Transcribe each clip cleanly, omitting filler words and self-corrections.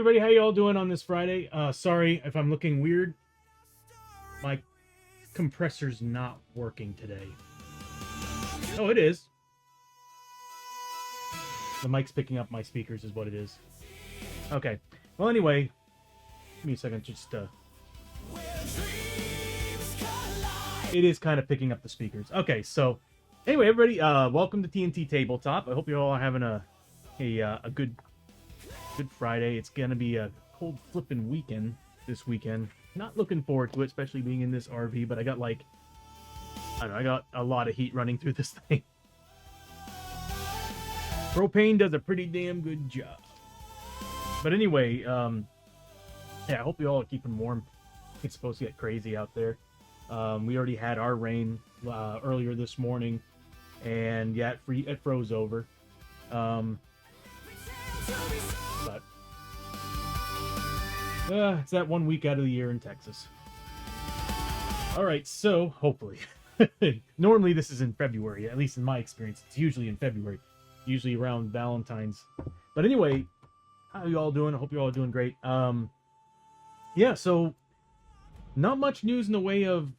everybody, how y'all doing on this Friday? Sorry if I'm looking weird. My compressor's not working today. Oh, it is. The mic's picking up my speakers is what it is. Okay. Well, anyway, give me a second. Just it is kind of picking up the speakers. Okay, so anyway, everybody, welcome to TNT Tabletop. I hope you all are having a good Friday. It's gonna be a cold flipping weekend this weekend. Not looking forward to it, especially being in this RV. But I got I don't know, I got a lot of heat running through this thing. Propane does a pretty damn good job. But anyway, yeah, I hope you all are keeping warm. It's supposed to get crazy out there. We already had our rain earlier this morning, and yeah, it froze over. But it's that 1 week out of the year in Texas. All right, so hopefully, normally this is in February. At least in my experience, it's usually in February, usually around Valentine's. But anyway, how you all doing? I hope you're all doing great. Yeah, so not much news in the way of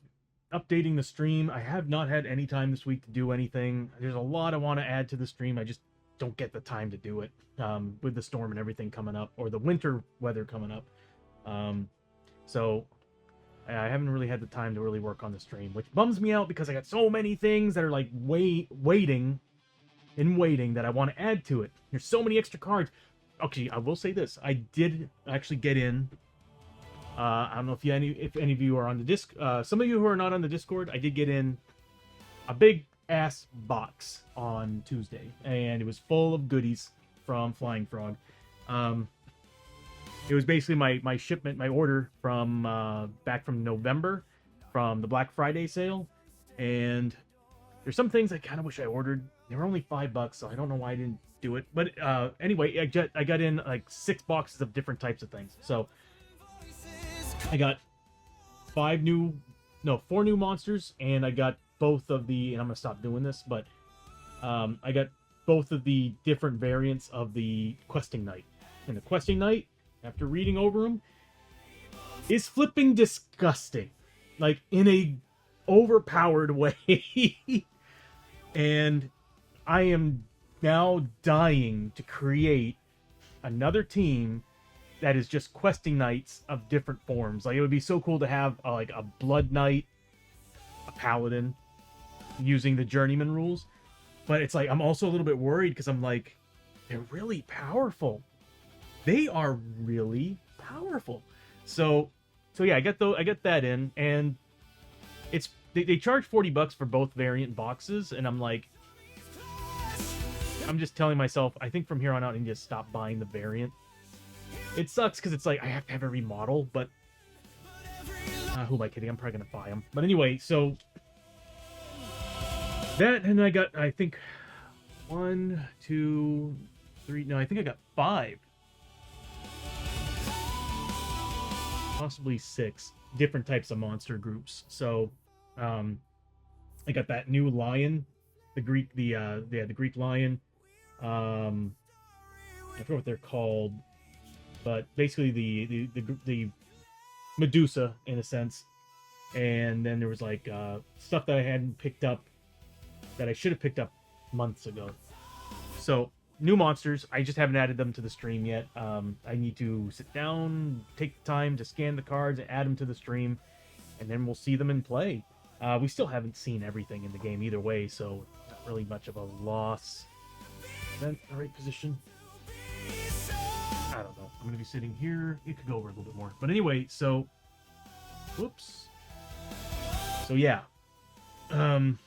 updating the stream. I have not had any time this week to do anything. There's a lot I want to add to the stream. I just don't get the time to do it with the storm and everything coming up, or the winter weather coming up. So I haven't really had the time to really work on the stream, which bums me out because I got so many things that are like waiting that I want to add to it. There's so many extra cards. Okay, I will say this. I did actually get in. I don't know if any of you are on the disc. Some of you who are not on the Discord, I did get in a big ass box on Tuesday, and it was full of goodies from Flying Frog. It was basically my shipment, my order from back from November, from the Black Friday sale, and there's some things I kind of wish I ordered. They were only $5, so I don't know why I didn't do it. But anyway, I got in like 6 boxes of different types of things. So I got 4 new monsters, and I got both of the, and I'm gonna stop doing this, but I got both of the different variants of the Questing Knight. And the Questing Knight, after reading over them, is flipping disgusting, like in a overpowered way. And I am now dying to create another team that is just Questing Knights of different forms. Like, it would be so cool to have like a Blood Knight, a Paladin, using the Journeyman rules. But it's like, I'm also a little bit worried because I'm like, they're really powerful. They are really powerful. So yeah, I get that in, and it's they charge $40 for both variant boxes, and I'm like, I'm just telling myself, I think from here on out I need to stop buying the variant. It sucks because it's like I have to have every model, but who am I kidding? I'm probably gonna buy them. But anyway, so that, and I got, I think, 1, 2, 3. No, I think I got 5, possibly 6 different types of monster groups. So I got that new lion, the Greek lion. I forget what they're called, but basically the Medusa in a sense. And then there was like stuff that I hadn't picked up that I should have picked up months ago. So new monsters, I just haven't added them to the stream yet. I need to sit down, take the time to scan the cards and add them to the stream, and then we'll see them in play. We still haven't seen everything in the game either way, so not really much of a loss. Is that the right position? I don't know. I'm going to be sitting here. It could go over a little bit more. But anyway, so... Whoops. So yeah. The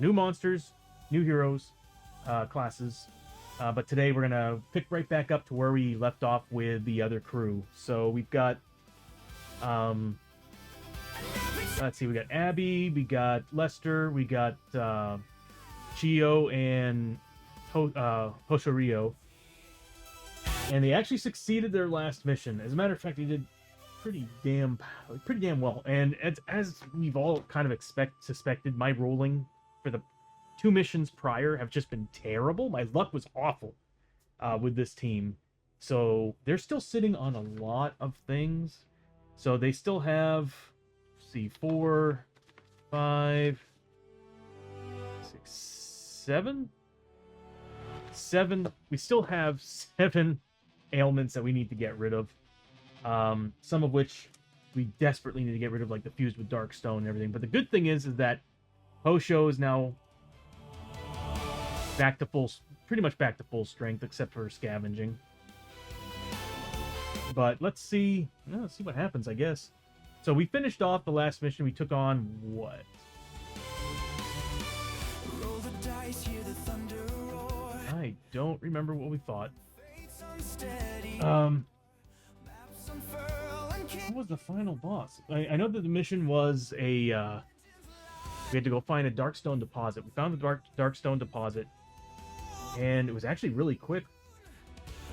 new monsters, new heroes, classes. But today we're going to pick right back up to where we left off with the other crew. So we've got... let's see, we got Abby, we got Lester, we got Chio and Hoshorio. And they actually succeeded their last mission. As a matter of fact, they did pretty damn well. And as we've all kind of suspected, my rolling for the 2 missions prior have just been terrible. My luck was awful with this team. So they're still sitting on a lot of things. So they still have, let's see, 4, 5, 6, 7? 7. We still have 7 ailments that we need to get rid of. Some of which we desperately need to get rid of, like the fused with Darkstone and everything. But the good thing is that Hosho is now back to pretty much back to full strength, except for scavenging. But let's see what happens, I guess. So we finished off the last mission. We took on what? I don't remember what we fought. What was the final boss? I know that the mission was we had to go find a Darkstone deposit. We found the Darkstone deposit, and it was actually really quick.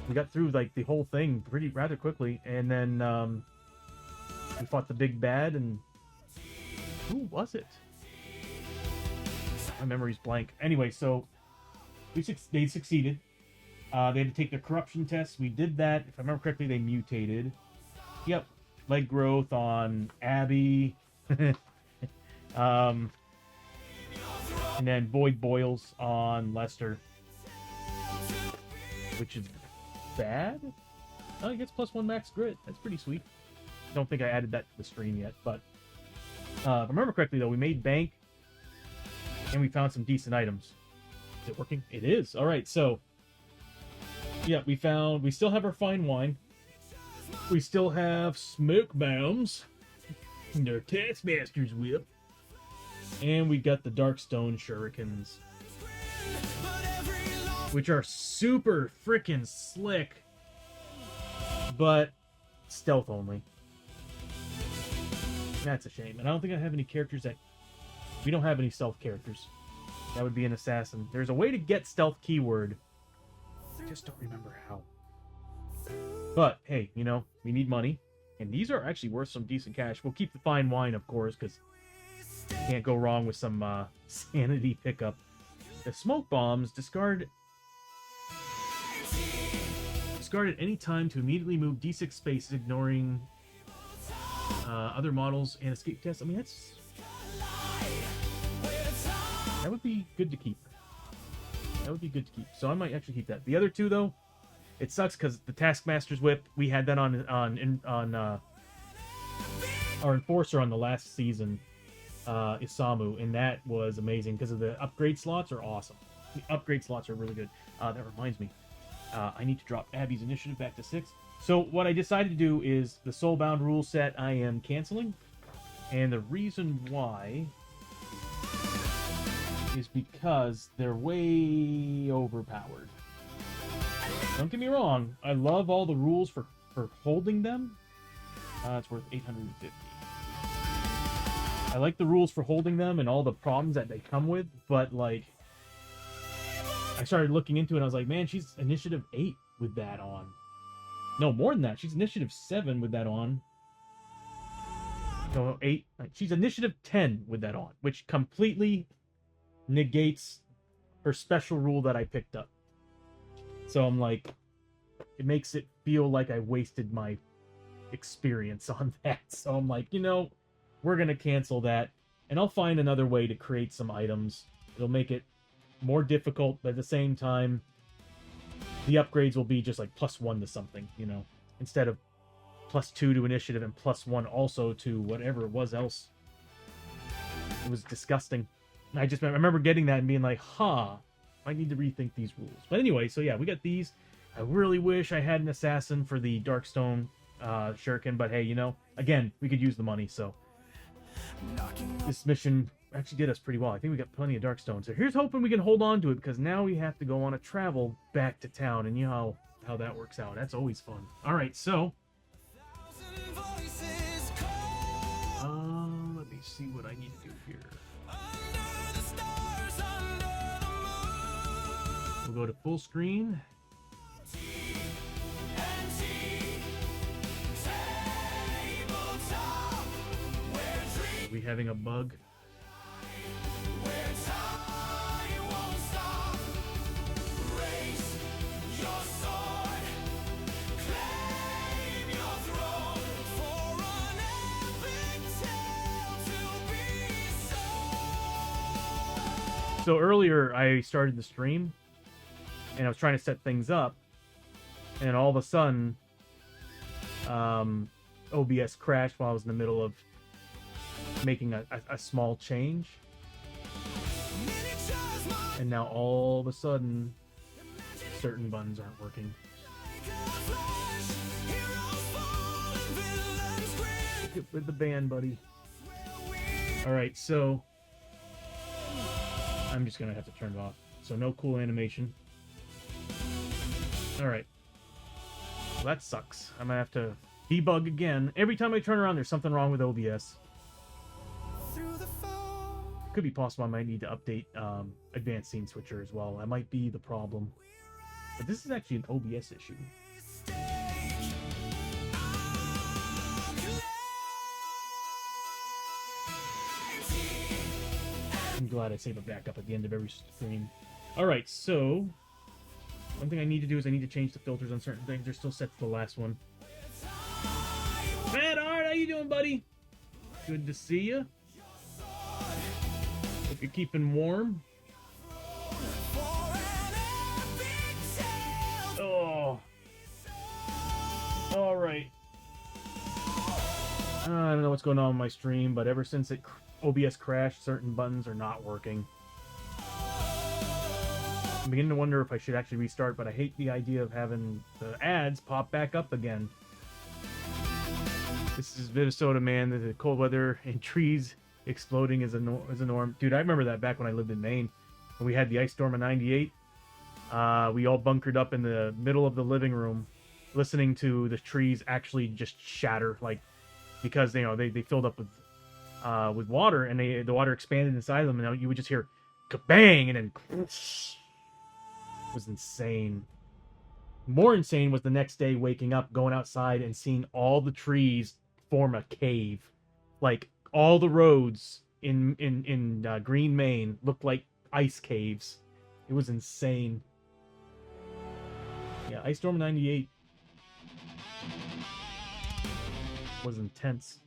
We got through like the whole thing rather quickly, and then we fought the big bad. And who was it? My memory's blank. Anyway, so they succeeded. They had to take their corruption test. We did that. If I remember correctly, they mutated. Yep, leg growth on Abby. And then void boils on Lester, which is bad. Oh, he gets +1 max grit. That's pretty sweet. Don't think I added that to the stream yet, but if I remember correctly, though, we made bank and we found some decent items. Is it working? It is. All right, so yeah, we still have our fine wine. We still have smoke bombs. And our Taskmaster's whip. And we got the Darkstone shurikens, which are super freaking slick, but stealth only. That's a shame. And I don't think I have any characters that... We don't have any stealth characters. That would be an assassin. There's a way to get stealth keyword. I just don't remember how. But, hey, you know, we need money. And these are actually worth some decent cash. We'll keep the fine wine, of course, because can't go wrong with some sanity pickup. The smoke bombs discard at any time to immediately move D6 spaces, ignoring other models and escape tests. I mean, that would be good to keep. That would be good to keep. So I might actually keep that. The other two, though, it sucks because the Taskmaster's whip, we had that on our enforcer on the last season, Isamu, and that was amazing because of the upgrade slots are awesome. The upgrade slots are really good. That reminds me, I need to drop Abby's initiative back to 6. So what I decided to do is the Soulbound rule set I am canceling, and the reason why is because they're way overpowered. Don't get me wrong, I love all the rules for holding them. It's worth 850. I like the rules for holding them and all the problems that they come with, but like, I started looking into it and I was like, man, she's initiative 8 with that on. No, more than that. She's initiative 7 with that on. No, 8. She's initiative 10 with that on, which completely negates her special rule that I picked up. So I'm like, it makes it feel like I wasted my experience on that. So I'm like, you know, we're going to cancel that, and I'll find another way to create some items. It'll make it more difficult, but at the same time, the upgrades will be just like +1 to something, you know, instead of +2 to initiative and +1 also to whatever it was else. It was disgusting. I remember getting that and being like, huh, I need to rethink these rules. But anyway, so yeah, we got these. I really wish I had an assassin for the Darkstone shuriken, but hey, you know, again, we could use the money, so this mission actually did us pretty well. I think we got plenty of Darkstone. So here's hoping we can hold on to it, because now we have to go on a travel back to town, and you know how that works out. That's always fun. All right, so let me see what I need to do here. We'll go to full screen. Are we having a bug? So earlier I started the stream and I was trying to set things up, and all of a sudden OBS crashed while I was in the middle of making a small change. And now all of a sudden certain buttons aren't working. Get with the band, buddy. Alright, so I'm just gonna have to turn it off. So no cool animation. Alright. Well, that sucks. I'm gonna have to debug again. Every time I turn around, there's something wrong with OBS. Could be possible I might need to update Advanced Scene Switcher as well. That might be the problem. But this is actually an OBS issue. I'm glad I save a backup at the end of every stream. Alright, so one thing I need to do is I need to change the filters on certain things. They're still set to the last one. Mad Art, how you doing, buddy? Good to see you. Hope you're keeping warm. Oh. Alright. I don't know what's going on with my stream, but ever since OBS crashed, certain buttons are not working. I'm beginning to wonder if I should actually restart, but I hate the idea of having the ads pop back up again. This is Minnesota, man. The cold weather and trees exploding is a norm. Dude, I remember that back when I lived in Maine. When we had the ice storm of '98. We all bunkered up in the middle of the living room, listening to the trees actually just shatter, like, because, you know, they filled up with water, and the water expanded inside them, and you would just hear kabang, and then it was insane. More insane was the next day waking up, going outside, and seeing all the trees form a cave. Like, all the roads in Green, Maine looked like ice caves. It was insane. Yeah, Ice Storm 98 was intense.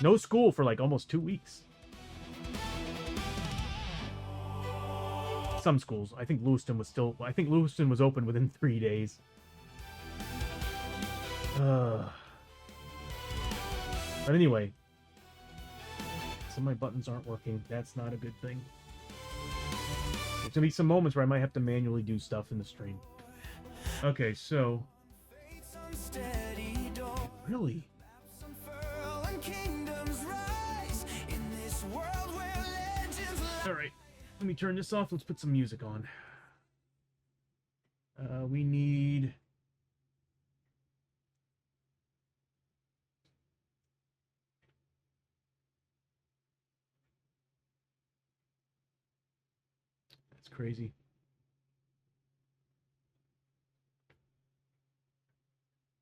No school for like almost 2 weeks. Some schools. I think Lewiston was open within 3 days. But anyway, some of my buttons aren't working. That's not a good thing. There's gonna be some moments where I might have to manually do stuff in the stream. Okay, so really. Alright, let me turn this off. Let's put some music on. We need... That's crazy.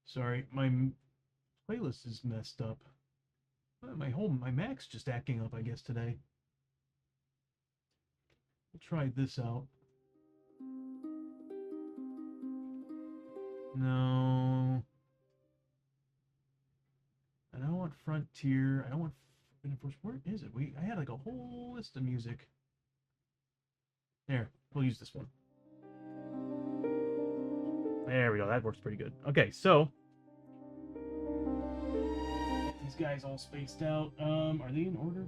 Sorry, my playlist is messed up. My Mac's just acting up, I guess, today. We'll try this out. No. I don't want Frontier. I don't want Forbidden Force. Where is it? I had like a whole list of music. There, we'll use this one. There we go. That works pretty good. Okay, so these guys all spaced out. Are they in order?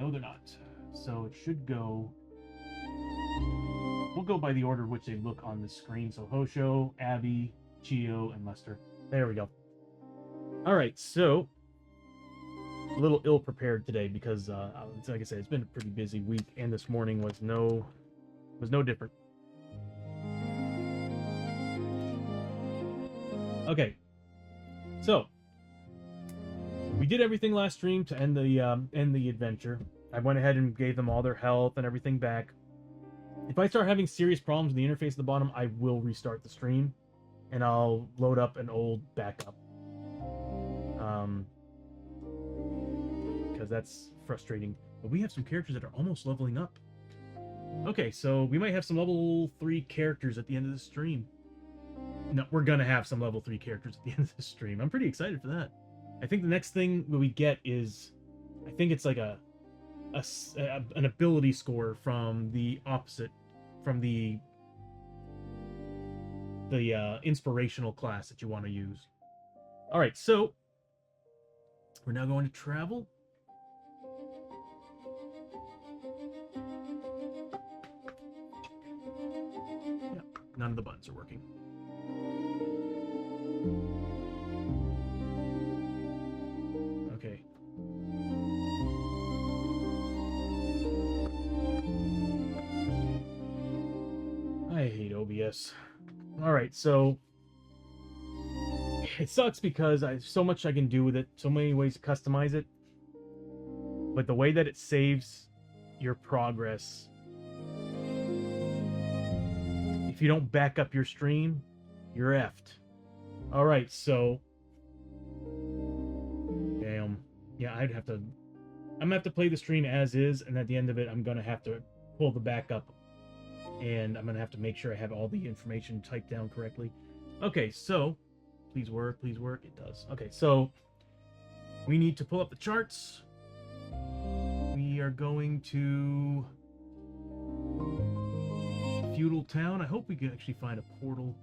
No, they're not. So it should go. We'll go by the order which they look on the screen. So Hosho, Abby, Chio, and Lester. There we go. All right, so a little ill-prepared today because, like I said, it's been a pretty busy week, and this morning was no different. Okay, so we did everything last stream to end the adventure. I went ahead and gave them all their health and everything back. If I start having serious problems with the interface at the bottom, I will restart the stream, and I'll load up an old backup. Because that's frustrating. But we have some characters that are almost leveling up. Okay, so we might have some level 3 characters at the end of the stream. No, we're gonna have some level 3 characters at the end of the stream. I'm pretty excited for that. I think the next thing that we get is, I think it's like a an ability score from the opposite, from the inspirational class that you want to use. All right, so we're now going to travel. Yeah, none of the buttons are working. Okay. I hate OBS. All right, so it sucks because I so much I can do with it, so many ways to customize it. But the way that it saves your progress, if you don't back up your stream, you're effed. All right, so damn, yeah, I'm gonna have to play the stream as is, and at the end of it, I'm gonna have to pull the backup, and I'm gonna have to make sure I have all the information typed down correctly. Okay, so please work, please work. It does. Okay, so we need to pull up the charts. We are going to Feudal Town. I hope we can actually find a portal.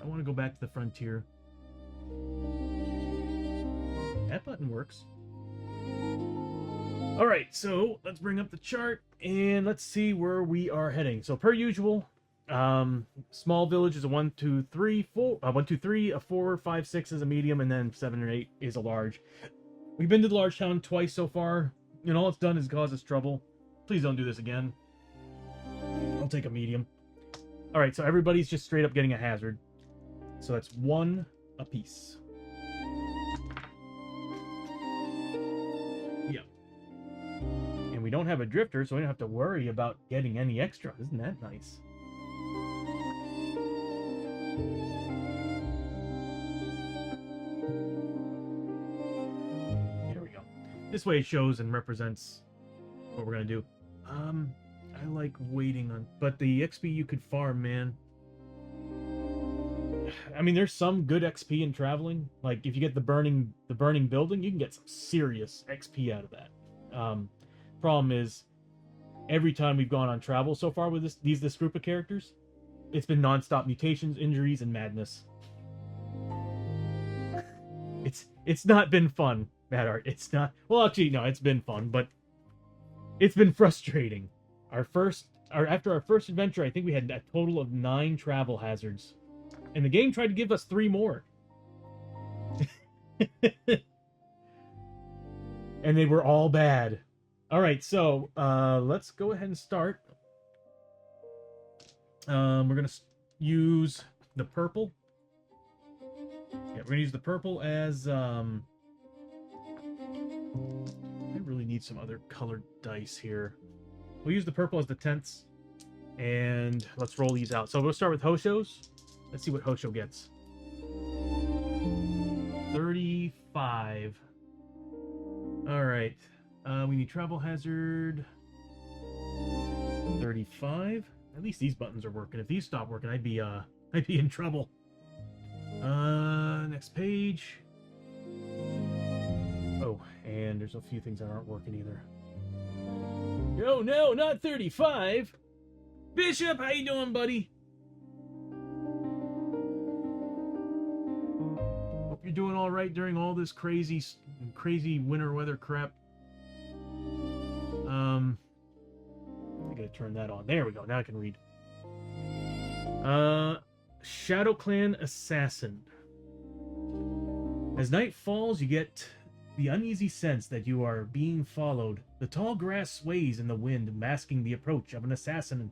I want to go back to the frontier. That button works. All right, so let's bring up the chart and let's see where we are heading. So per usual, small village is a 1, 2, 3, 4. 1, 2, 3. A 4, 5, 6 is a medium, and then 7 or 8 is a large. We've been to the large town twice so far, and all it's done is cause us trouble. Please don't do this again. I'll take a medium. All right, so everybody's just straight up getting a hazard. So that's 1 apiece. Yeah. And we don't have a drifter, so we don't have to worry about getting any extra. Isn't that nice? There we go. This way it shows and represents what we're gonna do. I like waiting on, but the XP you could farm, man. I mean, there's some good XP in traveling. Like if you get the burning building, you can get some serious XP out of that. Problem is, every time we've gone on travel so far with this group of characters, it's been non-stop mutations, injuries, and madness. It's not been fun, Mad Art. It's not. Well, actually, no, it's been fun, but it's been frustrating. After our first adventure, I think we had a total of 9 travel hazards, and the game tried to give us 3 more. And they were all bad. All right, so let's go ahead and start. We're gonna use the purple. Yeah, we're gonna use the purple as I really need some other colored dice here. We'll use the purple as the tenths, and let's roll these out. So we'll start with Hosho's. Let's see what Hosho gets. 35. All right. We need travel hazard. 35. At least these buttons are working. If these stop working, I'd be in trouble. Next page. Oh, and there's a few things that aren't working either. Oh no, not 35. Bishop, how you doing, buddy? Hope you're doing all right during all this crazy winter weather crap. I gotta turn that on. There we go. Now I can read. Shadow Clan Assassin. As night falls, you get the uneasy sense that you are being followed. The tall grass sways in the wind, masking the approach of the assassin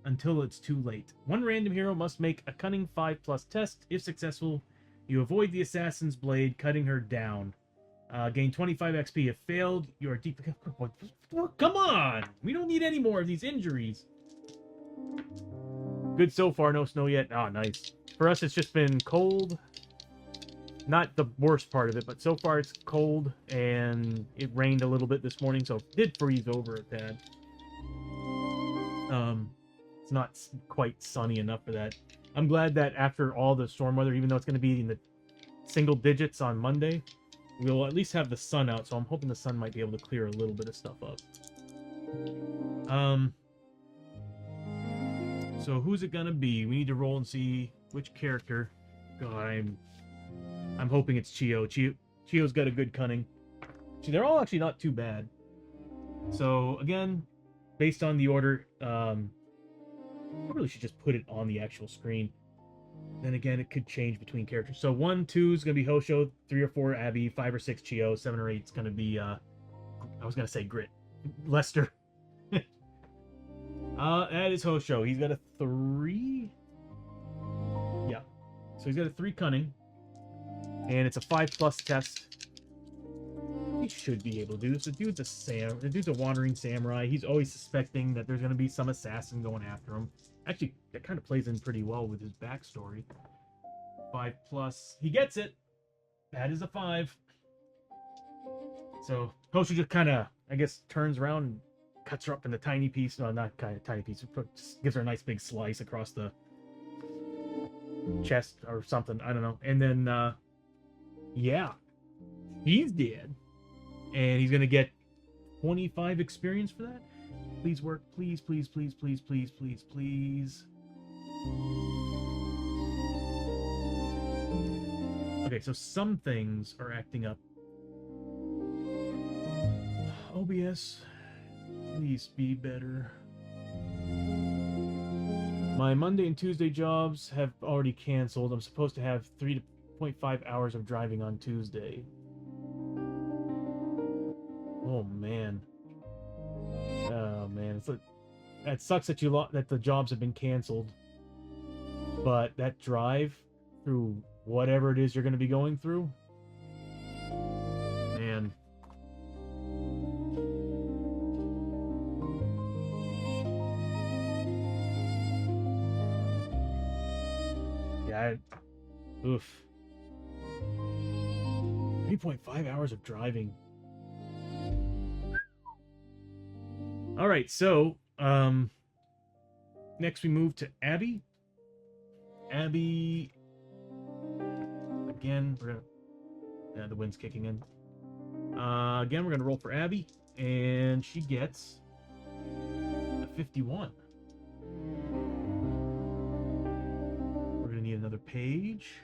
until it's too late. One random hero must make a cunning 5+ test. If successful, you avoid the assassin's blade, cutting her down. Gain 25 XP. If failed, you are deep. Come on! We don't need any more of these injuries. Good so far. No snow yet. Ah, nice. For us, it's just been cold. Not the worst part of it, but so far it's cold, and it rained a little bit this morning, so it did freeze over a tad. It's not quite sunny enough for that. I'm glad that after all the storm weather, even though it's going to be in the single digits on Monday, we'll at least have the sun out, so I'm hoping the sun might be able to clear a little bit of stuff up. So who's it gonna be? We need to roll and see which character. God, I'm hoping it's Chio. Chio's got a good cunning. See, they're all actually not too bad. So again, based on the order, I really should just put it on the actual screen. Then again, it could change between characters. So 1, 2 is gonna be Hosho, 3 or 4 Abby, 5 or 6 Chio, 7 or 8 is gonna be I was gonna say Grit, Lester. That is Hosho. He's got a 3. Yeah, so he's got a 3 cunning, and it's a 5+ test. He should be able to do this. The dude's a wandering samurai. He's always suspecting that there's gonna be some assassin going after him. Actually, that kind of plays in pretty well with his backstory. 5+. He gets it. That is a 5. So Hosho just kind of, I guess, turns around and cuts her up into tiny pieces. No, not kind of tiny pieces. Just gives her a nice big slice across the chest or something. I don't know. And then, yeah, he's dead. And he's going to get 25 experience for that. Please work. Please, please, please, please, please, please, please. Okay, so some things are acting up. OBS, please be better. My Monday and Tuesday jobs have already canceled. I'm supposed to have 3.5 hours of driving on Tuesday. Oh man. Oh man, it's like, that sucks that that the jobs have been canceled. But that drive through whatever it is you're going to be going through, man. Yeah, oof. 3.5 hours of driving. All right, so next we move to Abby. Abby, again, we're gonna. The wind's kicking in. Again, we're gonna roll for Abby, and she gets a 51. We're gonna need another page.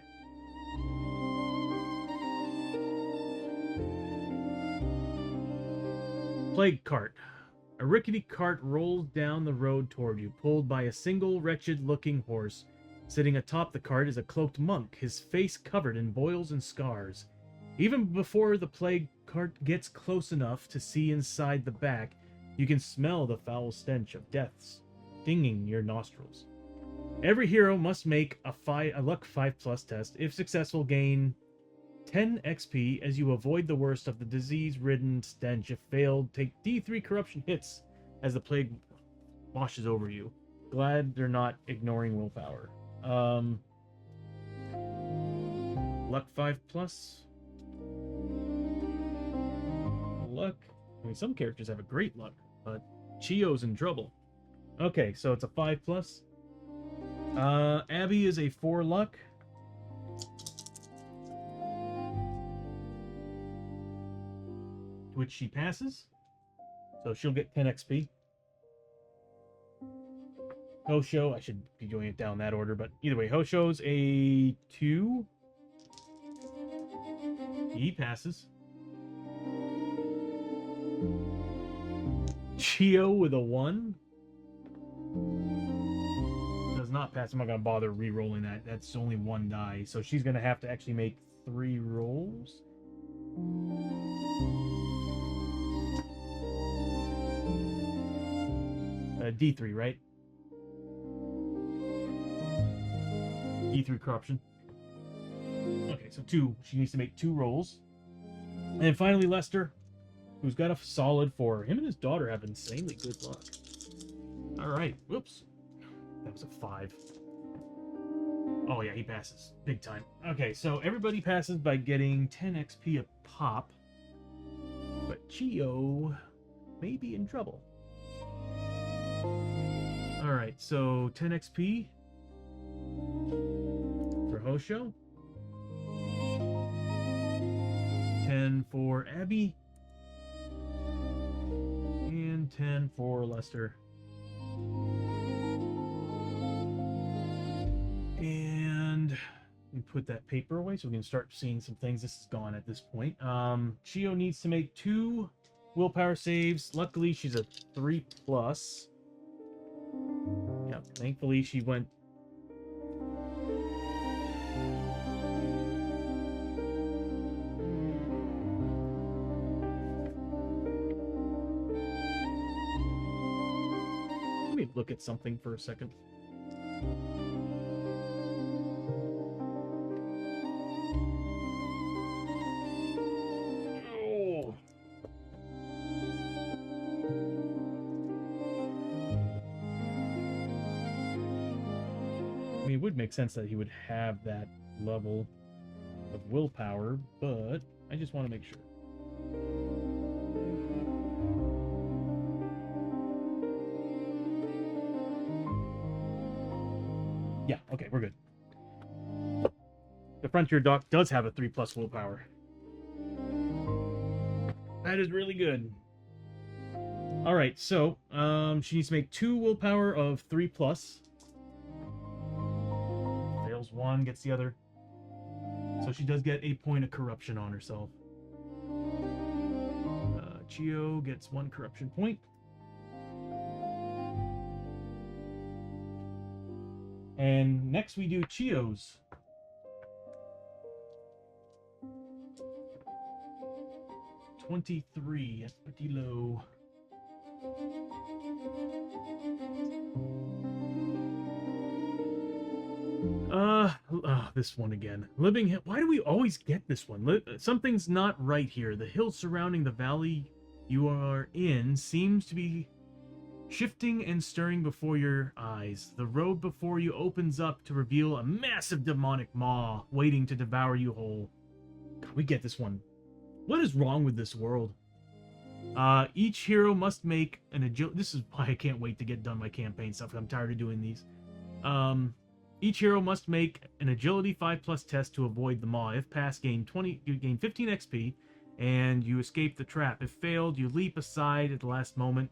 Plague cart. A rickety cart rolls down the road toward you, pulled by a single wretched-looking horse. Sitting atop the cart is a cloaked monk, his face covered in boils and scars. Even before the plague cart gets close enough to see inside the back, you can smell the foul stench of death stinging your nostrils. Every hero must make a luck 5+ test. If successful, gain 10 XP as you avoid the worst of the disease-ridden stench. If failed, take D3 corruption hits as the plague washes over you. Glad they're not ignoring willpower. Luck 5+. Luck. I mean, some characters have a great luck, but Chio's in trouble. Okay, so it's a 5+. Abby is a 4 luck. Which she passes. So she'll get 10 XP. Hosho, I should be doing it down that order, but either way, Hosho's a 2. He passes. Chio with a 1. Does not pass. I'm not going to bother re-rolling that. That's only 1 die. So she's going to have to actually make 3 rolls. D3, right? D3 corruption. Okay, so 2. She needs to make 2 rolls. And then finally, Lester, who's got a solid 4. Him and his daughter have insanely good luck. All right. Whoops. That was a 5. Oh, yeah, he passes. Big time. Okay, so everybody passes by getting 10 XP a pop. But Chio may be in trouble. Alright, so 10 XP for Hosho. 10 10 for Abby. And 10 for Lester. And we put that paper away so we can start seeing some things. This is gone at this point. Chio needs to make 2 willpower saves. Luckily, she's a 3+. Yeah, thankfully she went. Let me look at something for a second. Oh. I mean, it would make sense that he would have that level of willpower, but I just want to make sure. Yeah, okay, we're good. The Frontier Dock does have a 3+ willpower. That is really good. Alright, so, she needs to make 2 willpower of 3+. Fails 1, gets the other. So she does get a point of corruption on herself. Chio gets 1 corruption point. And next we do Chio's. $23. That's pretty low. This one again. Living Hill. Why do we always get this one? Something's not right here. The hill surrounding the valley you are in seems to be shifting and stirring before your eyes. The road before you opens up to reveal a massive demonic maw waiting to devour you whole. God, we get this one. What is wrong with this world? Each hero must make an agility. This is why I can't wait to get done my campaign stuff. I'm tired of doing these. Each hero must make an agility 5+ test to avoid the maw. If passed, you gain 15 XP, and you escape the trap. If failed, you leap aside at the last moment.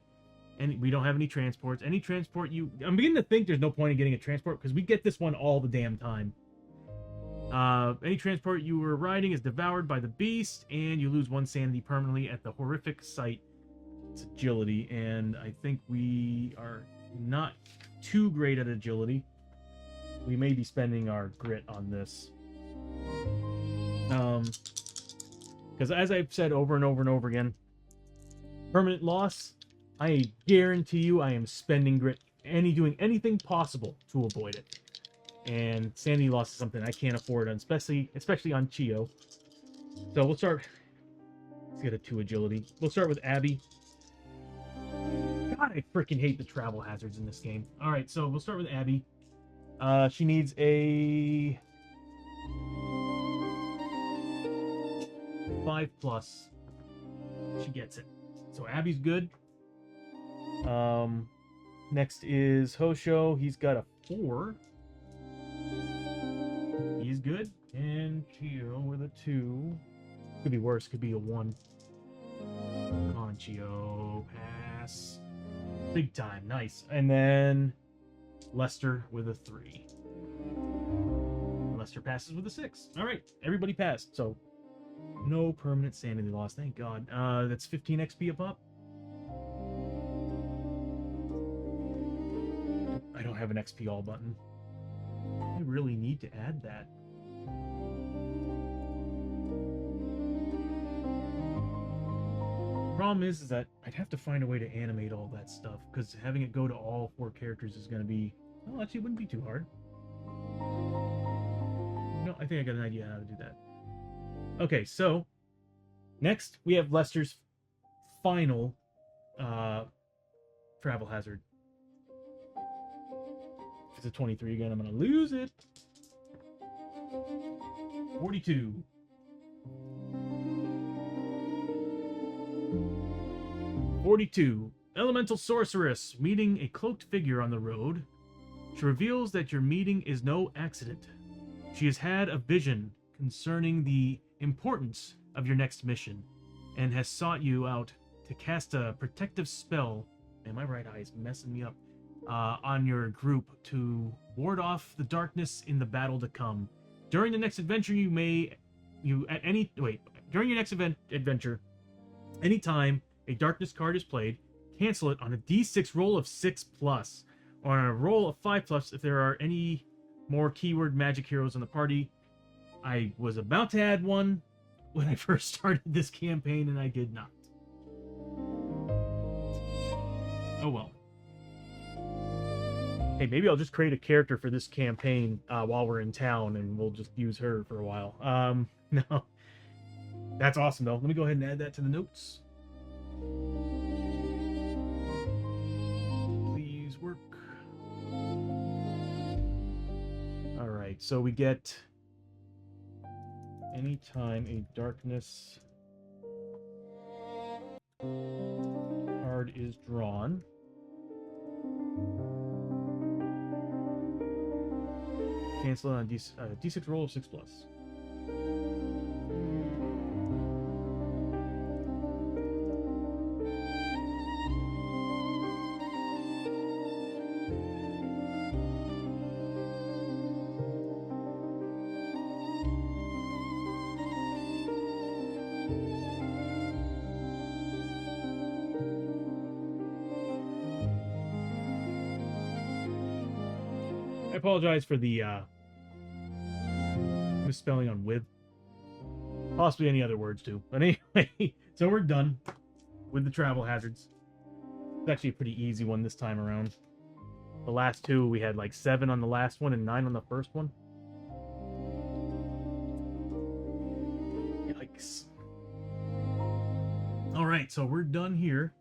And we don't have any transports. Any transport I'm beginning to think there's no point in getting a transport because we get this one all the damn time. Any transport you were riding is devoured by the beast, and you lose 1 sanity permanently at the horrific sight. It's agility, and I think we are not too great at agility. We may be spending our grit on this. Because as I've said over and over and over again, permanent loss, I guarantee you I am spending grit, doing anything possible to avoid it. And sanity loss is something I can't afford, especially on Chio. So we'll start. Let's get a 2 agility. We'll start with Abby. God, I freaking hate the travel hazards in this game. All right, so we'll start with Abby. She needs a 5+. She gets it. So Abby's good. Next is Hosho. He's got a 4. He's good. And Chio with a 2. Could be worse. Could be a 1. Come on, Chio. Pass. Big time. Nice. And then Lester with a 3. Lester passes with a 6. All right. Everybody passed. So no permanent sanity loss. Thank God. That's 15 XP a pop. I don't have an XP all button. I really need to add that. Problem is that I'd have to find a way to animate all that stuff, because having it go to all 4 characters is going to be... Well, actually, it wouldn't be too hard. No, I think I got an idea how to do that. Okay, so next we have Lester's final travel hazard. If it's a 23 again, I'm going to lose it. 42. 42. Elemental Sorceress, meeting a cloaked figure on the road. She reveals that your meeting is no accident. She has had a vision concerning the importance of your next mission, and has sought you out to cast a protective spell. Man, my right eye is messing me up. On your group to ward off the darkness in the battle to come. During the next adventure, during your next adventure, anytime a darkness card is played, cancel it on a d6 roll of 6+, or on a roll of 5+ if there are any more keyword magic heroes in the party. I was about to add one when I first started this campaign, and I did not. Oh well. Hey, maybe I'll just create a character for this campaign while we're in town, and we'll just use her for a while. No. That's awesome, though. Let me go ahead and add that to the notes. Please work. Alright, so we get... anytime a darkness card is drawn, cancel it on D6 roll of 6+. I apologize for the misspelling on with. Possibly any other words too. But anyway, so we're done with the travel hazards. It's actually a pretty easy one this time around. The last two, we had like 7 on the last one and 9 on the first one. Yikes. Alright, so we're done here.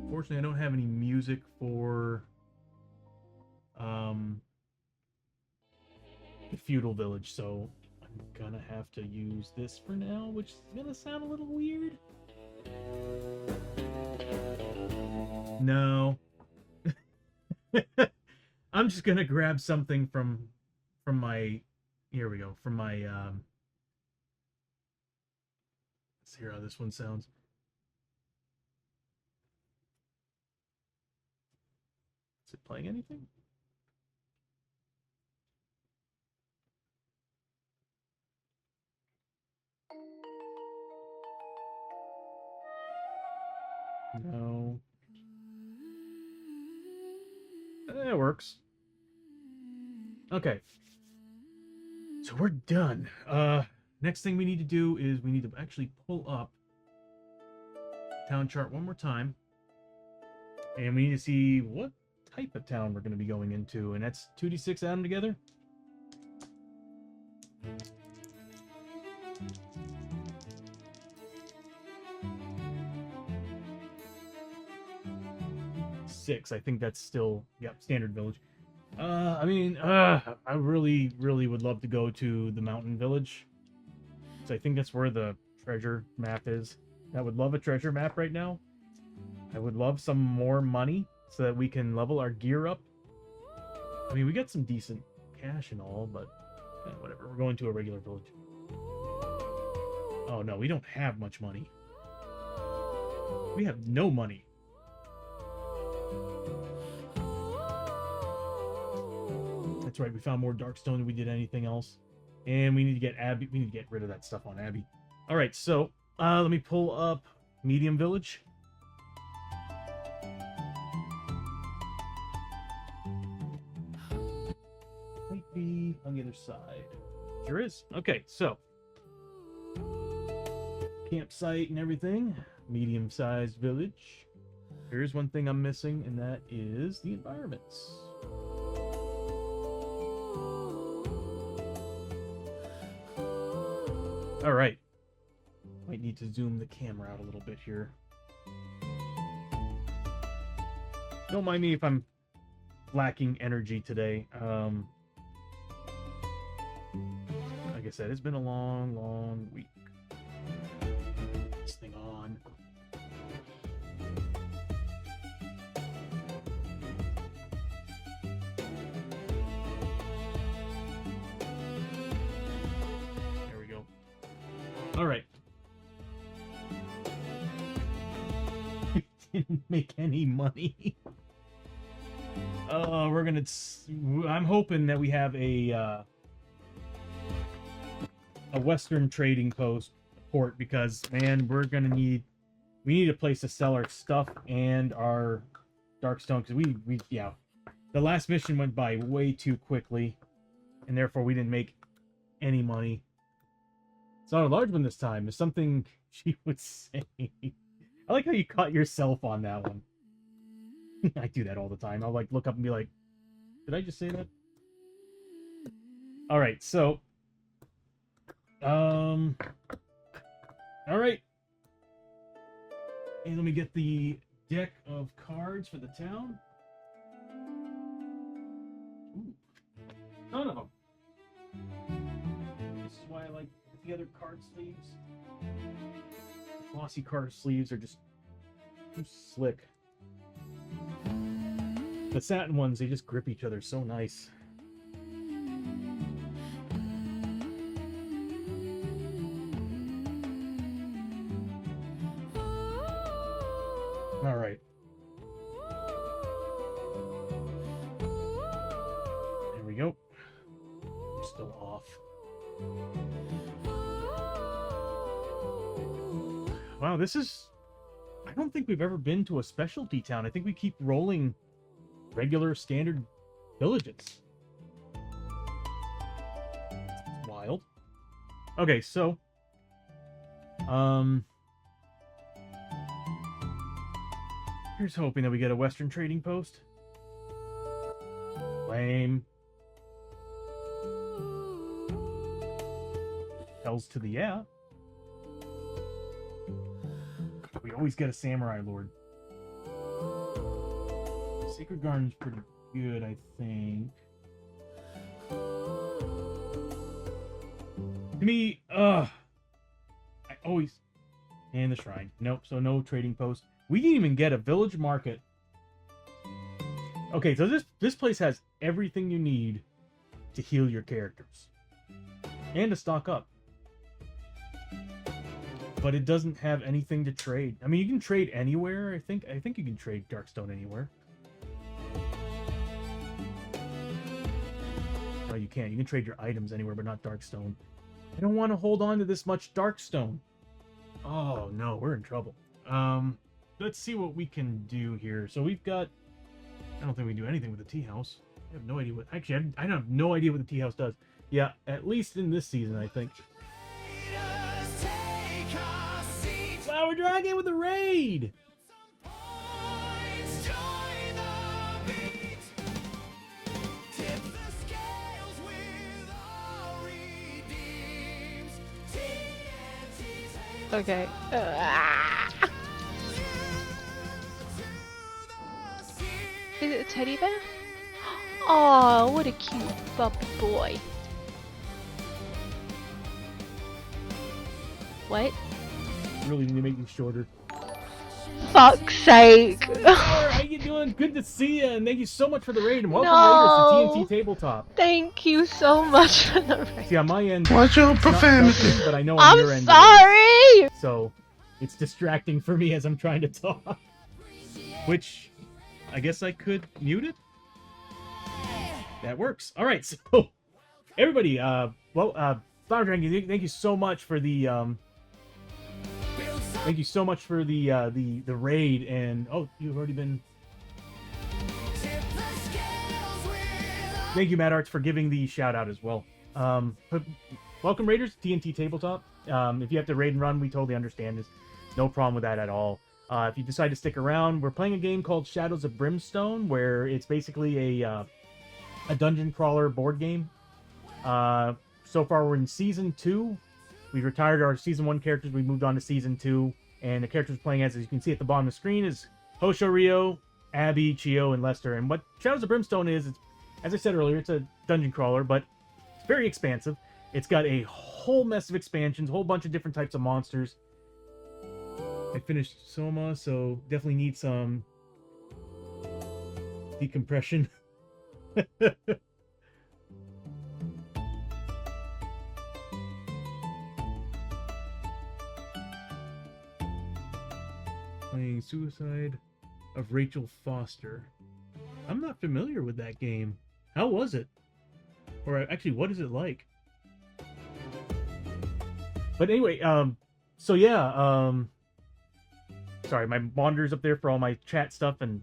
Unfortunately, I don't have any music for the feudal village, so I'm gonna have to use this for now, which is gonna sound a little weird. No. I'm just gonna grab something from my, here we go, from my let's hear how this one sounds. Is it playing anything? No. It works. Okay. So we're done. Next thing we need to do is we need to actually pull up town chart one more time. And we need to see what type of town we're going to be going into. And that's 2d6, add them together. I think that's still, yep, standard village. I mean, I really would love to go to the mountain village. So I think that's where the treasure map is. I would love a treasure map right now. I would love some more money so that we can level our gear up. I mean, we got some decent cash and all, but whatever. We're going to a regular village. Oh no, we don't have much money. We have no money. That's right, we found more Darkstone than we did anything else. And we need to get Abby. We need to get rid of that stuff on Abby. Alright, so let me pull up Medium Village. Might be on the other side. Sure is. Okay, so campsite and everything. Medium-sized village. Here's one thing I'm missing, and that is the environments. All right. Might need to zoom the camera out a little bit here. Don't mind me if I'm lacking energy today. Like I said, it's been a long week. This thing on. There we go. All right. We didn't make any money. We're gonna. I'm hoping that we have a Western trading post port, because man, we need a place to sell our stuff and our Darkstone, because we yeah, the last mission went by way too quickly, and therefore we didn't make any money. It's not a large one this time. It's something she would say. I like how you caught yourself on that one. I do that all the time. I'll like look up and be like, did I just say that? All right, so all right. And let me get the deck of cards for the town. Ooh, none of them. This is why I like the other card sleeves. Glossy card sleeves are just too slick. The satin ones, they just grip each other so nice. All right. There we go. I'm still off. Wow, this is... I don't think we've ever been to a specialty town. I think we keep rolling regular standard villages. It's wild. Okay, so... here's hoping that we get a Western trading post. Lame. Hells to the yeah. We always get a samurai lord. Sacred Garden's pretty good, I think. To me, I always... And the shrine. Nope, so no trading post. We didn't even get a village market. Okay, so this place has everything you need to heal your characters. And to stock up. But it doesn't have anything to trade. I mean, you can trade anywhere, I think. I think you can trade Darkstone anywhere. No, you can't. You can trade your items anywhere, but not Darkstone. I don't want to hold on to this much Darkstone. Oh, no, we're in trouble. Let's see what we can do here. So we've got... I don't think we do anything with the tea house. I have no idea what... Actually, I have no idea what the tea house does. Yeah, at least in this season, I think. Flower Dragon with a raid! Okay. Is it a teddy bear? Oh, what a cute puppy boy. What? Really need to make these shorter. Fuck's sake. How you doing? Good to see you, and thank you so much for the raid, and welcome Raiders to TNT Tabletop. Thank you so much for the raid. See, on my end, watch your profanity. But I know on your end, sorry! So, it's distracting for me as I'm trying to talk. Which, I guess I could mute it? That works. Alright, so, everybody, Flower Dragon, thank you so much for the, thank you so much for the raid, and, oh, you've already been... Thank you, Mad Arts, for giving the shout-out as well. But welcome, Raiders, TNT Tabletop. If you have to raid and run, we totally understand. There's no problem with that at all. If you decide to stick around, we're playing a game called Shadows of Brimstone, where it's basically a dungeon crawler board game. So far, we're in Season 2. We've retired our Season 1 characters. We moved on to Season 2. And the characters we're playing as you can see at the bottom of the screen, is Hosho Ryo, Abby, Chio, and Lester. And what Shadows of Brimstone is, it's, as I said earlier, it's a dungeon crawler, but it's very expansive. It's got a whole mess of expansions, a whole bunch of different types of monsters. I finished Soma, so definitely need some decompression. playing Suicide of Rachel Foster. I'm not familiar with that game. How was it? Or actually, what is it like? But anyway, so yeah, sorry, my monitor's up there for all my chat stuff, and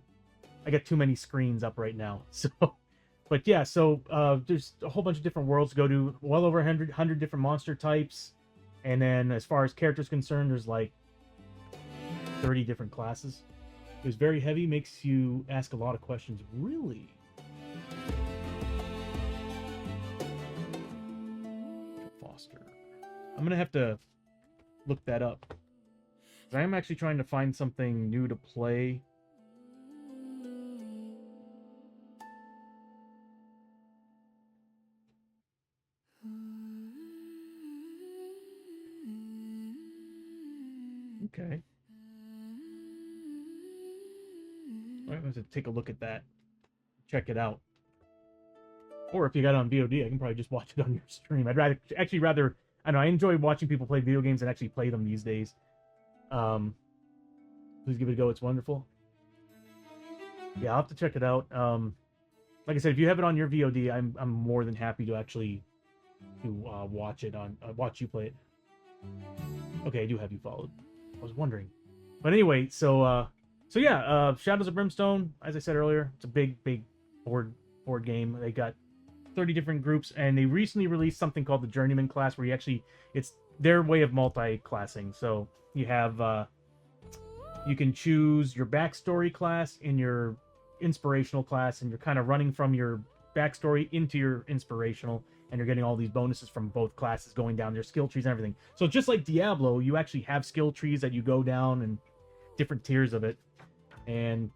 I got too many screens up right now. So, but yeah, so there's a whole bunch of different worlds to go to, well over 100 different monster types, and then as far as characters concerned, there's like 30 different classes. It was very heavy, makes you ask a lot of questions. Really? Foster. I'm gonna have to look that up. I am actually trying to find something new to play. Okay. I'm going to take a look at that. Check it out. Or if you got it on VOD, I can probably just watch it on your stream. I'd rather, I don't know, I enjoy watching people play video games and actually play them these days. Please give it a go. It's wonderful. Yeah, I'll have to check it out. Like I said, if you have it on your VOD, I'm more than happy to actually watch it on watch you play it. Okay, I do have you followed. I was wondering, but anyway, so yeah, Shadows of Brimstone. As I said earlier, it's a big board game. They got 30 different groups, and they recently released something called the Journeyman class, where you actually it's their way of multi-classing. So you have you can choose your backstory class and your inspirational class, and you're kind of running from your backstory into your inspirational, and you're getting all these bonuses from both classes going down their skill trees and everything. So just like Diablo, you actually have skill trees that you go down and different tiers of it, and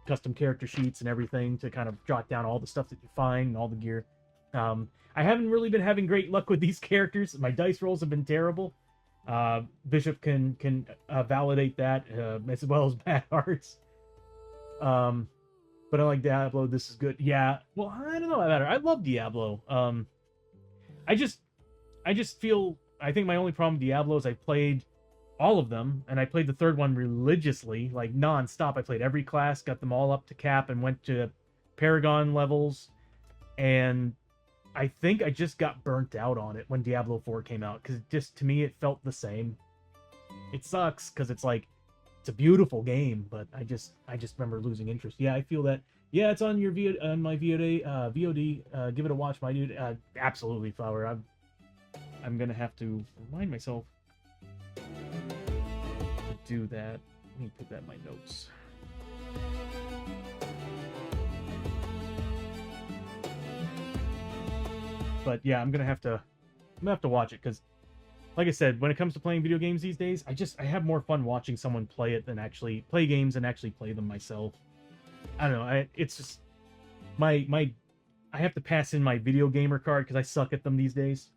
custom character sheets and everything to kind of jot down all the stuff that you find and all the gear. I haven't really been having great luck with these characters. My dice rolls have been terrible. Bishop can validate that, as well as Bad Hearts. But I like Diablo. This is good. Yeah. Well, I don't know about it. I love Diablo. I just feel, I think my only problem with Diablo is I played all of them, and I played the third one religiously, like non-stop. I played every class, got them all up to cap, and went to Paragon levels, and I think I just got burnt out on it when Diablo 4 came out, because just, to me, it felt the same. It sucks, because it's like, it's a beautiful game, but I just remember losing interest. Yeah, I feel that. Yeah, it's on your on my VOD. Give it a watch, my dude. Absolutely, Flower. I'm gonna have to remind myself to do that. Let me put that in my notes. But yeah, I'm gonna have to watch it, because like I said, when it comes to playing video games these days, I have more fun watching someone play it than actually play games and actually play them myself. I don't know. It's just I have to pass in my video gamer card because I suck at them these days.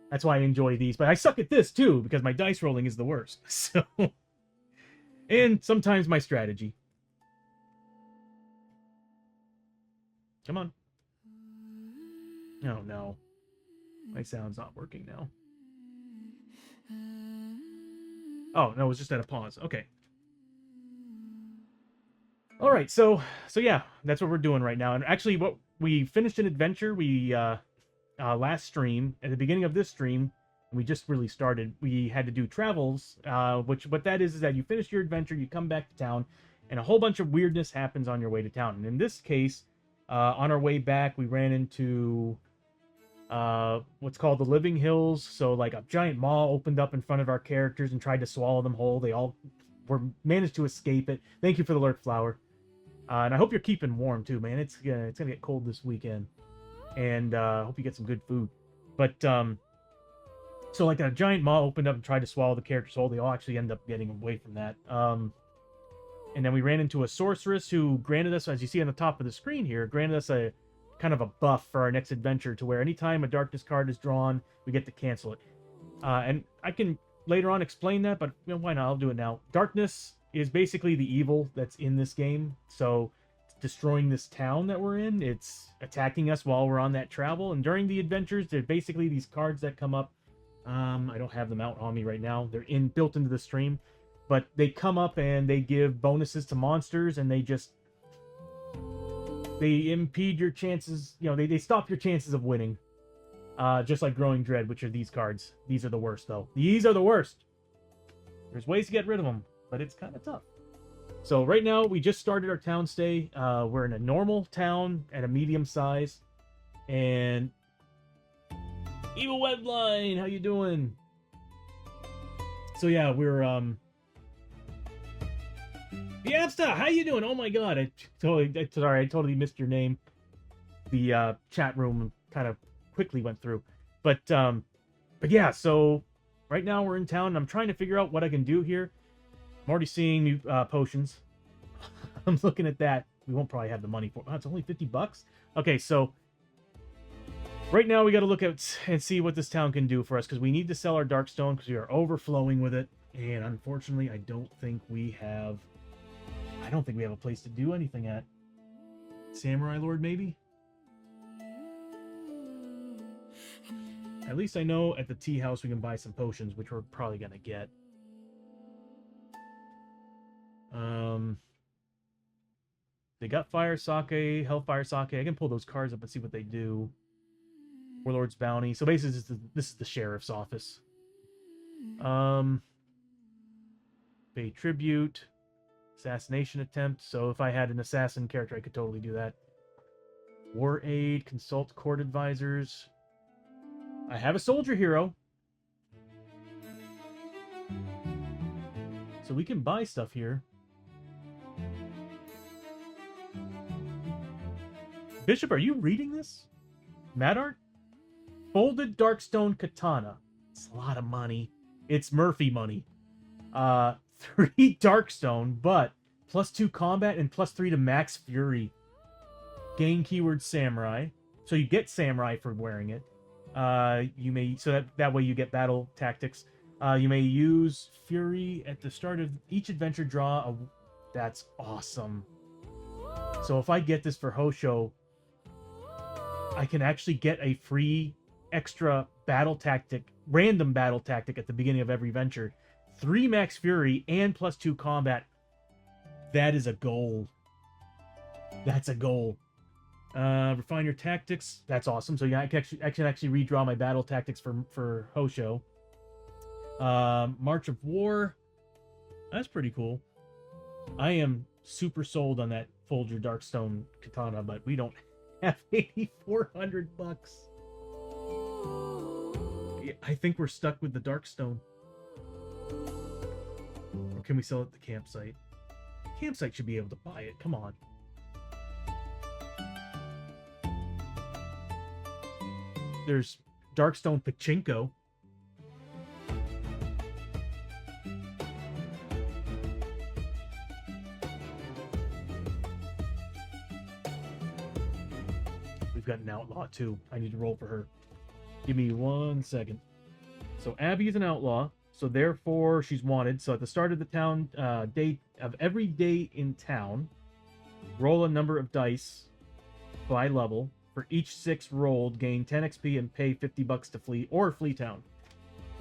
That's why I enjoy these, but I suck at this too because my dice rolling is the worst. So, and sometimes my strategy. Come on. Oh no, my sound's not working now. Oh no, it was just at a pause. Okay. All right, so yeah, that's what we're doing right now. And actually, what we finished an adventure. We last stream, at the beginning of this stream, we just really started. We had to do travels, which what that is that you finish your adventure, you come back to town, and a whole bunch of weirdness happens on your way to town. And in this case, on our way back, we ran into what's called the Living Hills. So like a giant maw opened up in front of our characters and tried to swallow them whole. They all managed to escape it. Thank you for the lurk, Flower. And I hope you're keeping warm too, man. It's gonna get cold this weekend, and I hope you get some good food. But so like a giant maw opened up and tried to swallow the characters whole. They all actually end up getting away from that. And then we ran into a sorceress who granted us, as you see on the top of the screen here, granted us a kind of a buff for our next adventure, to where anytime a darkness card is drawn, we get to cancel it. And I can later on explain that, but you know, why not? I'll do it now. Darkness is basically the evil that's in this game. So it's destroying this town that we're in. It's attacking us while we're on that travel. And during the adventures, there's basically these cards that come up. I don't have them out on me right now. They're built into the stream. but they come up and they give bonuses to monsters, and they impede your chances. You know, they stop your chances of winning. Just like Growing Dread, which are these cards. These are the worst, though. These are the worst. There's ways to get rid of them, but it's kind of tough. So right now, we just started our town stay. We're in a normal town at a medium size. And Evil Webline, how you doing? So yeah, we're Biabsta, how you doing? Oh my god, I totally missed your name. The chat room kind of quickly went through. But yeah, so right now we're in town and I'm trying to figure out what I can do here. I'm already seeing new potions. I'm looking at that. We won't probably have the money for it. Oh, it's only 50 bucks. Okay, so right now we got to look at and see what this town can do for us, because we need to sell our Darkstone because we are overflowing with it. And unfortunately, I don't think we have a place to do anything at. Samurai Lord, maybe? At least I know at the tea house we can buy some potions, which we're probably going to get. They got Fire Sake, Hellfire Sake. I can pull those cards up and see what they do. Warlord's Bounty. So basically, this is the sheriff's office. Pay tribute. Assassination attempt. So if I had an assassin character, I could totally do that. War aid. Consult court advisors. I have a soldier hero. So we can buy stuff here. Bishop, are you reading this? Mad art? Folded Darkstone Katana. It's a lot of money. It's Murphy money. 3 Darkstone, but +2 combat and +3 to max fury. Gain keyword Samurai. So you get Samurai for wearing it. You may, so that way you get battle tactics. You may use Fury at the start of each adventure. That's awesome. So if I get this for Hosho, I can actually get a free extra battle tactic, random battle tactic at the beginning of every venture. 3 max fury and +2 combat. That is a goal. That's a goal. Refine your tactics. That's awesome. So yeah, I can actually redraw my battle tactics for Hosho. March of War. That's pretty cool. I am super sold on that Folger Darkstone Katana, but we don't have 8,400 bucks. I think we're stuck with the Darkstone. Or can we sell it at the campsite? The campsite should be able to buy it. Come on. There's Darkstone Pachinko. We've got an outlaw too. I need to roll for her. Give me 1 second. So Abby is an outlaw, so therefore she's wanted. So at the start of the town day of every day in town, roll a number of dice by level. For each 6 rolled, gain 10 XP and pay 50 bucks to flee or flee town.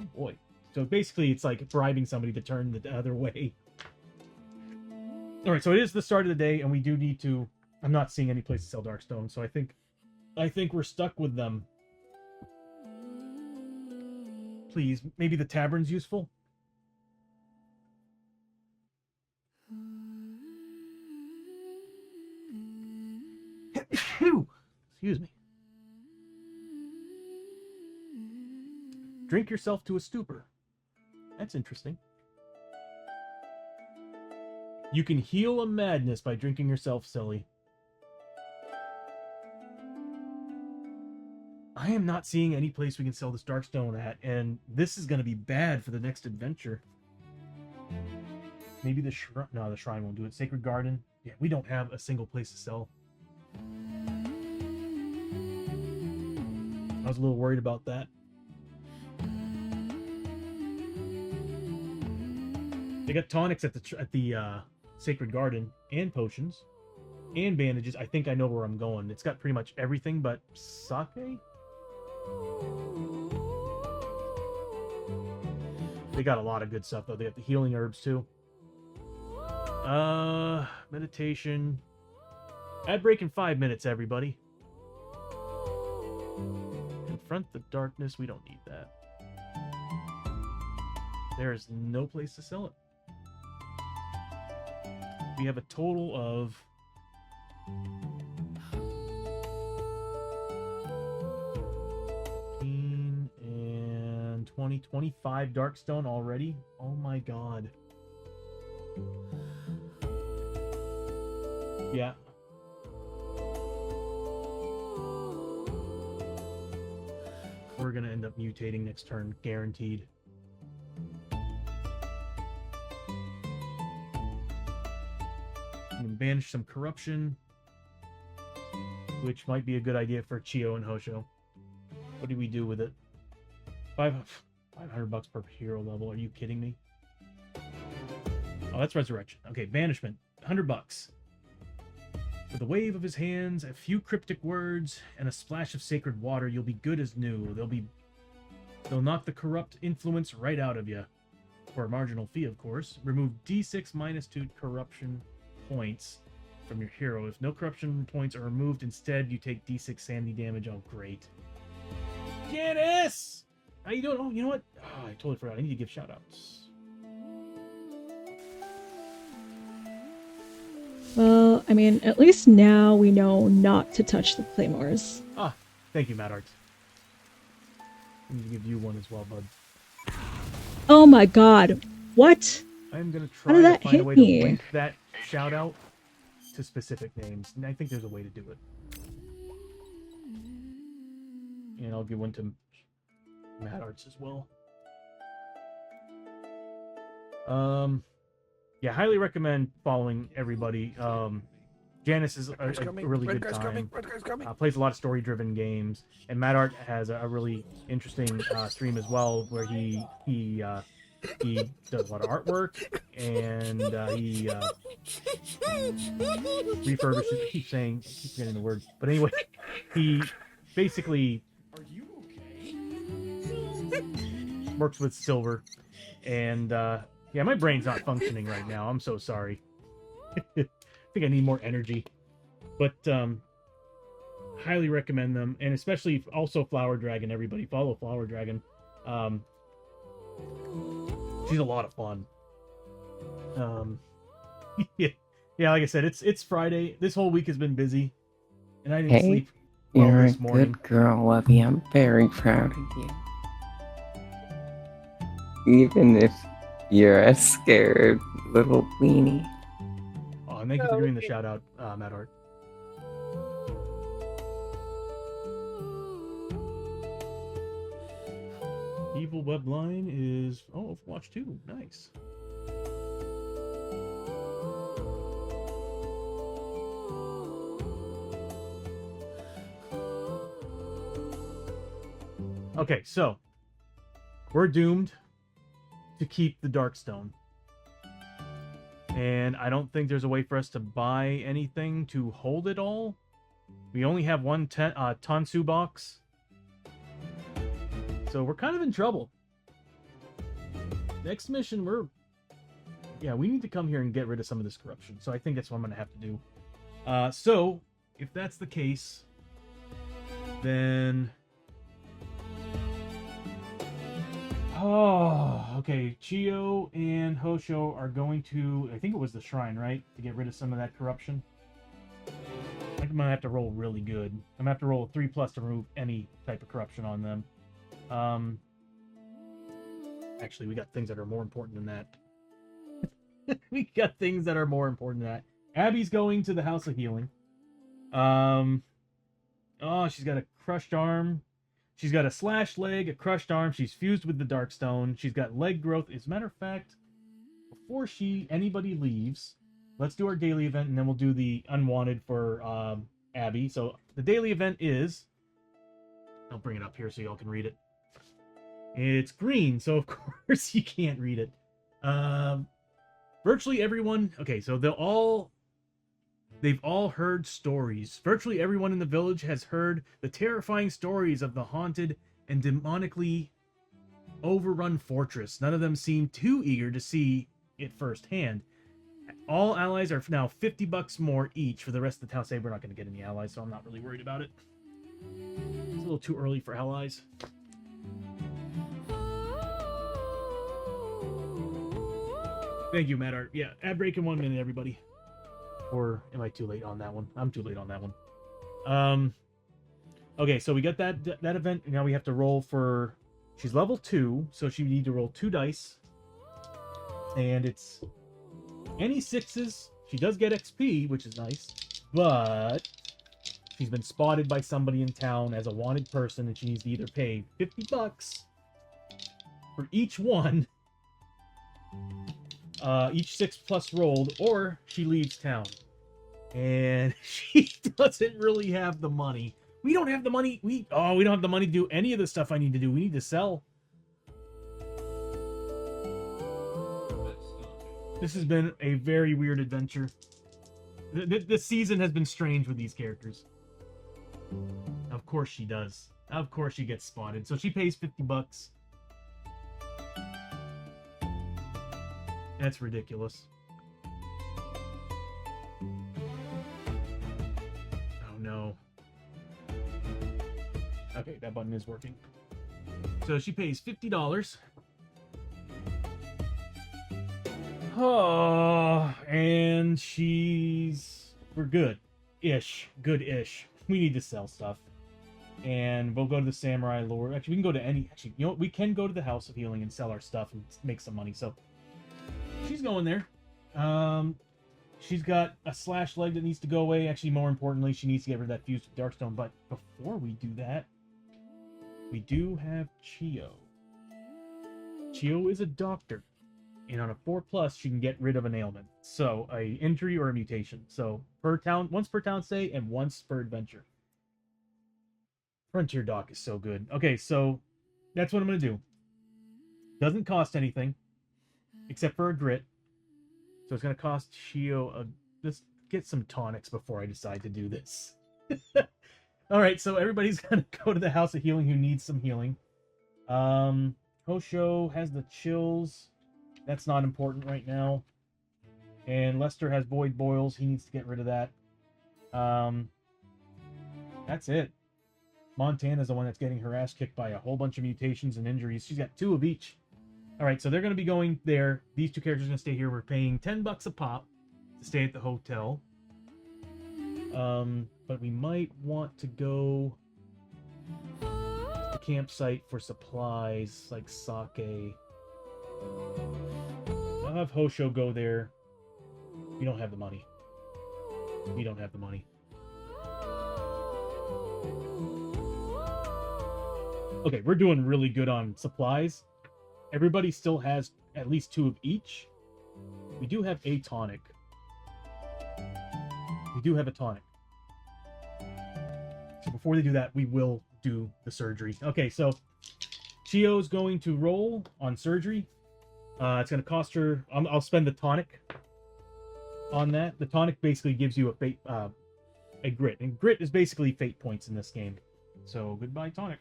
Oh boy. So basically it's like bribing somebody to turn the other way. Alright, so it is the start of the day and we do need to... I'm not seeing any place to sell Darkstone, so I think we're stuck with them. Please, maybe the tavern's useful? Excuse me. Drink yourself to a stupor. That's interesting. You can heal a madness by drinking yourself silly. I am not seeing any place we can sell this Darkstone at, and this is going to be bad for the next adventure. Maybe the shrine... No, the shrine won't do it. Sacred Garden. Yeah, we don't have a single place to sell. I was a little worried about that. They got tonics at the Sacred Garden, and potions, and bandages. I think I know where I'm going. It's got pretty much everything but sake. They got a lot of good stuff though. They have the healing herbs too. Meditation. Ad break in 5 minutes, everybody. Confront the darkness. We don't need that. There is no place to sell it. We have a total of 15 and 20, 25 Darkstone already. Oh my god. Yeah. We're gonna end up mutating next turn, guaranteed. And banish some corruption, which might be a good idea for Chio and Hosho. What do we do with it? 500 bucks per hero level. Are you kidding me? Oh, that's resurrection. Okay, banishment. 100 bucks. With a wave of his hands, a few cryptic words, and a splash of sacred water, you'll be good as new. They'll knock the corrupt influence right out of you. For a marginal fee, of course. Remove D6 -2 corruption points from your hero. If no corruption points are removed, instead you take D6 sanity damage. Oh, great. Janice! How you doing? Oh, you know what? Oh, I totally forgot. I need to give shoutouts. Well, I mean, at least now we know not to touch the claymores. Ah, thank you, Matt Arts. I need to give you one as well, bud. Oh my god. What? I'm going to How try did to that find a hit way me? to link that shout out to specific names. And I think there's a way to do it. And I'll give one to Matt Arts as well. Yeah, highly recommend following everybody. Janice is a really good time. Plays a lot of story-driven games, and Matt Art has a really interesting stream as well, where he does a lot of artwork, and he refurbishes. I keep forgetting the word, but anyway, he basically works with silver, and yeah, my brain's not functioning right now. I'm so sorry. I think I need more energy. But highly recommend them, and especially also Flower Dragon. Everybody follow Flower Dragon. She's a lot of fun. Yeah, like I said, it's Friday. This whole week has been busy, and I didn't sleep well You're this a morning. good girl, Lovey. I'm very proud of you. Even if you're a scared little weenie. Oh, and thank you for doing the shout out, Matt Art. Evil Webline is Overwatch 2. Nice. Okay, so we're doomed to keep the Darkstone. And I don't think there's a way for us to buy anything to hold it all. We only have one Tansu box. So we're kind of in trouble. Next mission, we need to come here and get rid of some of this corruption. So I think that's what I'm going to have to do. So, if that's the case, then... Oh, okay. Chio and Hosho are going to, I think it was the shrine, right? To get rid of some of that corruption. I think I'm going to have to roll really good. I'm going to have to roll a 3+ to remove any type of corruption on them. Actually, we got things that are more important than that. We got things that are more important than that. Abby's going to the House of Healing. Oh, she's got a crushed arm. She's got a slashed leg, a crushed arm. She's fused with the Darkstone. She's got leg growth. As a matter of fact, before anybody leaves, let's do our daily event, and then we'll do the unwanted for Abby. So the daily event is... I'll bring it up here so y'all can read it. It's green, so of course you can't read it. Virtually everyone... Okay, so they've all heard stories. Virtually everyone in the village has heard the terrifying stories of the haunted and demonically overrun fortress. None of them seem too eager to see it firsthand. All allies are now $50 more each for the rest of the town. Say we're not going to get any allies, so I'm not really worried about it. It's a little too early for allies. Thank you, Matt Art. Yeah, ad break in 1 minute, everybody. Or am I too late on that one? I'm too late on that one. Okay, so we got that event. Now we have to roll for... She's level 2, so she need to roll 2 dice. And it's any 6s. She does get XP, which is nice. But she's been spotted by somebody in town as a wanted person, and she needs to either pay $50 for each one, each 6+ rolled, or she leaves town. And she doesn't really have the money. We don't have the money. We don't have the money to do any of the stuff I need to do. We need to sell. This has been a very weird adventure. This season has been strange with these characters. Of course she does. Of course she gets spotted. So she pays $50. That's ridiculous. Oh no. Okay, that button is working. So she pays $50. Oh, and we're good-ish. Good-ish. We need to sell stuff. And we'll go to the Samurai Lord. Actually, we can go to actually, you know what? We can go to the House of Healing and sell our stuff and make some money. So she's going there. She's got a slash leg that needs to go away. Actually, more importantly, she needs to get rid of that fused with Darkstone. But before we do that, we do have Chio. Chio is a doctor. And on a 4+, she can get rid of an ailment. So, a injury or a mutation. So, once per town stay and once per adventure. Frontier Doc is so good. Okay, so that's what I'm going to do. Doesn't cost anything. Except for a grit. So, it's going to cost Chio let's get some tonics before I decide to do this. Alright, so everybody's going to go to the House of Healing who needs some healing. Hosho has the chills. That's not important right now. And Lester has void boils. He needs to get rid of that. That's it. Montana's the one that's getting her ass kicked by a whole bunch of mutations and injuries. She's got 2 of each. Alright, so they're going to be going there. These 2 characters are going to stay here. We're paying $10 a pop to stay at the hotel. But we might want to go to the campsite for supplies like sake. I'll have Hosho go there. We don't have the money. We don't have the money. Okay, we're doing really good on supplies. Everybody still has at least 2 of each. We do have a tonic. We do have a tonic. So before they do that, we will do the surgery. Okay, so Chio's going to roll on surgery. It's going to cost her... I'll spend the tonic on that. The tonic basically gives you a grit. And grit is basically fate points in this game. So, goodbye tonic.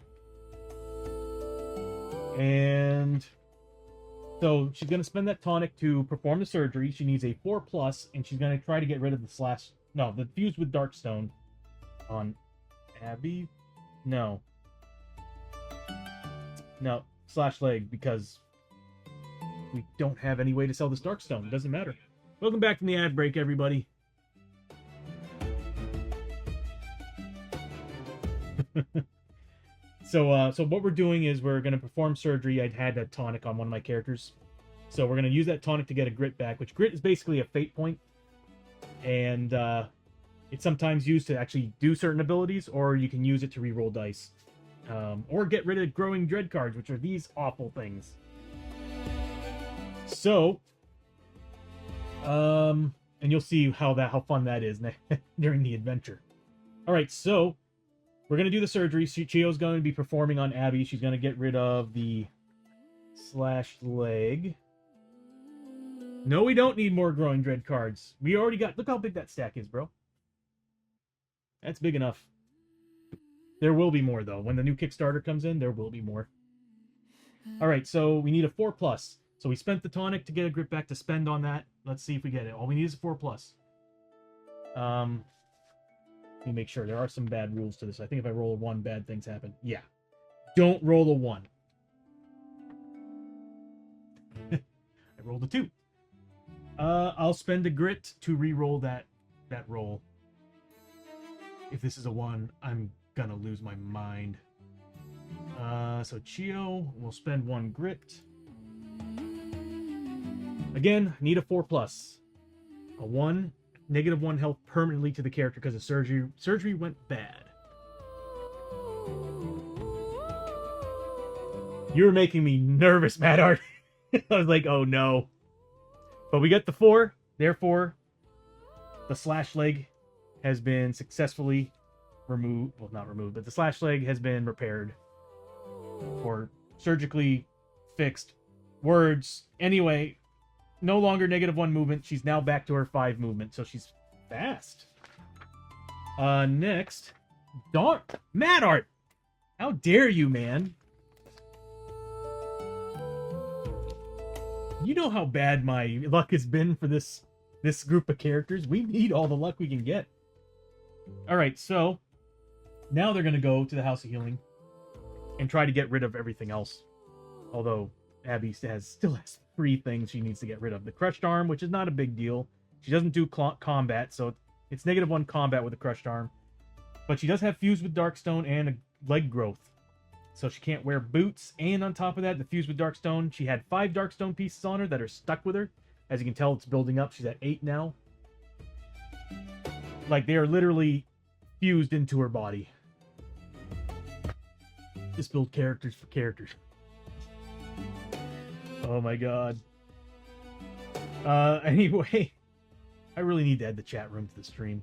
And... so, she's going to spend that tonic to perform the surgery. She needs a 4+, and she's going to try to get rid of the fused with Darkstone on Abby? No. No, slash leg, because we don't have any way to sell this Darkstone. It doesn't matter. Welcome back from the ad break, everybody. So what we're doing is we're going to perform surgery. I'd had a tonic on one of my characters. So we're going to use that tonic to get a grit back, which grit is basically a fate point. And it's sometimes used to actually do certain abilities, or you can use it to reroll dice. Or get rid of growing dread cards, which are these awful things. So, and you'll see how fun that is during the adventure. All right, so we're gonna do the surgery. Chio's going to be performing on Abby. She's gonna get rid of the slash leg. No, we don't need more growing dread cards. We already got. Look how big that stack is, bro. That's big enough. There will be more though. When the new Kickstarter comes in, there will be more. All right, so we need a 4+. So we spent the tonic to get a grit back to spend on that. Let's see if we get it. All we need is a 4+. Let me make sure. There are some bad rules to this. I think if I roll a 1, bad things happen. Yeah. Don't roll a 1. I rolled a 2. I'll spend a grit to re-roll that roll. If this is a 1, I'm gonna lose my mind. So Chio will spend 1 grit. Again, need a 4+. A 1, -1 health permanently to the character because of surgery. Surgery went bad. You're making me nervous, Mad Art. I was like, oh no. But we got the 4. Therefore, the slash leg has been successfully removed. Well, not removed, but the slash leg has been repaired. Or surgically fixed. Words. Anyway, no longer -1 movement. She's now back to her 5 movement, so she's fast. Next. Mad Art! How dare you, man? You know how bad my luck has been for this group of characters. We need all the luck we can get. Alright, so now they're going to go to the House of Healing and try to get rid of everything else. Although Abby still has 3 things she needs to get rid of. The crushed arm, which is not a big deal. She doesn't do combat, so it's -1 combat with the crushed arm. But she does have fused with Darkstone and a leg growth. So she can't wear boots, and on top of that, the fused with Darkstone, she had 5 Darkstone pieces on her that are stuck with her. As you can tell, it's building up. She's at 8 now. Like, they are literally fused into her body. Just build characters for characters. Oh my god. Anyway, I really need to add the chat room to the stream.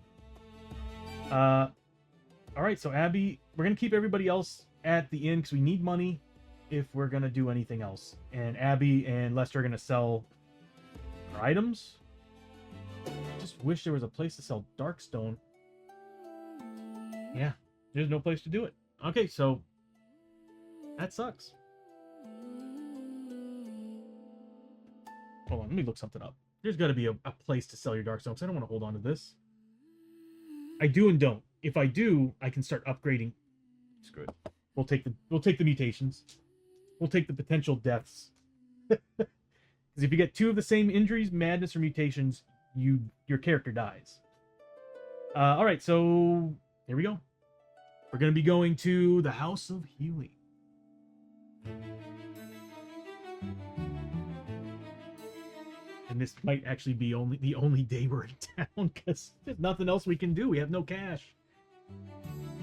Alright, so Abby, we're going to keep everybody else at the inn because we need money if we're going to do anything else. And Abby and Lester are going to sell our items. Just wish there was a place to sell Darkstone. Yeah, there's no place to do it. Okay, so that sucks. Hold on, let me look something up. There's got to be a place to sell your Darkstone because I don't want to hold on to this. I do and don't. If I do, I can start upgrading. Screw it. We'll take the mutations. We'll take the potential deaths. Because if you get 2 of the same injuries, madness, or mutations, your character dies. All right, so here we go. We're going to be going to the House of Healing. And this might actually be the only day we're in town because there's nothing else we can do. We have no cash.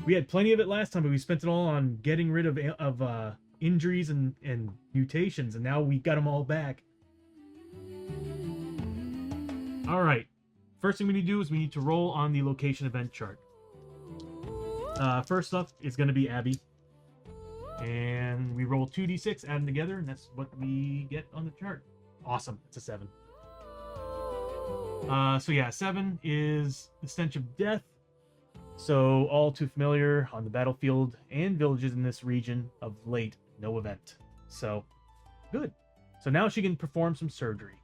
We had plenty of it last time, but we spent it all on getting rid of injuries and mutations, and now we got them all back. All right. First thing we need to do is we need to roll on the location event chart. First up is going to be Abby. And we roll 2d6, add them together, and that's what we get on the chart. Awesome. It's a 7. So yeah, 7 is the stench of death. So all too familiar on the battlefield and villages in this region of late. No event. So good. So now she can perform some surgery.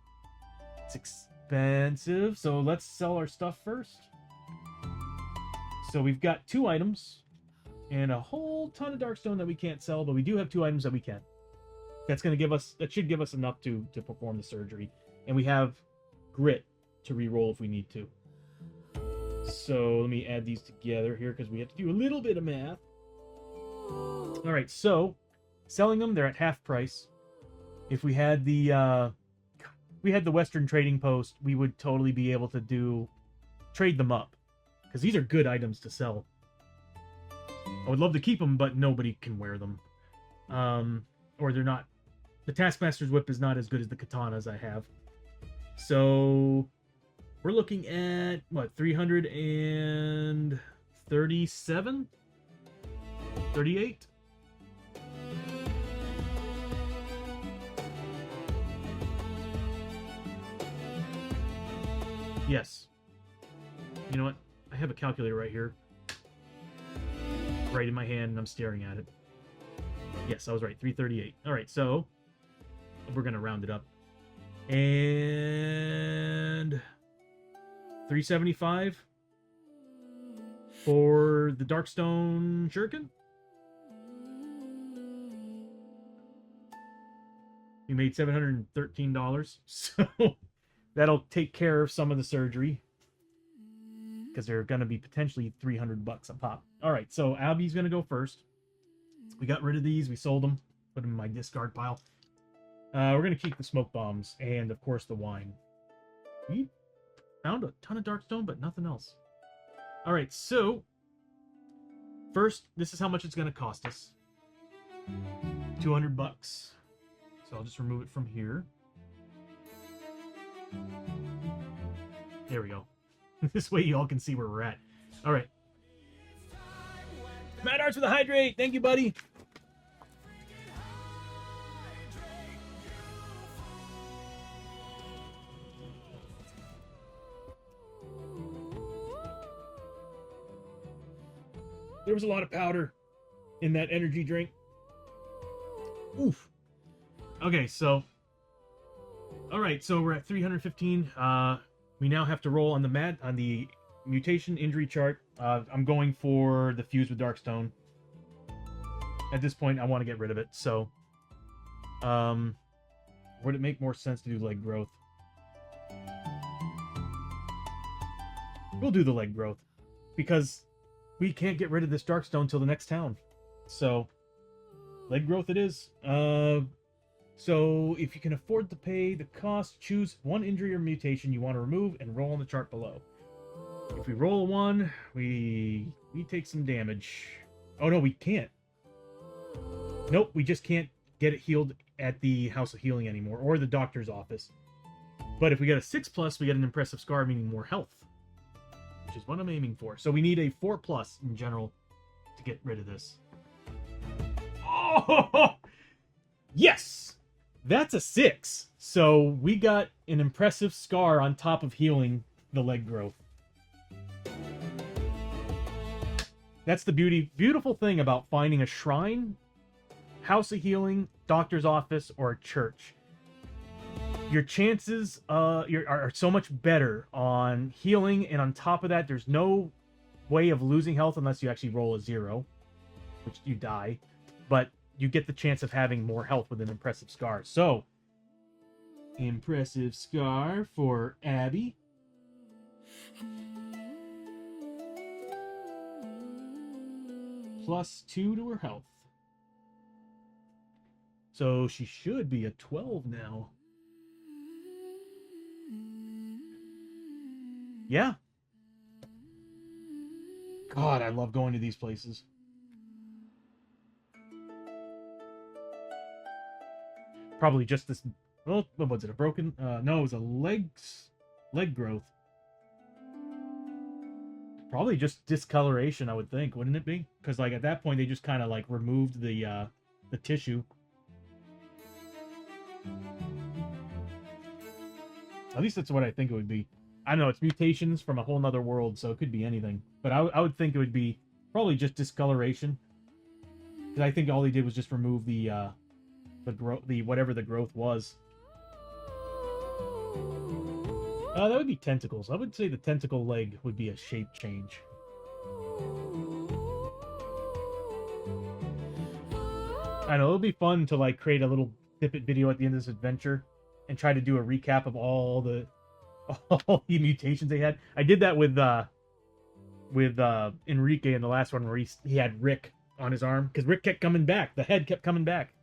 It's expensive, so let's sell our stuff first. So we've got 2 items and a whole ton of Darkstone that we can't sell, but we do have 2 items that we can. That should give us enough to perform the surgery. And we have grit to re-roll if we need to. So let me add these together here because we have to do a little bit of math. All right, so selling them, they're at half price. If we had the Western Trading Post, we would totally be able to trade them up because these are good items to sell. I would love to keep them, but nobody can wear them, or they're not. The Taskmaster's Whip is not as good as the katanas I have. So we're looking at, what, 337? 38? Yes. You know what? I have a calculator right here. Right in my hand, and I'm staring at it. Yes, I was right. 338. All right, so we're going to round it up. And 375 for the Darkstone Shuriken. We made $713, so that'll take care of some of the surgery because they're going to be potentially $300 a pop. All right, so Abby's going to go first. We got rid of these. We sold them. Put them in my discard pile. We're going to keep the smoke bombs and, of course, the wine. We found a ton of Darkstone, but nothing else. All right, so first, this is how much it's going to cost us. $200. So I'll just remove it from here. There we go. This way you all can see where we're at. All right. Mad Arts with a hydrate. Thank you, buddy. There was a lot of powder in that energy drink. Oof. Okay, so... Alright, so we're at 315. We now have to roll on the mutation injury chart. I'm going for the fuse with Darkstone. At this point, I want to get rid of it, so... would it make more sense to do leg growth? We'll do the leg growth. Because we can't get rid of this Darkstone till the next town. So, leg growth it is. So, if you can afford to pay the cost, choose one injury or mutation you want to remove and roll on the chart below. If we roll a 1, we take some damage. Oh no, we can't. Nope, we just can't get it healed at the House of Healing anymore, or the doctor's office. But if we get a 6+, we get an impressive scar, meaning more health. Which is what I'm aiming for. So we need a 4+ in general to get rid of this. Oh! Yes! That's a 6. So we got an impressive scar on top of healing the leg growth. That's the beautiful thing about finding a shrine, House of Healing, doctor's office, or a church. Your chances are so much better on healing, and on top of that, there's no way of losing health unless you actually roll a 0, which you die. But you get the chance of having more health with an impressive scar. So, impressive scar for Abby. +2 to her health. So she should be a 12 now. Yeah. God, I love going to these places. Probably just this... Well, what was it? A broken... no, it was a leg growth. Probably just discoloration, I would think, wouldn't it be? Because, like, at that point, they just kind of, like, removed the tissue. At least that's what I think it would be. I don't know, it's mutations from a whole nother world, so it could be anything. But I would think it would be probably just discoloration. Because I think all they did was just remove the whatever the growth was. That would be tentacles. I would say the tentacle leg would be a shape change. I know, it'll be fun to like create a little snippet video at the end of this adventure and try to do a recap of all the mutations they had. I did that with Enrique in the last one where he had Rick on his arm because Rick kept coming back. The head kept coming back.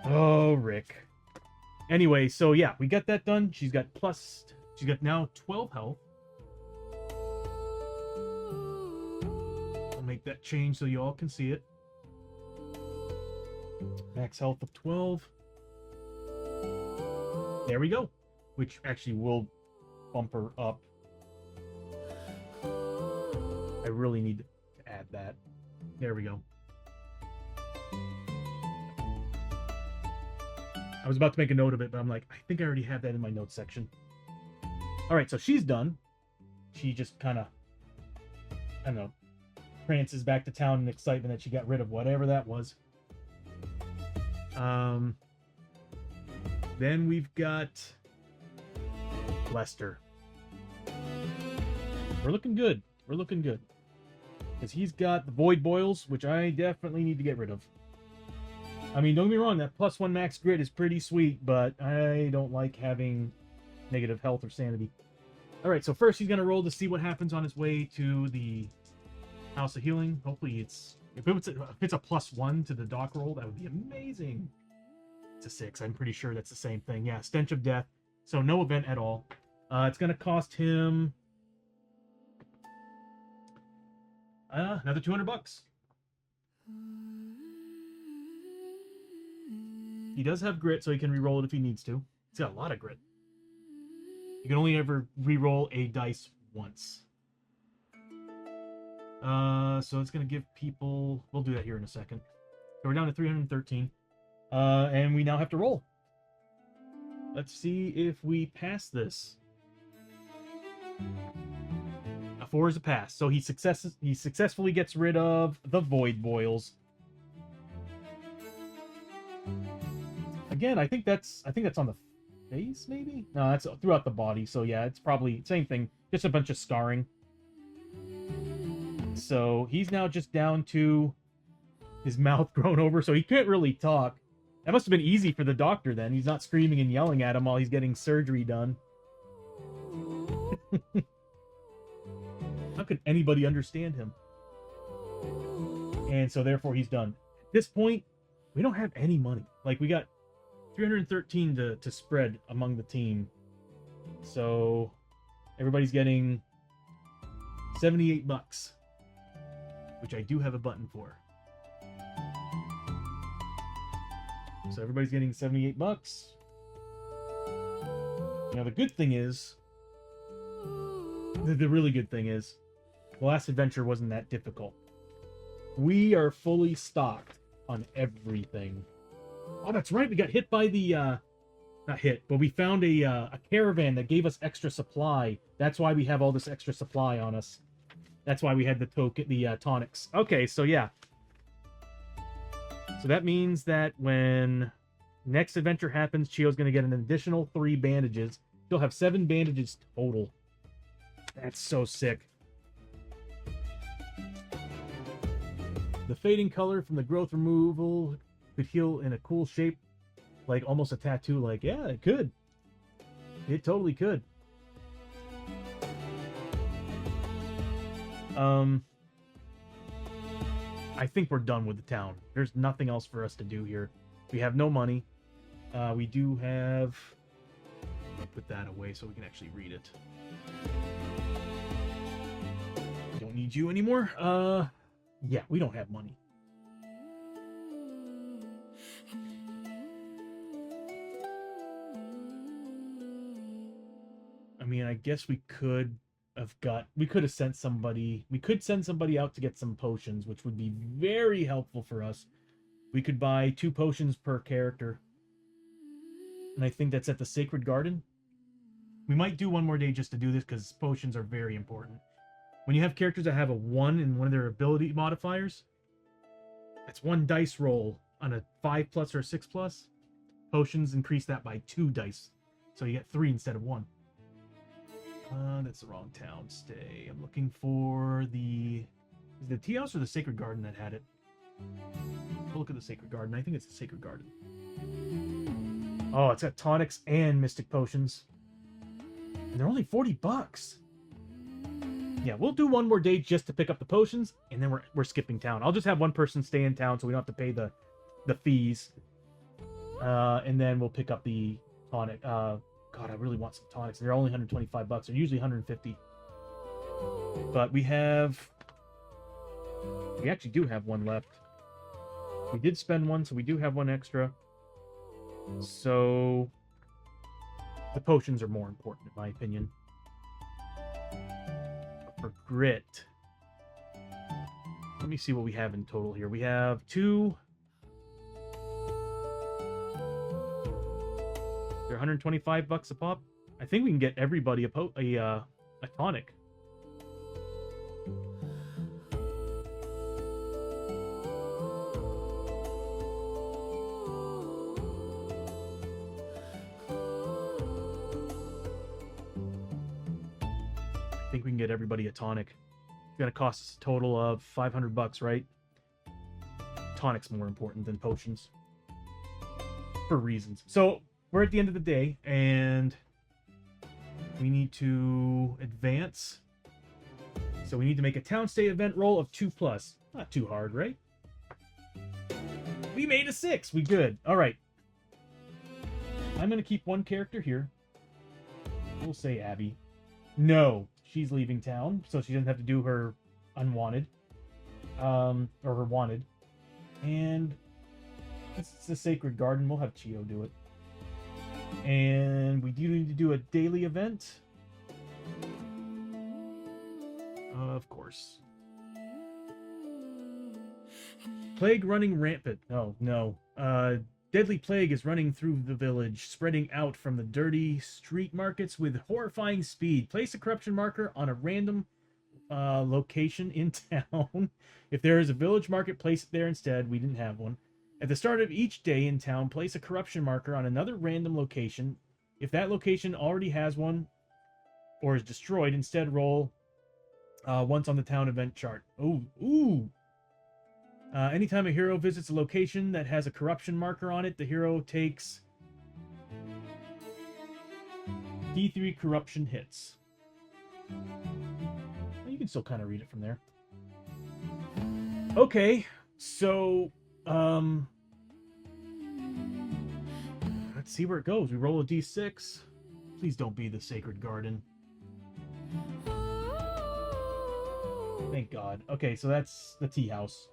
Oh, Rick. Anyway, so yeah, we got that done. She's got now 12 health. I'll make that change so you all can see it. Max health of 12. There we go. Which actually will bump her up. I really need to add that. There we go. I was about to make a note of it, but I'm like, I think I already have that in my notes section. Alright, so she's done. She just kind of, I don't know, prances back to town in excitement that she got rid of whatever that was. Then we've got Lester. We're looking good. We're looking good. Because he's got the Void Boils, which I definitely need to get rid of. I mean, don't get me wrong, that +1 max grit is pretty sweet, but I don't like having negative health or sanity. Alright, so first he's going to roll to see what happens on his way to the House of Healing. Hopefully it's... If it's a +1 to the dock roll, that would be amazing. It's a 6. I'm pretty sure that's the same thing. Yeah, Stench of Death. So no event at all. It's going to cost him... another $200. He does have grit, so he can re-roll it if he needs to. He's got a lot of grit. You can only ever re-roll a dice once. So it's going to give people... We'll do that here in a second. So we're down to 313. And we now have to roll. Let's see if we pass this. A 4 is a pass. So he successfully gets rid of the Void Boils. Again, I think that's on the face, maybe? No, that's throughout the body. So yeah, it's probably same thing. Just a bunch of scarring. So he's now just down to his mouth grown over, so he can't really talk. That must have been easy for the doctor then. He's not screaming and yelling at him while he's getting surgery done. How could anybody understand him? And so therefore he's done. At this point, we don't have any money. Like, we got 313 to spread among the team. So everybody's getting 78 bucks, which I do have a button for. So everybody's getting 78 bucks. Now the good thing is, the really good thing is, the last adventure wasn't that difficult. We are fully stocked on everything. Oh, that's right. We got hit by the, not hit, but we found a caravan that gave us extra supply. That's why we have all this extra supply on us. That's why we had the tonics. Okay, so yeah. So that means that when next adventure happens, Chio's going to get an additional 3 bandages. She'll have 7 bandages total. That's so sick. The fading color from the growth removal could heal in a cool shape, like almost a tattoo. Like, yeah, it could. It totally could. I think we're done with the town. There's nothing else for us to do here. We have no money. We do have... I'll put that away so we can actually read it. Don't need you anymore. Yeah, we don't have money. I mean, I guess we could have sent somebody. We could send somebody out to get some potions, which would be very helpful for us. We could buy 2 potions per character. And I think that's at the Sacred Garden. We might do one more day just to do this, because potions are very important. When you have characters that have a 1 in one of their ability modifiers, that's 1 dice roll on a 5+ or a 6+. Potions increase that by 2 dice. So you get 3 instead of 1. That's the wrong town. Stay. I'm looking for the... Is it the tea house or the Sacred Garden that had it? We'll look at the Sacred Garden. I think it's the Sacred Garden. Oh, it's got tonics and mystic potions. And they're only 40 bucks. Yeah, we'll do one more day just to pick up the potions, and then we're skipping town. I'll just have one person stay in town so we don't have to pay the fees. And then we'll pick up the tonic. God, I really want some tonics. They're only 125 bucks. They're usually 150. But we actually do have one left. We did spend one, so we do have one extra. So the potions are more important, in my opinion. But for grit, let me see what we have in total here. We have 2. They're 125 bucks a pop. I think we can get everybody a tonic. think we can get everybody a tonic. It's gonna cost us a total of $500, right? Tonic's more important than potions. For reasons. So, we're at the end of the day, and we need to advance. So we need to make a town state event roll of 2+. Not too hard, right? We made a 6. We good. All right. I'm going to keep one character here. We'll say Abby. No, she's leaving town, so she doesn't have to do her unwanted. Or her wanted. And it's the Sacred Garden. We'll have Chio do it. And we do need to do a daily event. Of course. Plague running rampant. Oh, no. Deadly plague is running through the village, spreading out from the dirty street markets with horrifying speed. Place a corruption marker on a random location in town. If there is a village market, place it there instead. We didn't have one. At the start of each day in town, place a corruption marker on another random location. If that location already has one or is destroyed, instead roll once on the town event chart. Ooh. Anytime a hero visits a location that has a corruption marker on it, the hero takes D3 corruption hits. You can still kind of read it from there. Okay, so let's see where it goes. We roll a D6. Please don't be the Sacred Garden. Thank God. Okay, so that's the tea house.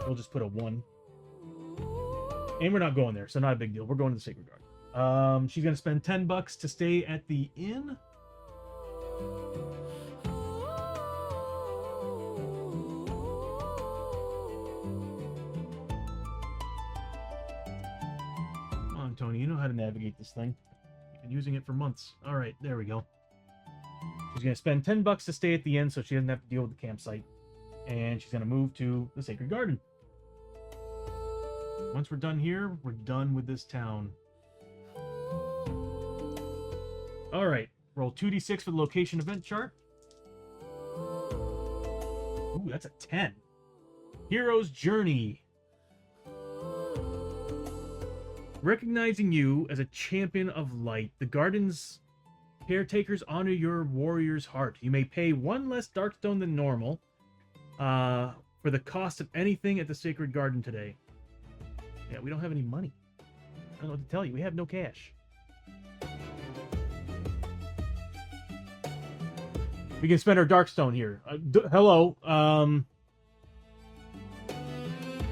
We'll just put a 1. And we're not going there, so not a big deal. We're going to the Sacred Garden. She's going to spend $10 to stay at the inn. Come on, Tony. You know how to navigate this thing. You've been using it for months. All right, there we go. She's going to spend $10 to stay at the inn so she doesn't have to deal with the campsite. And she's going to move to the Sacred Garden. Once we're done here, we're done with this town. Alright, roll 2d6 for the location event chart. Ooh, that's a 10. Hero's Journey. Recognizing you as a champion of light, the garden's caretakers honor your warrior's heart. You may pay 1 less Darkstone than normal for the cost of anything at the Sacred Garden today. Yeah, we don't have any money. I don't know what to tell you. We have no cash. We can spend our Darkstone here. Hello.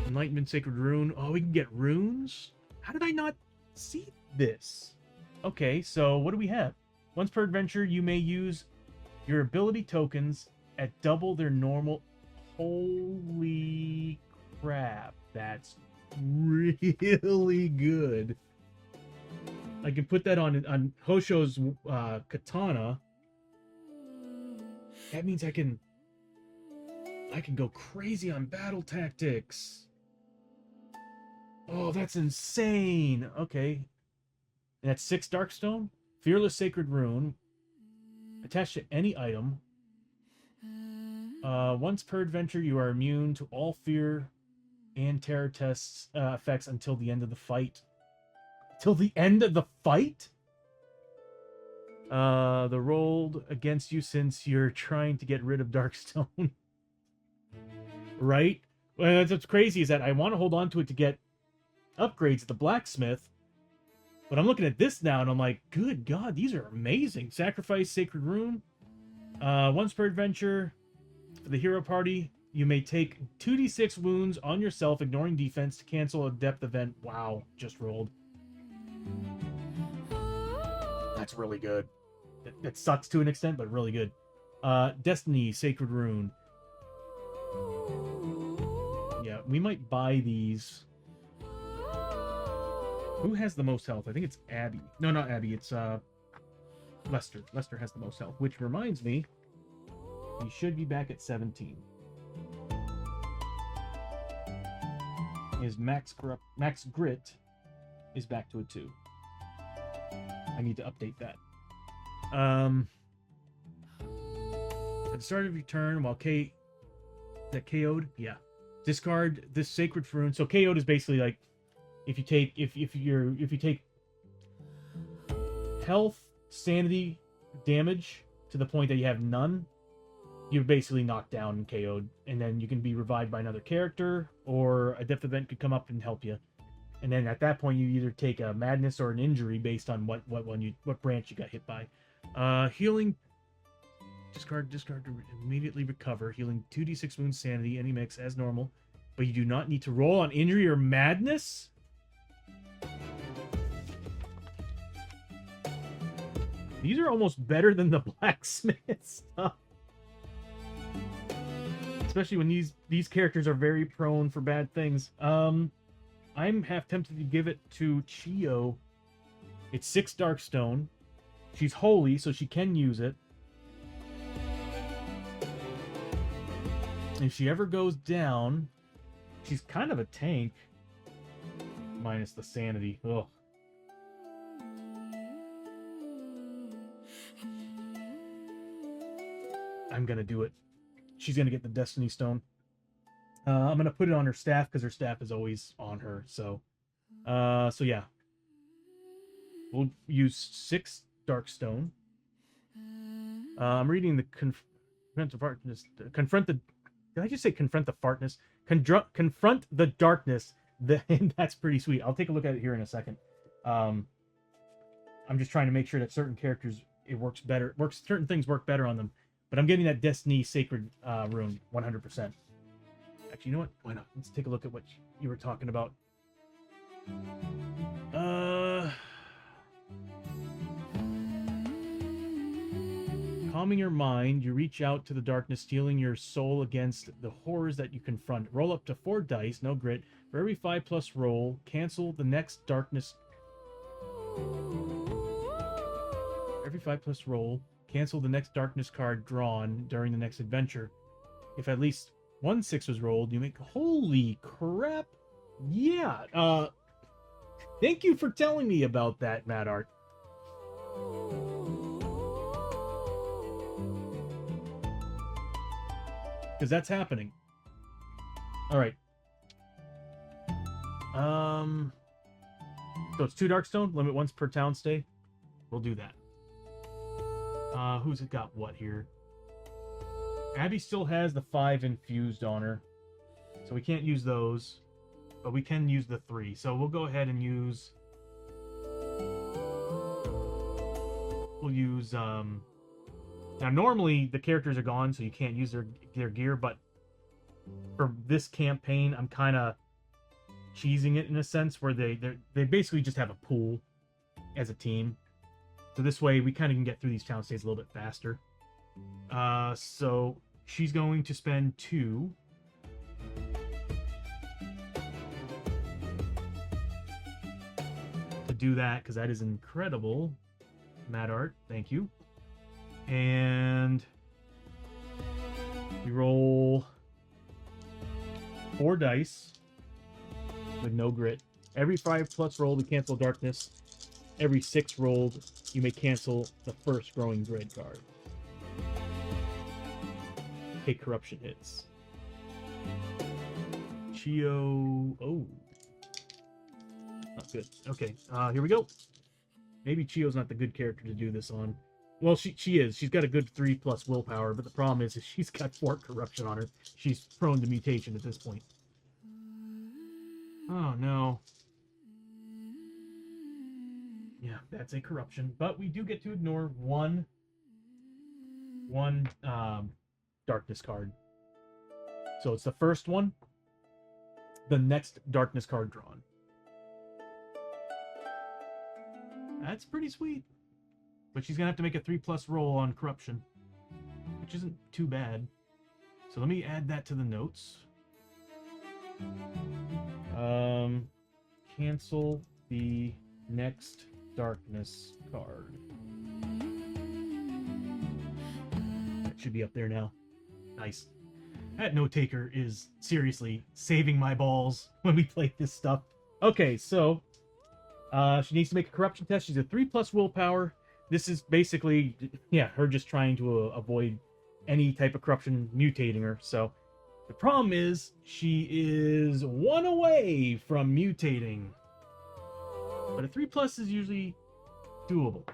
Enlightenment, Sacred Rune. Oh, we can get runes? How did I not see this? Okay, so what do we have? Once per adventure, you may use your ability tokens at double their normal. Holy crap. That's really good. I can put that on Hosho's katana. That means I can go crazy on battle tactics. Oh, that's insane. Okay. And that's 6 Darkstone. Fearless Sacred Rune. Attached to any item. Once per adventure, you are immune to all fear and terror tests effects until the end of the fight. Till the end of the fight? The rolled against you since you're trying to get rid of Darkstone. Right? Well, that's what's crazy is that I want to hold on to it to get upgrades at the blacksmith. But I'm looking at this now and I'm like, good God, these are amazing. Sacrifice, Sacred Rune. Once per adventure, for the hero party, you may take 2d6 wounds on yourself, ignoring defense, to cancel a depth event. Wow, just rolled. That's really good. It sucks to an extent, but really good. Destiny, Sacred Rune. Yeah, we might buy these. Who has the most health? I think it's Abby. No, not Abby. It's Lester. Lester has the most health, which reminds me, he should be back at 17. His max grit is back to a 2. I need to update that. At the start of your turn, while that KO'd, yeah. Discard this sacred rune. So KO'd is basically like if you take health, sanity, damage to the point that you have none, you're basically knocked down and KO'd, and then you can be revived by another character, or a death event could come up and help you. And then at that point, you either take a madness or an injury based on what branch you got hit by. Healing. Discard to immediately recover. Healing 2d6 wounds sanity, any mix as normal, but you do not need to roll on injury or madness. These are almost better than the blacksmith stuff. Especially when these characters are very prone for bad things. I'm half tempted to give it to Chio. It's 6 Darkstone. She's holy, so she can use it. If she ever goes down, she's kind of a tank. Minus the sanity. Ugh. I'm gonna do it. She's gonna get the Destiny Stone. I'm gonna put it on her staff because her staff is always on her. So yeah, we'll use 6 Darkstone. I'm reading the confront the. Did I just say confront the fartness? Confront the darkness. That's pretty sweet. I'll take a look at it here in a second. I'm just trying to make sure that certain characters it works better. Certain things work better on them. But I'm getting that Destiny Sacred rune 100%. Actually, you know what? Why not? Let's take a look at what you were talking about. Calming your mind, you reach out to the darkness, stealing your soul against the horrors that you confront. Roll up to 4 dice, no grit. For every 5+ roll, cancel the next darkness. Every 5+ roll, cancel the next darkness card drawn during the next adventure. If at least 1 6 was rolled, you make... Holy crap! Yeah, thank you for telling me about that, Mad Art. Because that's happening. Alright. So it's 2 Darkstone, limit once per town stay. We'll do that. Who's it got what here? Abby still has the 5 infused on her. So we can't use those. But we can use the 3. So we'll go ahead and use... We'll use... Now, normally, the characters are gone, so you can't use their gear, but for this campaign, I'm kind of cheesing it in a sense, where they basically just have a pool as a team. So this way, we kind of can get through these town stays a little bit faster. So she's going to spend 2. To do that, because that is incredible. Mad Art, thank you. And we roll 4 dice with no grit. Every 5+ roll, we cancel darkness. Every 6 rolled, you may cancel the first growing dread card. Take corruption hits. Chio. Oh. Not good. Okay, here we go. Maybe Chio's not the good character to do this on. Well, she is. She's got a good 3+ willpower, but the problem is she's got 4 corruption on her. She's prone to mutation at this point. Oh, no. Yeah, that's a corruption. But we do get to ignore one darkness card. So it's the first one, the next darkness card drawn. That's pretty sweet. But she's going to have to make a 3+ roll on corruption, which isn't too bad. So let me add that to the notes. Cancel the next darkness card. That should be up there now. Nice. That note taker is seriously saving my balls when we play this stuff. Okay, so she needs to make a corruption test. She's a 3+ willpower. This is basically, yeah, her just trying to avoid any type of corruption mutating her. So the problem is she is 1 away from mutating. But a 3+ is usually doable.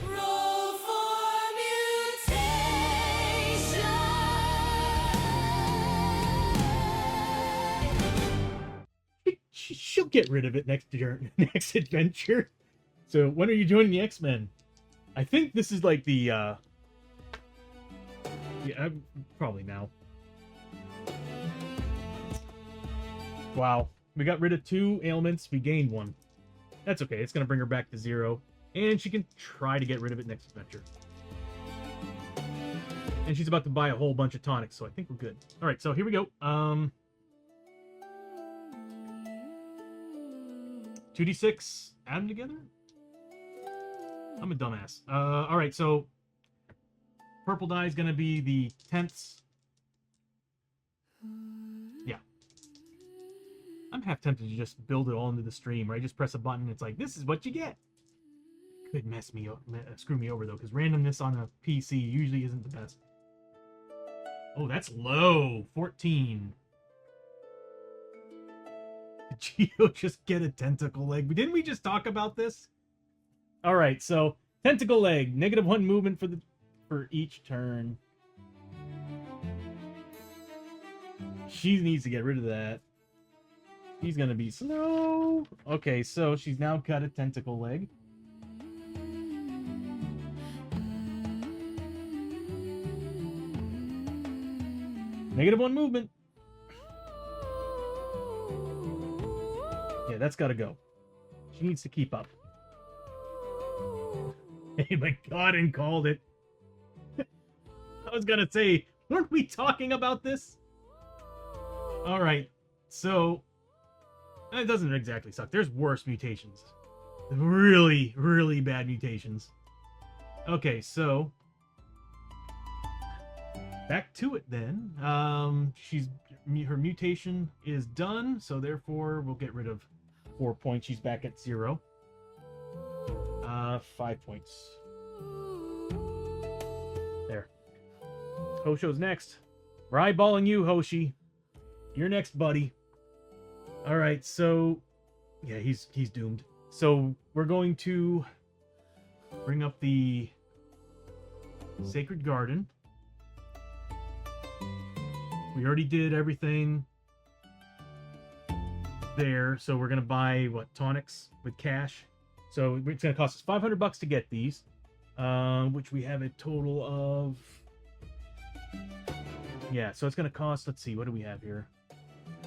Roll for mutation. She'll get rid of it next next adventure. So when are you joining the X-Men? I think this is like the yeah, probably now. Wow, we got rid of 2 ailments, we gained 1. That's okay, it's gonna bring her back to 0, and she can try to get rid of it next adventure. And she's about to buy a whole bunch of tonics, so I think we're good. All right, so here we go. 2d6, add them together? I'm a dumbass. All right, so purple die is going to be the 10ths. Yeah. I'm half tempted to just build it all into the stream, right? Just press a button. It's like, this is what you get. Could mess me up, screw me over, though, because randomness on a PC usually isn't the best. Oh, that's low. 14. Did Geo just get a tentacle leg? Didn't we just talk about this? All right, so tentacle leg, -1 movement for each turn. She needs to get rid of that. She's gonna be slow. Okay, so she's now got a tentacle leg. -1 movement. Yeah, that's got to go. She needs to keep up. Hey, my God, and called it. I was gonna say, weren't we talking about this? All right, so it doesn't exactly suck. There's worse mutations. Really, really bad mutations. Okay, so back to it then. Her mutation is done, so therefore we'll get rid of 4 points. She's back at 0. 5 points. There. Hosho's next. We're eyeballing you, Hoshi. You're next, buddy. All right, so yeah, he's doomed. So we're going to bring up the Sacred Garden. We already did everything there, so we're gonna buy what, tonics with cash. So it's gonna cost us $500 to get these, which we have a total of. Yeah, so it's gonna cost. Let's see, what do we have here?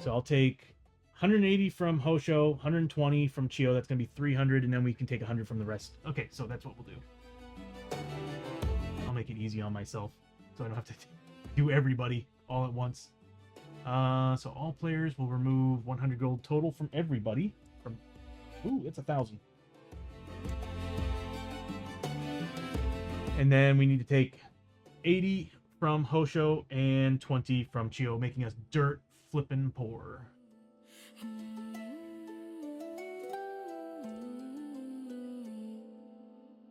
So I'll take 180 from Hosho, 120 from Chio. That's gonna be 300, and then we can take 100 from the rest. Okay, so that's what we'll do. I'll make it easy on myself, so I don't have to do everybody all at once. So all players will remove 100 gold total from everybody. Ooh, it's 1,000. And then we need to take 80 from Hosho and 20 from Chio, making us dirt flippin' poor.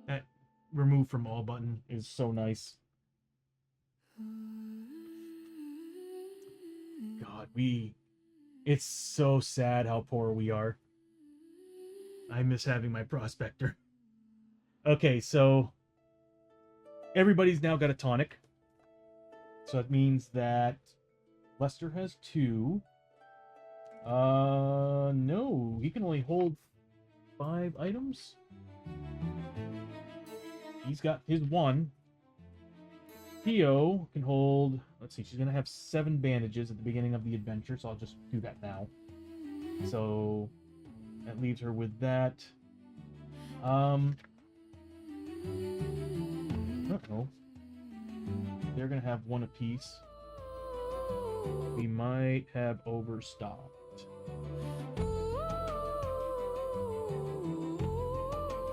That remove from all button is so nice. God, it's so sad how poor we are. I miss having my prospector. Okay, so everybody's now got a tonic. So that means that Lester has 2. No, he can only hold 5 items. He's got his 1. Theo can hold, let's see, she's going to have 7 bandages at the beginning of the adventure, so I'll just do that now. So that leaves her with that. Uh-oh. They're going to have 1 apiece. We might have overstocked.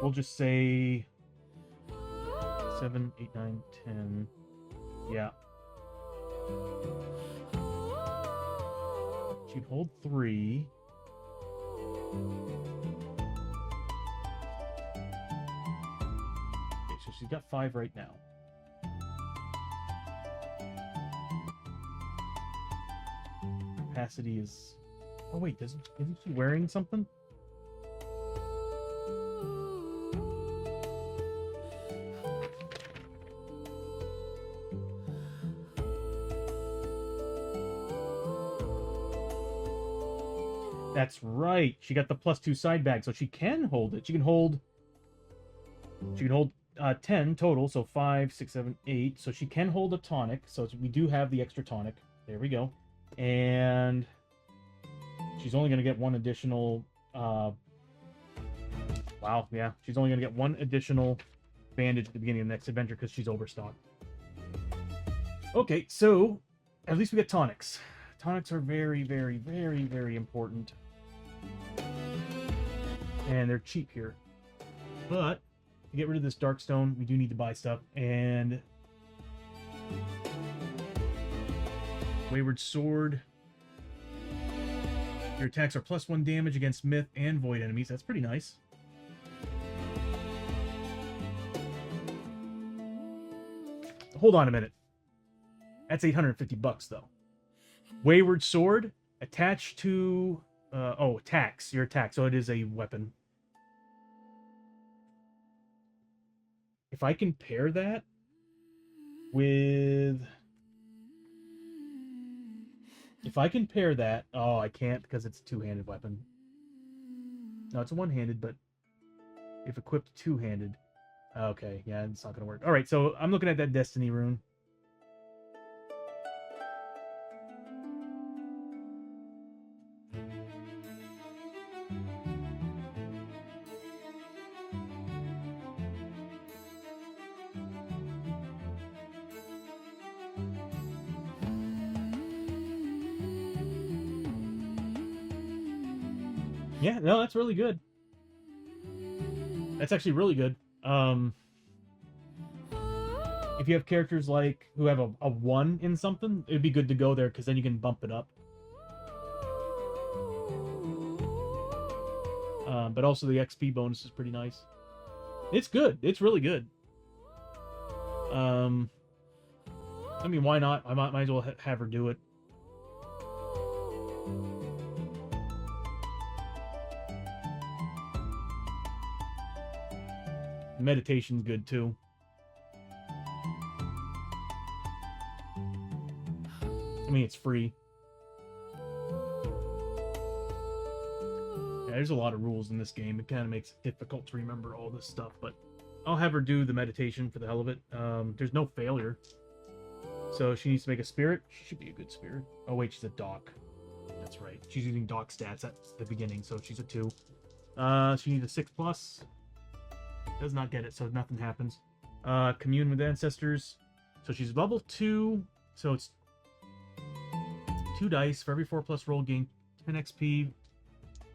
We'll just say 7, 8, 9, 10. Yeah. She'd hold 3. Okay, so she's got 5 right now. Capacity is... Oh wait, isn't she wearing something? That's right. She got the +2 side bag, so she can hold it. She can hold 10 total, so 5, 6, 7, 8. So she can hold a tonic. So we do have the extra tonic. There we go. And she's only going to get 1 additional... wow, yeah. She's only going to get 1 additional bandage at the beginning of the next adventure because she's overstocked. Okay, so at least we get tonics. Tonics are very, very, very, very important. And they're cheap here. But to get rid of this Darkstone, we do need to buy stuff. And Wayward Sword. Your attacks are +1 damage against Myth and Void enemies. That's pretty nice. Hold on a minute. That's $850 though. Wayward Sword attached to attacks. Your attack, so it is a weapon. If I can pair that with... Oh, I can't because it's a 2-handed weapon. No, it's a 1-handed, but if equipped 2-handed... Okay, yeah, it's not going to work. Alright, so I'm looking at that Destiny rune. Yeah, no, that's really good. That's actually really good. If you have characters like who have a 1 in something, it'd be good to go there because then you can bump it up. But also the XP bonus is pretty nice. It's good. It's really good. I mean, why not? I might as well have her do it. Meditation's good too. I mean, it's free. Yeah, there's a lot of rules in this game. It kind of makes it difficult to remember all this stuff, but I'll have her do the meditation for the hell of it. There's no failure. So she needs to make a spirit. She should be a good spirit. Oh wait, she's a doc. That's right. She's using doc stats at the beginning, so she's a 2. She needs a 6+. Does not get it, so nothing happens. Commune with ancestors. So she's level 2, so it's 2 dice. For every 4+ roll, gain 10 XP.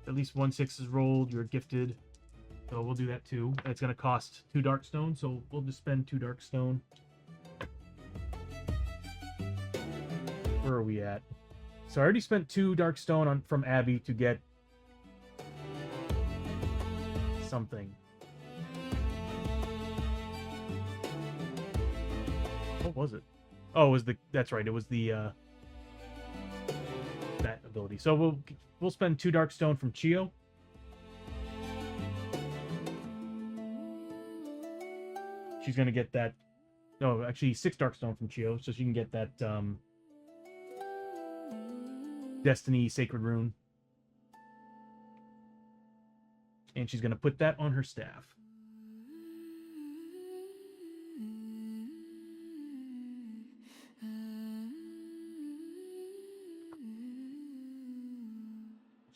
At least 1 6 is rolled. You're gifted. So we'll do that too. It's going to cost 2 Darkstone, so we'll just spend 2 Darkstone. Where are we at? So I already spent 2 Darkstone from Abby to get something. What was it? Oh, it was that's right. It was the that ability. So we'll spend 2 Darkstone from Chio. She's gonna get that. No, actually 6 Darkstone from Chio, so she can get that Destiny Sacred Rune. And she's gonna put that on her staff.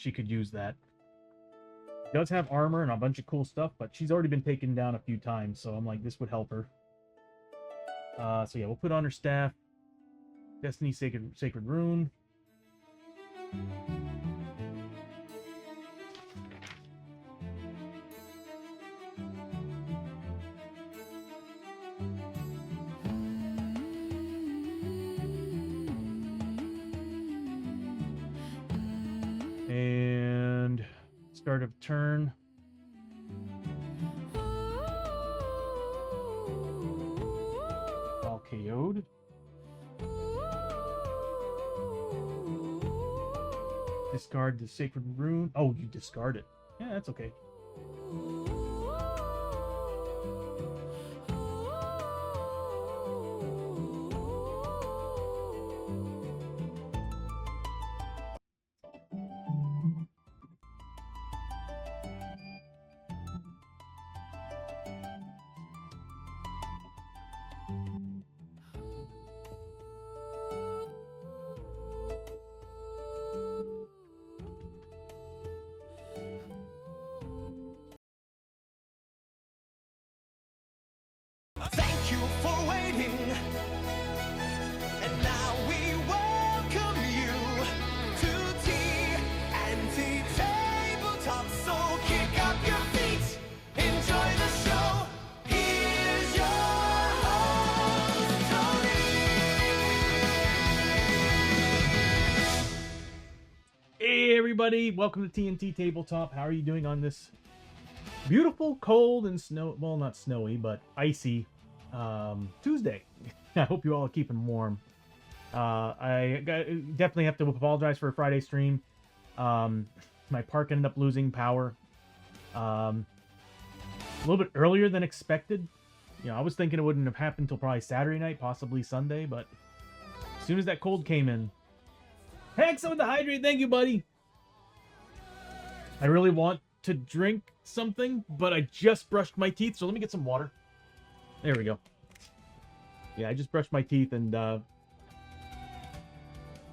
she could use that. She does have armor and a bunch of cool stuff, but she's already been taken down a few times, so I'm like, this would help her. So yeah, we'll put on her staff. Destiny Sacred Rune. And start of turn. All KO'd. Discard the Sacred Rune. Oh, you discard it. Yeah, that's okay. Thank you for waiting. And now we welcome you to tea and tea tabletop. So kick up your feet, enjoy the show. Here's your host, Tony. Hey everybody, welcome to TNT Tabletop. How are you doing on this beautiful, cold, and well, not snowy, but icy Tuesday? I hope you all are keeping warm. Definitely have to apologize for a Friday stream. My park ended up losing power a little bit earlier than expected. You know, I was thinking it wouldn't have happened until probably Saturday night, possibly Sunday, but as soon as that cold came in, heck, someone to hydrate. Thank you, buddy. I really want to drink something, but I just brushed my teeth, so let me get some water. There we go. Yeah, I just brushed my teeth, and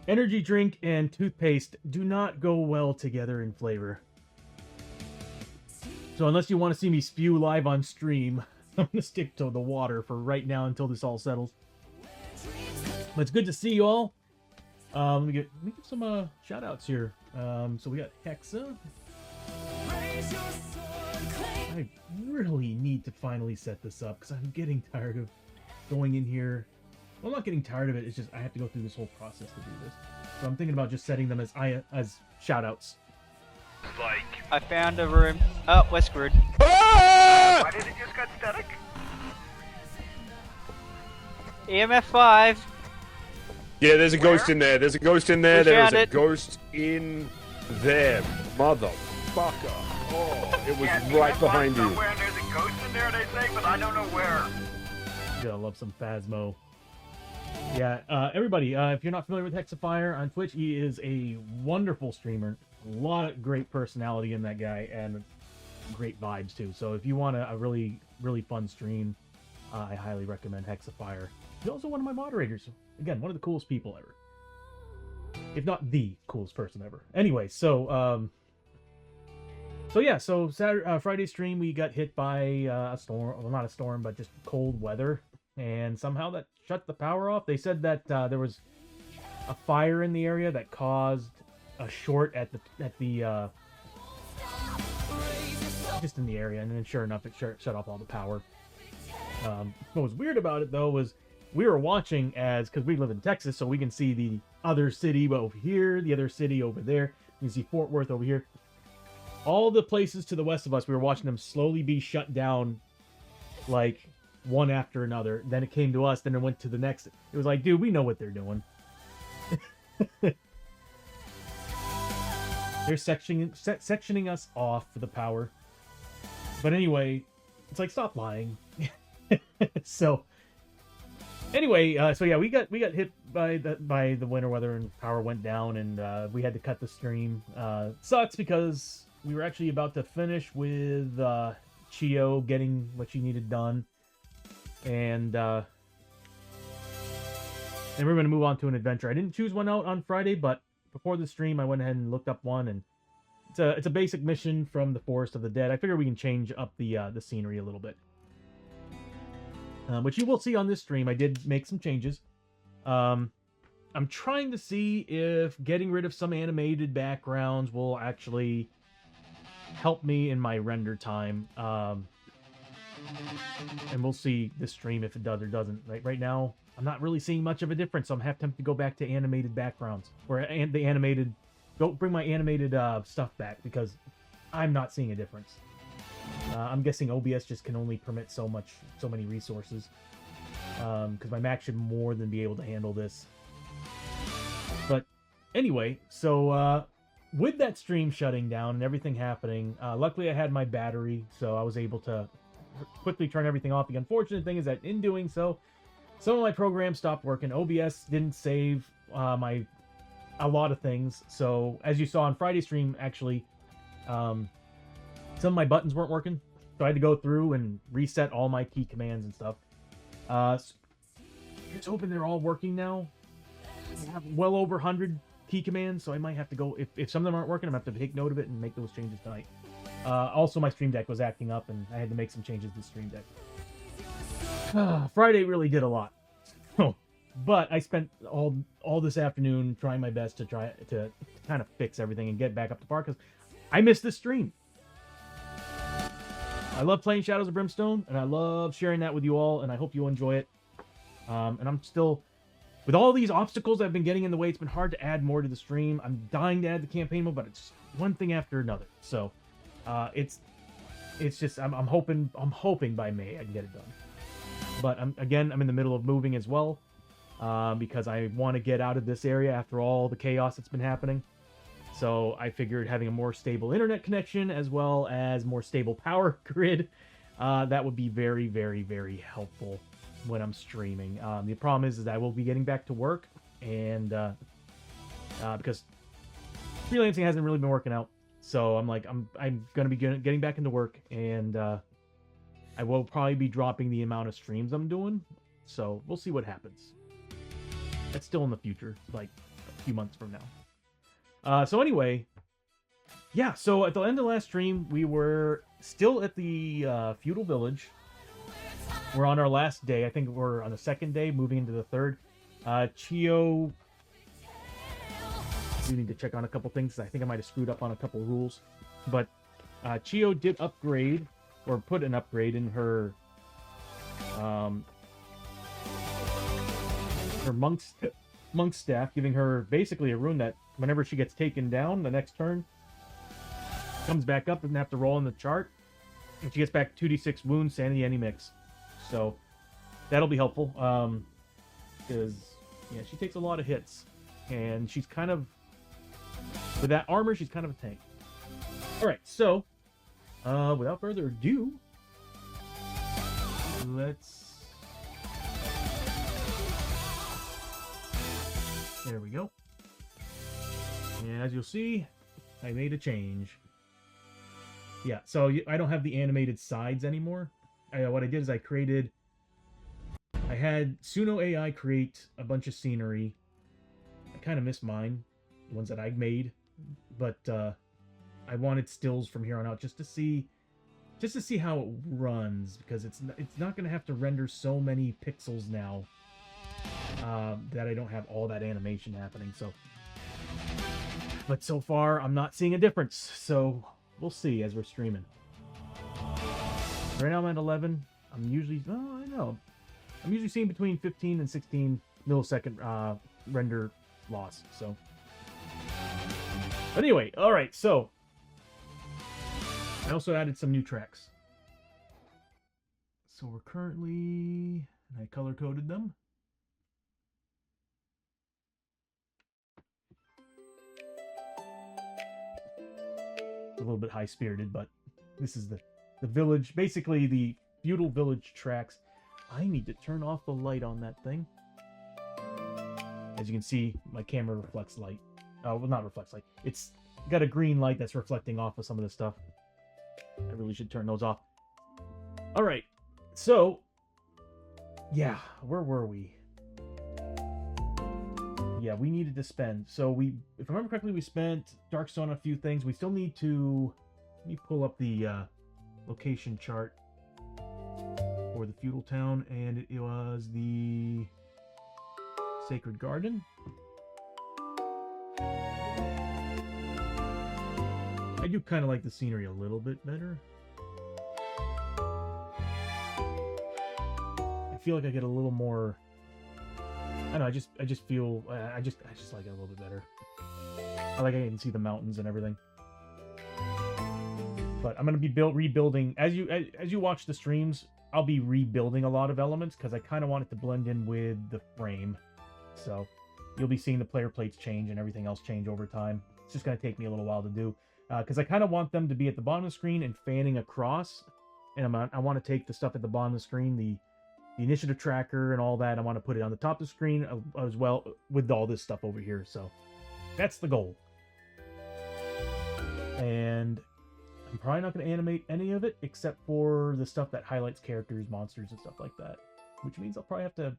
energy drink and toothpaste do not go well together in flavor. So unless you want to see me spew live on stream, I'm going to stick to the water for right now until this all settles. But it's good to see you all. Let me give some shout outs here. So we got Hexa. I really need to finally set this up because I'm getting tired of going in here. Well, I'm not getting tired of it. It's just I have to go through this whole process to do this. So I'm thinking about just setting them as shout outs. Like, I found a room. Oh, we're screwed. why did it just got static? EMF 5. Yeah, there's a ghost in there. There's a ghost in there. We There is found a it. ghost in there. Motherfucker. Oh, it was right behind you. Somewhere there's a ghost in there, they say, but I don't know where. Yeah, I love some Phasmo. Yeah, everybody, if you're not familiar with Hexafire on Twitch, he is a wonderful streamer. A lot of great personality in that guy, and great vibes too. So if you want a really, really fun stream, I highly recommend Hexafire. He's also one of my moderators. Again, one of the coolest people ever. If not the coolest person ever. Anyway, so Friday stream, we got hit by a storm. Well, not a storm, but just cold weather. And somehow that shut the power off. They said that there was a fire in the area that caused a short at the just in the area, and then sure enough, it shut off all the power. What was weird about it though was we were watching because we live in Texas, so we can see the other city over here, the other city over there. You can see Fort Worth over here. All the places to the west of us, we were watching them slowly be shut down, like one after another. Then it came to us, then it went to the next. It was like, dude, we know what they're doing. They're sectioning us off for the power. But anyway, it's like, stop lying. So anyway, we got hit by the winter weather and power went down, and we had to cut the stream. Sucks because we were actually about to finish with Chio getting what she needed done, and then we're going to move on to an adventure. I didn't choose one out on Friday, but before the stream, I went ahead and looked up one, and it's a basic mission from the Forest of the Dead. I figure we can change up the scenery a little bit. Which you will see on this stream. I did make some changes. I'm trying to see if getting rid of some animated backgrounds will actually help me in my render time. And we'll see this stream if it does or doesn't. Right now, I'm not really seeing much of a difference, so I'm tempted to go back to animated backgrounds. Or the animated... Don't bring my animated stuff back, because I'm not seeing a difference. I'm guessing OBS just can only permit so many resources. Because my Mac should more than be able to handle this. But anyway, so with that stream shutting down and everything happening, luckily I had my battery, so I was able to quickly turn everything off. The unfortunate thing is that in doing so, some of my programs stopped working. OBS didn't save a lot of things. So as you saw on Friday's stream, actually, some of my buttons weren't working. So I had to go through and reset all my key commands and stuff. Let's hoping they're all working now. I have well over 100 key commands, so I might have to go, if some of them aren't working, I'm going to have to take note of it and make those changes tonight. Also, my Stream Deck was acting up, and I had to make some changes to the Stream Deck. Friday really did a lot. But I spent all this afternoon trying my best to try to kind of fix everything and get back up to par, because I missed this stream. I love playing Shadows of Brimstone, and I love sharing that with you all, and I hope you enjoy it. And I'm still... With all these obstacles I've been getting in the way, it's been hard to add more to the stream. I'm dying to add the campaign mode, but it's one thing after another. So, it's just I'm hoping by May I can get it done. But I'm in the middle of moving as well, because I want to get out of this area after all the chaos that's been happening. So I figured having a more stable internet connection as well as more stable power grid, that would be very, very, very helpful when I'm streaming. The problem is I will be getting back to work, and because freelancing hasn't really been working out, so I'm gonna be getting back into work, and I will probably be dropping the amount of streams I'm doing. So we'll see what happens. That's still in the future, like a few months from now. So anyway, yeah. So at the end of the last stream, we were still at the feudal village. We're on our last day. I think we're on the second day, moving into the third. Chio... We need to check on a couple things. I think I might have screwed up on a couple rules. But Chio did upgrade, or put an upgrade in her... her monk staff, giving her basically a rune that whenever she gets taken down the next turn, comes back up, doesn't have to roll in the chart. And she gets back 2d6 wounds, sanity, any mix. So that'll be helpful, because yeah, she takes a lot of hits, and she's kind of, with that armor, she's kind of a tank. All right, so without further ado, there we go. And as you'll see, I made a change. Yeah, so I don't have the animated sides anymore. What I did is I had Suno AI create a bunch of scenery. I kind of missed mine, the ones that I made, but I wanted stills from here on out just to see how it runs, because it's not going to have to render so many pixels now that I don't have all that animation happening. So, but so far I'm not seeing a difference. So we'll see as we're streaming. Right now I'm at 11. I'm usually seeing between 15 and 16 millisecond render loss. So, but anyway, all right. So I also added some new tracks. So we're currently, I color coded them. It's a little bit high spirited, but this is the village, basically the feudal village tracks. I need to turn off the light on that thing. As you can see, my camera reflects light. Well, not reflects light. It's got a green light that's reflecting off of some of this stuff. I really should turn those off. All right. So, yeah, where were we? yeah, we needed to spend. So we, if I remember correctly, we spent Darkstone on a few things. We still need to, let me pull up the location chart for the feudal town, and it was the Sacred Garden. I do kind of like the scenery a little bit better. I feel like I get a little more. I don't know. I just feel. I just like it a little bit better. I like I can see the mountains and everything. But I'm gonna be rebuilding as you watch the streams. I'll be rebuilding a lot of elements because I kind of want it to blend in with the frame. So you'll be seeing the player plates change and everything else change over time. It's just gonna take me a little while to do. Because I kind of want them to be at the bottom of the screen and fanning across. And I want to take the stuff at the bottom of the screen, the initiative tracker and all that. I want to put it on the top of the screen as well with all this stuff over here. So that's the goal. And I'm probably not going to animate any of it except for the stuff that highlights characters, monsters, and stuff like that. Which means I'll probably have to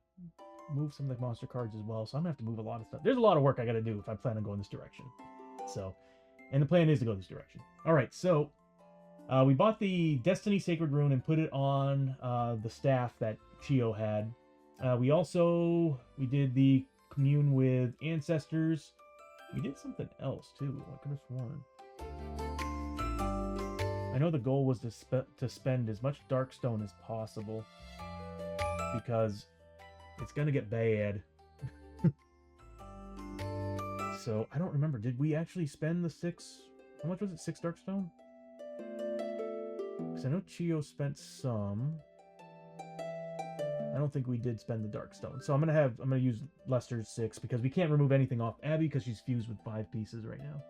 move some of the monster cards as well. So I'm going to have to move a lot of stuff. There's a lot of work I got to do if I plan on going this direction. So... and the plan is to go this direction. All right, so we bought the Destiny Sacred Rune and put it on the staff that Chio had. We did the commune with ancestors. We did something else too. I could have sworn. I know the goal was to spend as much Darkstone as possible because it's gonna get bad. So, I don't remember. Did we actually spend the 6... how much was it? 6 Darkstone? Because I know Chio spent some. I don't think we did spend the Darkstone. So I'm gonna use Lester's 6 because we can't remove anything off Abby because she's fused with 5 pieces right now.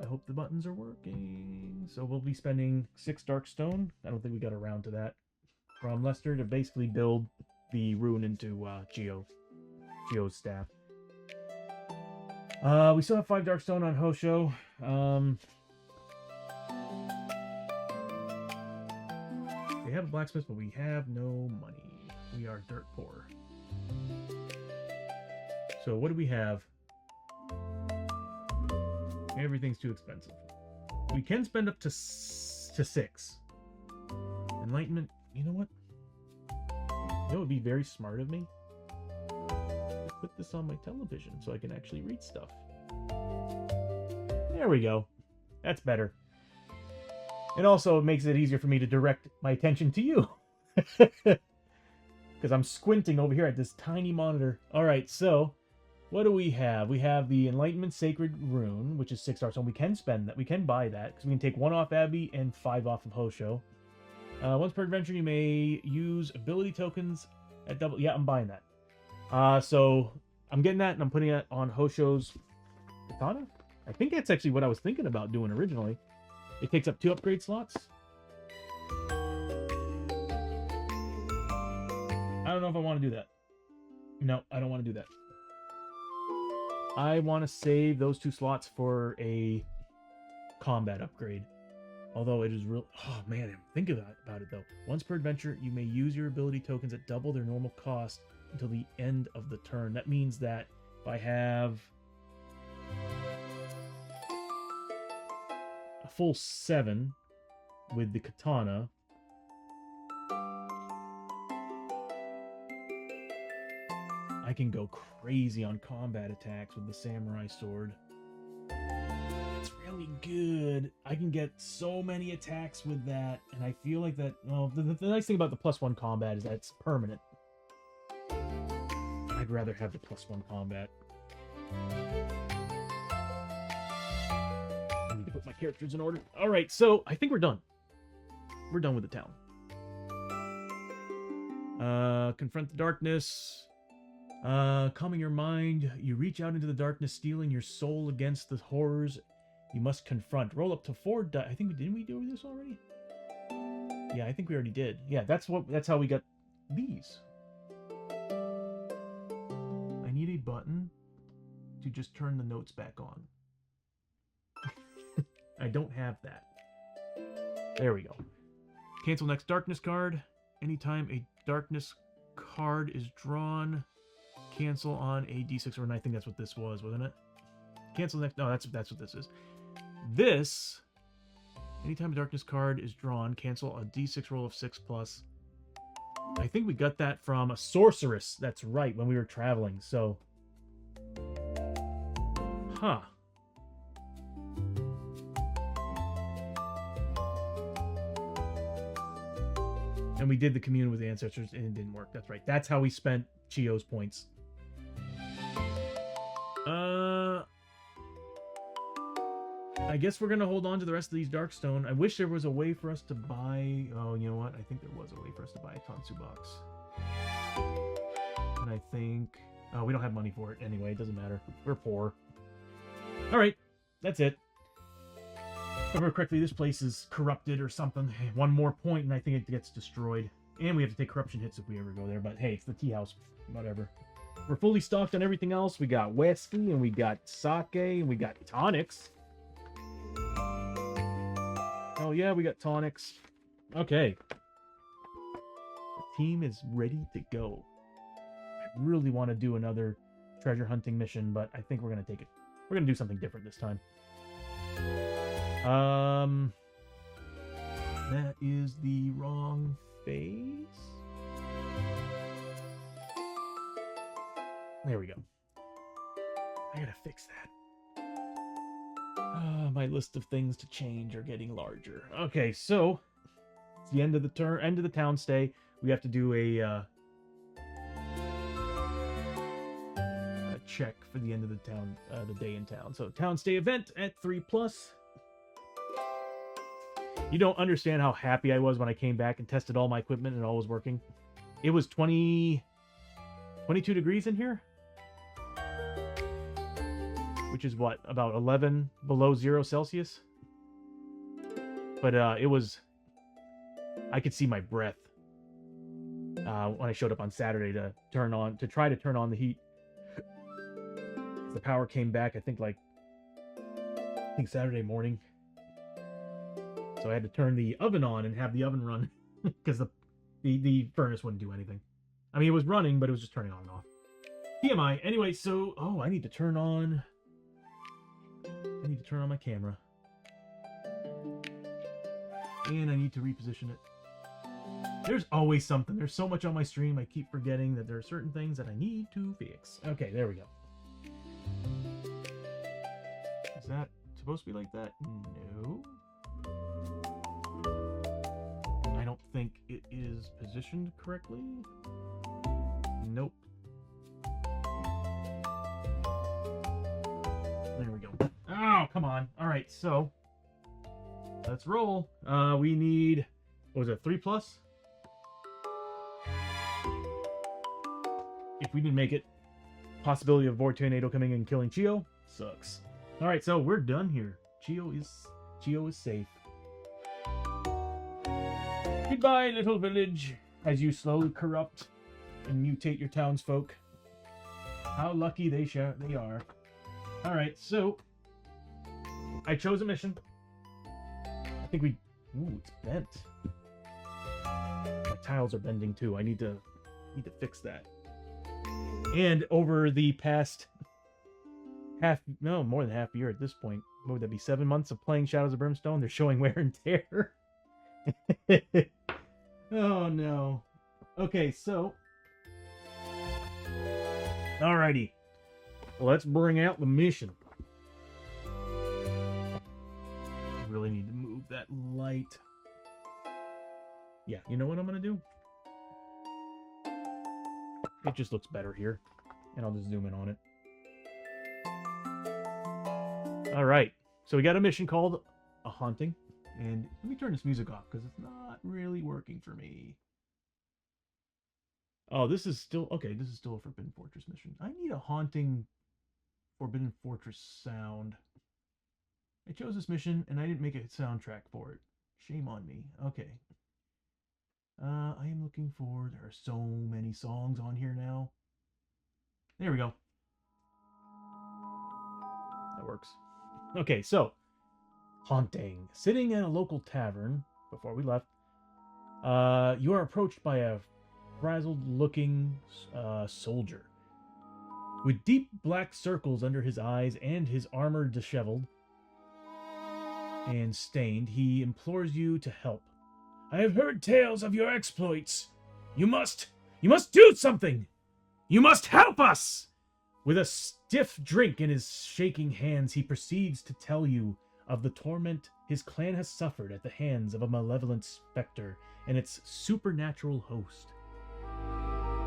I hope the buttons are working. So we'll be spending 6 Darkstone. I don't think we got around to that. From Lester to basically build the rune into Chio's staff. We still have 5 Darkstone on Hosho. We have a blacksmith, but we have no money. We are dirt poor. So what do we have? Everything's too expensive. We can spend up to 6. Enlightenment, you know what? It would be very smart of me. Put this on my television so I can actually read stuff. There we go. That's better. And also it makes it easier for me to direct my attention to you. Because I'm squinting over here at this tiny monitor. Alright, so what do we have? We have the Enlightenment Sacred Rune, which is 6 Darkstone. We can spend that. We can buy that. Because we can take 1 off Abby and 5 off of Hosho. Once per adventure, you may use ability tokens at double... yeah, I'm buying that. So I'm getting that and I'm putting it on Hosho's Katana. I think that's actually what I was thinking about doing originally. It takes up 2 upgrade slots. I don't know if I want to do that. No, I don't want to do that. I want to save those 2 slots for a combat upgrade. Although it is real... oh man, think about it though. Once per adventure, you may use your ability tokens at double their normal cost until the end of the turn. That means that if I have a full 7 with the katana, I can go crazy on combat attacks with the samurai sword. It's really good. I can get so many attacks with that, and I feel like that... well, the nice thing about the +1 combat is that it's permanent. I'd rather have the +1 combat. I need to put my characters in order. Alright, so I think we're done. We're done with the town. Confront the darkness. Calming your mind. You reach out into the darkness, steeling your soul against the horrors you must confront. Roll up to 4 die. I think didn't we do this already? Yeah, I think we already did. Yeah, that's how we got these. I need a button to just turn the notes back on. I don't have that. There we go. Cancel next darkness card. Anytime a darkness card is drawn, Cancel on a D6 or I think that's what this was, wasn't it? Cancel next. No, that's what this is. This. Anytime a darkness card is drawn, cancel a D6 roll of 6+. I think we got that from a sorceress. That's right, when we were traveling. So, huh. And we did the commune with the ancestors, and it didn't work. That's right. That's how we spent Chio's points. I guess we're gonna hold on to the rest of these Darkstone. I wish there was a way for us to buy. Oh, you know what? I think there was a way for us to buy a Tansu box. And I think. Oh, we don't have money for it anyway. It doesn't matter. We're poor. All right, that's it. If I remember correctly, this place is corrupted or something. One more point, and I think it gets destroyed. And we have to take corruption hits if we ever go there. But hey, it's the tea house. Whatever. We're fully stocked on everything else. We got whiskey, and we got sake, and we got tonics. Oh yeah, we got tonics. Okay. The team is ready to go. I really want to do another treasure hunting mission, but I think we're going to take it. We're going to do something different this time. That is the wrong face. There we go. I gotta fix that. My list of things to change are getting larger. Okay, so it's the end of the end of the town stay. We have to do a check for the end of the town, the day in town. So town stay event at 3+. You don't understand how happy I was when I came back and tested all my equipment and all was working. It was 22 degrees in here. Which is what, about 11 below 0 Celsius? But it was, I could see my breath when I showed up on Saturday to try to turn on the heat. The power came back, I think Saturday morning. So I had to turn the oven on and have the oven run because the furnace wouldn't do anything. I mean, it was running, but it was just turning on and off. TMI. Anyway, so, I need to turn on my camera. And I need to reposition it. There's always something. There's so much on my stream, I keep forgetting that there are certain things that I need to fix. Okay, there we go. Is that supposed to be like that? No. I don't think it is positioned correctly. Nope. There we go. Oh, come on. All right, so let's roll. We need, what was it, 3+? If we didn't make it, possibility of Void Tornado coming in and killing Chio sucks. All right, so we're done here. Chio is safe. Goodbye, little village, as you slowly corrupt and mutate your townsfolk. How lucky they are. All right, so I chose a mission. I think we... Ooh, it's bent. My tiles are bending too. I need to fix that. And over the past more than half a year at this point, what would that be, 7 months of playing Shadows of Brimstone? They're showing wear and tear. Oh no. Okay, so alrighty. Let's bring out the mission. I really need to move that light. Yeah, you know what I'm gonna do? It just looks better here. And I'll just zoom in on it. Alright. So we got a mission called A Haunting. And let me turn this music off because it's not really working for me. Oh, this is still... Okay, this is still a Forbidden Fortress mission. I need a haunting Forbidden Fortress sound. I chose this mission and I didn't make a soundtrack for it. Shame on me. Okay. I am looking for... There are so many songs on here now. There we go. That works. Okay, so... Haunting. Sitting at a local tavern, before we left, you are approached by a frazzled-looking soldier. With deep black circles under his eyes and his armor disheveled and stained, he implores you to help. I have heard tales of your exploits. You must do something. You must help us. With a stiff drink in his shaking hands, he proceeds to tell you of the torment his clan has suffered at the hands of a malevolent specter and its supernatural host.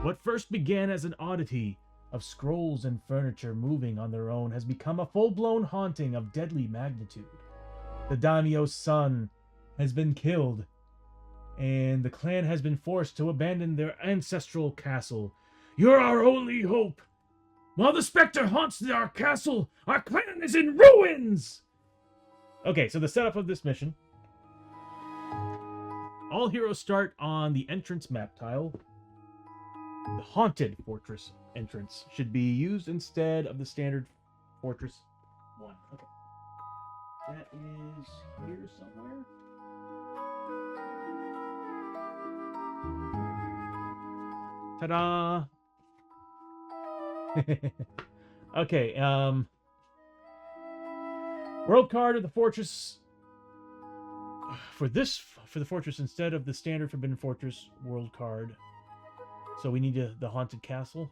What first began as an oddity of scrolls and furniture moving on their own has become a full-blown haunting of deadly magnitude. The daimyo's son has been killed, and the clan has been forced to abandon their ancestral castle. You're our only hope. While the specter haunts our castle, our clan is in ruins! Okay, so the setup of this mission. All heroes start on the entrance map tile. The haunted fortress entrance should be used instead of the standard fortress 1. Okay. That is here somewhere. Ta-da! Okay, world card of the fortress. For the fortress instead of the standard Forbidden Fortress world card. So we need the haunted castle.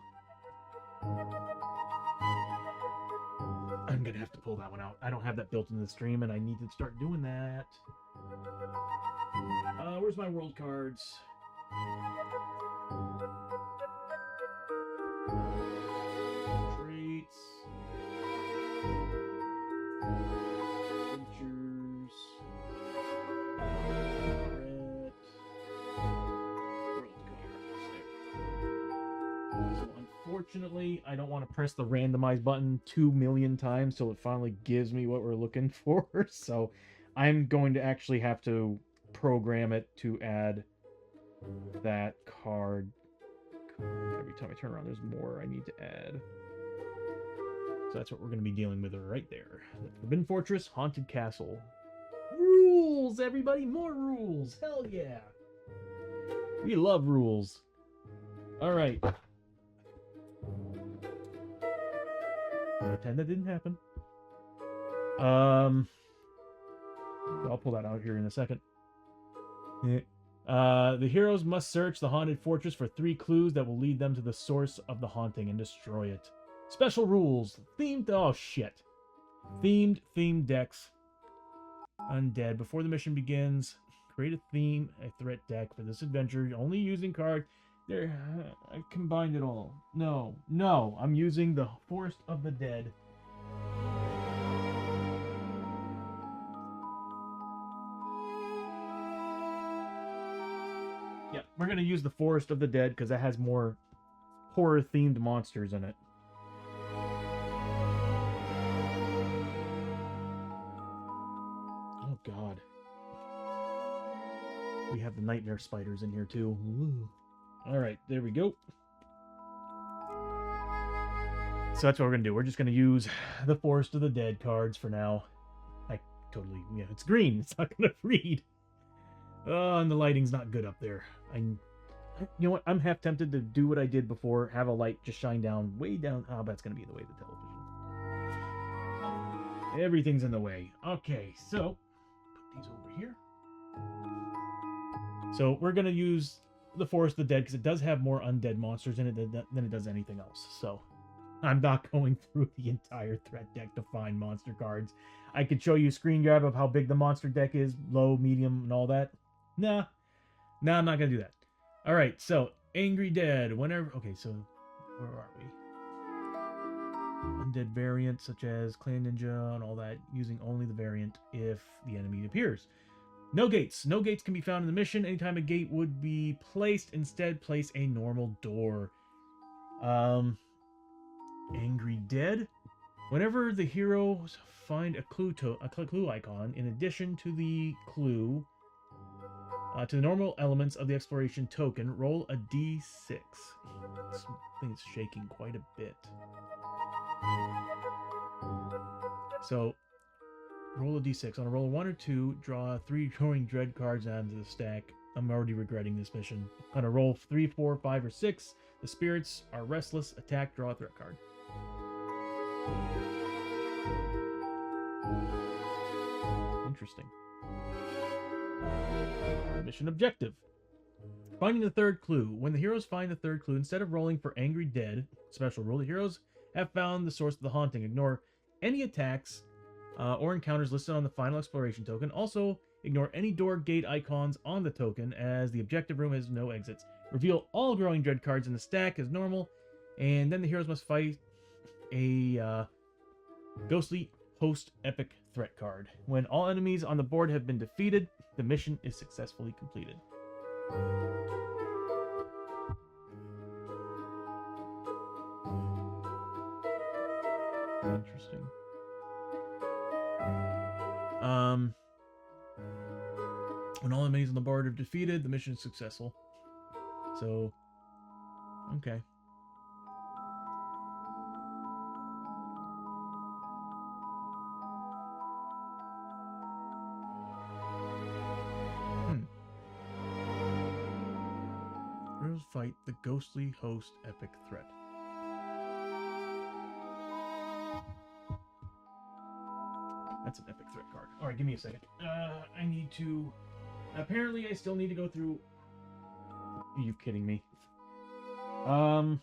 I'm gonna have to pull that one out. I don't have that built into the stream, and I need to start doing that. Where's my world cards? Traits. Adventures. Red. World cards. There. So unfortunately, I don't want to press the randomize button 2 million times till it finally gives me what we're looking for. So I'm going to actually have to program it to add that card. Every time I turn around, there's more I need to add. So that's what we're going to be dealing with right there. The Forbidden Fortress, Haunted Castle. Rules, everybody! More rules! Hell yeah! We love rules. Alright. Pretend that didn't happen. I'll pull that out here in a second. The heroes must search the haunted fortress for 3 clues that will lead them to the source of the haunting and destroy it. Special rules. Themed... Oh, shit. Themed decks. Undead. Before the mission begins, create a threat deck for this adventure. Only using cards. There, I combined it all. No. I'm using the Forest of the Dead. Yeah, we're going to use the Forest of the Dead because that has more horror-themed monsters in it. Oh, God. We have the nightmare spiders in here, too. Ooh. All right, there we go. So that's what we're going to do. We're just going to use the Forest of the Dead cards for now. Yeah, it's green. It's not going to read. Oh, and the lighting's not good up there. You know what? I'm half tempted to do what I did before. Have a light just shine down, way down. Oh, that's going to be in the way of the television. Everything's in the way. Okay, so put these over here. So we're going to use the Forest of the Dead because it does have more undead monsters in it than it does anything else. So I'm not going through the entire threat deck to find monster cards. I could show you a screen grab of how big the monster deck is, low, medium, and all that. Nah, I'm not going to do that. All right, so Angry Dead. Okay, so where are we? Undead variants such as Clan Ninja and all that, using only the variant if the enemy appears. No gates. No gates can be found in the mission. Anytime a gate would be placed, instead place a normal door. Angry Dead. Whenever the heroes find a clue icon, in addition to the clue, to the normal elements of the exploration token, roll a d6. This thing is shaking quite a bit. So, roll a d6. On a roll of 1 or 2, draw 3 Growing Dread cards onto the stack. I'm already regretting this mission. On a roll of 3, 4, 5, or 6, the spirits are restless. Attack, draw a threat card. Interesting. Mission objective. Finding the third clue. When the heroes find the third clue, instead of rolling for Angry Dead, special rule, the heroes have found the source of the haunting. Ignore any attacks or encounters listed on the final exploration token. Also, ignore any door gate icons on the token, as the objective room has no exits. Reveal all Growing Dread cards in the stack as normal, and then the heroes must fight a ghostly host epic threat card. When all enemies on the board have been defeated, the mission is successfully completed. Interesting. When all enemies on the board are defeated, the mission is successful. So, okay. Heroes fight the ghostly host epic threat. That's an epic threat card. Alright, give me a second. I need to... Apparently, I still need to go through... Are you kidding me? I'm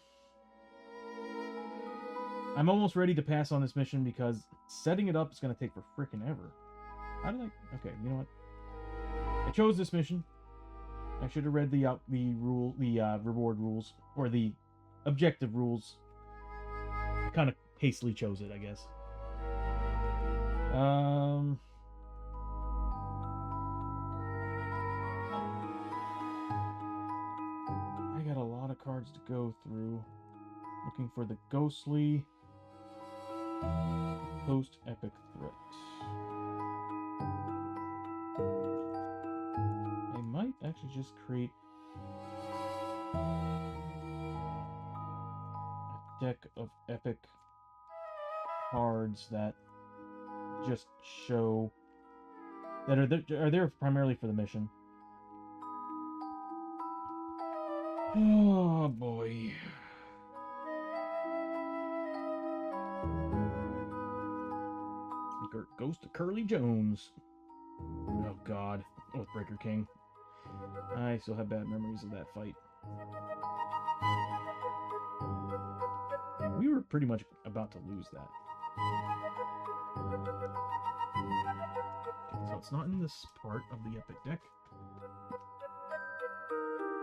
almost ready to pass on this mission because setting it up is going to take for frickin' ever. How did I... Okay, you know what? I chose this mission. I should have read the reward rules, or the objective rules. Kind of hastily chose it, I guess. I got a lot of cards to go through. Looking for the ghostly host epic threat. I might actually just create a deck of epic cards that just show that are there primarily for the mission. Oh boy. Ghost of Curly Jones. Oh god. Oathbreaker King. I still have bad memories of that fight. We were pretty much about to lose that. Okay, so it's not in this part of the epic deck.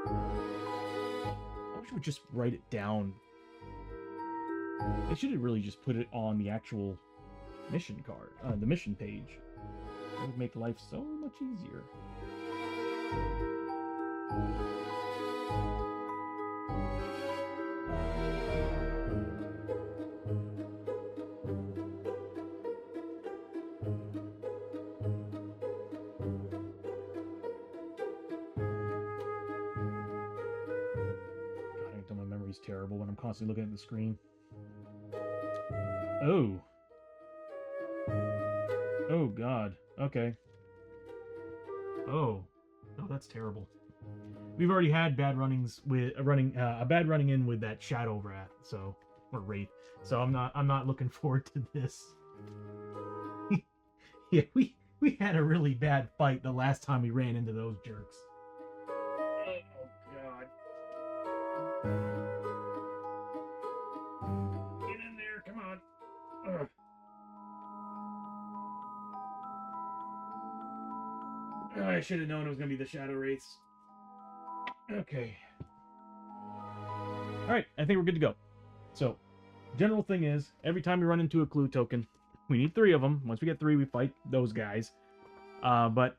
I wish we would just write it down. They should have really just put it on the actual mission card, the mission page. It would make life so much easier. My memory's terrible when I'm constantly looking at the screen. Oh. Oh god. Okay. Oh. Oh, that's terrible. We've already had bad runnings with a bad running in with that Shadow Wrath, so or Wraith. So I'm not looking forward to this. Yeah, we had a really bad fight the last time we ran into those jerks. Oh god. Get in there, come on. Ugh. Oh, I should have known it was going to be the Shadow Wraiths. Okay. Alright, I think we're good to go. So, general thing is, every time we run into a clue token, we need 3 of them. Once we get 3, we fight those guys. But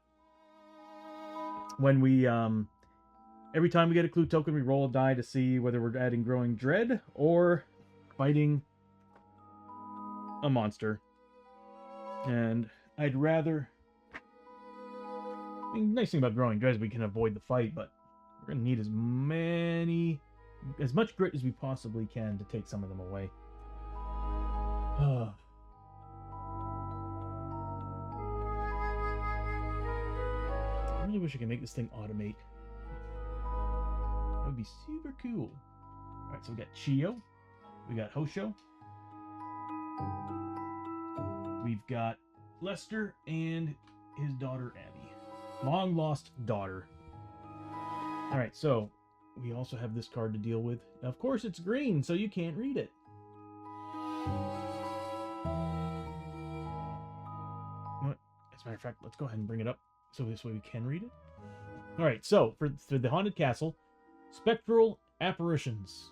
when we, every time we get a clue token, we roll a die to see whether we're adding Growing Dread or fighting a monster. And I'd rather... I mean, the nice thing about Growing Dread is we can avoid the fight, but we're going to need as much grit as we possibly can to take some of them away. I really wish I could make this thing automate. That would be super cool. Alright, so we got Chio, we got Hosho, We've got Lester and his daughter Abby. Long lost daughter. Alright, so we also have this card to deal with. Of course it's green, so you can't read it. What? As a matter of fact, let's go ahead and bring it up so this way we can read it. Alright, so for the Haunted Castle, Spectral Apparitions.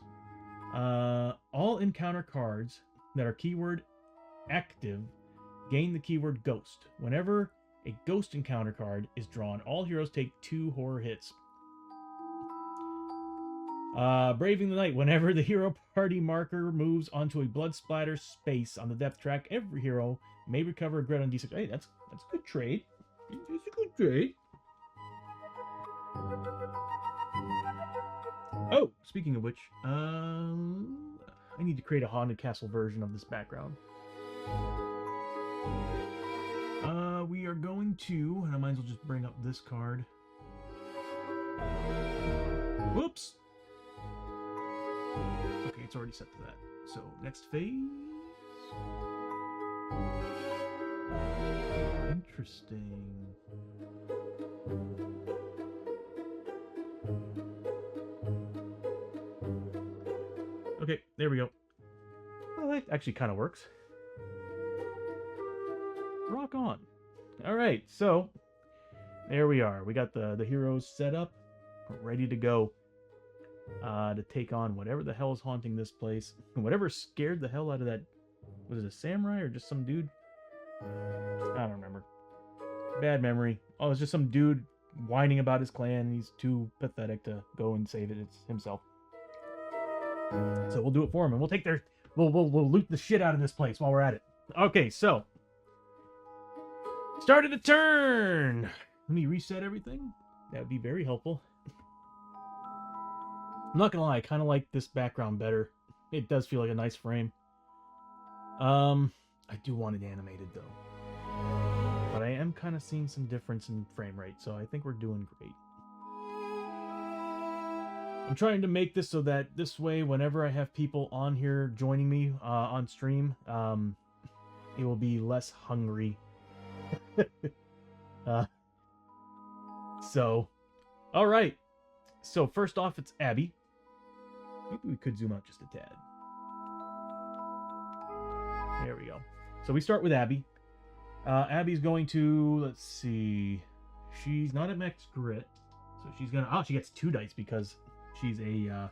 All encounter cards that are keyword active gain the keyword ghost. Whenever a ghost encounter card is drawn, all heroes take 2 horror hits. Braving the Night. Whenever the hero party marker moves onto a blood splatter space on the depth track, every hero may recover a grit on D6. Hey, that's a good trade. It's a good trade. Oh, speaking of which, I need to create a Haunted Castle version of this background. We are going to, and I might as well just bring up this card. Whoops! Okay, it's already set to that. So, next phase. Interesting. Okay, there we go. Well, that actually kind of works. Rock on. All right, so there we are. We got the heroes set up, ready to go to take on whatever the hell is haunting this place. Whatever scared the hell out of that. Was it a samurai or just some dude? I don't remember. Bad memory. Oh, it's just some dude whining about his clan, and he's too pathetic to go and save it. It's himself. So we'll do it for him, and we'll take their... We'll loot the shit out of this place while we're at it. Okay, so... Start of the turn! Let me reset everything. That would be very helpful. I'm not gonna lie, I kind of like this background better. It does feel like a nice frame. I do want it animated, though. But I am kind of seeing some difference in frame rate, so I think we're doing great. I'm trying to make this so that this way, whenever I have people on here joining me on stream, it will be less hungry. So, all right. So first off, it's Abby. Maybe we could zoom out just a tad. There we go. So we start with Abby. Abby's going to, let's see. She's not at max grit, so she's gonna. Oh, she gets 2 dice because she's a.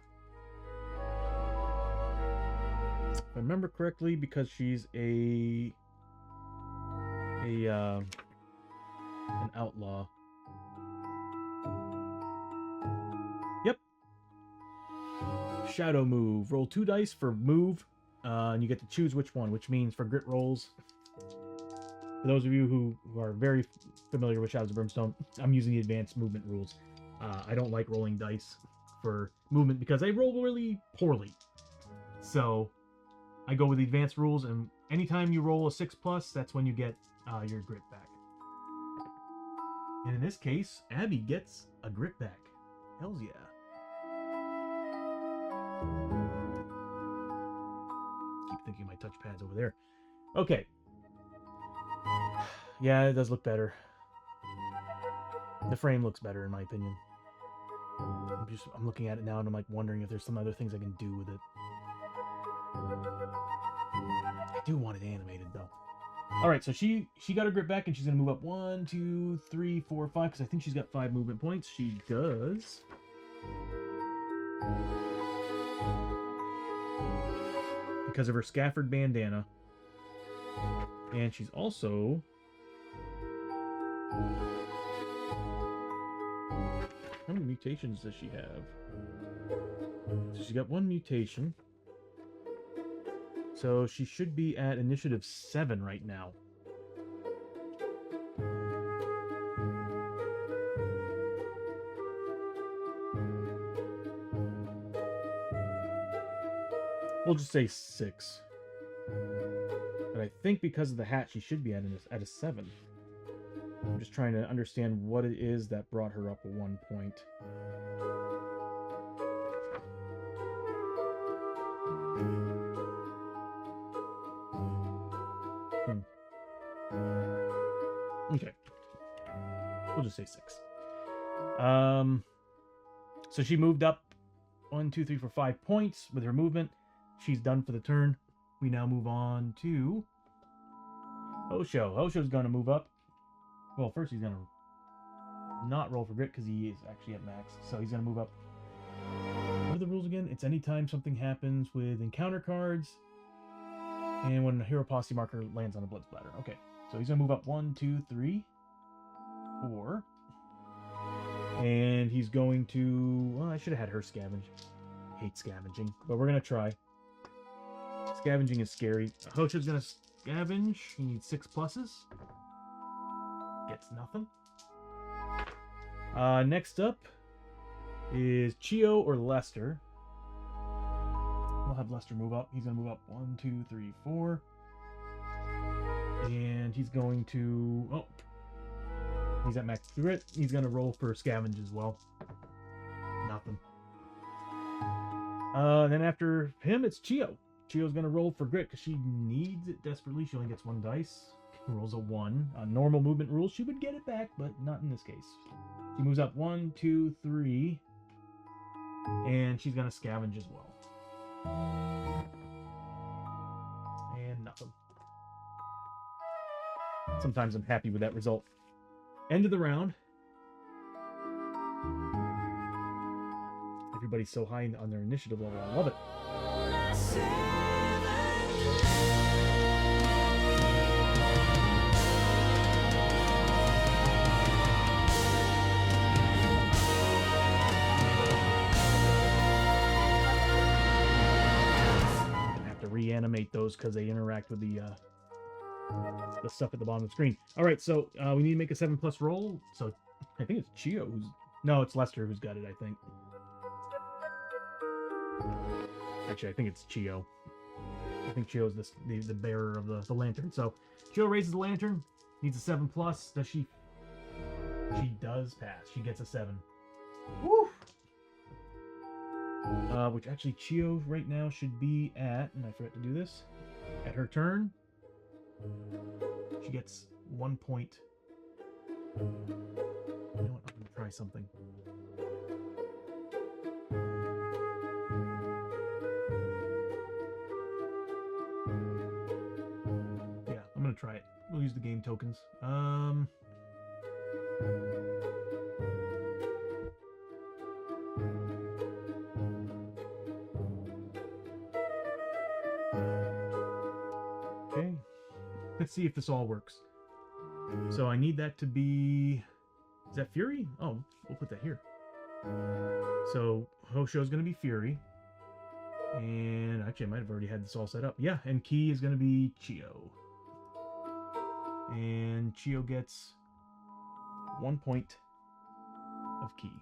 If I remember correctly, because she's an outlaw. Yep. Shadow move. Roll 2 dice for move, and you get to choose which one, which means for grit rolls. For those of you who are very familiar with Shadows of Brimstone, I'm using the advanced movement rules. I don't like rolling dice for movement because they roll really poorly. So I go with the advanced rules, and anytime you roll a 6+, that's when you get your grit back. And in this case, Abby gets a grit back. Hells yeah. Keep thinking my touchpad's over there. Okay. Yeah, it does look better. The frame looks better, in my opinion. I'm looking at it now, and I'm like wondering if there's some other things I can do with it. I do want it animated, though. All right, so she got her grip back, and she's gonna move up 1, 2, 3, 4, 5, because I think she's got 5 movement points. She does. Because of her Scafford bandana, and she's also. How many mutations does she have? So she's got 1 mutation. So she should be at initiative 7 right now. We'll just say 6. But I think because of the hat, she should be at a 7. I'm just trying to understand what it is that brought her up at 1 point. We'll just say 6. So she moved up 1, 2, 3, 4, 5 points with her movement. She's done for the turn. We now move on to Hosho. Hosho's going to move up. Well, first he's going to not roll for grit because he is actually at max. So he's going to move up. What are the rules again? It's anytime something happens with encounter cards and when a hero posse marker lands on a blood splatter. Okay, so he's going to move up 1, 2, 3, 4. And he's going to... Well, I should have had her scavenge. I hate scavenging, but we're going to try. Scavenging is scary. Hosho's going to scavenge. He needs 6 pluses. Gets nothing. Next up is Chio or Lester. We'll have Lester move up. He's going to move up 1, 2, 3, 4. And he's going to... Oh. He's at max grit. He's going to roll for scavenge as well. Nothing. Then after him, it's Chio. Chio's going to roll for grit because she needs it desperately. She only gets 1 dice. Rolls a 1. On normal movement rules, she would get it back, but not in this case. She moves up 1, 2, 3. And she's going to scavenge as well. And nothing. Sometimes I'm happy with that result. End of the round. Everybody's so high on their initiative level. I love it. I have to reanimate those because they interact with the stuff at the bottom of the screen. All right, so we need to make a 7+ roll. So I think it's Chio who's... No, it's Lester who's got it, I think. Actually, I think it's Chio. I think Chio's the bearer of the lantern. So Chio raises the lantern. Needs a 7+. Does she? She does pass. She gets a 7. Woo! Which actually Chio right now should be at, and I forgot to do this, at her turn. She gets 1 point. You know what? I'm gonna try something. Yeah, I'm gonna try it. We'll use the game tokens. Okay. Let's see if this all works. So I need that to be... Is that Fury? Oh, we'll put that here. So Hosho is going to be Fury. And actually, I might have already had this all set up. Yeah, and Key is going to be Chio. And Chio gets 1 point of Key.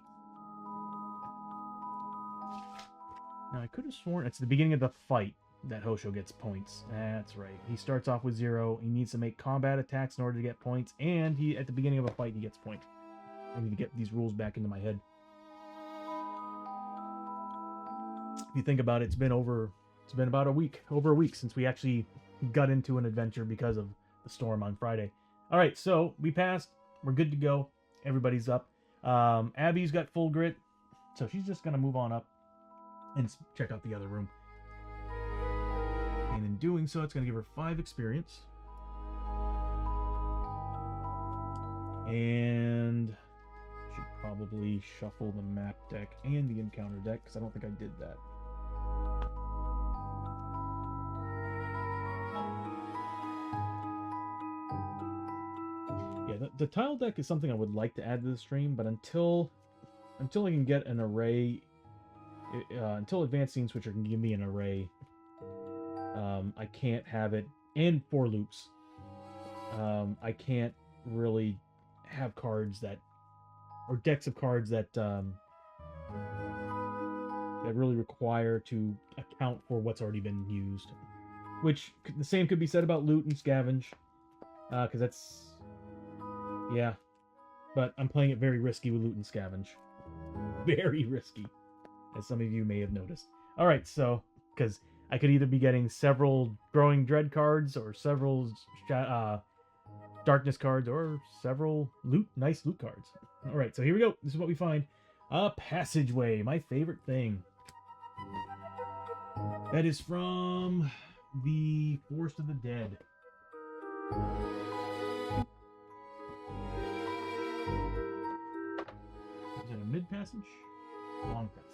Now, I could have sworn it's the beginning of the fight that Hosho gets points. That's right. He starts off with 0. He needs to make combat attacks in order to get points. And he at the beginning of a fight, he gets points. I need to get these rules back into my head. If you think about it, it's been about a week, over a week since we actually got into an adventure because of the storm on Friday. All right, so we passed. We're good to go. Everybody's up. Abby's got full grit, so she's just going to move on up and check out the other room. And in doing so, it's going to give her 5 experience. And I should probably shuffle the map deck and the encounter deck, because I don't think I did that. Yeah, the tile deck is something I would like to add to the stream, but until I can get an array, until Advanced Scene Switcher can give me an array, I can't have it, and 4 loops. I can't really have cards that, or decks of cards that that really require to account for what's already been used. Which the same could be said about loot and scavenge, because that's, yeah. But I'm playing it very risky with loot and scavenge. Very risky, as some of you may have noticed. All right, so because I could either be getting several Growing Dread cards or several Dark darkness cards or several nice loot cards. All right, so here we go. This is what we find. A passageway, my favorite thing. That is from the Forest of the Dead. Is it a mid passage? Long passage.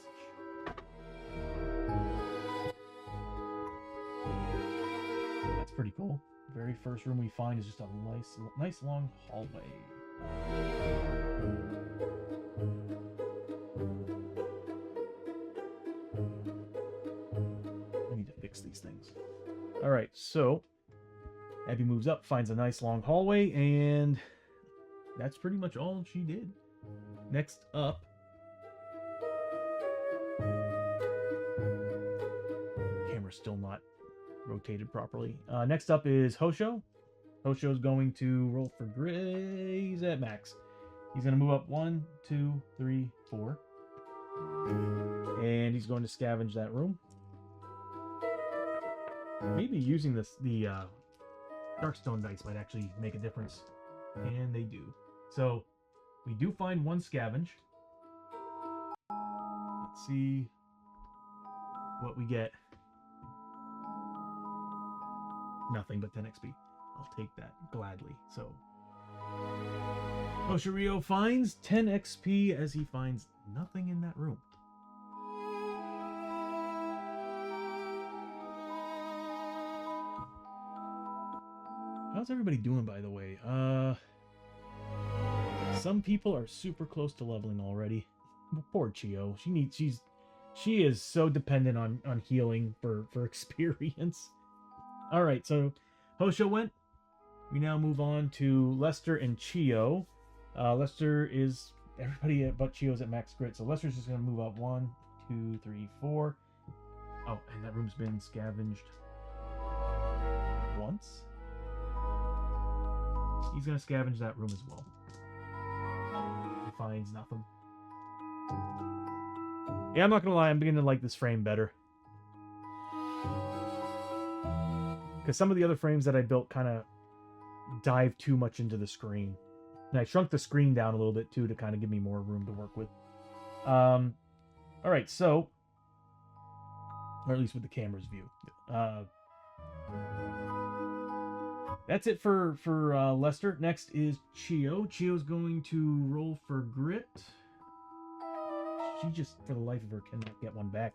That's pretty cool. The very first room we find is just a nice long hallway. I need to fix these things. Alright, so Abby moves up, finds a nice long hallway, and that's pretty much all she did. Next up, camera's still not rotated properly. Next up is Hosho. Hosho's going to roll for gray. He's at max. He's going to move up 1, 2, 3, 4. And he's going to scavenge that room. Maybe using the Darkstone dice might actually make a difference. And they do. So, we do find one scavenge. Let's see what we get. Nothing but 10 XP. I'll take that gladly. So, Hoshirio finds 10 XP as he finds nothing in that room. How's everybody doing, by the way? Some people are super close to leveling already. Poor Chio. She is so dependent on healing for experience. Alright, so Hosho went. We now move on to Lester and Chio. Lester is... Everybody but Chio's at max grit, so Lester's just going to move up 1, 2, 3, 4. Oh, and that room's been scavenged once. He's going to scavenge that room as well. He finds nothing. Yeah, I'm not going to lie, I'm beginning to like this frame better. Because some of the other frames that I built kind of dive too much into the screen. And I shrunk the screen down a little bit too to kind of give me more room to work with. Alright, so... Or at least with the camera's view. That's it for Lester. Next is Chio. Chio's going to roll for grit. She just, for the life of her, cannot get one back.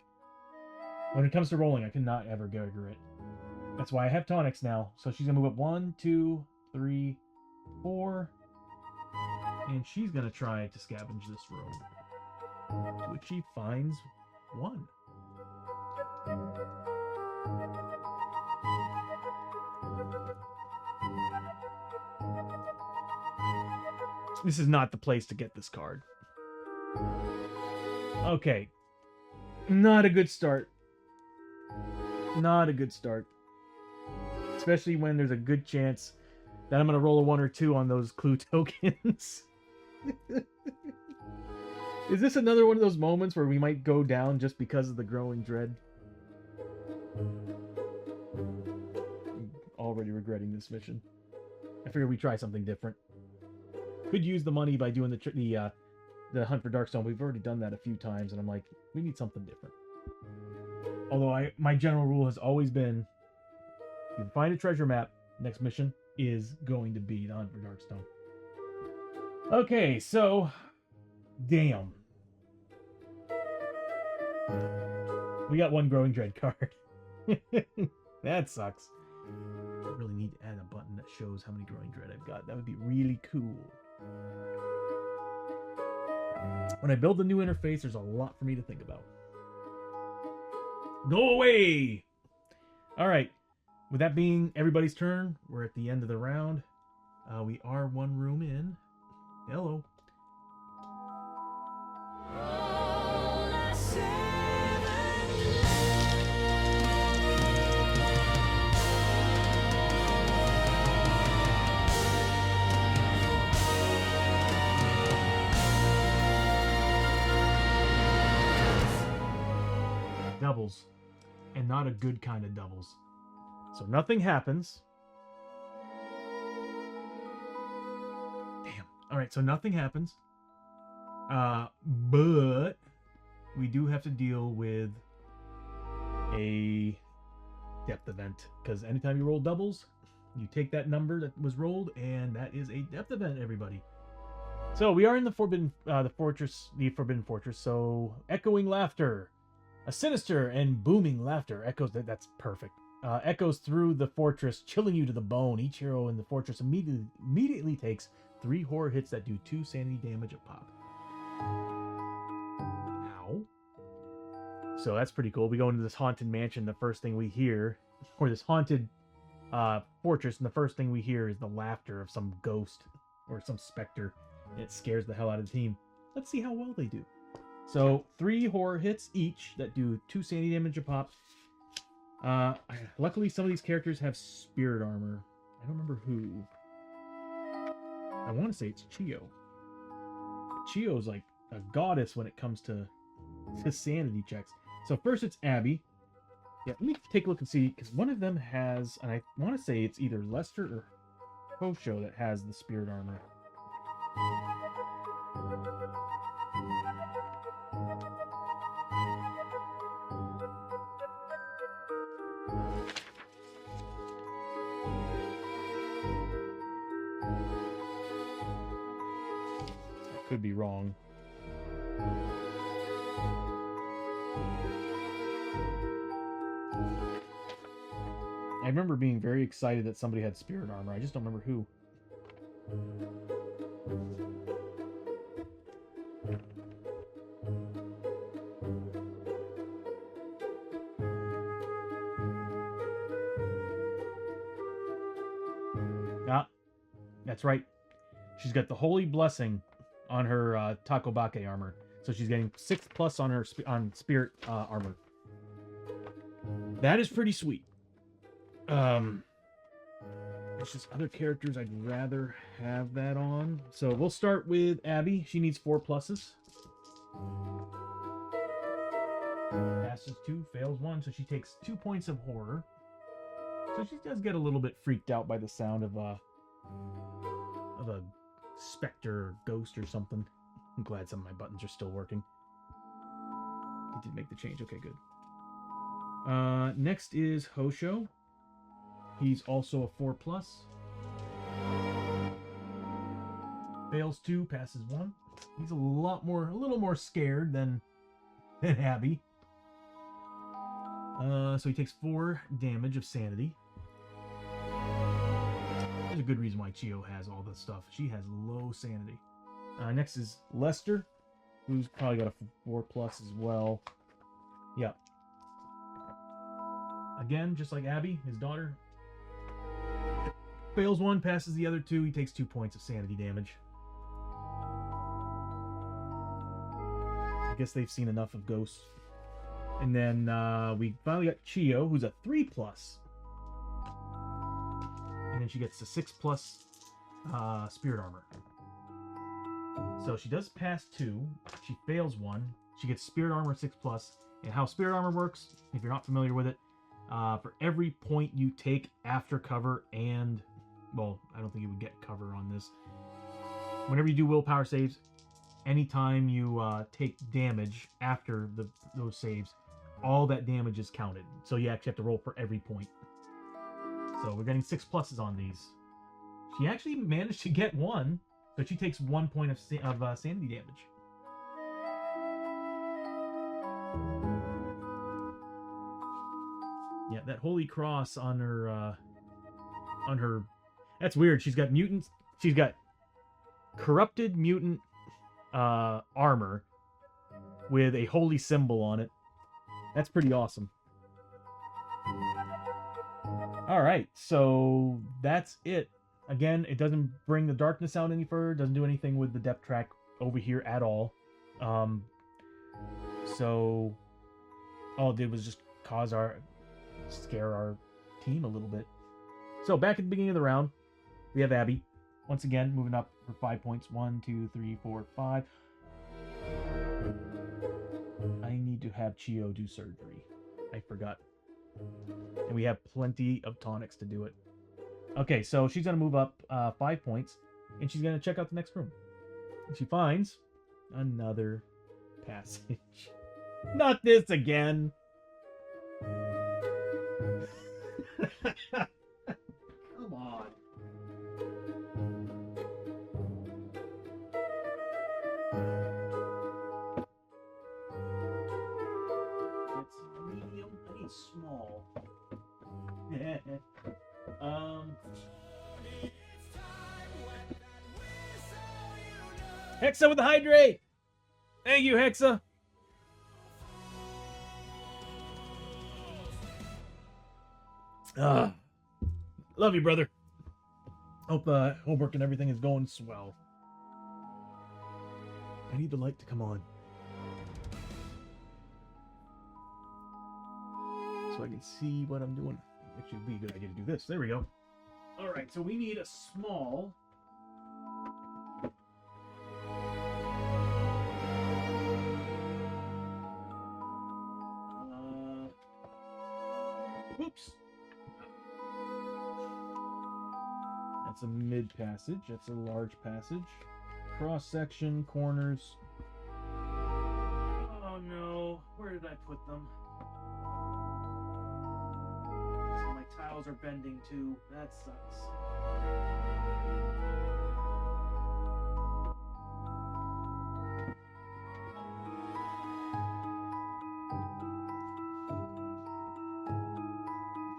When it comes to rolling, I cannot ever get a grit. That's why I have tonics now. So she's going to move up 1, 2, 3, 4. And she's going to try to scavenge this room. To which she finds 1. This is not the place to get this card. Okay. Not a good start. Not a good start. Especially when there's a good chance that I'm going to roll a 1 or 2 on those clue tokens. Is this another one of those moments where we might go down just because of the growing dread? I'm already regretting this mission. I figured we'd try something different. Could use the money by doing the hunt for Darkstone. We've already done that a few times, and I'm like, we need something different. Although my general rule has always been, if you find a treasure map, next mission is going to be the hunt for Darkstone. Okay, so, damn. We got one growing dread card. That sucks. I really need to add a button that shows how many growing dread I've got. That would be really cool. When I build the new interface, there's a lot for me to think about. Go away! Alright. With that being everybody's turn, we're at the end of the round. We are one room in. Hello. Doubles, and not a good kind of doubles. So nothing happens. All right, so nothing happens. But we do have to deal with a depth event, because anytime you roll doubles, you take that number that was rolled, and that is a depth event, everybody. So we are in the Forbidden Fortress. So echoing laughter, a sinister and booming laughter echoes. That's perfect. Echoes through the fortress, chilling you to the bone. Each hero in the fortress immediately takes 3 horror hits that do 2 sanity damage a pop. Ow. So that's pretty cool. We go into this haunted mansion. The first thing we hear, or this haunted fortress, and the first thing we hear is the laughter of some ghost or some specter. And it scares the hell out of the team. Let's see how well they do. So 3 horror hits each that do 2 sanity damage a pop. Luckily, some of these characters have spirit armor. I don't remember who. I want to say it's Chio. Chio's like a goddess when it comes to sanity checks. So first it's Abby. Yeah, let me take a look and see, because one of them has, and I want to say it's either Lester or Hosho that has the spirit armor. I could be wrong. I remember being very excited that somebody had spirit armor. I just don't remember who. Ah, that's right. She's got the Holy Blessing on her Takobake armor. So she's getting 6+ on her spirit armor. That is pretty sweet. There's just other characters I'd rather have that on. So we'll start with Abby. She needs 4 pluses. Passes 2, fails 1, so she takes 2 points of horror. So she does get a little bit freaked out by the sound of a specter or ghost or something. I'm glad some of my buttons are still working. I did make the change. Okay, good. Next is Hosho. He's also a 4+. Fails 2, passes 1. He's a little more scared than Abby. So he takes 4 damage of sanity. There's a good reason why Chio has all this stuff. She has low sanity. Next is Lester, who's probably got a 4+ as well. Yep. Again, just like Abby, his daughter. Fails 1, passes the other 2. He takes 2 points of sanity damage. I guess they've seen enough of ghosts. And then we finally got Chio, who's a 3+. And then she gets the 6+ spirit armor. So she does pass 2. She fails 1. She gets spirit armor 6+. And how spirit armor works, if you're not familiar with it, for every point you take after cover and, well, I don't think you would get cover on this. Whenever you do willpower saves, anytime you take damage after those saves, all that damage is counted. So you actually have to roll for every point. So we're getting 6 pluses on these. She actually managed to get 1, but she takes 1 point of sanity damage. Yeah, that holy cross on her, that's weird. She's got mutants. She's got corrupted mutant armor with a holy symbol on it. That's pretty awesome. All right, so that's it. Again, it doesn't bring the darkness out any further. Doesn't do anything with the depth track over here at all. So all it did was just scare our team a little bit. So back at the beginning of the round, we have Abby. Once again, moving up for 5 points. 1, 2, 3, 4, 5. I need to have Chio do surgery. I forgot. And we have plenty of tonics to do it. Okay, so she's going to move up 5 points. and she's gonna check out the next room. And she finds another passage. Not this again. Come on. It's medium. I need small. Hexa with the hydrate. Thank you, Hexa. Love you, brother. Hope homework and everything is going swell. I need the light to come on so I can see what I'm doing. Actually, it'd be a good idea to do this. There we go. All right, so we need a small. Oops. That's a mid passage. That's a large passage. Cross section, corners. Oh no, where did I put them? So my tiles are bending too. That sucks.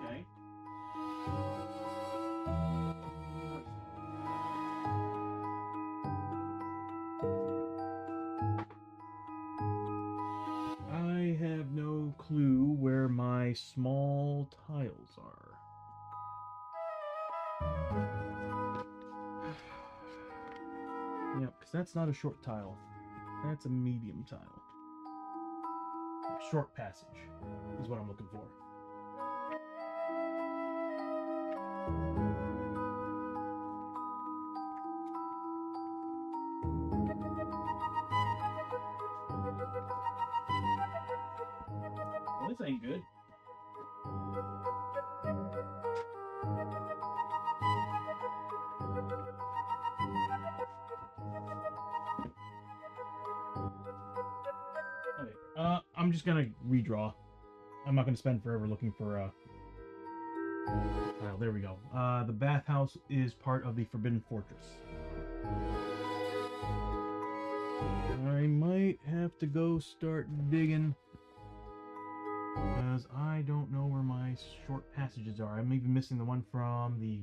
Okay. I have no clue where my small tiles are. Yeah, because that's not a short tile. That's a medium tile. Short passage is what I'm looking for. Well, this ain't good. Okay, I'm just gonna redraw. I'm not gonna spend forever looking for tile. There we go. The bathhouse is part of the Forbidden Fortress. I might have to go start digging because I don't know where my short passages are. I'm even missing the one from the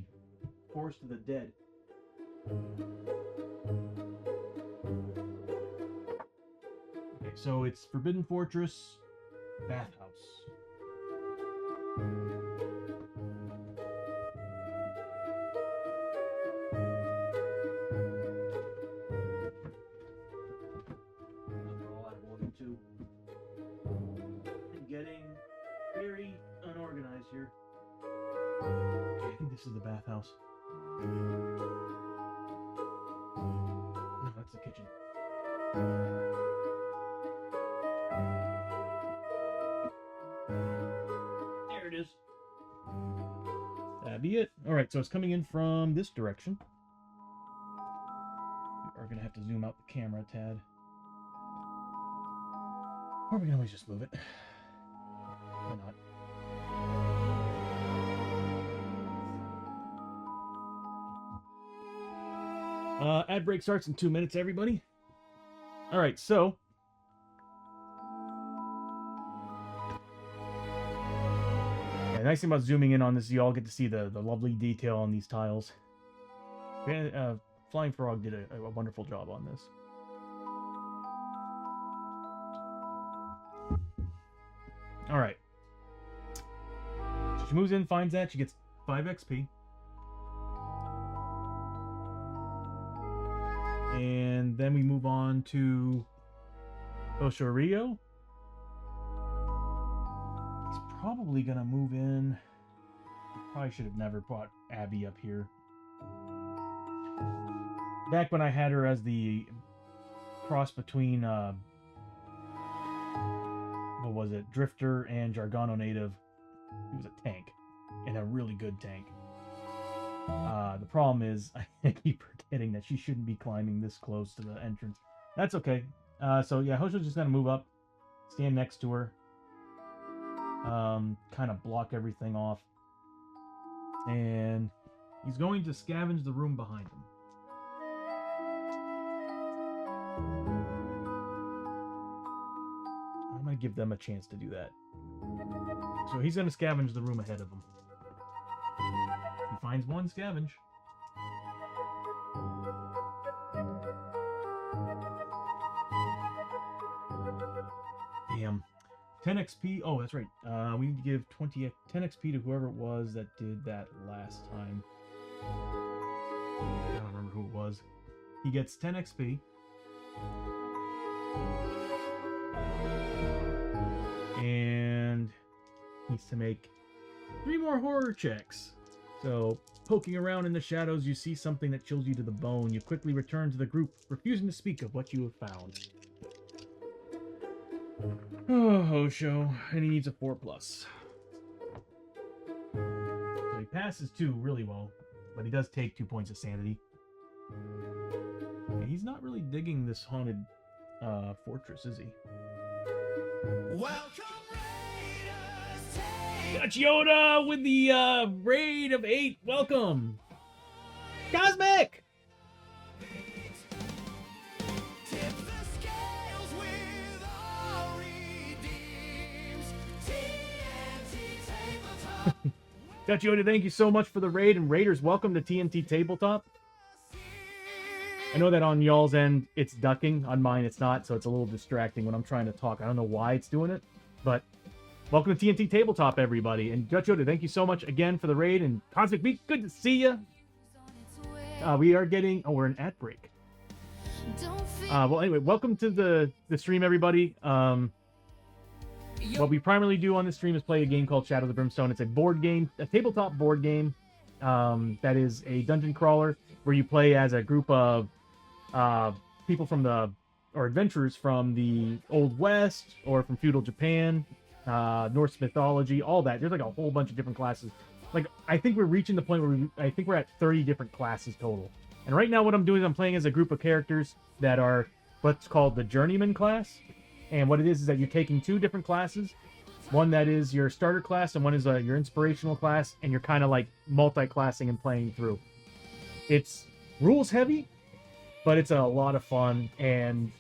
Forest of the Dead. Okay, so it's Forbidden Fortress, bathhouse. They're all out of order too. I'm getting very unorganized here. Okay, I think this is the bathhouse. No, that's the kitchen. There it is. That'd be it. Alright, so it's coming in from this direction. We are going to have to zoom out the camera a tad. Or we can always just move it. Why not? Ad break starts in 2 minutes, everybody. All right, so yeah, the nice thing about zooming in on this, you all get to see the lovely detail on these tiles. Flying Frog did a wonderful job on this. All right. So she moves in, finds that, she gets 5 XP. And then we move on to Oshorio. He's probably gonna move in. Probably should have never brought Abby up here. Back when I had her as the cross between what was it, Drifter and Jargano native, he was a tank, and a really good tank. The problem is I keep forgetting that she shouldn't be climbing this close to the entrance. That's okay. So yeah, Hosho's just gonna move up, stand next to her, kind of block everything off, and he's going to scavenge the room behind him. I'm gonna give them a chance to do that. So he's gonna scavenge the room ahead of him. He finds one, scavenge. Damn. 10 XP. Oh, that's right. We need to give 10 XP to whoever it was that did that last time. I don't remember who it was. He gets 10 XP. And needs to make 3 more horror checks. So, poking around in the shadows, you see something that chills you to the bone. You quickly return to the group, refusing to speak of what you have found. Oh, Hosho. And he needs a 4+. So he passes 2 really well, but he does take 2 points of sanity. And he's not really digging this haunted fortress, is he? Welcome, Raiders, Got Yoda with the raid of 8. Welcome. Cosmic! tip the scales with our redeems. TNT Tabletop. Got Yoda, thank you so much for the raid. And Raiders, welcome to TNT Tabletop. I know that on y'all's end, it's ducking. On mine, it's not, so it's a little distracting when I'm trying to talk. I don't know why it's doing it, but welcome to TNT Tabletop, everybody. And Dutch Yoda, thank you so much again for the raid. And Cosmic Beat, good to see you. We are getting... Oh, we're in ad break. Well, anyway, welcome to the stream, everybody. What we primarily do on this stream is play a game called Shadows of Brimstone. It's a board game, a tabletop board game that is a dungeon crawler where you play as a group of people from or adventurers from the Old West or from feudal Japan, Norse mythology, all that. There's like a whole bunch of different classes. Like, I think we're reaching the point where I think we're at 30 different classes total. And right now what I'm doing is I'm playing as a group of characters that are what's called the Journeyman class. And what it is that you're taking 2 different classes. One that is your starter class and one is your inspirational class. And you're kind of like multi-classing and playing through. It's rules heavy, but it's a lot of fun. And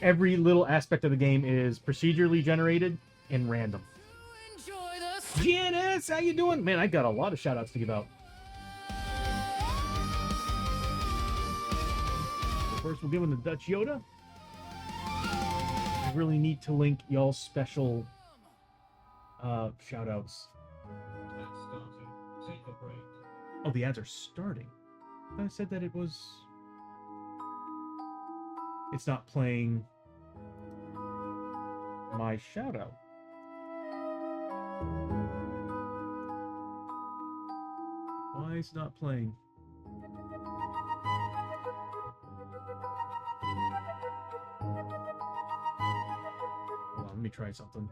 every little aspect of the game is procedurally generated and random. Janice, how you doing? Man, I got a lot of shout outs to give out. First, we'll give him the Dutch Yoda. I really need to link y'all's special shout outs. Oh, the ads are starting. I thought I said that it was... It's not playing my shout out. Why is it not playing? Hold on, let me try something.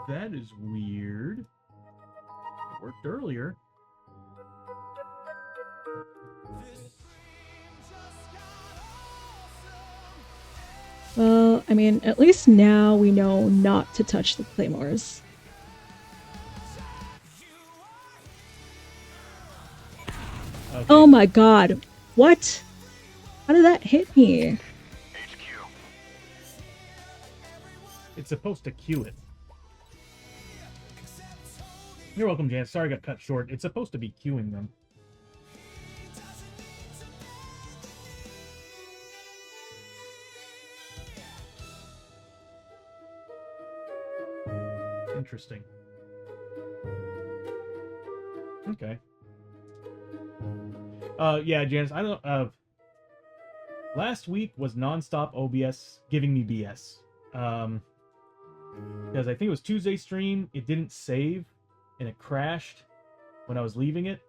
That is weird. It worked earlier. Well, I mean, at least now we know not to touch the claymores. Okay. Oh my god. What? How did that hit me? HQ. It's supposed to cue it. You're welcome, Jan. Sorry I got cut short. It's supposed to be queuing them. Interesting. Okay. Yeah, Janice, I don't last week was nonstop OBS giving me BS. Because I think it was Tuesday stream, it didn't save and it crashed when I was leaving it.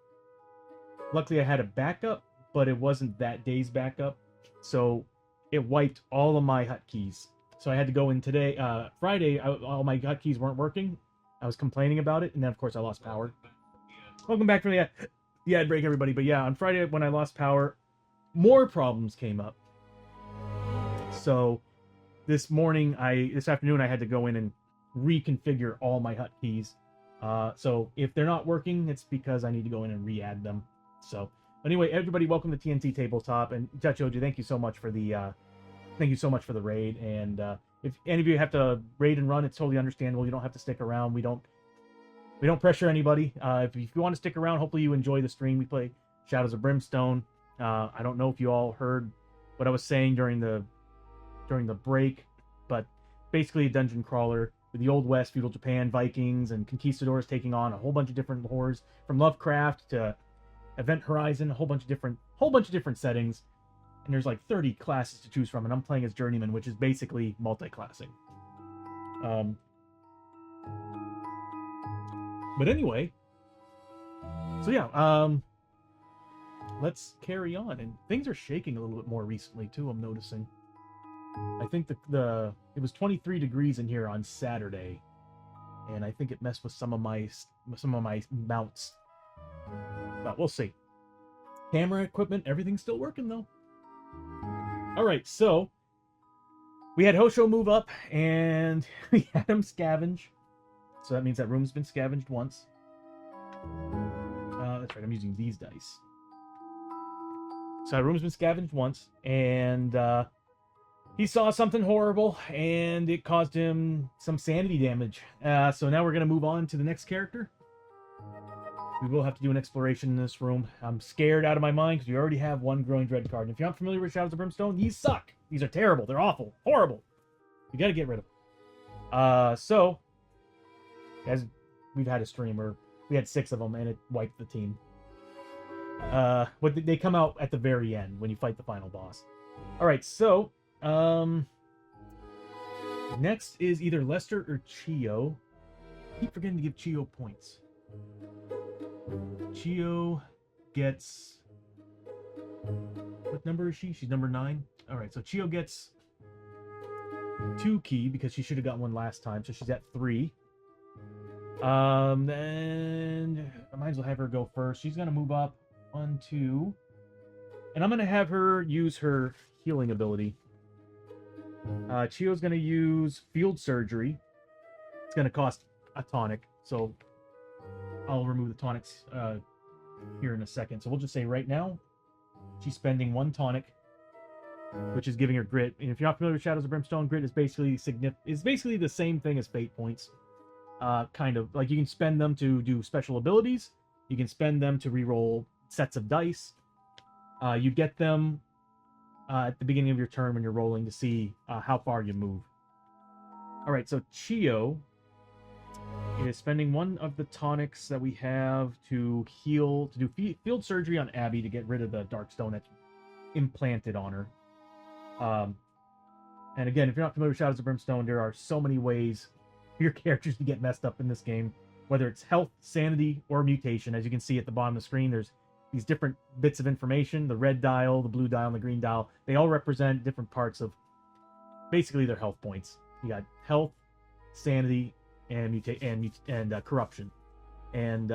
Luckily I had a backup, but it wasn't that day's backup. So it wiped all of my hotkeys. So I had to go in today, Friday, all my hotkeys weren't working. I was complaining about it, and then of course I lost power. Welcome back from the ad break, everybody. But yeah, on Friday when I lost power, more problems came up. So this afternoon, I had to go in and reconfigure all my hotkeys. So if they're not working, it's because I need to go in and re-add them. So anyway, everybody, welcome to TNT Tabletop, and Chachoji, thank you so much for the raid. And if any of you have to raid and run, it's totally understandable. You don't have to stick around. We don't pressure anybody. If you want to stick around, hopefully you enjoy the stream. We play Shadows of Brimstone. I don't know if you all heard what I was saying during the break, but basically a dungeon crawler with the Old West, feudal Japan, Vikings, and conquistadors taking on a whole bunch of different horrors, from Lovecraft to Event Horizon, a whole bunch of different settings. And there's like 30 classes to choose from, and I'm playing as Journeyman, which is basically multi-classing. But anyway, so yeah, let's carry on. And things are shaking a little bit more recently too, I'm noticing. I think it was 23 degrees in here on Saturday, and I think it messed with some of my mounts. But we'll see. Camera equipment, everything's still working though. All right, so we had Hosho move up, and we had him scavenge. So that means that room's been scavenged once. That's right, I'm using these dice. So that room's been scavenged once, and he saw something horrible, and it caused him some sanity damage. So now we're going to move on to the next character. We will have to do an exploration in this room. I'm scared out of my mind because we already have one Growing Dread card. And if you're not familiar with Shadows of Brimstone, these suck. These are terrible. They're awful. Horrible. You got to get rid of them. So, as we've had a streamer, we had 6 of them, and it wiped the team. But they come out at the very end when you fight the final boss. All right, so next is either Lester or Chio. I keep forgetting to give Chio points. Chio gets... What number is she? She's number 9. All right, so Chio gets 2 key because she should have got one last time, so she's at 3. Then I might as well have her go first. She's gonna move up 1, 2, and I'm gonna have her use her healing ability. Chio's gonna use Field Surgery. It's gonna cost a tonic, so I'll remove the tonics here in a second. So we'll just say right now she's spending 1 tonic, which is giving her grit. And if you're not familiar with Shadows of Brimstone, grit is basically the same thing as fate points. Kind of like you can spend them to do special abilities. You can spend them to reroll sets of dice. You get them at the beginning of your turn when you're rolling to see how far you move. All right, so Chio is spending 1 of the tonics that we have to heal, to do field surgery on Abby to get rid of the dark stone that's implanted on her. And again, if you're not familiar with Shadows of Brimstone, there are so many ways for your characters to get messed up in this game, whether it's health, sanity, or mutation. As you can see at the bottom of the screen, there's these different bits of information: the red dial, the blue dial, and the green dial. They all represent different parts of basically their health points. You got health, sanity, and corruption. And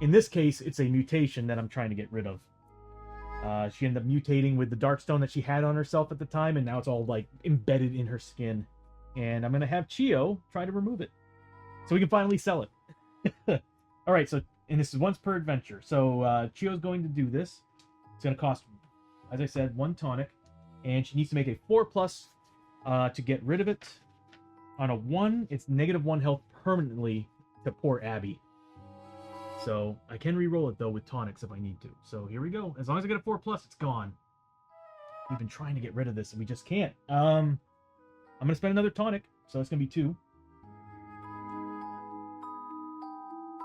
in this case, it's a mutation that I'm trying to get rid of. She ended up mutating with the darkstone that she had on herself at the time, and now it's all like embedded in her skin. And I'm gonna have Chio try to remove it, so we can finally sell it. All right, so, and this is once per adventure. So Chio's going to do this. It's gonna cost, as I said, 1 tonic, and she needs to make a 4+ to get rid of it. On a 1, it's -1 health permanently to poor Abby. So I can re-roll it though with tonics if I need to. So here we go. As long as I get a 4+, it's gone. We've been trying to get rid of this and we just can't. I'm gonna spend another tonic, so it's gonna be 2.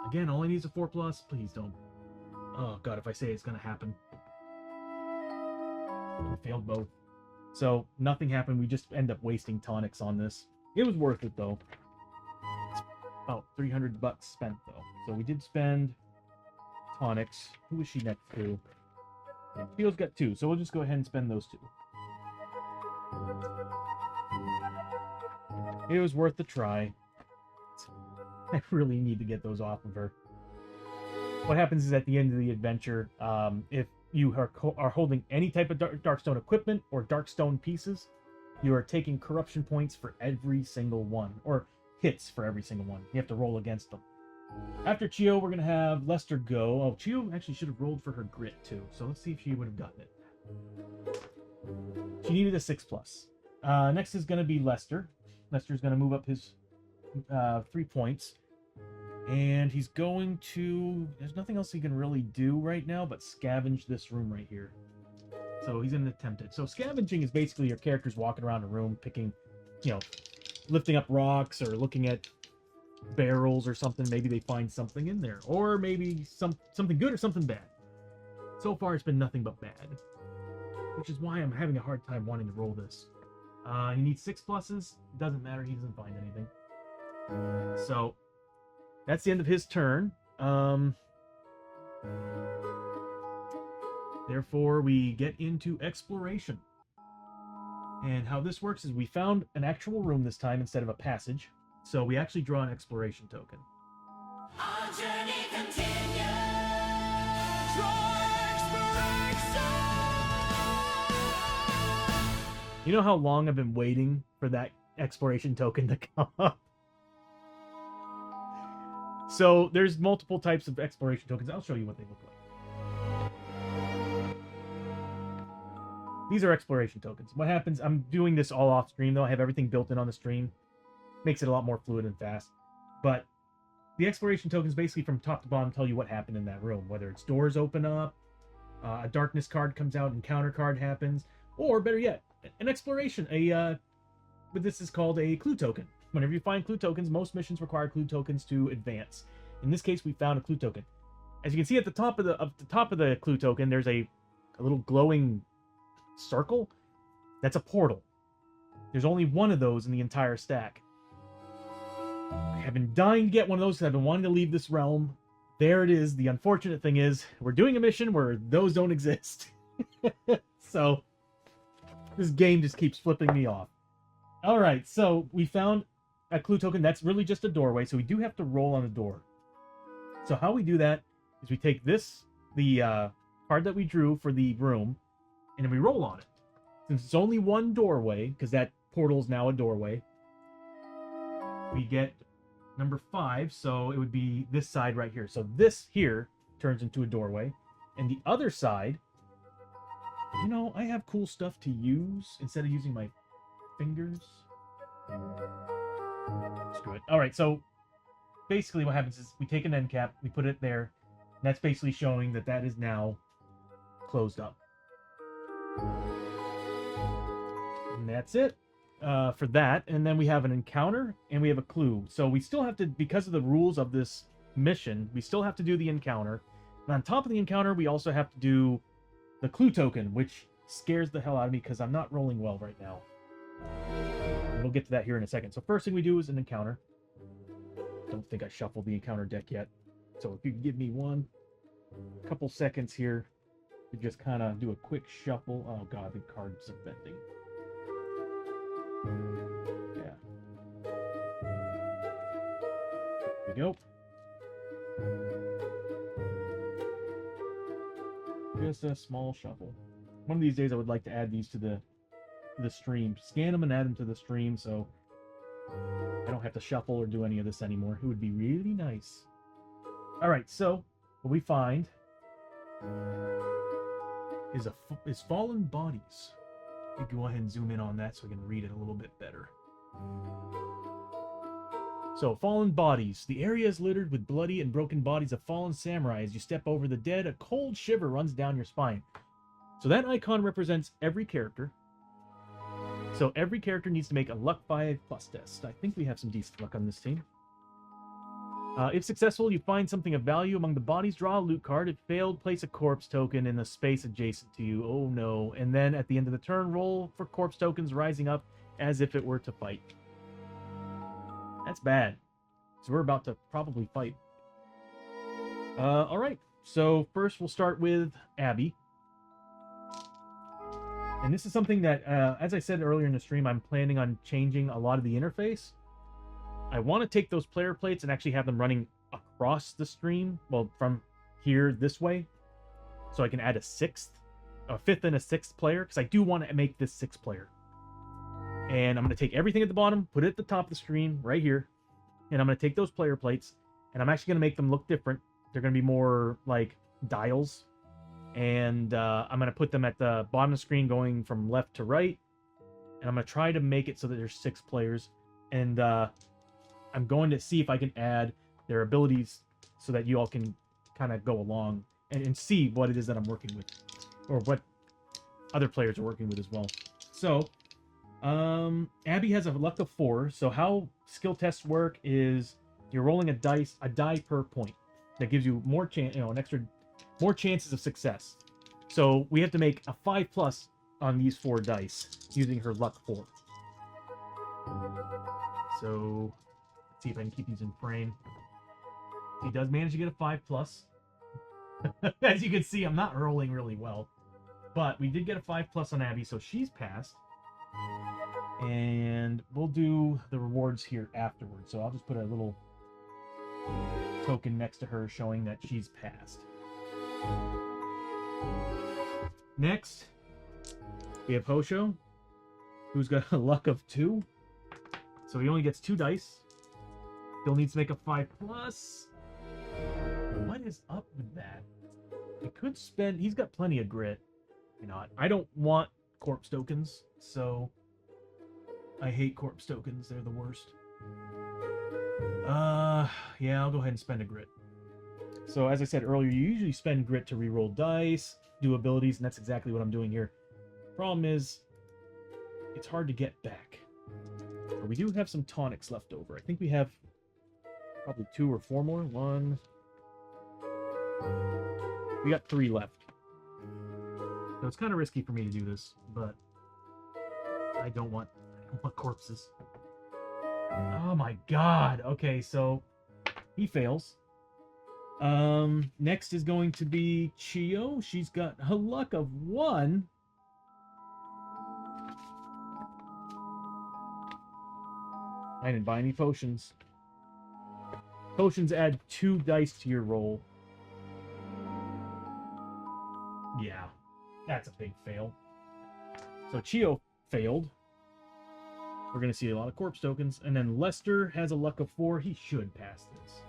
Again, all I need is a 4+. Please don't. Oh god, if I say it's gonna happen. We failed both. So nothing happened. We just end up wasting tonics on this. It was worth it though. It's about $300 spent though. So we did spend tonics. Who is she next to? Chio's got 2, so we'll just go ahead and spend those 2. It was worth the try. I really need to get those off of her. What happens is at the end of the adventure, if you are holding any type of Darkstone equipment or Darkstone pieces, you are taking corruption points for every single one, or hits for every single one. You have to roll against them. After Chio, we're going to have Lester go. Oh, Chio actually should have rolled for her grit, too. So let's see if she would have gotten it. She needed a 6+. Next is going to be Lester. Lester's going to move up his 3 points. And he's going to... There's nothing else he can really do right now but scavenge this room right here. So he's going to attempt it. So scavenging is basically your characters walking around a room, picking, lifting up rocks or looking at barrels or something. Maybe they find something in there. Or maybe something good or something bad. So far, it's been nothing but bad. Which is why I'm having a hard time wanting to roll this. He needs 6+. Doesn't matter. He doesn't find anything. So... that's the end of his turn. Therefore, we get into exploration. And how this works is we found an actual room this time instead of a passage. So we actually draw an exploration token. Our journey continues. Draw exploration. You know how long I've been waiting for that exploration token to come up? So there's multiple types of exploration tokens. I'll show you what they look like. These are exploration tokens. What happens, I'm doing this all off stream though. I have everything built in on the stream. Makes it a lot more fluid and fast. But the exploration tokens basically from top to bottom tell you what happened in that room. Whether it's doors open up, a darkness card comes out, encounter card happens, or better yet, an exploration. But this is called a clue token. Whenever you find clue tokens, most missions require clue tokens to advance. In this case, we found a clue token. As you can see at the top of the clue token, there's a little glowing circle. That's a portal. There's only one of those in the entire stack. I have been dying to get one of those because I've been wanting to leave this realm. There it is. The unfortunate thing is, we're doing a mission where those don't exist. So, this game just keeps flipping me off. Alright, so we found a clue token. That's really just a doorway, so we do have to roll on a door. So how we do that is we take the card that we drew for the room, and then we roll on it. Since it's only one doorway, because that portal is now a doorway, we get number 5, so it would be this side right here. So this here turns into a doorway, and the other side, I have cool stuff to use instead of using my fingers. Screw it. Alright, so basically what happens is we take an end cap, we put it there, and that's basically showing that that is now closed up. And that's it for that. And then we have an encounter and we have a clue. So we still have to, because of the rules of this mission, we still have to do the encounter. And on top of the encounter, we also have to do the clue token, which scares the hell out of me because I'm not rolling well right now. We'll get to that here in a second. So first thing we do is an encounter. Don't think I shuffled the encounter deck yet. So if you can give me a couple seconds here to just kind of do a quick shuffle. Oh god, the cards are bending. Yeah. Here we go. Just a small shuffle. One of these days I would like to add these to the stream. Scan them and add them to the stream so I don't have to shuffle or do any of this anymore. It would be really nice. Alright, so what we find is fallen bodies. Let me go ahead and zoom in on that so I can read it a little bit better. So, fallen bodies. The area is littered with bloody and broken bodies of fallen samurai. As you step over the dead, a cold shiver runs down your spine. So that icon represents every character. So every character needs to make a luck 5+ test. I think we have some decent luck on this team. If successful, you find something of value among the bodies, draw a loot card. If failed, place a corpse token in the space adjacent to you. Oh no. And then at the end of the turn, roll for corpse tokens rising up as if it were to fight. That's bad. So we're about to probably fight. Alright. So first we'll start with Abby. And this is something that, as I said earlier in the stream, I'm planning on changing a lot of the interface. I want to take those player plates and actually have them running across the stream. Well, from here this way. So I can add a fifth and a sixth player. Because I do want to make this 6-player. And I'm going to take everything at the bottom, put it at the top of the screen, right here. And I'm going to take those player plates. And I'm actually going to make them look different. They're going to be more like dials. And I'm going to put them at the bottom of the screen going from left to right. And I'm going to try to make it so that there's 6 players. And I'm going to see if I can add their abilities so that you all can kind of go along and see what it is that I'm working with. Or what other players are working with as well. So, Abby has a luck of 4. So how skill tests work is you're rolling a die per point. That gives you more more chances of success. So we have to make a 5+ on these 4 dice using her luck 4. So let's see if I can keep these in frame. He does manage to get a 5+. As you can see, I'm not rolling really well. But we did get a 5+ on Abby, so she's passed. And we'll do the rewards here afterwards. So I'll just put a little token next to her showing that she's passed. Next, we have Hosho, who's got a luck of 2. So he only gets 2 dice. Still needs to make a 5+. What is up with that? I could spend... He's got plenty of grit. You know, I don't want corpse tokens, so... I hate corpse tokens. They're the worst. Yeah, I'll go ahead and spend a grit. So, as I said earlier, you usually spend grit to reroll dice, do abilities, and that's exactly what I'm doing here. Problem is, it's hard to get back. But we do have some tonics left over. I think we have probably 2 or 4 more. 1... We got 3 left. So it's kind of risky for me to do this, but I don't want corpses. Oh my god. Okay, so he fails. Next is going to be Chio. She's got a luck of 1. I didn't buy any potions. Potions add 2 dice to your roll. Yeah, that's a big fail. So Chio failed. We're going to see a lot of corpse tokens. And then Lester has a luck of 4. He should pass this.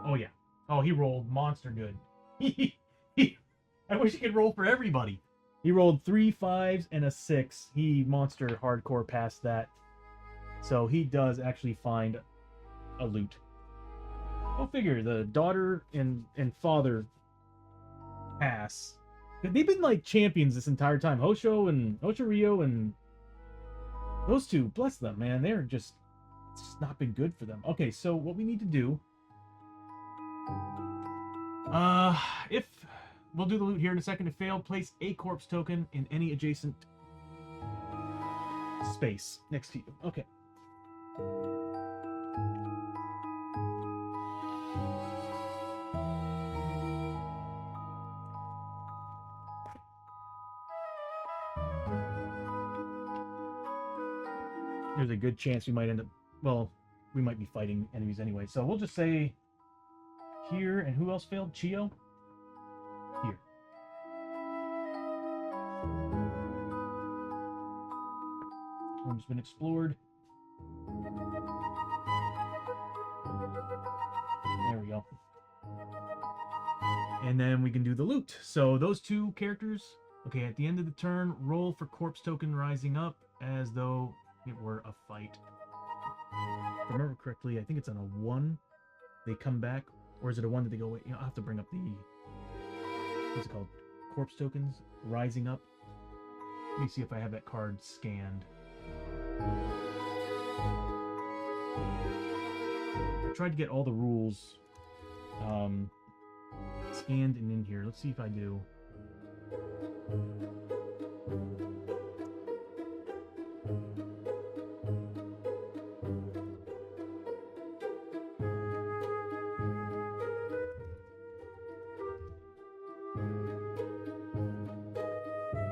Oh, yeah. Oh, he rolled monster good. I wish he could roll for everybody. He rolled 3 5s and a 6. He monster hardcore passed that. So he does actually find a loot. Go figure, the daughter and father pass. They've been like champions this entire time. Rio and those 2, bless them, man. It's just not been good for them. Okay, so what we need to do, if we'll do the loot here in a second. If failed, place a corpse token in any adjacent space next to you. Okay. There's a good chance we might end up... Well, we might be fighting enemies anyway. So we'll just say here, and who else failed? Chio? Here. Room's been explored. There we go. And then we can do the loot. So those 2 characters... Okay, at the end of the turn, roll for corpse token rising up as though it were a fight. If I remember correctly, I think it's on a 1. They come back, or is it a 1 that they go away? You know, I'll have to bring up the... What's it called? Corpse tokens rising up. Let me see if I have that card scanned. I tried to get all the rules scanned and in here. Let's see if I do.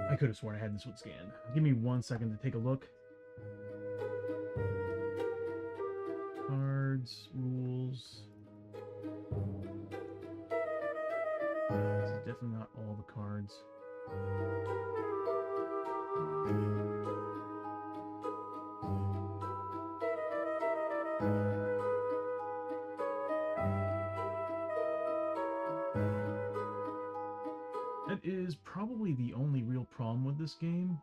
I could have sworn I had this one scanned. Give me 1 second to take a look. cards, rules. This is definitely not all the cards. That is probably the only real problem with this game.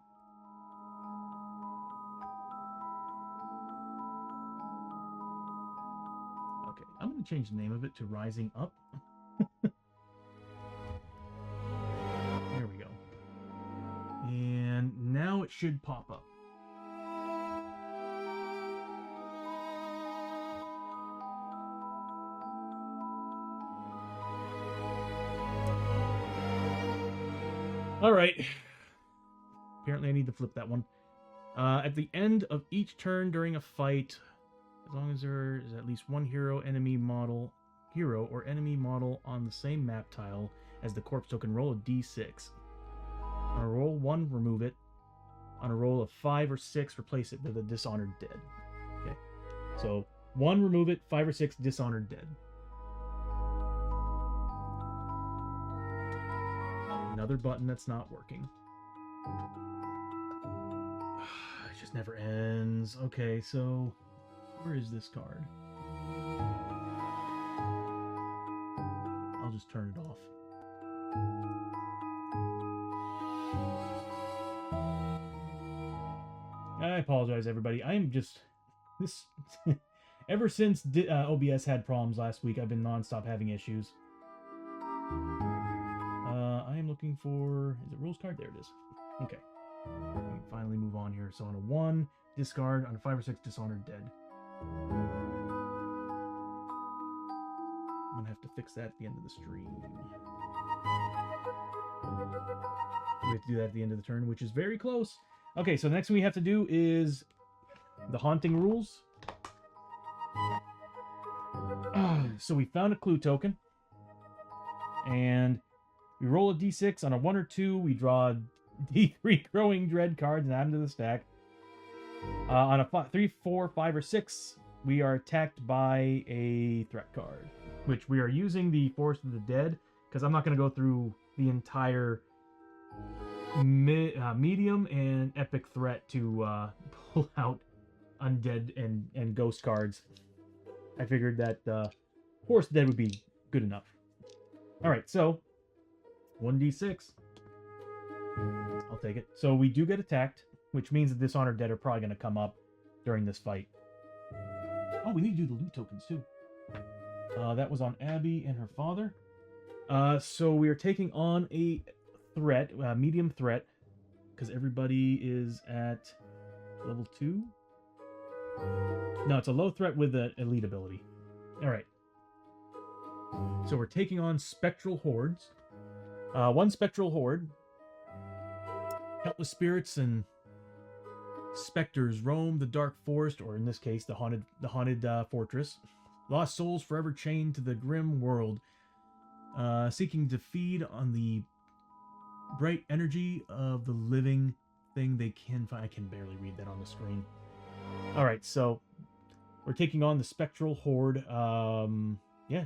Okay, I'm going to change the name of it to Rising Up. There we go. And now it should pop up. All right. Apparently I need to flip that one. At the end of each turn during a fight, as long as there is at least one hero or enemy model on the same map tile as the corpse token, roll a d6. On a roll 1, remove it. On a roll of 5 or 6, replace it with a dishonored dead. Okay. So 1, remove it. 5 or 6, dishonored dead. Another button that's not working. It just never ends. Okay, so where is this card? I'll just turn it off. I apologize, everybody. I am just this ever since OBS had problems last week. I've been nonstop having issues. I am looking for, is it rules card? There it is. Okay. We can finally move on here. So on a 1, discard. On a 5 or 6, dishonored dead. I'm gonna have to fix that at the end of the stream. We have to do that at the end of the turn, which is very close. Okay, so the next thing we have to do is the haunting rules. So we found a clue token. And we roll a d6. On a 1 or 2, we draw d3 growing dread cards and add them to the stack. On a 3, 4, 5, or 6, we are attacked by a threat card, which we are using the Forest of the Dead, because I'm not going to go through the entire medium and epic threat to pull out undead and ghost cards. I figured that Forest of the Dead would be good enough. Alright, so 1d6. I'll take it. So we do get attacked, which means the Dishonored Dead are probably going to come up during this fight. Oh, we need to do the loot tokens too. That was on Abby and her father. So we are taking on a threat, medium threat, because everybody is at level 2. No, it's a low threat with an elite ability. Alright. So we're taking on Spectral Hordes. One Spectral Horde. Countless spirits and specters roam the dark forest, or in this case, the haunted fortress. Lost souls forever chained to the grim world, seeking to feed on the bright energy of the living thing they can find. I can barely read that on the screen. All right, so we're taking on the Spectral Horde. Yeah.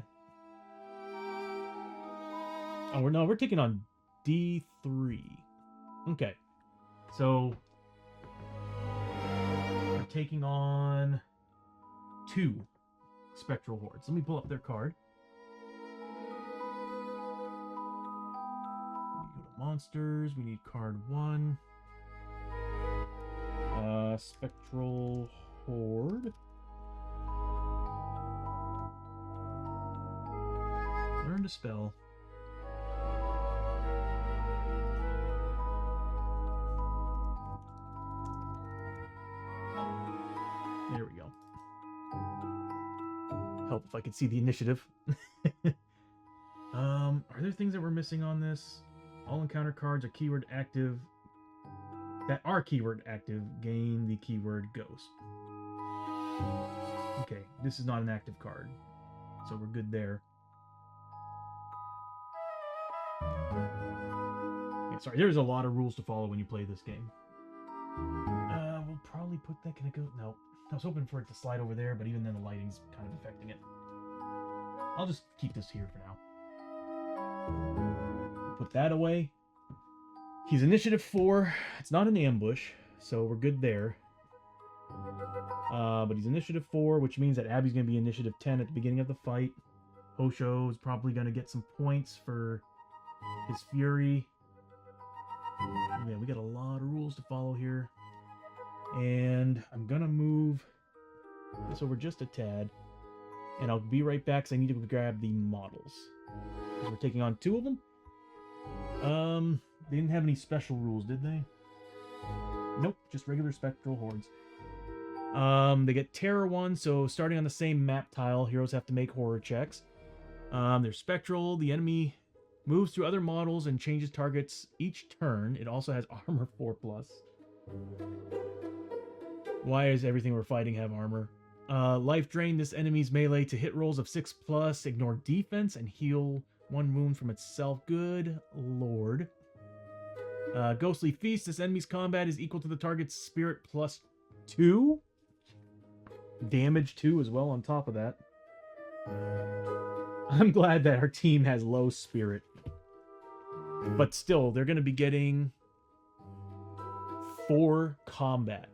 Oh, we're taking on D3. Okay. So we're taking on 2 Spectral Hordes. Let me pull up their card. We go to monsters. We need card 1. Spectral Horde. Learn to spell. There we go. Help if I could see the initiative. Are there things that we're missing on this? All encounter cards are keyword active. That are keyword active gain the keyword ghost. Okay, this is not an active card, so we're good there. Okay, sorry, there's a lot of rules to follow when you play this game. We'll probably put that. Can I go? No. I was hoping for it to slide over there, but even then the lighting's kind of affecting it. I'll just keep this here for now. Put that away. He's initiative 4. It's not an ambush, so we're good there. But he's initiative 4, which means that Abby's going to be initiative 10 at the beginning of the fight. Hosho is probably going to get some points for his fury. Man, we got a lot of rules to follow here. And I'm going to move this over just a tad. And I'll be right back because I need to grab the models. We're taking on 2 of them. They didn't have any special rules, did they? Nope, just regular spectral hordes. They get Terror 1, so starting on the same map tile, heroes have to make horror checks. They're spectral. The enemy moves through other models and changes targets each turn. It also has armor 4+. Why does everything we're fighting have armor? Life drain. This enemy's melee to hit rolls of 6+. Ignore defense and heal 1 wound from itself. Good lord. Ghostly Feast. This enemy's combat is equal to the target's spirit +2. Damage 2 as well on top of that. I'm glad that our team has low spirit. But still, they're going to be getting 4 combat.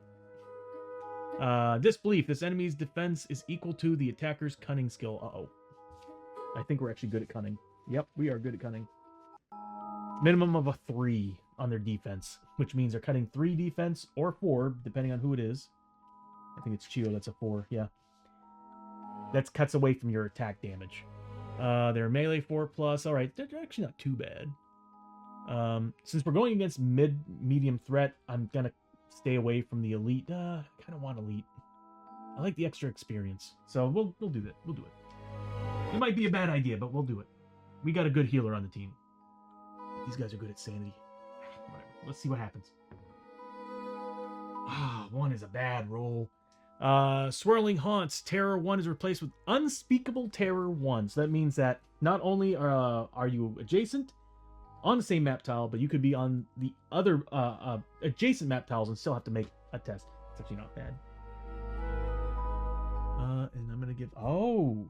Disbelief. This enemy's defense is equal to the attacker's cunning skill. Uh-oh. I think we're actually good at cunning. Yep, we are good at cunning. Minimum of a 3 on their defense, which means they're cutting 3 defense or 4, depending on who it is. I think it's Chio, that's a 4, yeah. That cuts away from your attack damage. They're melee 4+. Alright, they're actually not too bad. Since we're going against medium threat, I'm gonna stay away from the elite. I kind of want elite. I like the extra experience. So we'll do that. We'll do it. It might be a bad idea, but we'll do it. We got a good healer on the team. These guys are good at sanity. Whatever. Let's see what happens. Ah, 1 is a bad roll. Swirling Haunts. Terror 1 is replaced with Unspeakable Terror 1. So that means that not only are you adjacent on the same map tile, but you could be on the other adjacent map tiles and still have to make a test. It's actually not bad. And I'm going to give... Oh!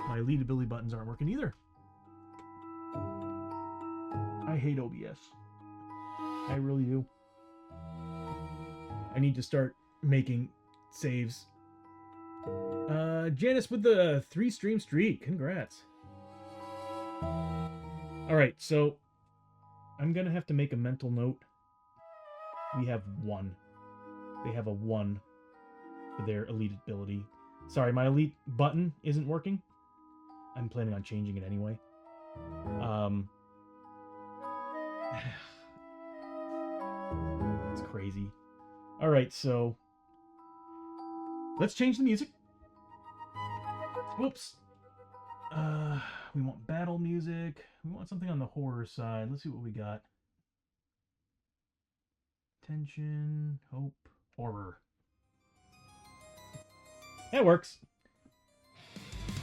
My elite ability buttons aren't working either. I hate OBS. I really do. I need to start making saves. Janice with the 3-stream streak. Congrats. Alright, so I'm going to have to make a mental note. We have 1. They have a 1 for their elite ability. Sorry, my elite button isn't working. I'm planning on changing it anyway. It's crazy. Alright, so let's change the music. Whoops. We want battle music. We want something on the horror side. Let's see what we got. Tension, hope, horror. That works.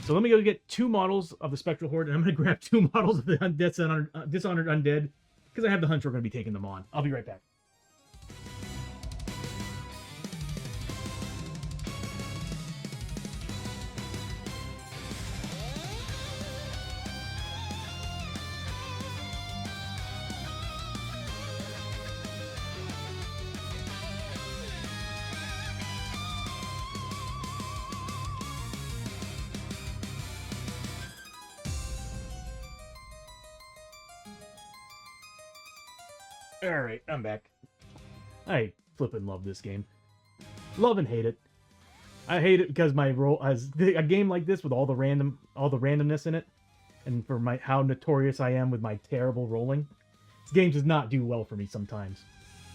So let me go get 2 models of the Spectral Horde, and I'm going to grab 2 models of the Dishonored Undead, because I have the hunch we're going to be taking them on. I'll be right back. Alright, I'm back. I flippin' love this game. Love and hate it. I hate it because my role as a game like this with all the randomness in it, and for how notorious I am with my terrible rolling, this game does not do well for me sometimes.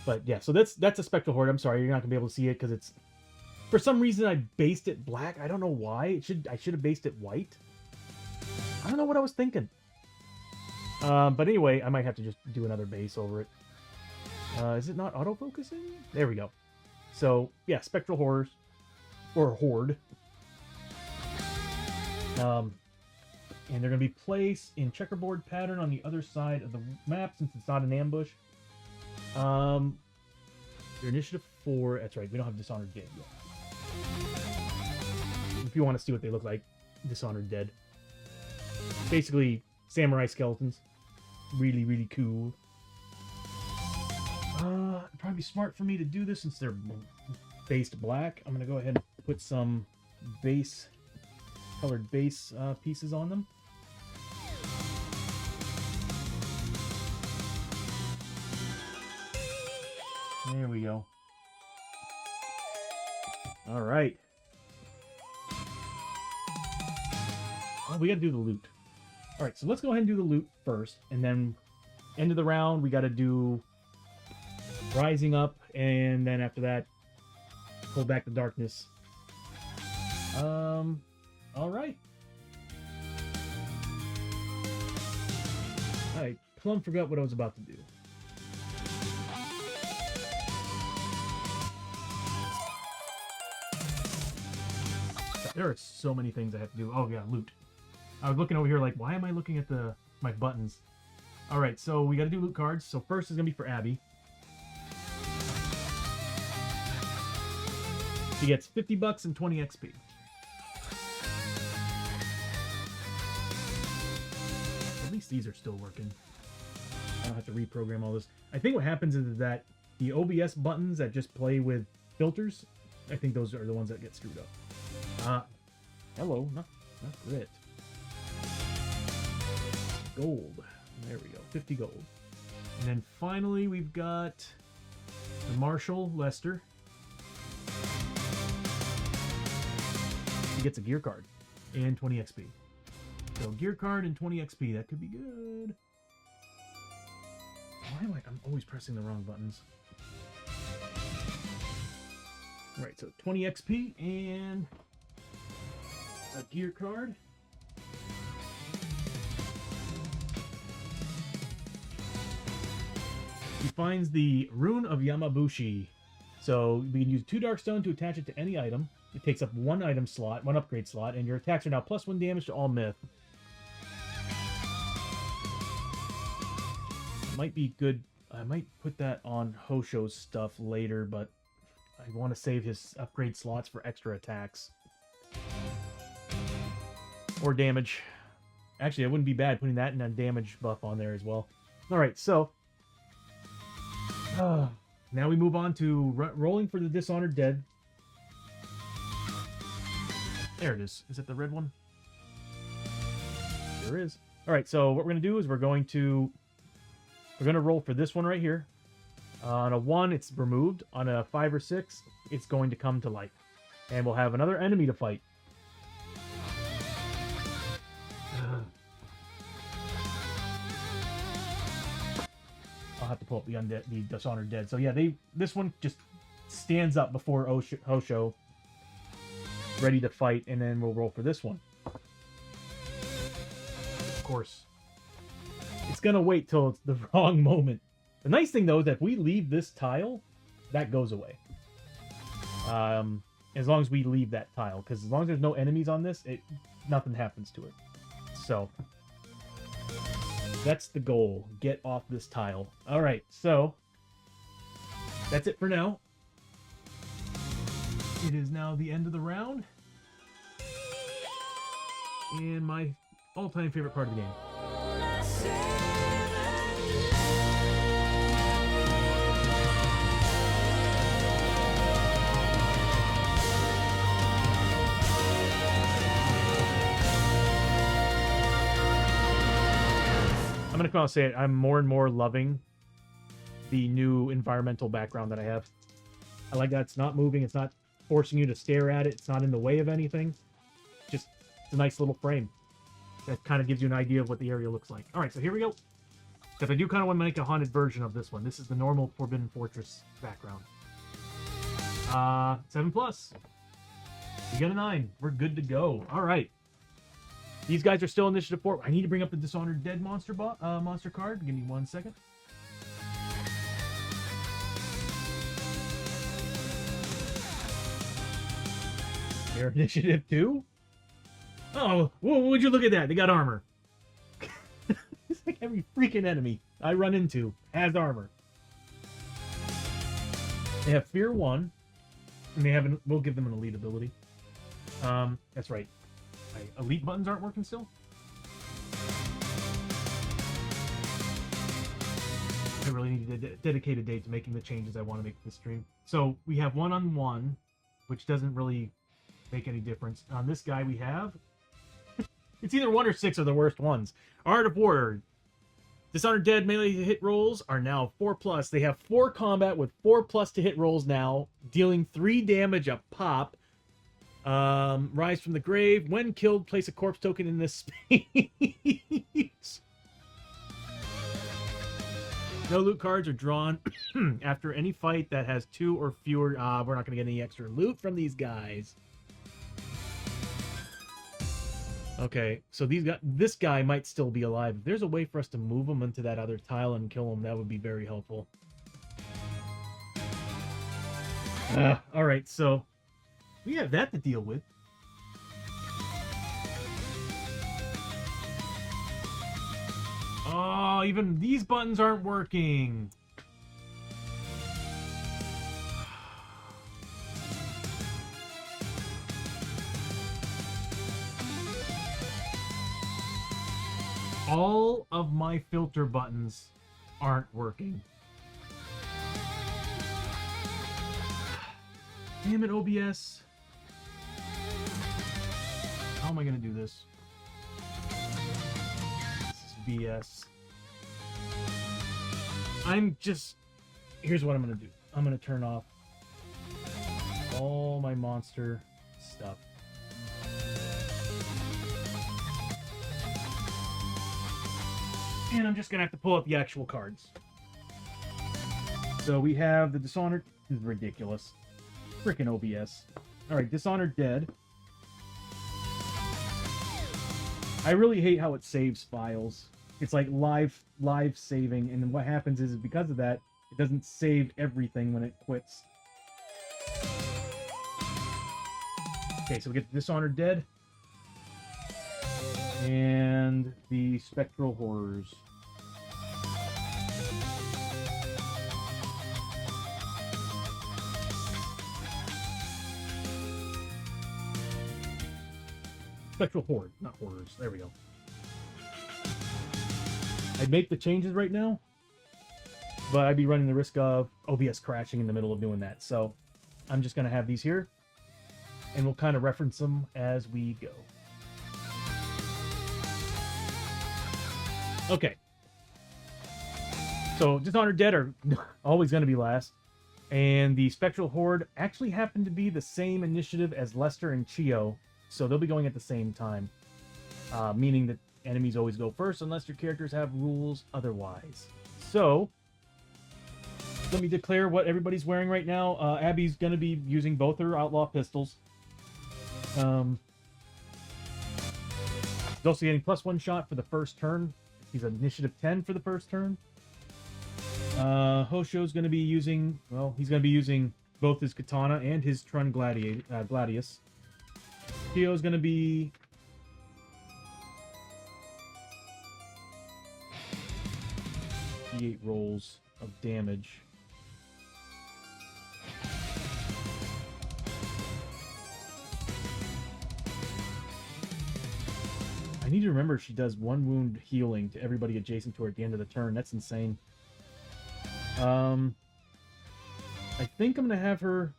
But yeah, so that's a Spectral Horde. I'm sorry, you're not gonna be able to see it because it's, for some reason I based it black. I don't know why. I should have based it white. I don't know what I was thinking. But anyway, I might have to just do another base over it. Is it not autofocusing? There we go. So, yeah, Spectral Horrors. Or Horde. And they're going to be placed in checkerboard pattern on the other side of the map since it's not an ambush. Your initiative for... That's right, we don't have Dishonored Dead yet. If you want to see what they look like, Dishonored Dead. Basically, samurai skeletons. Really, really cool. It'd probably be smart for me to do this since they're based black. I'm going to go ahead and put some colored base pieces on them. There we go. All right. Oh, we got to do the loot. All right, so let's go ahead and do the loot first, and then end of the round we got to do Rising Up, and then after that, pull back the darkness. All right. I plumb forgot what I was about to do. There are so many things I have to do. Oh yeah, loot. I was looking over here like, why am I looking at my buttons? All right, so we got to do loot cards. So first is gonna be for Abby. She gets $50 and 20 XP. At least these are still working. I don't have to reprogram all this. I think what happens is that the OBS buttons that just play with filters, I think those are the ones that get screwed up. Hello, not grit. Gold. There we go, 50 gold. And then finally we've got the Marshal Lester. He gets a gear card and 20 XP. So gear card and 20 XP, that could be good. Why am I'm always pressing the wrong buttons. Alright, so 20 XP and a gear card. He finds the Rune of Yamabushi. So we can use 2 Darkstone to attach it to any item. It takes up 1 item slot, 1 upgrade slot, and your attacks are now +1 damage to all myth. It might be good. I might put that on Hosho's stuff later, but I want to save his upgrade slots for extra attacks. Or damage. Actually, it wouldn't be bad putting that and a damage buff on there as well. Alright, so... now we move on to rolling for the Dishonored Dead. There it is. Is it the red one? There is. Alright, so what we're going to do is we're going to roll for this one right here. On a 1, it's removed. On a 5 or 6, it's going to come to life. And we'll have another enemy to fight. I'll have to pull up the Dishonored Dead. So yeah, this one just stands up before Hosho, ready to fight, and then we'll roll for this one. Of course, it's gonna wait till it's the wrong moment. The nice thing though is that if we leave this tile, that goes away. As long as we leave that tile, because as long as there's no enemies on this, nothing happens to it. So that's the goal. Get off this tile. Alright, so that's it for now. It is now the end of the round. And my all-time favorite part of the game. I'm going to come out and say it. I'm more and more loving the new environmental background that I have. I like that it's not moving. It's not forcing you to stare at it. It's not in the way of anything. Just it's a nice little frame that kind of gives you an idea of what the area looks like. All right, so here we go. Because I do kind of want to make a haunted version of this one. This is the normal Forbidden Fortress background. 7+. We got a 9. We're good to go. All right. These guys are still initiative 4. I need to bring up the Dishonored Dead monster card. Give me 1 second. They're initiative 2. Oh, would you look at that? They got armor. It's like every freaking enemy I run into has armor. They have Fear 1, and they have we'll give them an elite ability. That's right. Elite buttons aren't working still? I really need to dedicate a day to making the changes I want to make to this stream. So we have 1-on-1, which doesn't really make any difference. On this guy we have... it's either 1 or 6 are the worst ones. Art of War. Dishonored Dead melee hit rolls are now 4+. They have 4 combat with 4+ to hit rolls now, dealing 3 damage a pop. Rise from the grave. When killed, place a corpse token in this space. No loot cards are drawn after any fight that has 2 or fewer. We're not going to get any extra loot from these guys. Okay, so this guy might still be alive. If there's a way for us to move him into that other tile and kill him, that would be very helpful. All right, so we have that to deal with. Oh, even these buttons aren't working. All of my filter buttons aren't working. Damn it, OBS. How am I going to do this? This is BS. Here's what I'm going to do. I'm going to turn off all my monster stuff. And I'm just going to have to pull out the actual cards. So we have the Dishonored. This is ridiculous. Freaking OBS. Alright, Dishonored Dead. I really hate how it saves files. It's like live saving, and then what happens is because of that, it doesn't save everything when it quits. Okay, so we get the Dishonored Dead. And the Spectral Horrors. Spectral Horde, not Horrors. There we go. I'd make the changes right now, but I'd be running the risk of OBS crashing in the middle of doing that. So I'm just going to have these here, and we'll kind of reference them as we go. Okay. So Dishonored Dead are always going to be last. And the Spectral Horde actually happen to be the same initiative as Lester and Chio. So they'll be going at the same time. Meaning that enemies always go first unless your characters have rules otherwise. So, let me declare what everybody's wearing right now. Abby's going to be using both her Outlaw pistols. She's also getting +1 shot for the first turn. He's initiative 10 for the first turn. Hosho's going to be using, well, he's going to be using both his katana and his Trun Gladius. Chio's going to be... D8 rolls of damage. I need to remember she does 1 wound healing to everybody adjacent to her at the end of the turn. That's insane. I think I'm going to have her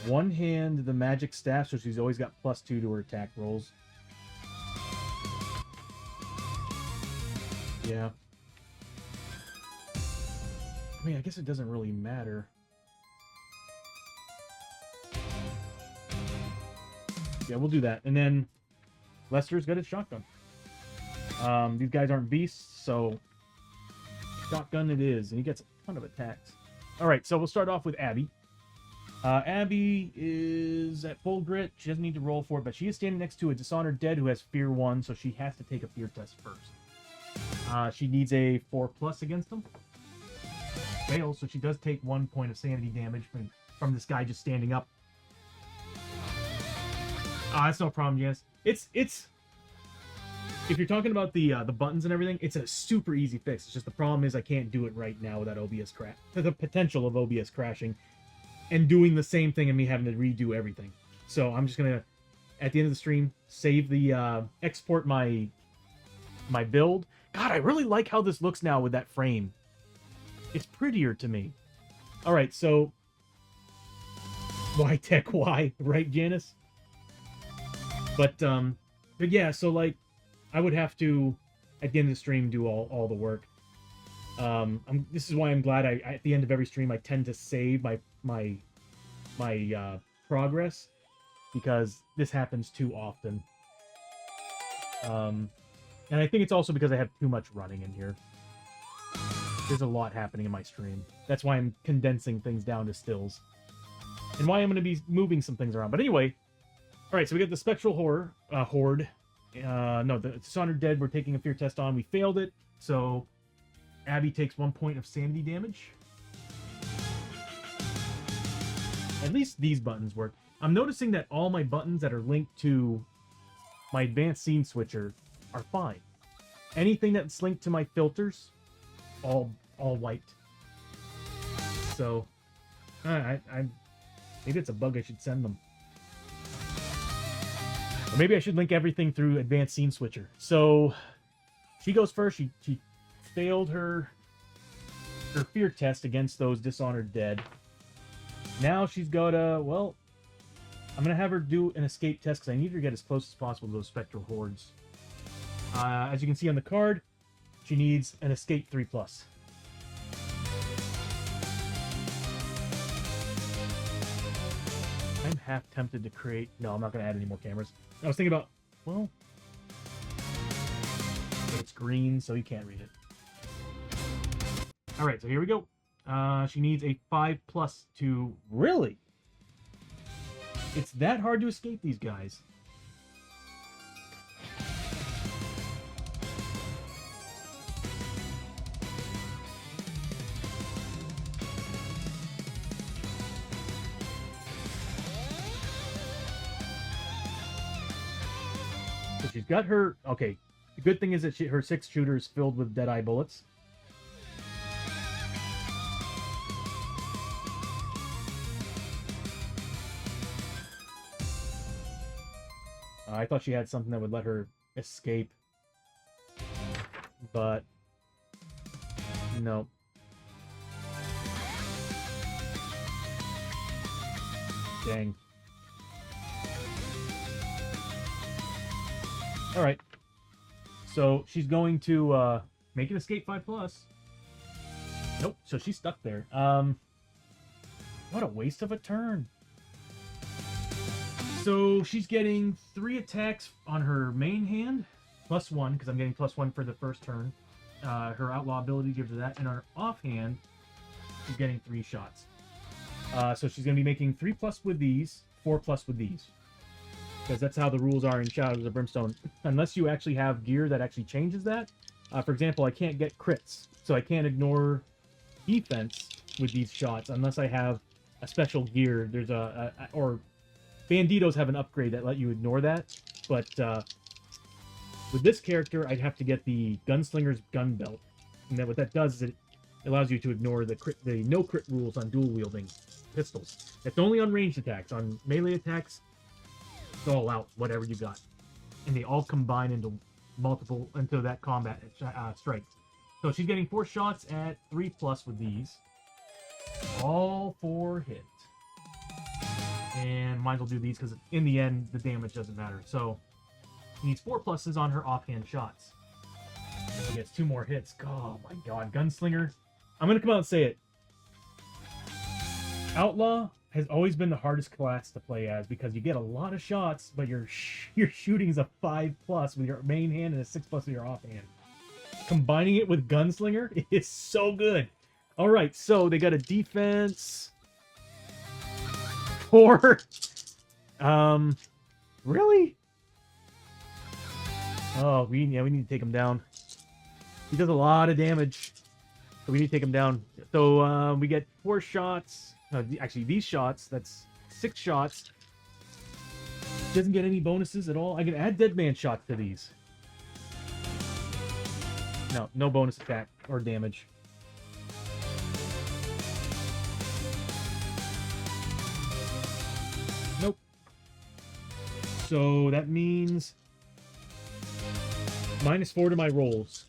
one-hand the magic staff, so she's always got +2 to her attack rolls. Yeah. I mean, I guess it doesn't really matter. Yeah, we'll do that. And then Lester's got his shotgun. These guys aren't beasts, so shotgun it is. And he gets a ton of attacks. Alright, so we'll start off with Abby. Abby is at full grit. She doesn't need to roll for it, but she is standing next to a Dishonored Dead who has Fear 1, so she has to take a Fear test first. She needs a 4+ against him. Fails, so she does take 1 point of sanity damage from this guy just standing up. That's no problem, Janice. It's if you're talking about the buttons and everything, it's a super easy fix. It's just the problem is I can't do it right now without OBS crash. The potential of OBS crashing and doing the same thing and me having to redo everything. So I'm just gonna, at the end of the stream, save the export my build. God, I really like how this looks now with that frame. It's prettier to me. All right, so why tech? Why, right, Janice? But yeah, so like, I would have to, at the end of the stream, do all the work. This is why I'm glad at the end of every stream I tend to save my progress, because this happens too often. And I think it's also because I have too much running in here. There's a lot happening in my stream. That's why I'm condensing things down to stills. And why I'm going to be moving some things around. But anyway, alright, so we got the Spectral Horde. No, the Dishonored Dead we're taking a fear test on. We failed it, so Abby takes 1 point of sanity damage. At least these buttons work. I'm noticing that all my buttons that are linked to my advanced scene switcher are fine. Anything that's linked to my filters, all wiped. So, I maybe it's a bug. I should send them. Or maybe I should link everything through advanced scene switcher. So, she goes first. She failed her fear test against those Dishonored Dead. Now she's got to, well, I'm going to have her do an escape test because I need her to get as close as possible to those Spectral Hordes. As you can see on the card, she needs an escape 3+. I'm half tempted to create... No, I'm not going to add any more cameras. I was thinking about, well... But it's green, so you can't read it. Alright, so here we go. She needs a 5+ to... Really? It's that hard to escape these guys. So she's got her... Okay, the good thing is that her 6 shooter is filled with Deadeye bullets. I thought she had something that would let her escape, but no. Dang. Alright. So she's going to make an escape 5+. Nope, so she's stuck there. What a waste of a turn. So she's getting 3 attacks on her main hand, +1, because I'm getting +1 for the first turn. Her outlaw ability gives her that, and on her offhand, she's getting 3 shots. So she's going to be making 3+ with these, 4+ with these, because that's how the rules are in Shadows of Brimstone. Unless you actually have gear that actually changes that. For example, I can't get crits, so I can't ignore defense with these shots unless I have a special gear. There's or Banditos have an upgrade that let you ignore that, but with this character, I'd have to get the Gunslinger's Gun Belt, and then what that does is it allows you to ignore the no crit rules on dual wielding pistols. It's only on ranged attacks. On melee attacks, it's all out, whatever you got, and they all combine into that combat strike. So she's getting 4 shots at 3+ with these, all 4 hit. And might as well do these because in the end, the damage doesn't matter. So, she needs 4+ on her offhand shots. She gets 2 more hits. Oh my god, Gunslinger. I'm going to come out and say it. Outlaw has always been the hardest class to play as because you get a lot of shots, but your shooting is a 5+ with your main hand and a 6+ with your offhand. Combining it with Gunslinger is so good. Alright, so they got a defense... 4. Really? Oh, we need to take him down. He does a lot of damage, so we need to take him down. So we get 4 shots. Actually, these shots. That's 6 shots. Doesn't get any bonuses at all. I can add Dead Man shots to these. No, no bonus attack or damage. Nope. So that means -4 to my rolls.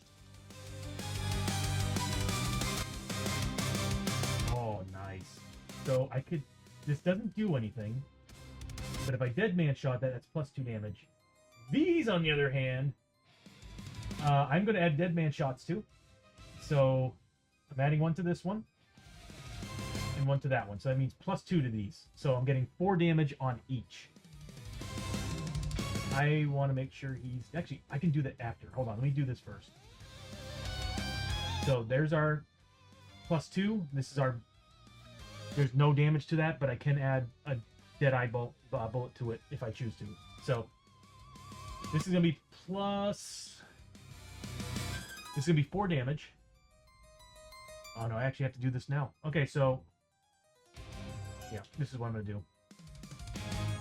Oh, nice. So I could... This doesn't do anything. But if I dead man shot that, that's +2 damage. These, on the other hand, I'm going to add dead man shots too. So I'm adding 1 to this one and 1 to that one. So that means +2 to these. So I'm getting 4 damage on each. I want to make sure he's... Actually, I can do that after. Hold on, let me do this first. So there's our +2. This is our... There's no damage to that, but I can add a Deadeye bullet to it if I choose to. So this is going to be plus... This is going to be 4 damage. Oh no, I actually have to do this now. Okay, so... Yeah, this is what I'm going to do.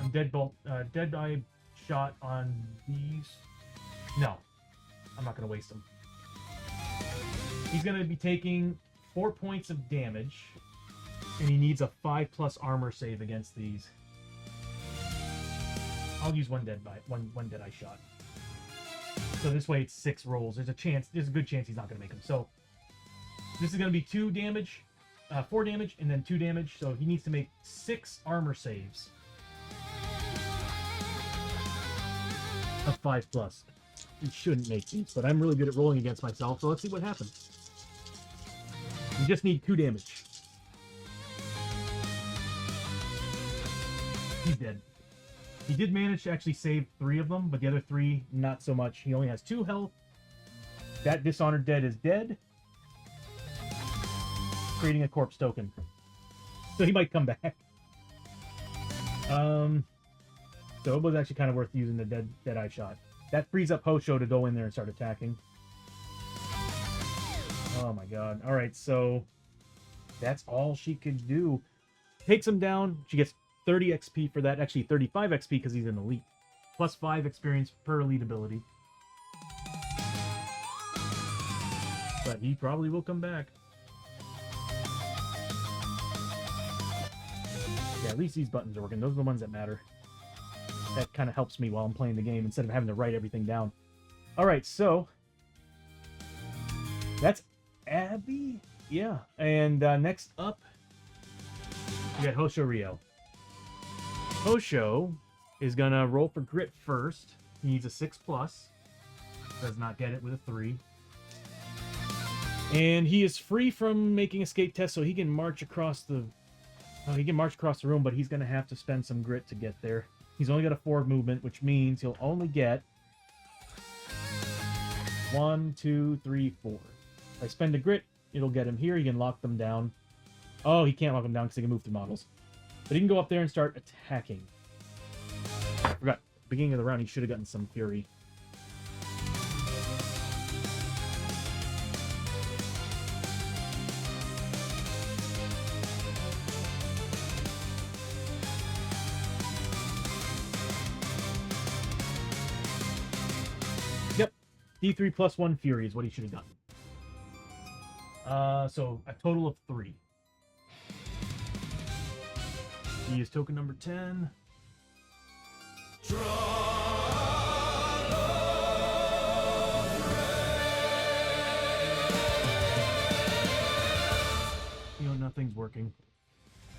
I'm Deadeye shot on these. No, I'm not going to waste them. He's going to be taking 4 points of damage, and he needs a 5+ armor save against these. I'll use one Deadeye shot. So this way it's 6 rolls. There's a good chance he's not going to make them. So this is going to be 2 damage, 4 damage, and then 2 damage. So he needs to make 6 armor saves of 5+. He shouldn't make these, but I'm really good at rolling against myself. So let's see what happens. You just need 2 damage. He's dead. He did manage to actually save 3 of them, but the other 3, not so much. He only has 2 health. That Dishonored Dead is dead. Creating a corpse token. So he might come back. So it was actually kind of worth using the Deadeye shot. That frees up Hosho to go in there and start attacking. Oh my god. Alright, so that's all she could do. Takes him down. She gets 30 XP for that. Actually, 35 XP because he's an elite. Plus 5 experience per elite ability. But he probably will come back. Yeah, at least these buttons are working. Those are the ones that matter. That kind of helps me while I'm playing the game instead of having to write everything down. Alright, so that's Abby. Yeah, and next up, we got Hosho Ryo. Hosho is gonna roll for grit first. He needs a 6+. Does not get it with a 3. And he is free from making escape tests, so he can march across the... he can march across the room, but he's gonna have to spend some grit to get there. He's only got a 4 movement, which means he'll only get 1, 2, 3, 4. If I spend a grit, it'll get him here. He can lock them down. Oh, he can't lock them down because he can move through models. But he can go up there and start attacking. I forgot. Beginning of the round, he should have gotten some fury. Yep. D3 plus 1 fury is what he should have gotten. So a total of 3. He is token number 10. You know, nothing's working.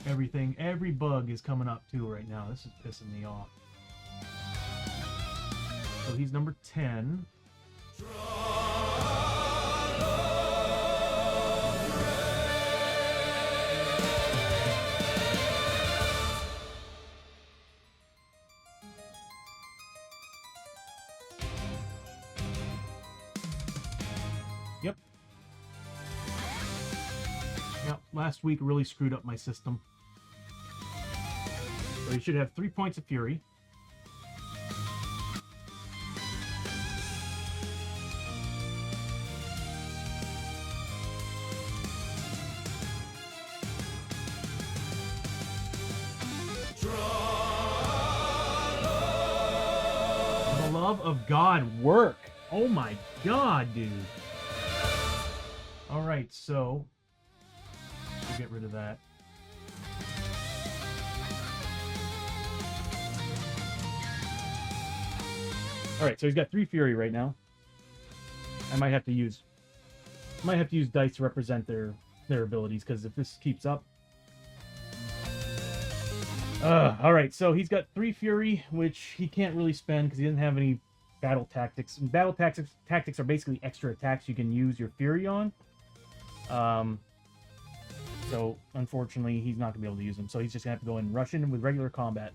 Every bug is coming up too right now. This is pissing me off. So he's number 10. Yep. Yep, last week really screwed up my system. So you should have 3 points of fury. For the love of God, work! Oh my god, dude. All right, so we'll get rid of that. All right, so he's got 3 Fury right now. I might have to use dice to represent their abilities, because if this keeps up. All right, so he's got 3 Fury, which he can't really spend because he doesn't have any battle tactics. And battle tactics are basically extra attacks you can use your Fury on. So unfortunately, he's not gonna be able to use them. So he's just gonna have to go and rush in with regular combat.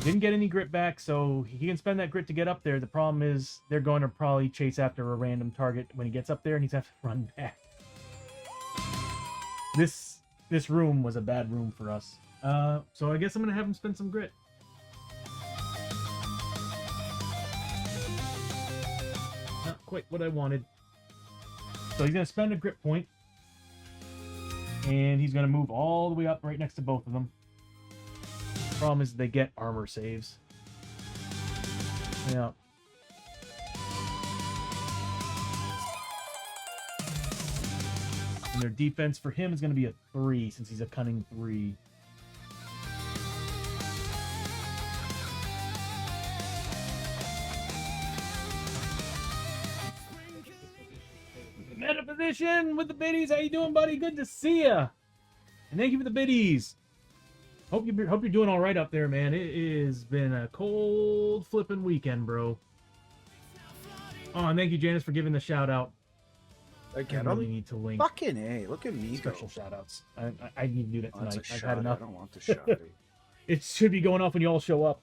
Didn't get any grit back, so he can spend that grit to get up there. The problem is they're going to probably chase after a random target when he gets up there, and he's going to have to run back. This room was a bad room for us. So I guess I'm going to have him spend some grit. Not quite what I wanted. So he's going to spend a grit point, and he's going to move all the way up right next to both of them. Problem is they get armor saves. Yeah. And their defense for him is going to be a 3 since he's a cunning 3. Metaphysician with the biddies. How you doing, buddy? Good to see ya. And thank you for the biddies. Hope you're doing all right up there, man. It has been a cold flipping weekend, bro. Oh, and thank you, Janice, for giving the shout out. I really need to link Fucking A, look at me go. special shout outs. I need to do that Oh, that's tonight. a I've shot. had enough. I don't want the shot. It should be going off when you all show up.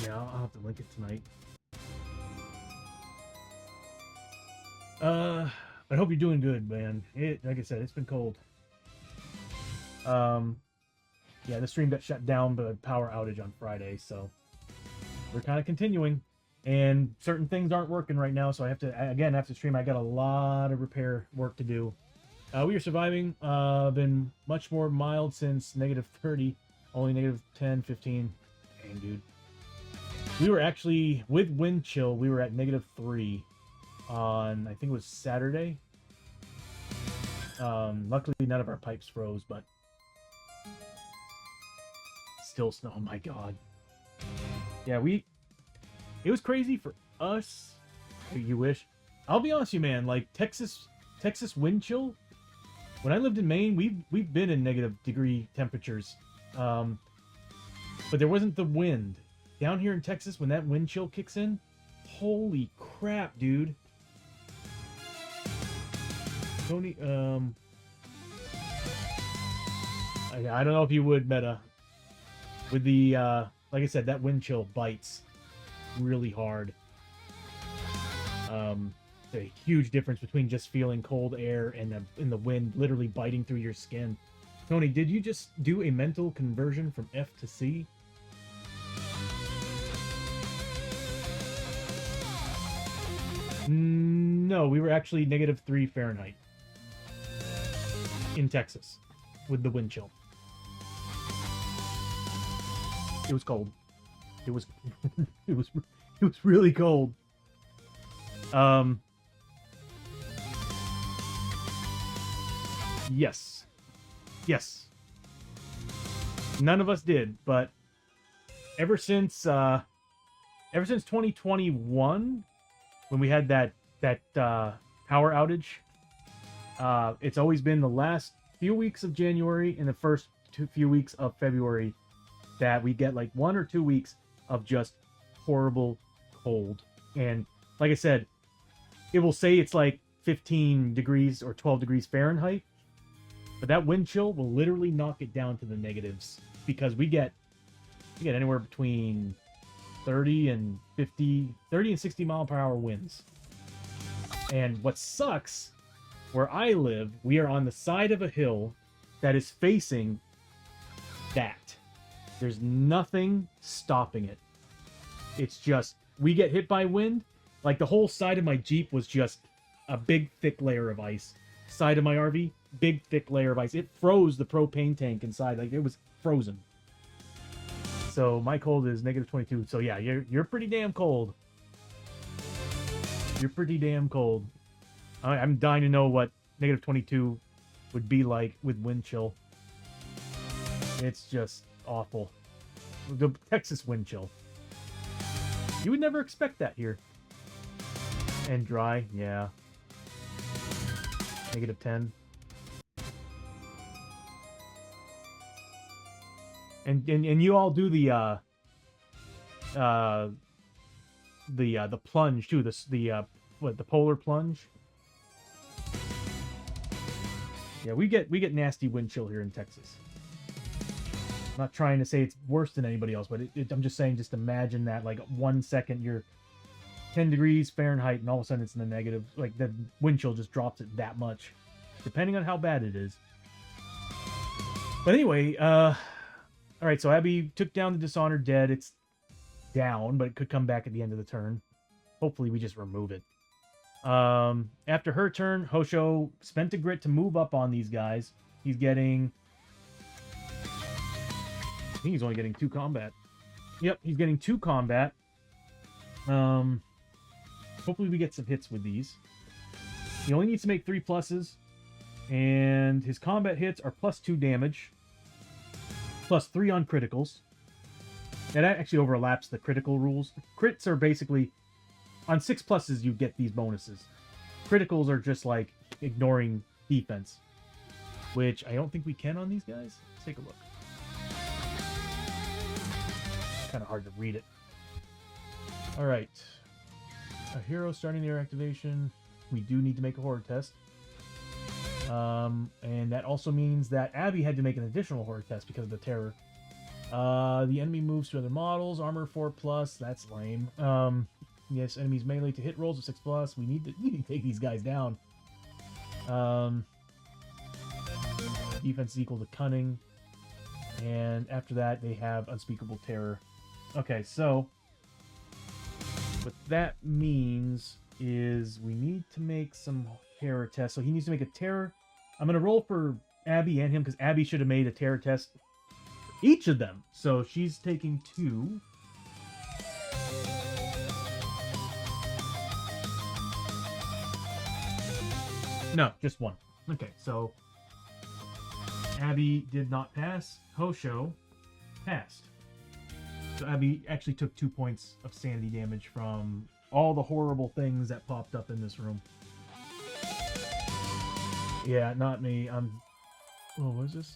Yeah, I'll have to link it tonight. I hope you're doing good, man. Like I said, it's been cold. Yeah, the stream got shut down by a power outage on Friday, so we're kind of continuing. And certain things aren't working right now, so I have to, again, after stream, I got a lot of repair work to do. We are surviving. Been much more mild since -30, only -10, 15. Dang, dude. We were actually, with wind chill, we were at -3 on, I think it was Saturday. Luckily, none of our pipes froze, but still snow. Oh my god. Yeah, it was crazy for us. You wish. I'll be honest with you, man. Like Texas wind chill. When I lived in Maine, we've been in -degree temperatures, but there wasn't the wind. Down here in Texas, when that wind chill kicks in, holy crap, dude. Tony, I don't know if you would, Meta. With the, like I said, that wind chill bites really hard. A huge difference between just feeling cold air and the wind literally biting through your skin. Tony, did you just do a mental conversion from F to C? No, we were actually -3 Fahrenheit in Texas with the wind chill. It was cold. It was it was really cold. Yes. Yes. None of us did, but ever since 2021, when we had that power outage, it's always been the last few weeks of January and the first few weeks of February that we get like 1 or 2 weeks of just horrible cold. And like I said, it will say it's like 15 degrees or 12 degrees Fahrenheit, but that wind chill will literally knock it down to the negatives, because we get anywhere between 30 and 60 mile per hour winds. And what sucks, where I live, we are on the side of a hill that is facing that. There's nothing stopping it. It's just, we get hit by wind, like the whole side of my Jeep was just a big thick layer of ice. side of my RV. Big, thick layer of ice. It froze the propane tank inside. Like, it was frozen. So my cold is -22. So yeah, you're pretty damn cold. You're pretty damn cold. I'm dying to know what -22 would be like with wind chill. It's just awful. The Texas wind chill. You would never expect that here. And dry, yeah. -10. And you all do the plunge too. The polar plunge. Yeah, we get nasty wind chill here in Texas. I'm not trying to say it's worse than anybody else, but I'm just saying, just imagine that, like 1 second you're 10 degrees Fahrenheit and all of a sudden it's in the negative. Like, the wind chill just drops it that much, depending on how bad it is. But anyway, all right, so Abby took down the Dishonored Dead. It's down, but it could come back at the end of the turn. Hopefully we just remove it. After her turn, Hosho spent a grit to move up on these guys. He's getting... I think he's only getting 2 combat. Yep, he's getting 2 combat. Hopefully we get some hits with these. He only needs to make 3 pluses. And his combat hits are +2 damage. +3 on criticals. That actually overlaps the critical rules. Crits are basically... On 6 pluses, you get these bonuses. Criticals are just like ignoring defense. Which I don't think we can on these guys. Let's take a look. Kind of hard to read it. Alright. A hero starting their activation. We do need to make a horror test. And that also means that Abby had to make an additional horror test because of the terror. The enemy moves to other models. Armor 4+. That's lame. Yes, enemies melee to hit rolls of 6+. We need to take these guys down. Defense is equal to cunning. And after that, they have unspeakable terror. Okay, so what that means is we need to make some terror tests. So he needs to make a terror. I'm going to roll for Abby and him because Abby should have made a terror test for each of them. So she's taking 2. No, just 1. Okay, so Abby did not pass. Hosho passed. So Abby actually took 2 points of sanity damage from all the horrible things that popped up in this room. Yeah, not me. Oh, what is this?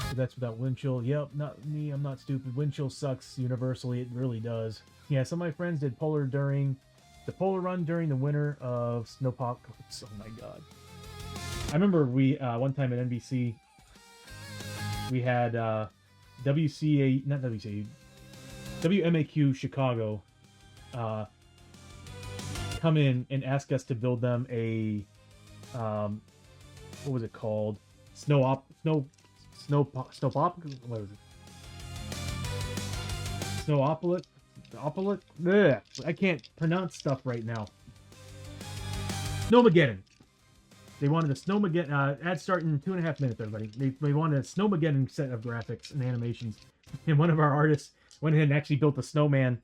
So that's without wind chill. Yep, not me. I'm not stupid. Wind chill sucks universally. It really does. Yeah, some of my friends did polar run during the winter of Snowpocalypse. Oh my god. I remember we one time at NBC we had WMAQ Chicago come in and ask us to build them a what was it called? What was it? Snowpocalypse? Ugh, I can't pronounce stuff right now. Snowmageddon. They wanted a Snowmageddon. Ad start in 2.5 minutes, everybody. They wanted a Snowmageddon set of graphics and animations. And one of our artists went ahead and actually built a snowman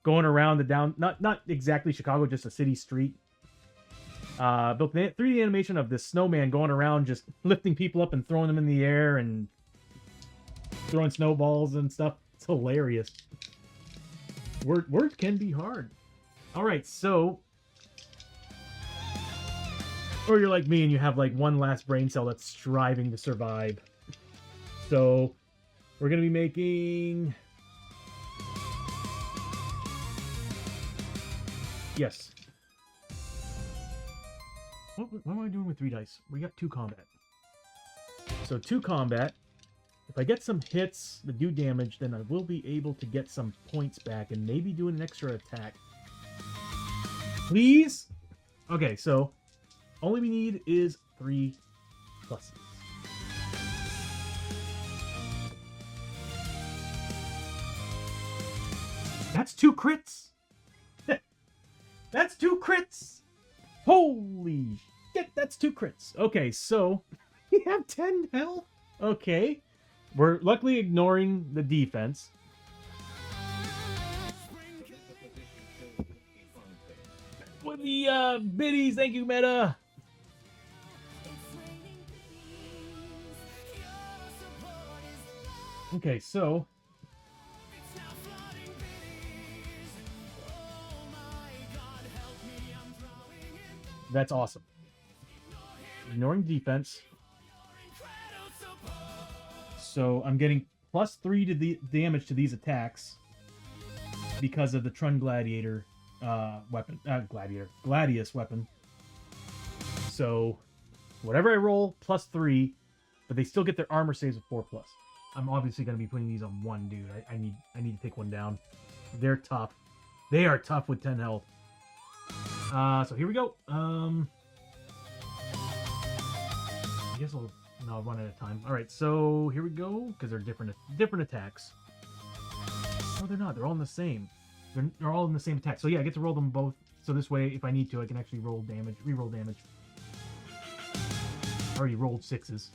going around not exactly Chicago, just a city street. Built the 3D animation of this snowman going around just lifting people up and throwing them in the air and throwing snowballs and stuff. It's hilarious. Words can be hard. Alright, so... Or you're like me and you have like one last brain cell that's striving to survive. So, we're going to be making... Yes. What am I doing with 3 dice? We got 2 combat. So 2 combat. If I get some hits that do damage, then I will be able to get some points back and maybe do an extra attack. Please? Okay, so all we need is 3 pluses. That's 2 crits! That's 2 crits! Holy shit, that's 2 crits. Okay, so we have 10 health. Okay. We're luckily ignoring the defense. With the biddies, thank you, Meta. Okay, so that's awesome. Ignoring defense. So I'm getting +3 to the damage to these attacks because of the Trun Gladiator weapon. Gladius weapon. So whatever I roll, +3, but they still get their armor saves with 4+. I'm obviously going to be putting these on 1 dude. I need to take one down. They're tough. They are tough with 10 health. So here we go. I guess I'll run at a time. All right, so here we go because they're different attacks. No, they're not. They're all in the same. They're all in the same attack. So yeah, I get to roll them both. So this way, if I need to, I can actually roll damage, re-roll damage. Already rolled 6s.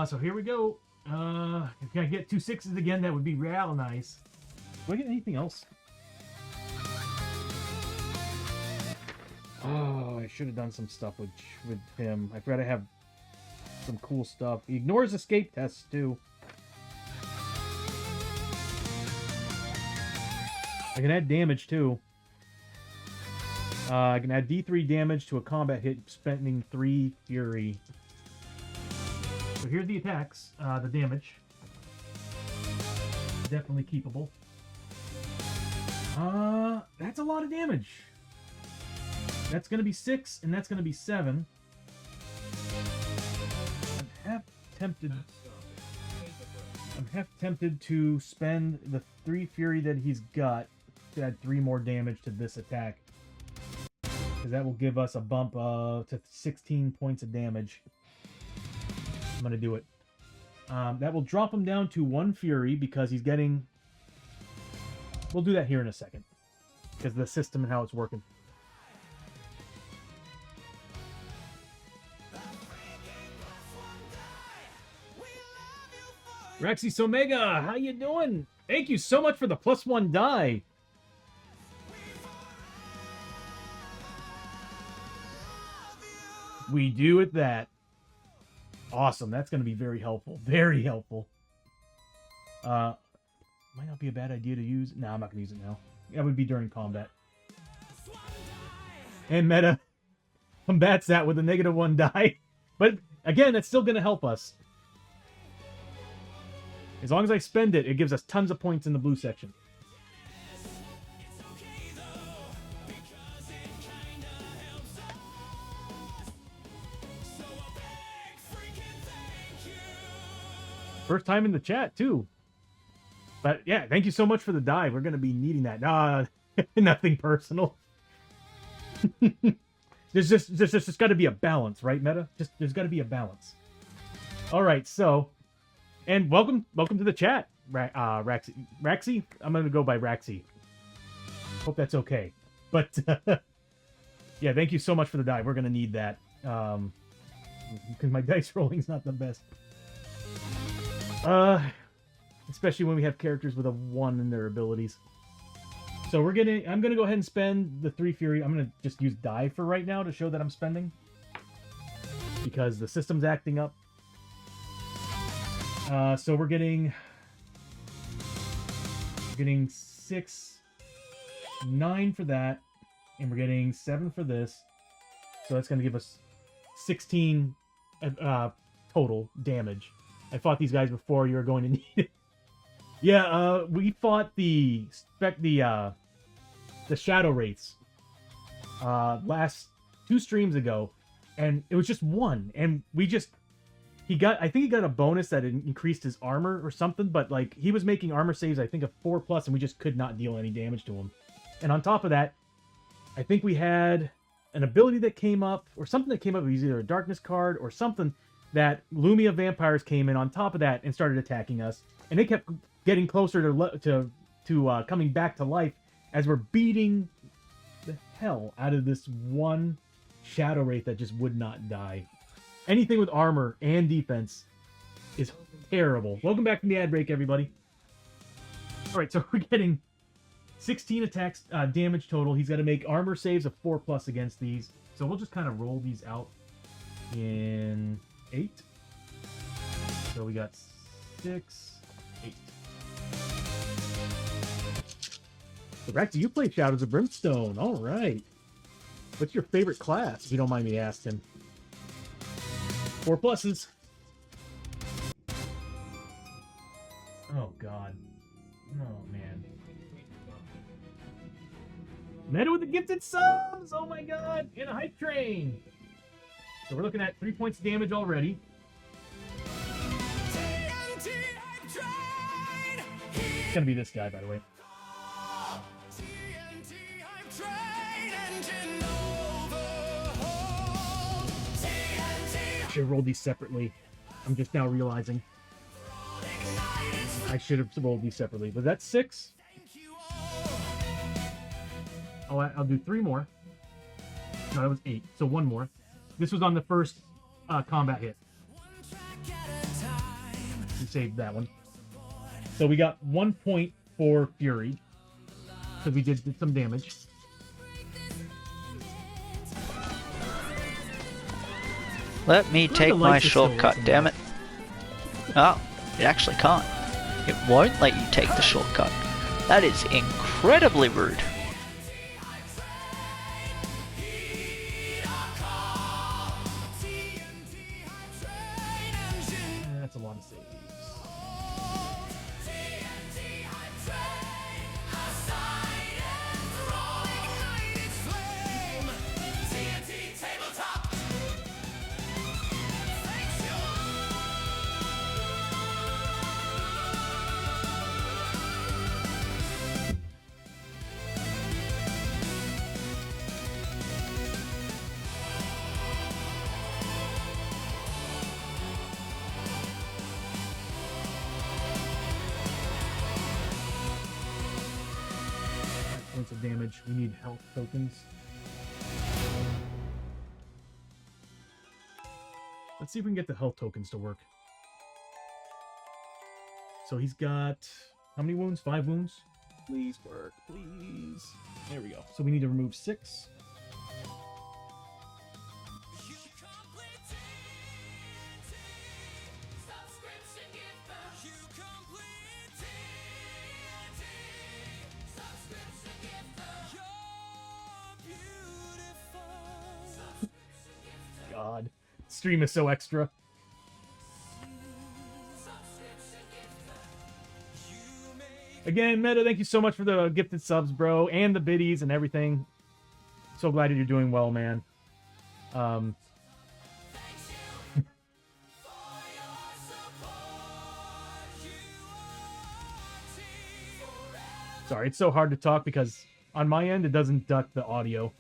So here we go. If I get 2 6s again, that would be real nice. Do I get anything else? Oh, I should have done some stuff with him. I forgot I have some cool stuff. He ignores escape tests too. I can add damage too. I can add D3 damage to a combat hit, spending 3 fury. So here's the attacks, the damage. Definitely keepable. That's a lot of damage. That's going to be 6, and that's going to be 7. I'm half tempted to spend the 3 fury that he's got to add 3 more damage to this attack. Because that will give us a bump to 16 points of damage. I'm going to do it. That will drop him down to 1 fury because he's getting... We'll do that here in a second. Because of the system and how it's working. Rexy Somega, how you doing? Thank you so much for the +1 die. We do at that. Awesome. That's going to be very helpful. Very helpful. Might not be a bad idea to use. No, I'm not going to use it now. That would be during combat. And Meta combats that with a -1 die. But again, that's still going to help us. As long as I spend it, it gives us tons of points in the blue section. First time in the chat, too. But yeah, thank you so much for the die. We're going to be needing that. Nothing personal. There's just got to be a balance, right, Meta? There's got to be a balance. All right, so... And welcome to the chat, Raxy. I'm going to go by Raxy. Hope that's okay. But, yeah, thank you so much for the die. We're going to need that. Because my dice rolling's not the best. Especially when we have characters with a 1 in their abilities. So I'm going to go ahead and spend the 3 fury. I'm going to just use die for right now to show that I'm spending. Because the system's acting up. So we're getting 6, 9 for that, and we're getting 7 for this. So that's going to give us 16 total damage. I fought these guys before. You're going to need it. Yeah, we fought the Shadow Wraiths last 2 streams ago, and it was just 1, and I think he got a bonus that increased his armor or something, but like he was making armor saves, I think, of 4+, and we just could not deal any damage to him. And on top of that, I think we had an ability that came up, or something that came up. It was either a darkness card or something that Lumia vampires came in on top of that and started attacking us. And they kept getting closer to coming back to life as we're beating the hell out of this one Shadow Wraith that just would not die. Anything with armor and defense is terrible. Welcome back from the ad break, everybody. All right, so we're getting 16 attacks damage total. He's got to make armor saves of 4+ against these. So we'll just kind of roll these out in 8. So we got 6, 8. So Rex, you play Shadows of Brimstone. All right. What's your favorite class, if you don't mind me asking? 4 pluses. Oh, God. Oh, man. Meta with the gifted subs! Oh, my God. In a hype train. So we're looking at 3 points of damage already. It's going to be this guy, by the way. I should have rolled these separately. I'm just now realizing. I should have rolled these separately. Was that 6? Oh, I'll do 3 more. No, that was 8. So 1 more. This was on the first combat hit. We saved that one. So we got 1 point for Fury. Because we did some damage. Let me take my shortcut, damn it. Oh, it actually can't. It won't let you take the shortcut. That is incredibly rude. That's a lot of saves. Points of damage. We need health tokens. Let's see if we can get the health tokens to work. So he's got how many wounds? 5 wounds. Please work, please. There we go. So we need to remove 6. God, stream is so extra. Again, Meta, thank you so much for the gifted subs, bro, and the biddies and everything. So glad that you're doing well, man. Sorry, it's so hard to talk because on my end it doesn't duck the audio.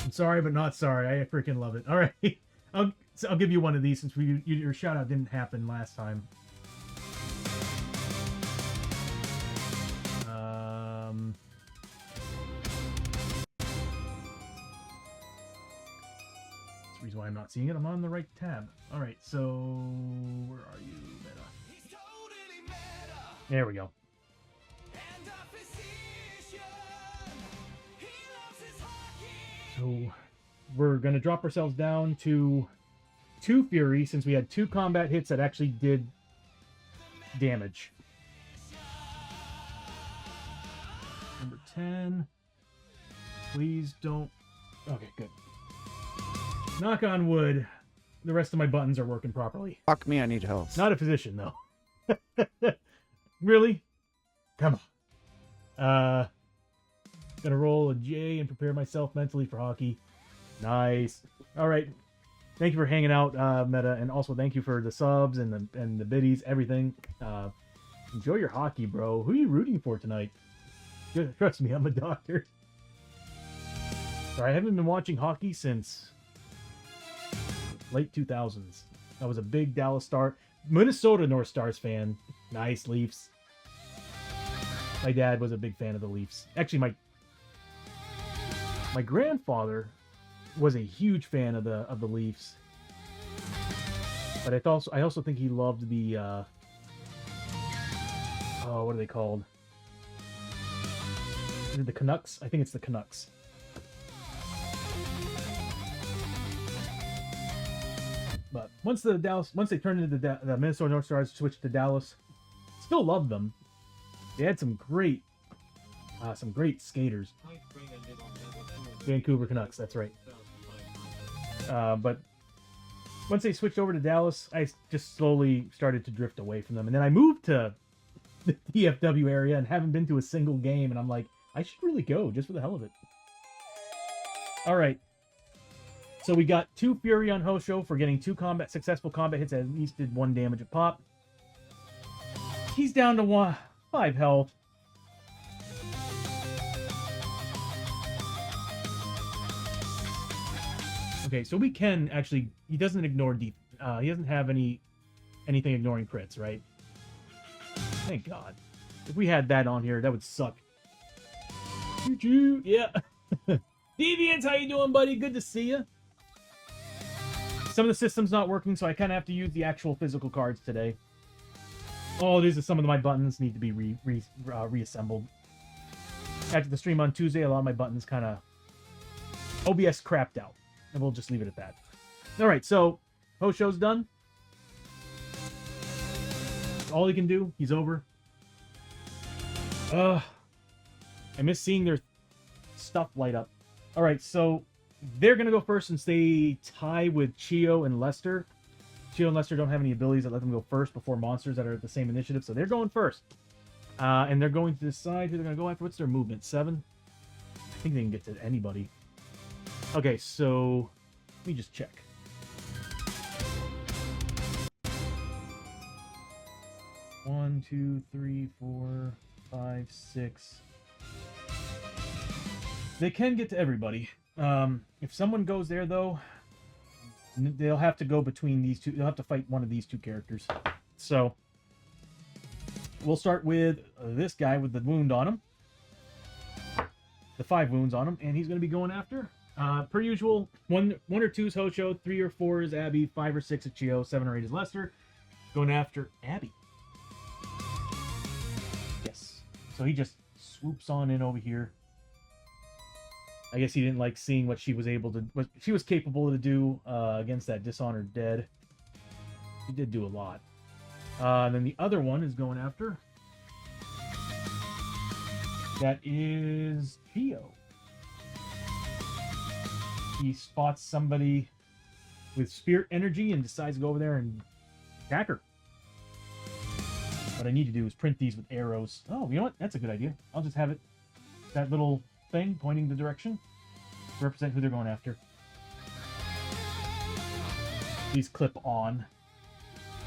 I'm sorry, but not sorry. I freaking love it. All right, I'll give you one of these since your shout out didn't happen last time. That's the reason why I'm not seeing it. I'm on the right tab. All right, so where are you, Meta? There we go. So we're going to drop ourselves down to 2 Fury since we had 2 combat hits that actually did damage. Number 10. Please don't... Okay, good. Knock on wood. The rest of my buttons are working properly. Fuck me, I need help. Not a physician, though. Really? Come on. Gonna roll a J and prepare myself mentally for hockey. Nice. All right. Thank you for hanging out, Meta, and also thank you for the subs and the biddies, everything. Enjoy your hockey, bro. Who are you rooting for tonight? Trust me, I'm a doctor. I haven't been watching hockey since late 2000s. I was a big Dallas Star, Minnesota North Stars fan. Nice Leafs. My dad was a big fan of the Leafs. Actually, my grandfather was a huge fan of the Leafs. But I also think he loved the oh, what are they called? Is it the Canucks? I think it's the Canucks. But once they turned into the Minnesota North Stars, switched to Dallas, still loved them. They had some great skaters. Vancouver Canucks, that's right. But once they switched over to Dallas, I just slowly started to drift away from them. And then I moved to the DFW area and haven't been to a single game. And I'm like, I should really go just for the hell of it. All right. So we got 2 Fury on Hosho for getting 2 successful combat hits that at least did 1 damage a pop. He's down to 5 health. Okay, so we can actually. He doesn't ignore he doesn't have anything ignoring crits, right? Thank God. If we had that on here, that would suck. Choo-choo, yeah. Deviants, how you doing, buddy? Good to see you. Some of the system's not working, so I kind of have to use the actual physical cards today. Oh, these are some of my buttons need to be reassembled. After the stream on Tuesday, a lot of my buttons kind of OBS crapped out. And we'll just leave it at that. Alright, so Hosho's done. All he can do. He's over. I miss seeing their stuff light up. Alright, so they're going to go first since they tie with Chio and Lester. Chio and Lester don't have any abilities that let them go first before monsters that are at the same initiative, so they're going first. And they're going to decide who they're going to go after. What's their movement? 7? I think they can get to anybody. Okay, so let me just check. One, 2, 3, 4, 5, 6. They can get to everybody. If someone goes there, though, they'll have to go between these two. They'll have to fight one of these 2 characters. So we'll start with this guy with the wound on him. The 5 wounds on him, and he's going to be going after. Per usual, 1 or 2 is Hosho, 3 or 4 is Abby, 5 or 6 is Chio, 7 or 8 is Lester. Going after Abby. Yes. So he just swoops on in over here. I guess he didn't like seeing what she was capable to do against that Dishonored Dead. He did do a lot. And then the other one is going after. That is Chio. He spots somebody with spirit energy and decides to go over there and attack her. What I need to do is print these with arrows. Oh, you know what? That's a good idea. I'll just have it, that little thing pointing the direction, to represent who they're going after. These clip on.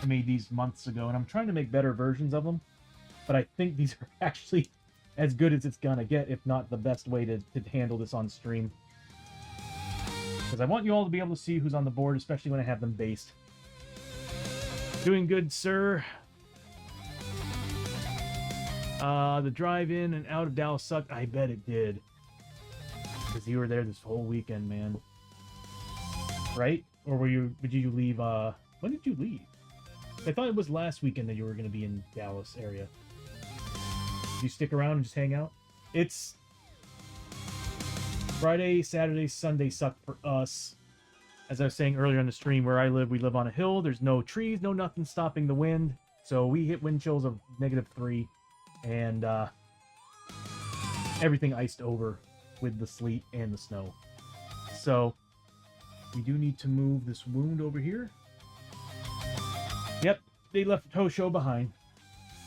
I made these months ago, and I'm trying to make better versions of them. But I think these are actually as good as it's gonna get, if not the best way to handle this on stream. Because I want you all to be able to see who's on the board, especially when I have them based. Doing good, sir. The drive in and out of Dallas sucked. I bet it did. Because you were there this whole weekend, man. Right? Or did you leave, when did you leave? I thought it was last weekend that you were going to be in Dallas area. Did you stick around and just hang out? It's Friday, Saturday, Sunday sucked for us. As I was saying earlier on the stream, where I live, we live on a hill. There's no trees, no nothing stopping the wind. So we hit wind chills of -3. And everything iced over with the sleet and the snow. So we do need to move this wound over here. Yep, they left Hosho behind.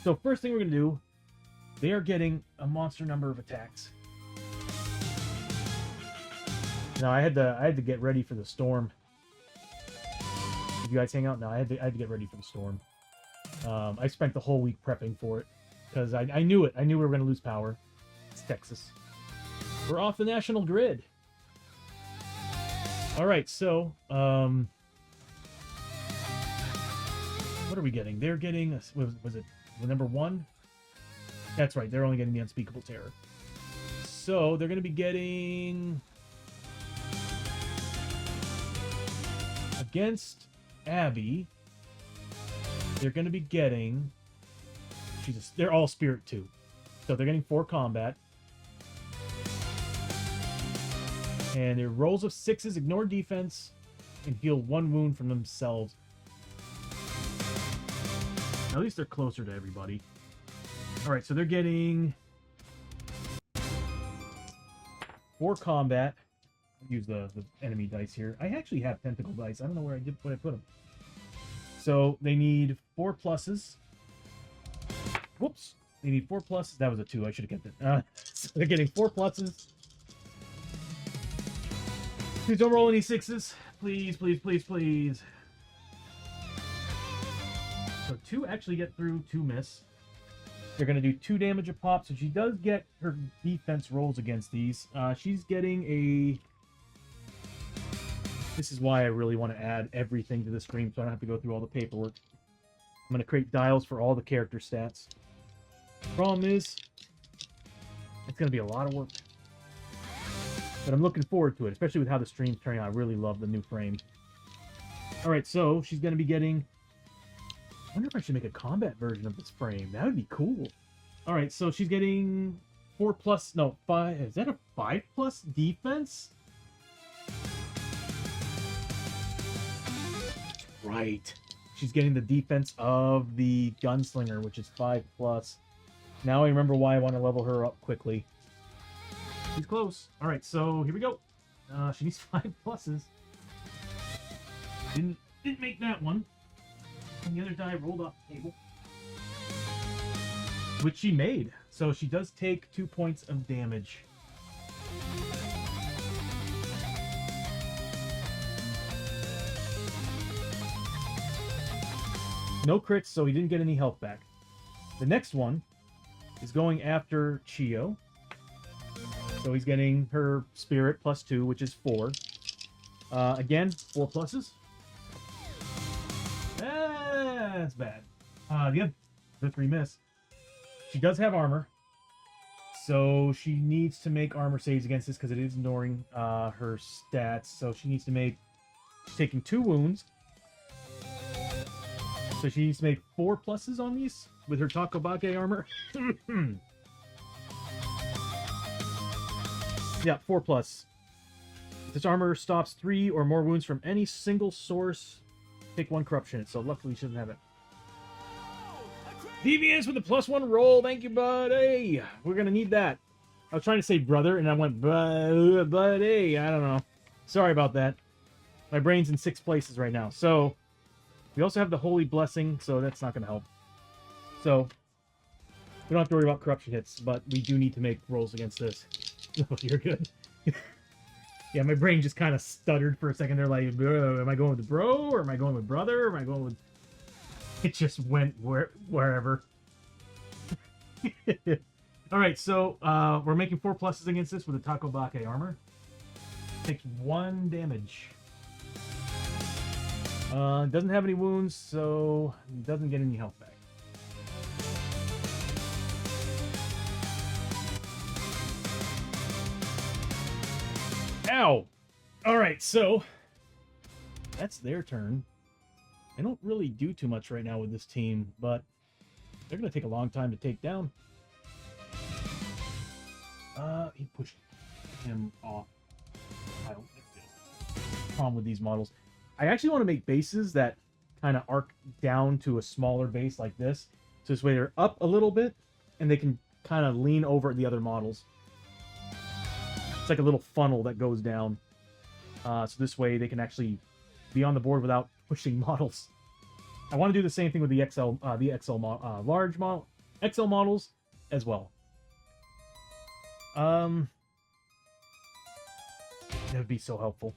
So first thing we're going to do, they are getting a monster number of attacks. Now I had to get ready for the storm. Did you guys hang out? No, I had to get ready for the storm. I spent the whole week prepping for it because I knew it. I knew we were going to lose power. It's Texas. We're off the national grid. All right, so what are we getting? They're getting was it number 1? That's right. They're only getting the Unspeakable Terror. So they're going to be getting against Abby. They're going to be getting. Jesus, they're all Spirit 2, so they're getting 4 combat. And their rolls of 6s ignore defense and heal 1 wound from themselves. At least they're closer to everybody. All right, so they're getting 4 combat. I'll use the enemy dice here. I actually have tentacle dice. I don't know where I put them. So they need 4 pluses. Whoops. They need 4 pluses. That was a 2. I should have kept it. So they're getting 4 pluses. Please don't roll any 6s. Please, please, please, please. So 2 actually get through, 2 miss. They're going to do 2 damage a pop, so she does get her defense rolls against these. She's getting a... This is why I really want to add everything to the stream, so I don't have to go through all the paperwork. I'm going to create dials for all the character stats. Problem is, it's going to be a lot of work. But I'm looking forward to it, especially with how the stream's turning out. I really love the new frame. Alright, so she's going to be getting... I wonder if I should make a combat version of this frame. That would be cool. Alright, so she's getting 4 plus... No, 5... Is that a 5 plus defense? Right. She's getting the defense of the gunslinger, which is 5 plus. Now I remember why I want to level her up quickly. She's close. Alright, so here we go. She needs 5 pluses. Didn't make that one. And the other die rolled off the table. Which she made. So she does take 2 points of damage. No crits, so he didn't get any health back. The next one is going after Chio. So he's getting her spirit plus 2, which is 4. Again, 4 pluses. That's bad. The other 3 miss. She does have armor. So she needs to make armor saves against this because it is ignoring her stats. So she needs to make... She's taking 2 wounds. So she needs to make 4 pluses on these with her Takobake armor. Yeah, 4 plus. This armor stops 3 or more wounds from any single source. Take 1 corruption, so luckily she doesn't have it. Deviants with a +1 roll. Thank you, buddy. We're gonna need that. I was trying to say brother, and I went buddy. I don't know. Sorry about that. My brain's in 6 places right now. So we also have the Holy Blessing, so that's not gonna help. So we don't have to worry about corruption hits, but we do need to make rolls against this. Oh, you're good. Yeah, my brain just kind of stuttered for a second. They're like, am I going with bro, or am I going with brother, or am I going with... It just went wherever. Alright, so we're making 4 pluses against this with the Takobake armor. Takes 1 damage. Doesn't have any wounds, so doesn't get any health back. Ow! Alright, so that's their turn. I don't really do too much right now with this team, but they're going to take a long time to take down. He pushed him off. I don't think the problem with these models. I actually want to make bases that kind of arc down to a smaller base like this. So this way they're up a little bit, and they can kind of lean over the other models. It's like a little funnel that goes down. So this way they can actually be on the board without pushing models. I want to do the same thing with the large model, XL models as well. That would be so helpful.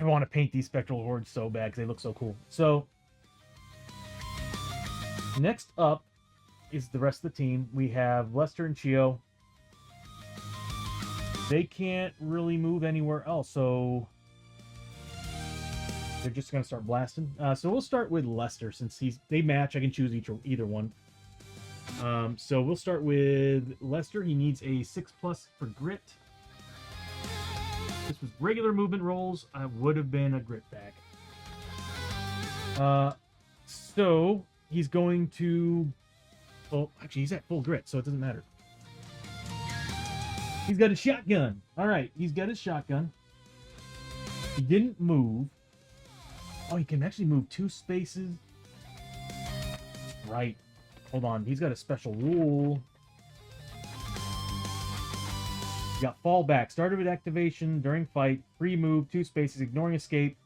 I want to paint these spectral hordes so bad because they look so cool. So next up is the rest of the team. We have Lester and Chio. They can't really move anywhere else, so they're just gonna start blasting. So we'll start with Lester since they match. I can choose either one. So we'll start with Lester. He needs a 6+ for grit. This was regular movement rolls. I would have been a grit back. So he's going to. Oh, actually, he's at full grit, so it doesn't matter. He's got a shotgun. All right, he's got his shotgun. He didn't move. Oh, he can actually move 2 spaces. Right. Hold on. He's got a special rule. You got fallback. Started with activation during fight. Free move, 2 spaces, ignoring escape.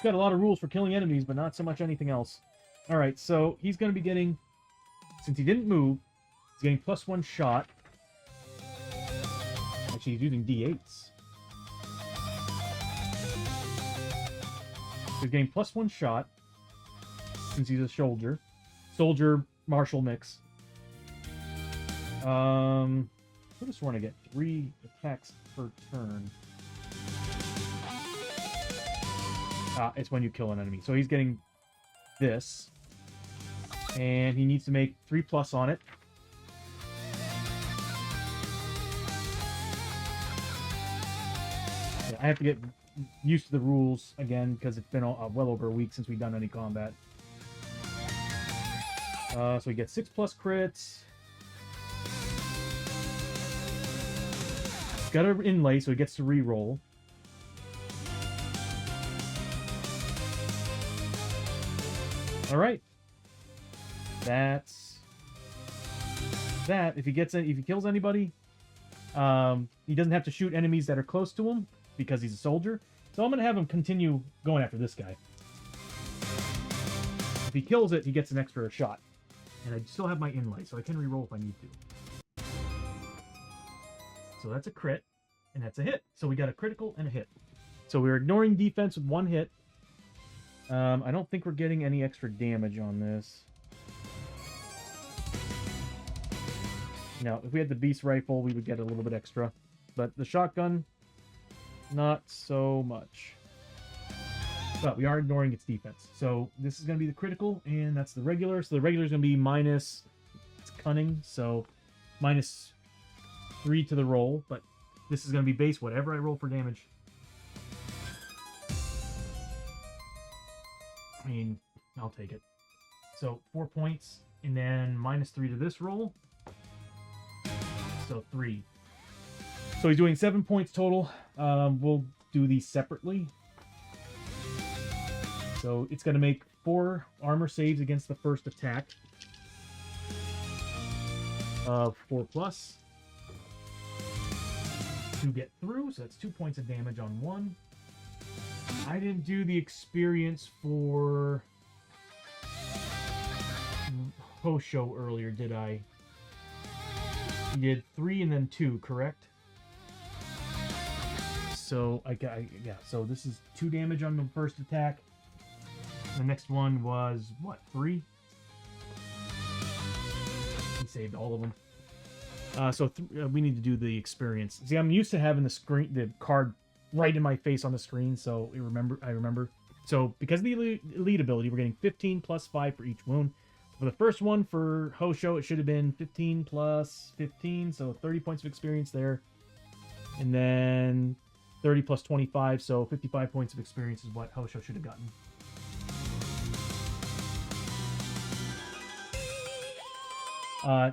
Got a lot of rules for killing enemies, but not so much anything else. Alright, so he's going to be getting, since he didn't move, he's getting +1 shot. Actually, he's using D8s. He's getting +1 shot, since he's a soldier. Soldier-martial mix. I just want to get 3 attacks per turn. It's when you kill an enemy. So he's getting this. And he needs to make 3+ on it. Yeah, I have to get used to the rules again because it's been well over a week since we've done any combat. So he gets 6+ crits. He's got an inlay, so he gets to re-roll. All right. That's that. If he kills anybody, he doesn't have to shoot enemies that are close to him because he's a soldier. So I'm gonna have him continue going after this guy. If he kills it, he gets an extra shot. And I still have my inlay, so I can re-roll if I need to. So that's a crit, and that's a hit. So we got a critical and a hit. So we're ignoring defense with 1 hit. I don't think we're getting any extra damage on this. Now, if we had the beast rifle, we would get a little bit extra. But the shotgun, not so much. But we are ignoring its defense. So this is going to be the critical, and that's the regular. So the regular is going to be minus, it's cunning, so -3 to the roll. But this is going to be base whatever I roll for damage. I mean, I'll take it. So 4 points, and then -3 to this roll. So 3. So he's doing 7 points total. We'll do these separately. So it's going to make 4 armor saves against the first attack. 4+ to get through. So that's 2 points of damage on 1. I didn't do the experience for Hosho earlier, did I? You did 3 and then 2, correct? So yeah. So this is 2 damage on the first attack. The next one was what? 3. He saved all of them. So we need to do the experience. See, I'm used to having the card right in my face on the screen, so I remember. So because of the elite ability, we're getting 15 + 5 for each wound. For the first one for Hosho, it should have been 15 + 15, so 30 points of experience there. And then 30 + 25, so 55 points of experience is what Hosho should have gotten.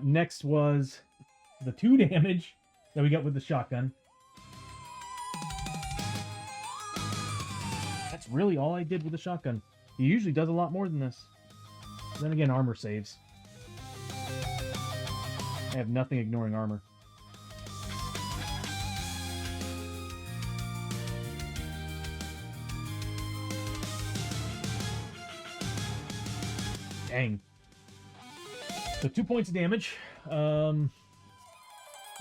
Next was the 2 damage that we got with the shotgun. That's really all I did with the shotgun. He usually does a lot more than this. Then again, armor saves. I have nothing ignoring armor. Dang. So 2 points of damage.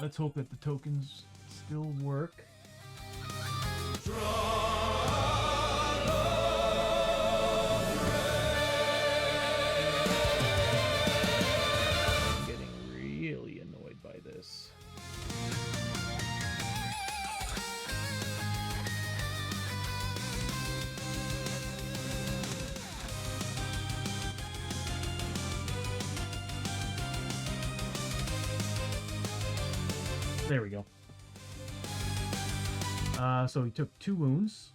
Let's hope that the tokens still work. I'm getting really annoyed by this. There we go. So he took 2 wounds.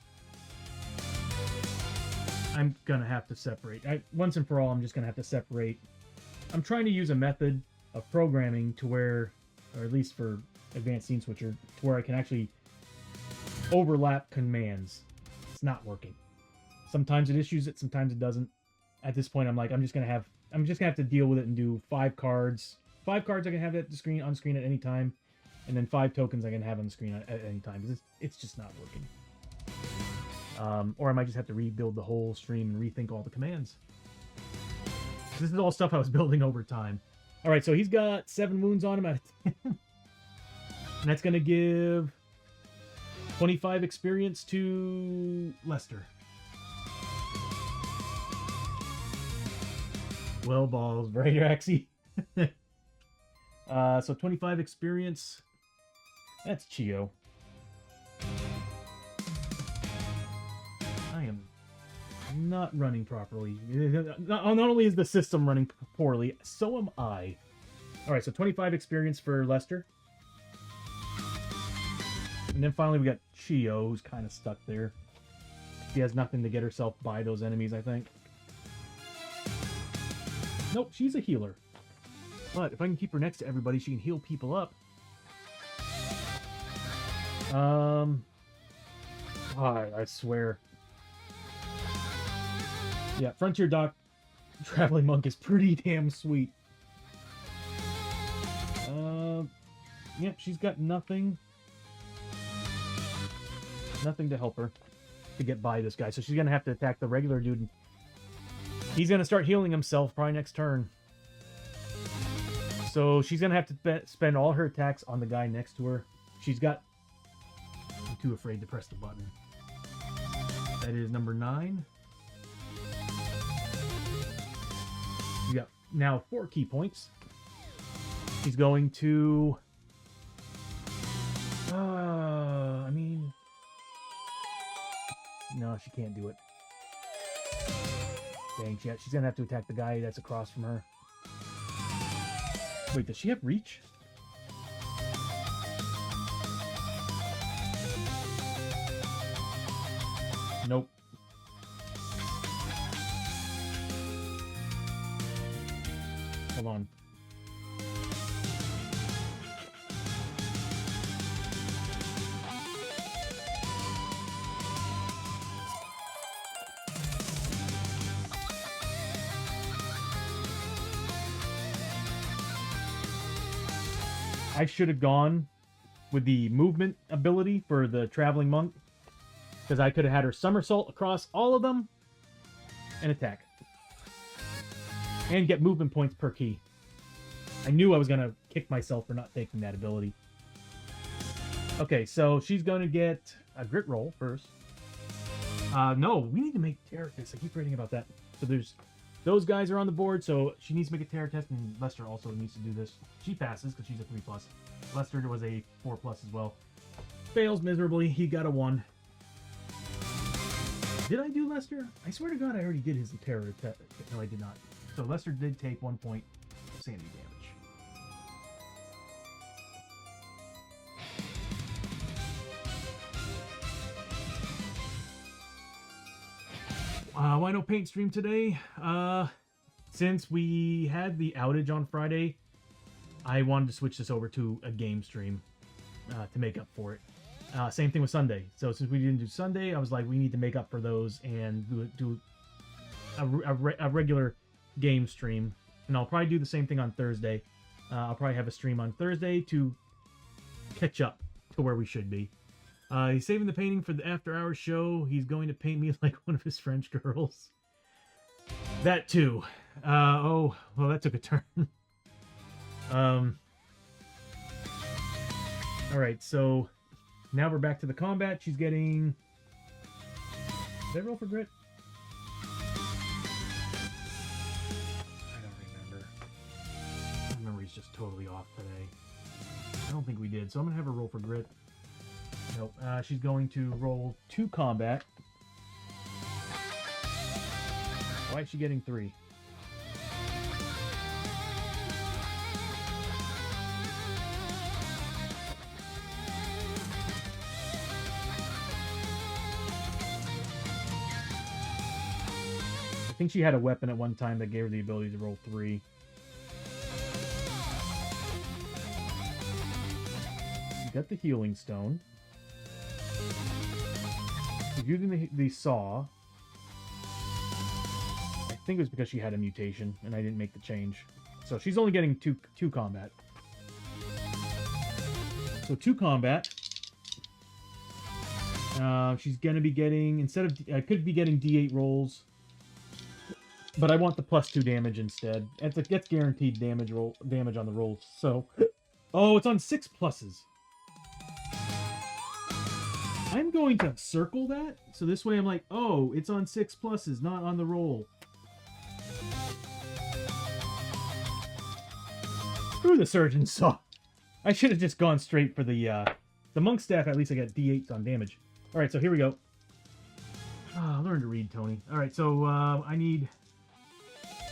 I'm gonna have to separate. Once and for all, I'm just gonna have to separate. I'm trying to use a method of programming to where, or at least for Advanced Scene Switcher, to where I can actually overlap commands. It's not working. Sometimes it issues it, sometimes it doesn't. At this point, I'm like, I'm just gonna have to deal with it and do 5 cards. 5 cards I can have at the screen on screen at any time, and then 5 tokens I can have on the screen at any time. It's just not working. Or I might just have to rebuild the whole stream and rethink all the commands. This is all stuff I was building over time. All right, so he's got 7 wounds on him out of 10. And that's going to give 25 experience to Lester. Well, balls, right, Raxy? So 25 experience. That's Chio. I am not running properly. Not only is the system running poorly, so am I. Alright, so 25 experience for Lester. And then finally we got Chio, who's kind of stuck there. She has nothing to get herself by those enemies, I think. Nope, she's a healer. But if I can keep her next to everybody, she can heal people up. I swear. Yeah, Frontier Doc Traveling Monk is pretty damn sweet. Yep, she's got nothing. Nothing to help her to get by this guy. So she's going to have to attack the regular dude. He's going to start healing himself probably next turn. So she's going to have to spend all her attacks on the guy next to her. She's got... I'm too afraid to press the button. That is number 9. You got now 4 key points. She's going to... I mean... No, she can't do it. Dang, she's going to have to attack the guy that's across from her. Wait, does she have reach? Nope. Hold on. I should have gone with the movement ability for the Traveling Monk, because I could have had her somersault across all of them and attack. And get movement points per key. I knew I was going to kick myself for not taking that ability. Okay, so she's going to get a grit roll first. No, we need to make terror tests. I keep reading about that. So there's... Those guys are on the board, so she needs to make a terror test, and Lester also needs to do this. She passes, because she's a 3+. Lester was a 4+ as well. Fails miserably. He got a 1. Did I do Lester? I swear to God I already did his terror test. No, I did not. So Lester did take 1 point of sanity damage. Why no paint stream today? Since we had the outage on Friday, I wanted to switch this over to a game stream to make up for it. Same thing with Sunday. So since we didn't do Sunday, I was like, we need to make up for those and do a regular game stream. And I'll probably do the same thing on Thursday. I'll probably have a stream on Thursday to catch up to where we should be. He's saving the painting for the after-hours show. He's going to paint me like one of his French girls. That too. Oh, well, that took a turn. Alright, so Now we're back to the combat. She's getting... Did I roll for grit? I don't remember. My memory's just totally off today. I don't think we did, so I'm gonna have her roll for grit. Nope. She's going to roll 2 combat. Why is she getting 3? I think she had a weapon at one time that gave her the ability to roll 3. You got the healing stone. She's using the saw. I think it was because she had a mutation and I didn't make the change. So she's only getting two combat. So 2 combat. She's gonna be getting, instead of, I could be getting D8 rolls, but I want the +2 damage instead. It gets guaranteed damage on the rolls. So, oh, it's on 6 pluses. I'm going to circle that, so this way I'm like, oh, it's on 6 pluses, not on the roll. Screw the surgeon saw. I should have just gone straight for the monk staff. At least I got D8s on damage. All right, so here we go. Learn to read, Tony. All right, so I need,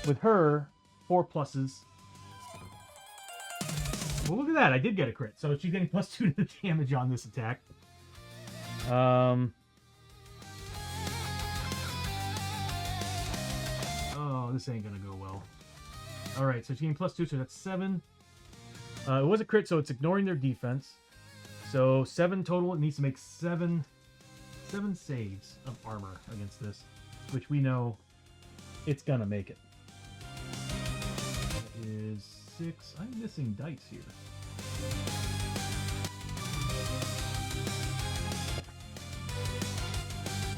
with her, 4 pluses. Well, look at that. I did get a crit. So she's getting +2 to the damage on this attack. Oh, this ain't gonna go well. All right, so she's getting +2, so that's 7. It was a crit, so it's ignoring their defense. So 7 total. It needs to make 7 saves of armor against this, which we know it's gonna make it. That is 6. I'm missing dice here.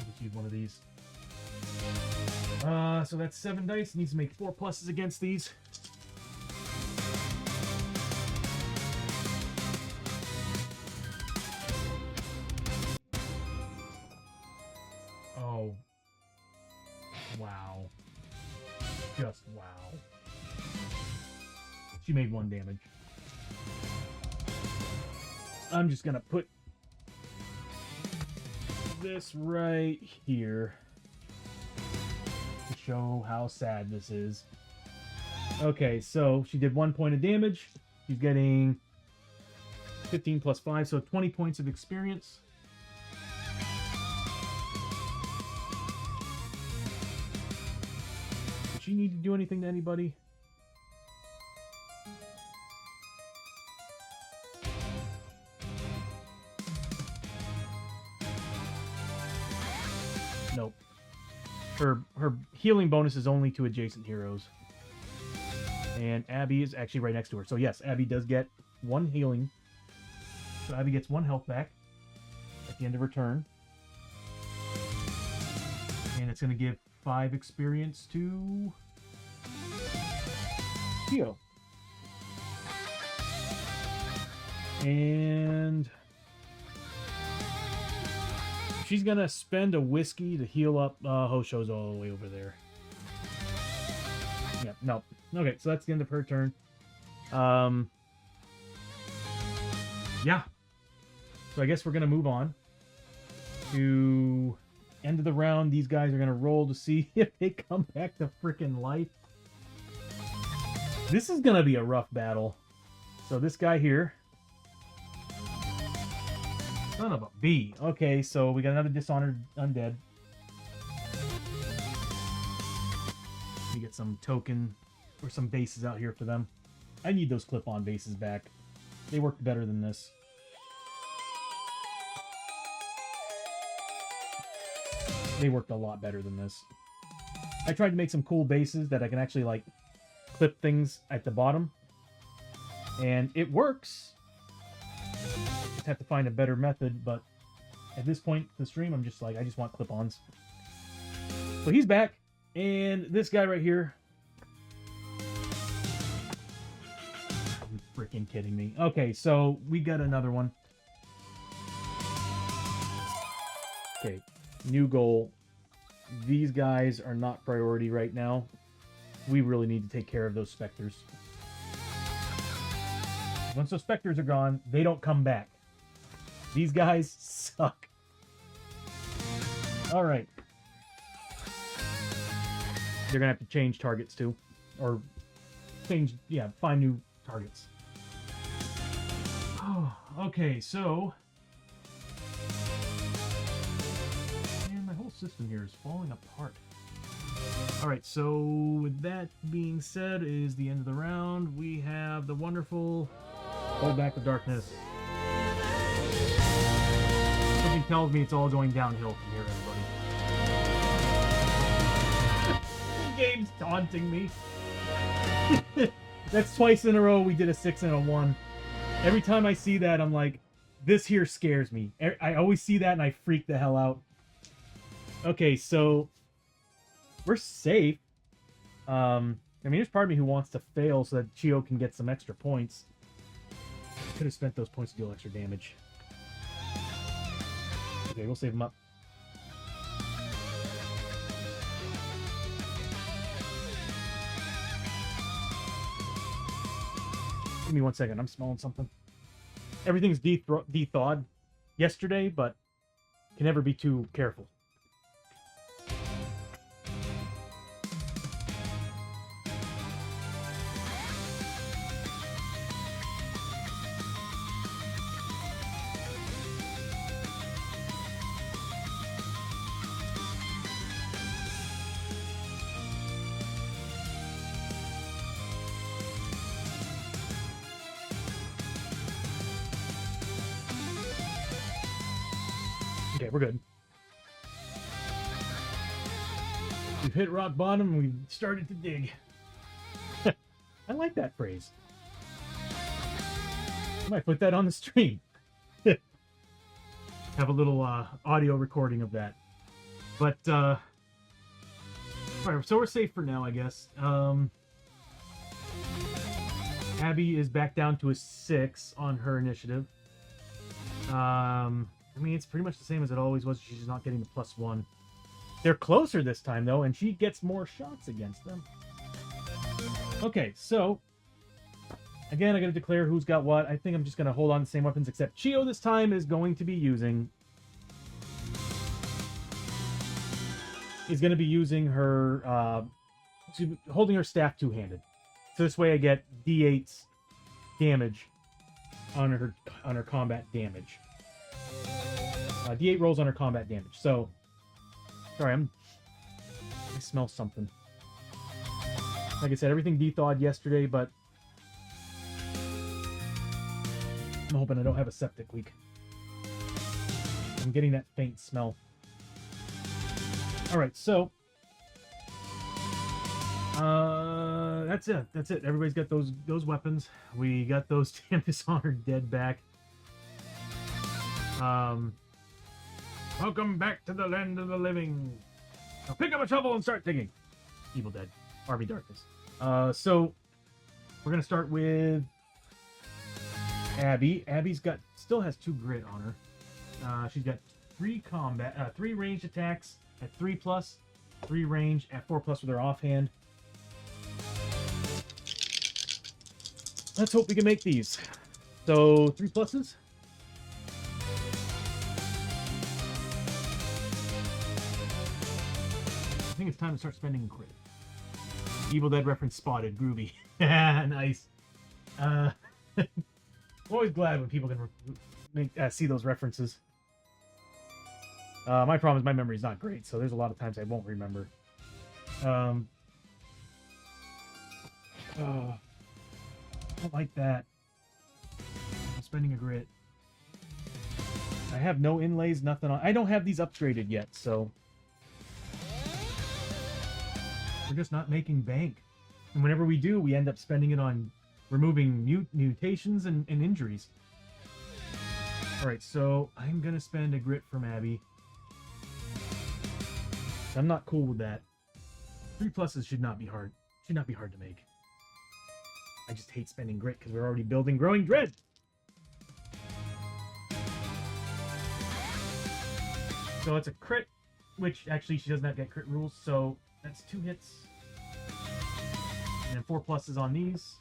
Let's use one of these. So that's 7 dice. Needs to make 4 pluses against these. Oh. Wow. Just wow. She made 1 damage. I'm just gonna put this right here to show how sad this is. Okay, so she did 1 point of damage. She's getting 15 plus 5, so 20 points of experience. Does she need to do anything to anybody? Nope. Her healing bonus is only to adjacent heroes. And Abby is actually right next to her. So yes, Abby does get 1 healing. So Abby gets 1 health back at the end of her turn. And it's going to give 5 experience to Theo. And she's going to spend a whiskey to heal up Hosho's all the way over there. Yeah, no. Okay, so that's the end of her turn. Yeah. So I guess we're going to move on to end of the round. These guys are going to roll to see if they come back to freaking life. This is going to be a rough battle. So this guy here. Son of a bee. Okay, so we got another Dishonored Undead. We get some token or some bases out here for them. I need those clip-on bases back. They worked better than this. They worked a lot better than this. I tried to make some cool bases that I can actually, like, clip things at the bottom. And it works. Just have to find a better method, but at this point in the stream, I'm just like, I just want clip-ons. So he's back, and this guy right here. Are you freaking kidding me? Okay, so we got another one. Okay, new goal. These guys are not priority right now. We really need to take care of those specters. Once those specters are gone, they don't come back. These guys suck. All right. They're gonna have to change targets too, or find new targets. Oh, okay, so man, my whole system here is falling apart. All right, so with that being said, it is the end of the round. We have the wonderful Hold Back the Darkness. Something tells me it's all going downhill from here, everybody. The game's taunting me. That's twice in a row we did a 6 and a 1. Every time I see that, I'm like, this here scares me. I always see that and I freak the hell out. Okay, so we're safe. I mean, there's part of me who wants to fail so that Chio can get some extra points. Could have spent those points to deal extra damage. Okay, we'll save them up. Give me 1 second. I'm smelling something. Everything's de-thawed yesterday, but can never be too careful. Okay, we're good. We've hit rock bottom and we've started to dig. I like that phrase. I might put that on the stream. Have a little audio recording of that. But, alright, so we're safe for now, I guess. Abby is back down to a 6 on her initiative. I mean, it's pretty much the same as it always was. She's not getting the +1. They're closer this time, though, and she gets more shots against them. Okay, so again, I got to declare who's got what. I think I'm just going to hold on to the same weapons, except Chio this time is going to be using... her... holding her staff two-handed. So this way I get D8 damage on her combat damage. D8 rolls on her combat damage. So, sorry, I smell something. Like I said, everything de-thawed yesterday, but I'm hoping I don't have a septic leak. I'm getting that faint smell. All right, so that's it. That's it. Everybody's got those weapons. We got those damn dishonored dead back. Welcome back to the land of the living. Now pick up a shovel and start digging. Evil Dead. Army Darkness. So we're gonna start with Abby. Abby's still has 2 grit on her. She's got 3 ranged attacks at 3+, 3 range at 4+ with her offhand. Let's hope we can make these. So 3 pluses. I think it's time to start spending crit. Evil Dead reference spotted. Groovy. Nice. I'm always glad when people can see those references. My problem is my memory is not great, so there's a lot of times I won't remember. I don't like that. I'm spending a grit. I have no inlays, nothing on. I don't have these upgraded yet, so we're just not making bank. And whenever we do, we end up spending it on removing mutations and injuries. Alright, so I'm gonna spend a grit from Abby. I'm not cool with that. 3 pluses should not be hard. Should not be hard to make. I just hate spending grit because we're already building Growing Dread. So it's a crit, which actually she does not get crit rules, so that's 2 hits. And then 4 pluses on these.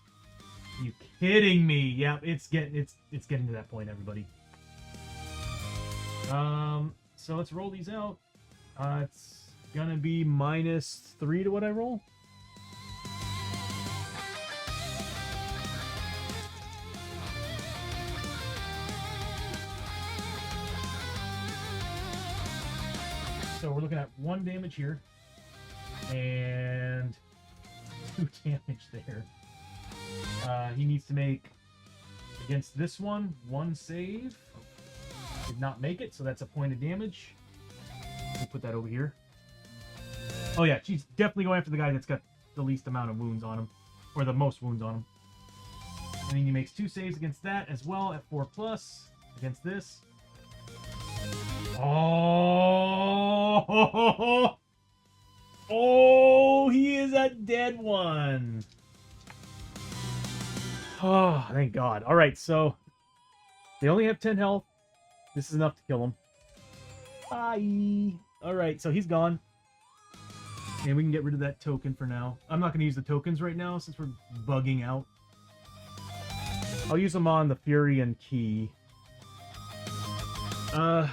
Are you kidding me? Yeah, it's getting to that point, everybody. So let's roll these out. It's gonna be -3 to what I roll. So we're looking at 1 damage here, and 2 damage there. He needs to make, against this one, 1 save. Did not make it, so that's a point of damage. We'll put that over here. Oh yeah, she's definitely going after the guy that's got the least amount of wounds on him, or the most wounds on him. And then he makes 2 saves against that as well at 4+ against this. Oh, oh, he is a dead one. Oh, thank God. All right, so they only have 10 health. This is enough to kill him. Bye. All right, so he's gone. And we can get rid of that token for now. I'm not going to use the tokens right now since we're bugging out. I'll use them on the Fury and Key.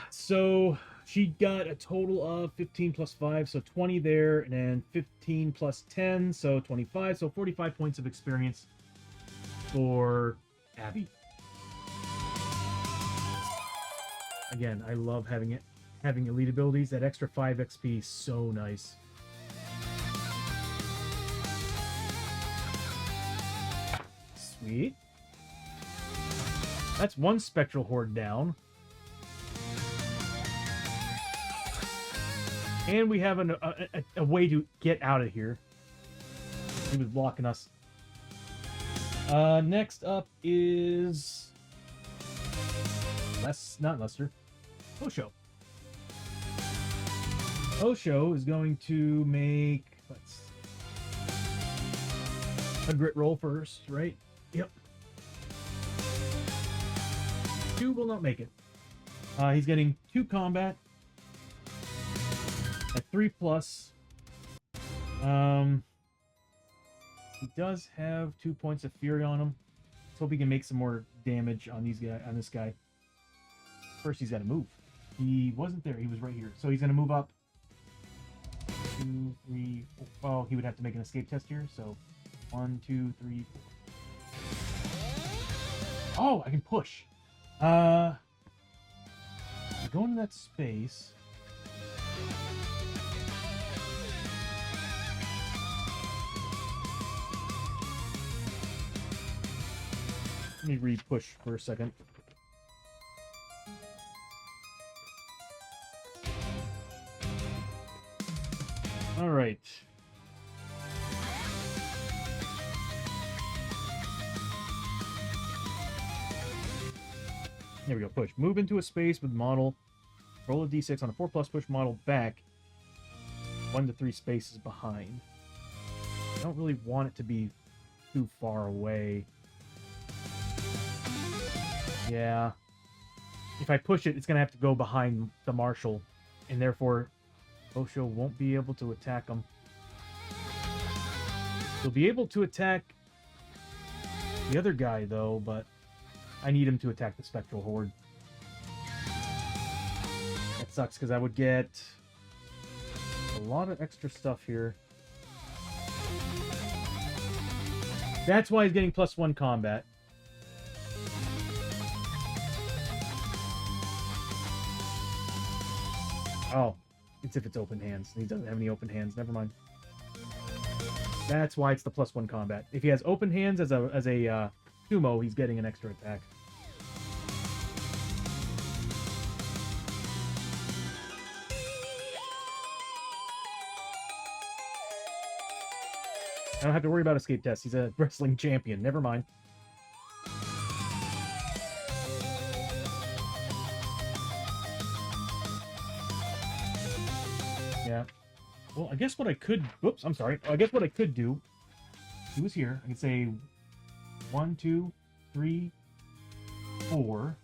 So she got a total of 15 plus 5, so 20 there, and then 15 plus 10, so 25, so 45 points of experience for Abby. Again, I love having elite abilities. That extra 5 XP is so nice. Sweet. That's 1 spectral horde down. And we have a way to get out of here. He was blocking us. Next up is not Lester. Osho. Osho is going to make a grit roll first, right? Yep. 2 will not make it. He's getting 2 combat. At 3+. He does have 2 points of fury on him. Let's hope he can make some more damage on this guy. First, he's got to move. He wasn't there. He was right here. So he's going to move up. 2, 3, 4. Oh, he would have to make an escape test here. So 1, 2, 3, 4. Oh, I can push. Go into that space. Let me re-push for a second. All right. There we go. Push. Move into a space with model. Roll a d6 on a 4+ push model back 1 to 3 spaces behind. I don't really want it to be too far away. Yeah. If I push it, it's going to have to go behind the Marshal, and therefore Osho won't be able to attack him. He'll be able to attack the other guy, though, but I need him to attack the Spectral Horde. That sucks, because I would get a lot of extra stuff here. That's why he's getting +1 combat. Oh, it's if it's open hands. He doesn't have any open hands. Never mind. That's why it's the +1 combat. If he has open hands as a sumo, he's getting an extra attack. I don't have to worry about escape tests. He's a wrestling champion. Never mind. Yeah. Well, I guess what I could... Whoops, I'm sorry. I guess what I could do... He was here. I could say 1, 2, 3, 4.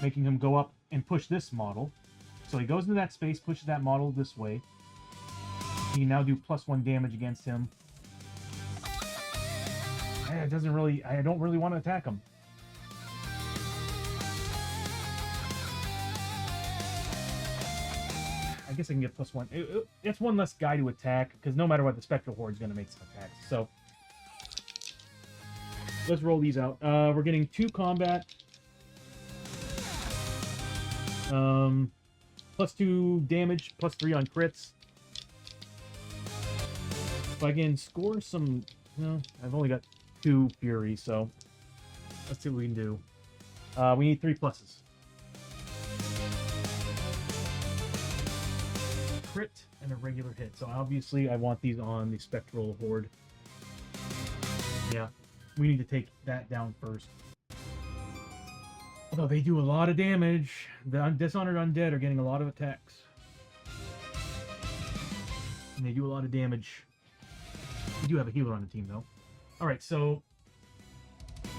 Making him go up and push this model. So he goes into that space, pushes that model this way. He can now do +1 damage against him. It doesn't really... I don't really want to attack him. I guess I can get +1. It's one less guy to attack, because no matter what, the Spectral Horde is going to make some attacks. So, let's roll these out. We're getting 2 combat. +2 damage, +3 on crits. If I can score some... No, I've only got 2 Fury, so... Let's see what we can do. We need 3 pluses. Crit and a regular hit. So obviously I want these on the Spectral Horde. Yeah, we need to take that down first. Although they do a lot of damage. The Dishonored Undead are getting a lot of attacks. And they do a lot of damage. We do have a healer on the team though. Alright, so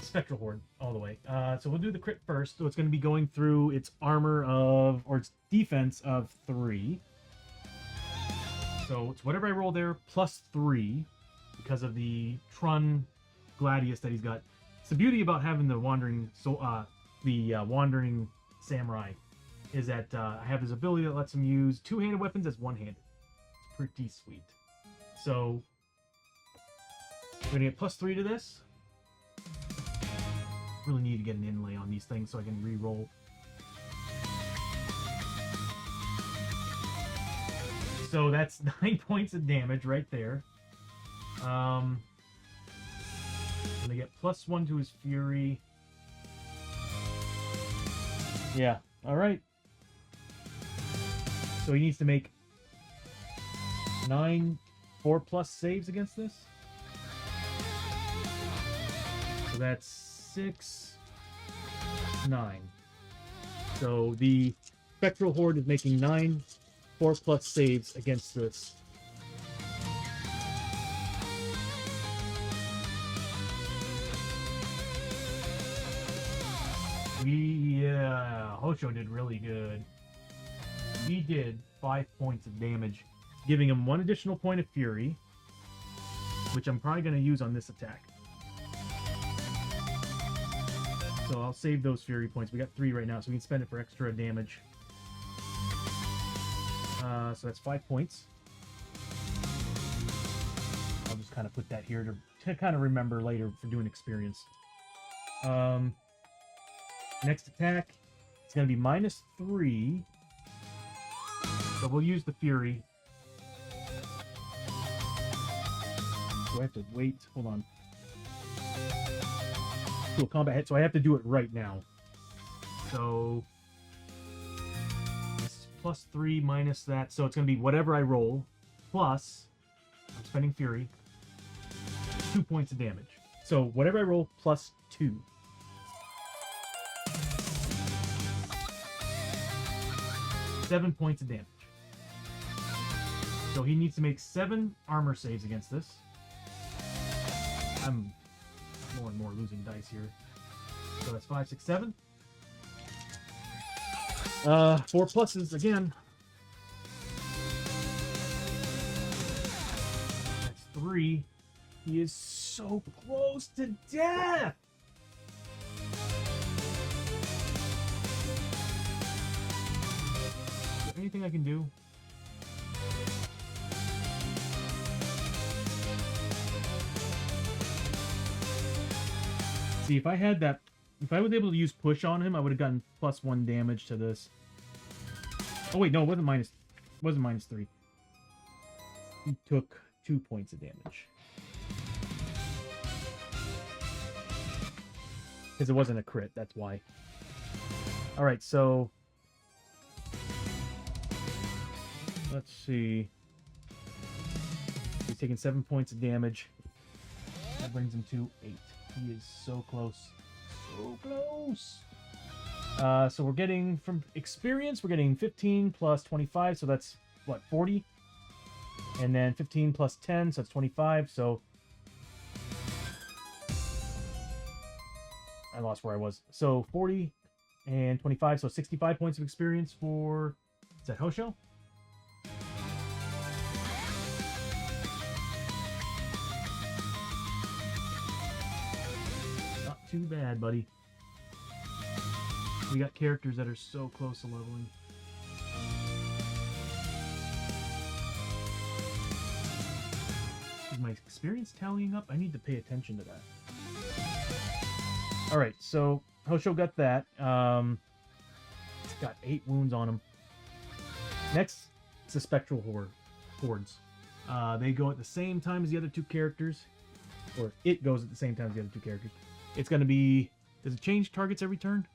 Spectral Horde all the way. So we'll do the crit first. So it's going to be going through its armor of, or its defense of 3. So it's whatever I roll there, +3, because of the Trun Gladius that he's got. It's the beauty about having the Wandering Wandering Samurai, is that I have his ability that lets him use 2-handed weapons as one-handed. It's pretty sweet. So we're gonna get +3 to this. Really need to get an inlay on these things so I can re-roll. So that's 9 points of damage right there. Gonna get +1 to his Fury. Yeah, alright. So he needs to make 9 4+ saves against this. So that's 6, 9. So the Spectral Horde is making 9 4+ saves against this. Hosho did really good. He did 5 points of damage, giving him 1 additional point of Fury, which I'm probably going to use on this attack. So I'll save those Fury points. We got 3 right now, so we can spend it for extra damage. So that's 5 points. I'll just kind of put that here to kind of remember later for doing experience. Next attack, it's going to be -3. So we'll use the Fury. Do I have to wait? Hold on. Do a combat hit, so I have to do it right now. So this is +3 minus that, so it's going to be whatever I roll, plus, I'm spending Fury, 2 points of damage. So whatever I roll, +2. Seven points of damage. So he needs to make 7 armor saves against this. I'm more and more losing dice here. So that's 5, 6, 7. 4 pluses again. That's 3. He is so close to death. Is there anything I can do? See, if I had that, if I was able to use push on him, I would have gotten +1 damage to this. Oh wait, no, it wasn't -3. He took 2 points of damage. Because it wasn't a crit, that's why. Alright, so let's see. He's taking 7 points of damage. That brings him to 8. He is so close. So close. So we're getting, from experience, we're getting 15 plus 25, so that's, what, 40? And then 15 plus 10, so that's 25, so... I lost where I was. So 40 and 25, so 65 points of experience for Is that Hosho? Not too bad, buddy. We got characters that are so close to leveling. Is my experience tallying up? I need to pay attention to that. Alright, so Hosho got that. It's got 8 wounds on him. Next, it's the Spectral Hordes. They go at the same time as the other 2 characters. Or it goes at the same time as the other 2 characters. It's going to be... Does it change targets every turn?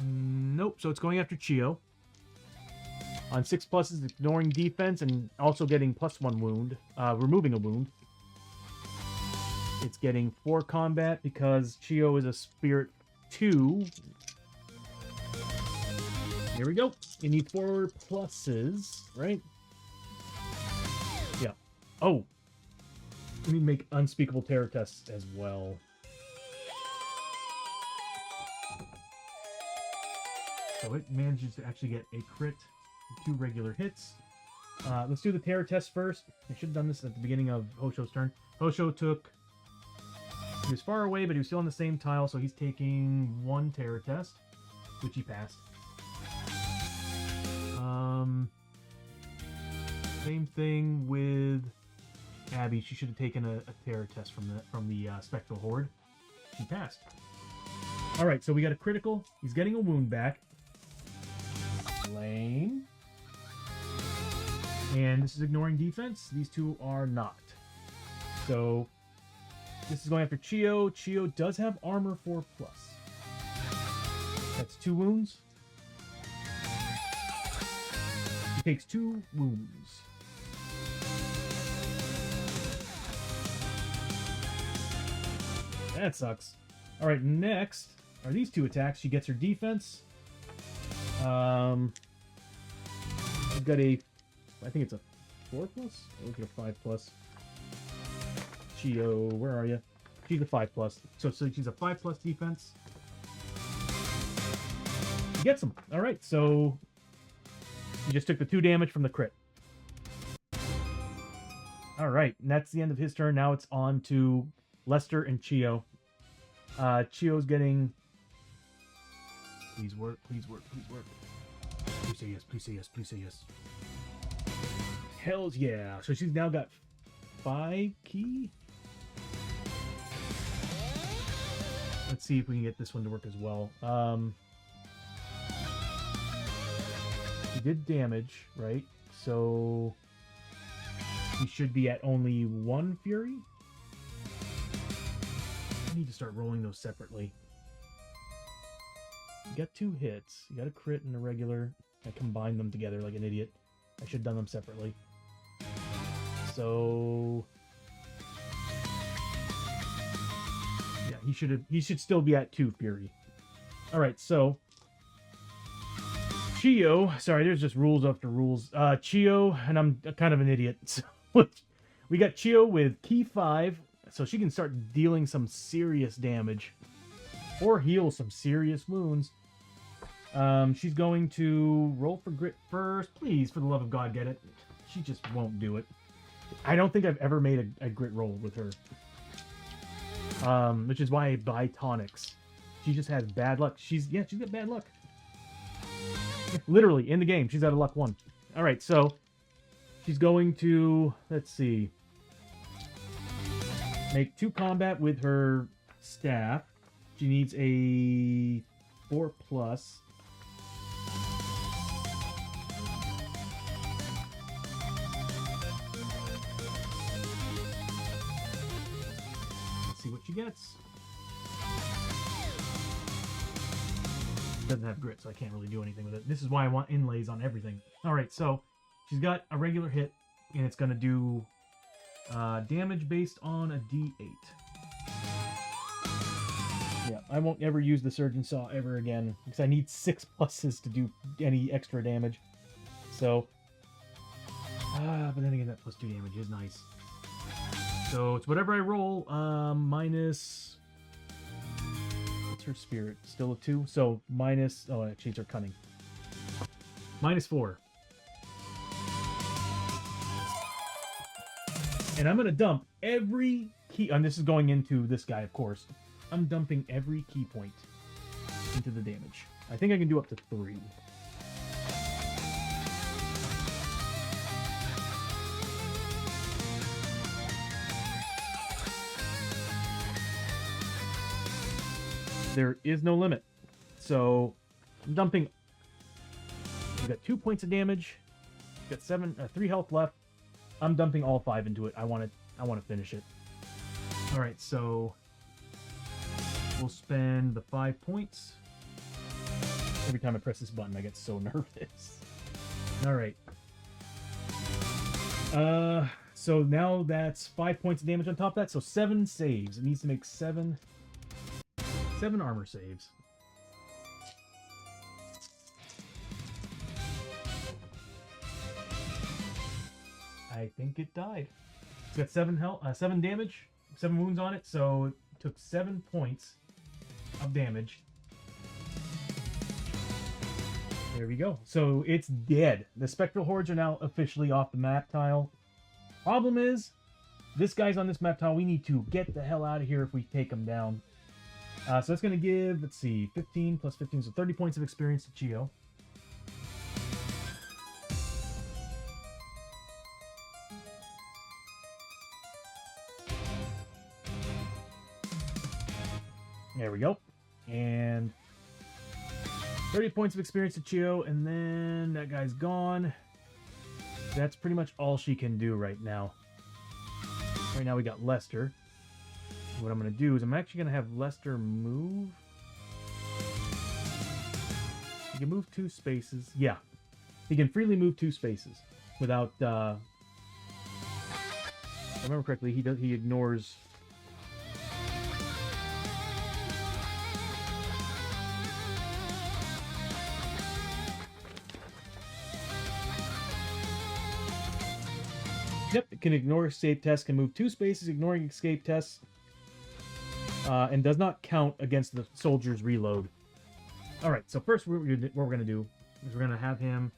Nope, so it's going after Chio. On 6 pluses, ignoring defense and also getting +1 wound. Removing a wound. It's getting 4 combat because Chio is a Spirit 2. Here we go. You need 4 pluses, right? Yeah. Oh. Let me make unspeakable terror tests as well. So it manages to actually get a crit, 2 regular hits. Let's do the terror test first. I should have done this at the beginning of Hosho's turn. Hosho took... He was far away, but he was still on the same tile, so he's taking 1 terror test, which he passed. Same thing with Abby. She should have taken a terror test from the Spectral Horde. She passed. All right, so we got a critical. He's getting a wound back. Lame. And this is ignoring defense. These 2 are not. So this is going after Chio. Chio does have armor 4+. That's 2 wounds. He takes 2 wounds. That sucks. Alright, next are these 2 attacks. She gets her defense. We've got a... I think it's a 4+? Or is it a 5+? Chio, where are you? She's a 5+. So she's a 5+ defense. He gets him. Alright, so... He just took the 2 damage from the crit. Alright, and that's the end of his turn. Now it's on to Lester and Chio. Chio's getting... Please work, please work, please work. Please say yes, please say yes, please say yes. Hells yeah. So she's now got 5 key. Let's see if we can get this one to work as well. He did damage, right? So he should be at only 1 fury. I need to start rolling those separately. You got 2 hits. You got a crit and a regular. I combined them together like an idiot. I should have done them separately. So yeah, he should still be at 2 fury. Alright, so Chio, sorry, there's just rules after rules. Chio, and I'm kind of an idiot. So we got Chio with key 5, so she can start dealing some serious damage. Or heal some serious wounds. She's going to roll for grit first. Please, for the love of God, get it. She just won't do it. I don't think I've ever made a grit roll with her. Which is why I buy tonics. She just has bad luck. She's got bad luck. Literally, in the game, she's out of luck 1. Alright, so she's going to, let's see, make 2 combat with her staff. She needs a 4+. Let's see what she gets. Doesn't have grit, so I can't really do anything with it. This is why I want inlays on everything. Alright, so she's got a regular hit, and it's going to do damage based on a D8. Yeah, I won't ever use the Surgeon Saw ever again, because I need 6 pluses to do any extra damage. So, but then again, that +2 damage is nice. So, it's whatever I roll, minus... It's What's her spirit? Still a 2. So minus. Oh, actually, it's her cunning. -4. And I'm gonna dump every key. And this is going into this guy, of course. I'm dumping every key point into the damage. I think I can do up to 3. There is no limit. So I'm dumping. We got 2 points of damage. Got 3 health left. I'm dumping all 5 into it. I want to finish it. All right, so we'll spend the 5 points. Every time I press this button, I get so nervous. All right. So now that's 5 points of damage on top of that. So 7 saves. It needs to make 7 armor saves. I think it died. It's got 7 health, 7 damage, 7 wounds on it, so it took 7 points of damage. There we go. So it's dead. The spectral hordes are now officially off the map tile. Problem is, this guy's on this map tile. We need to get the hell out of here if we take him down. So that's going to give, let's see, 15 plus 15, so 30 points of experience to Chio. There we go. And 30 points of experience to Chio, and then that guy's gone. That's pretty much all she can do right now. Right now we got Lester. What I'm going to do is I'm actually going to have Lester move. He can move 2 spaces. Yeah. He can freely move 2 spaces without... if I remember correctly, he ignores... Yep, it can ignore escape tests, can move 2 spaces, ignoring escape tests, and does not count against the soldier's reload. Alright, so first what we're going to do is we're going to have him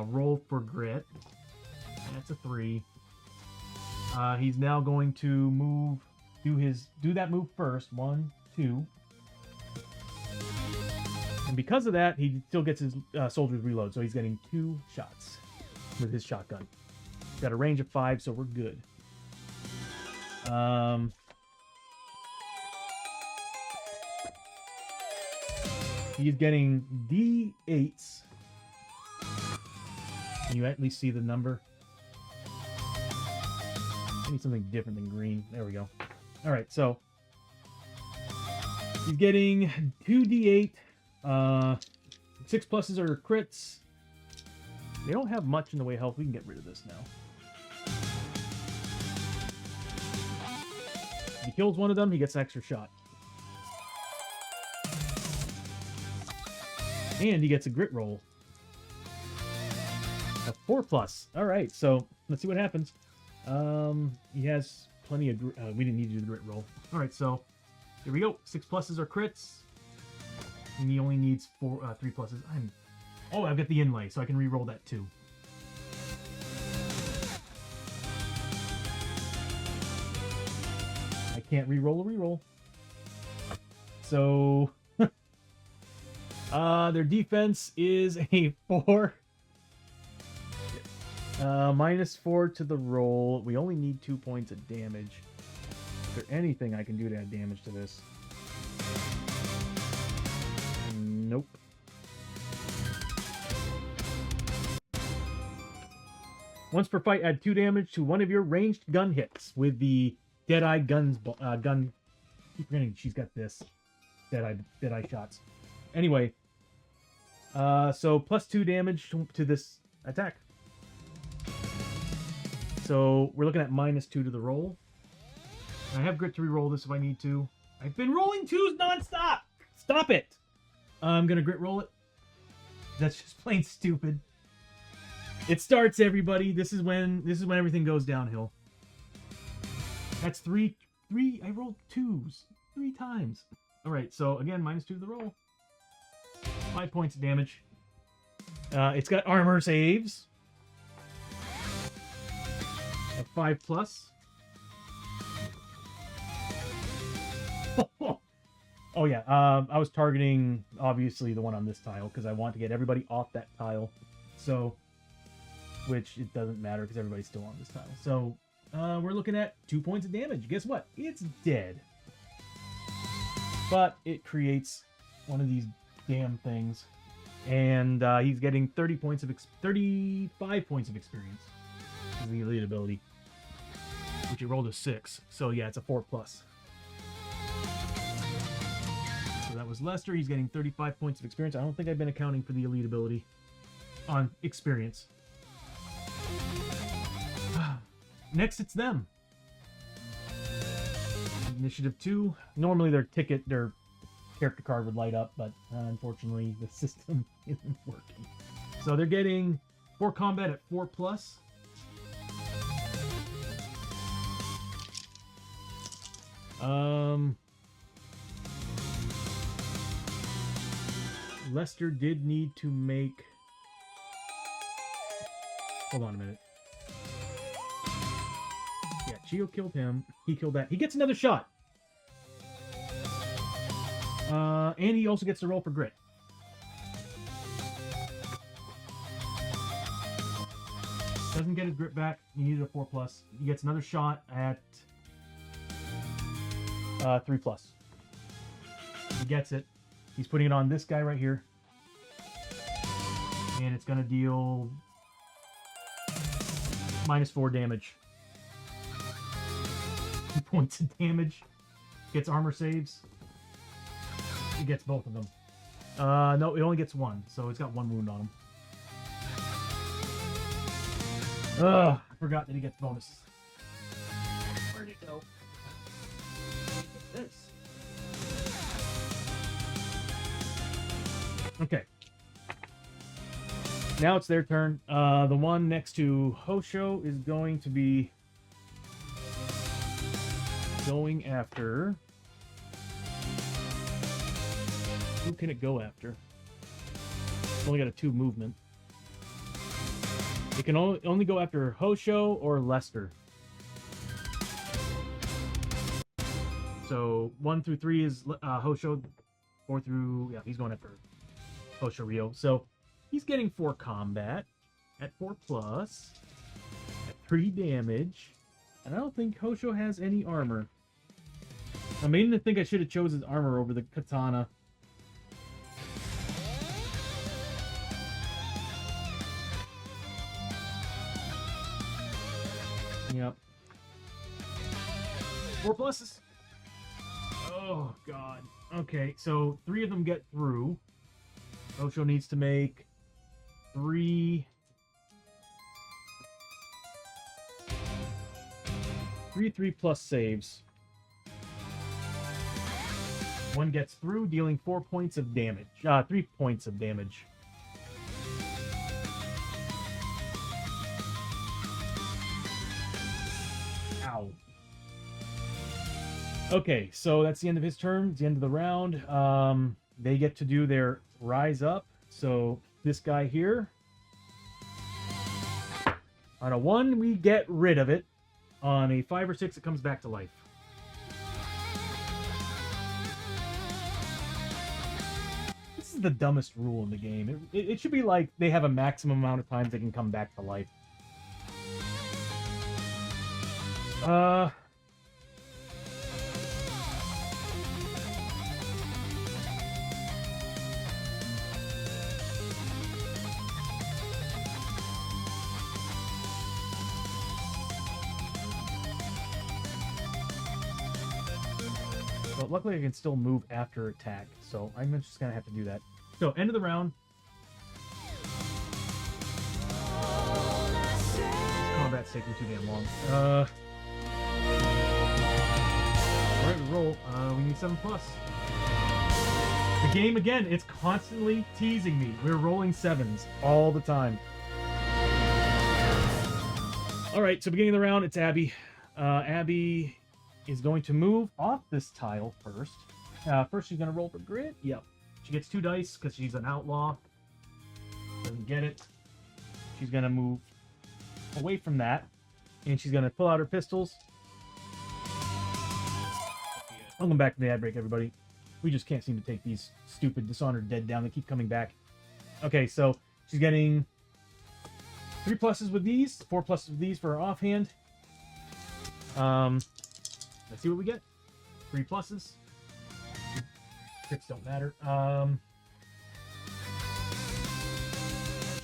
roll for grit. That's a 3. He's now going to do that move first. 1, 2. And because of that, he still gets his soldier's reload, so he's getting 2 shots with his shotgun. Got a range of 5, so we're good. He's getting D8s. Can you at least see the number? I need something different than green. There we go. Alright, so he's getting 2d8. 6 pluses are crits. They don't have much in the way of health. We can get rid of this now. If he kills one of them, he gets an extra shot. And he gets a grit roll. A 4+. Alright, so let's see what happens. He has plenty of... we didn't need to do the grit roll. Alright, so here we go. 6 pluses are crits. And he only needs 3 pluses. Oh, I've got the inlay, so I can re-roll that too. I can't re-roll a re-roll. So... their defense is a 4. -4 to the roll. We only need 2 points of damage. Is there anything I can do to add damage to this? Nope. Once per fight, add 2 damage to one of your ranged gun hits with the Deadeye gun. Keep forgetting she's got this Deadeye shots. Anyway, so +2 damage to this attack. So we're looking at -2 to the roll. I have grit to re-roll this if I need to. I've been rolling 2s nonstop. Stop it. I'm gonna grit roll it. That's just plain stupid. It starts, everybody. This is when everything goes downhill. That's 3. I rolled 2s 3 times. All right, so again, -2 to the roll. 5 points of damage. It's got armor saves. A 5+. Oh yeah, I was targeting obviously the one on this tile because I want to get everybody off that tile. So, which it doesn't matter because everybody's still on this tile. So we're looking at 2 points of damage. Guess what? It's dead. But it creates one of these damn things, and he's getting 35 points of experience. Is the elite ability, which he rolled a 6. So yeah, it's a 4+. So that was Lester. He's getting 35 points of experience. I don't think I've been accounting for the elite ability on experience. Next, it's them. Initiative 2. Normally their character card would light up, but unfortunately the system isn't working. So they're getting 4 combat at 4+. Lester did need to make... Hold on a minute. Yeah, Chio killed him. He killed that. He gets another shot. And he also gets to roll for grit. Doesn't get his grit back. He needed a 4+. He gets another shot at 3+. He gets it. He's putting it on this guy right here. And it's going to deal -4 damage. 2 points of damage. Gets armor saves. He gets both of them. No, it only gets 1, so it's got 1 wound on him. Ugh, I forgot that he gets bonus. Where'd it go? What's this? Okay. Now it's their turn. The one next to Hosho is going to be going after... Who can it go after? It's only got a 2 movement. It can only go after Hosho or Lester. So 1 through 3 is Hosho. 4 through... Yeah, he's going after Hosho Ryo. So he's getting 4 combat at 4+, at 3 damage. And I don't think Hosho has any armor. I'm beginning to think I should have chosen his armor over the katana. Yep. 4 pluses. Oh, God. Okay, so 3 of them get through. Hosho needs to make 3 3+ saves. 1 gets through, dealing 4 points of damage. 3 points of damage. Ow. Okay, so that's the end of his turn. It's the end of the round. They get to do their rise up. So this guy here. On a 1, we get rid of it. On a 5 or 6, it comes back to life. This is the dumbest rule in the game. It should be like they have a maximum amount of times they can come back to life. But luckily I can still move after attack, so I'm just gonna have to do that. So, end of the round. This combat's taking too damn long. Alright, we roll. We need 7+. The game, again, it's constantly teasing me. We're rolling 7s all the time. Alright, so beginning of the round, it's Abby. Abby is going to move off this tile first. First, she's gonna roll for grit. Yep. She gets 2 dice because she's an outlaw. Doesn't get it. She's gonna move away from that, and she's gonna pull out her pistols. Welcome back to the ad break, everybody. We just can't seem to take these stupid Dishonored Dead down. They keep coming back. Okay, so she's getting 3 pluses with these, 4 pluses with these for her offhand. Let's see what we get. 3 pluses. Crits don't matter.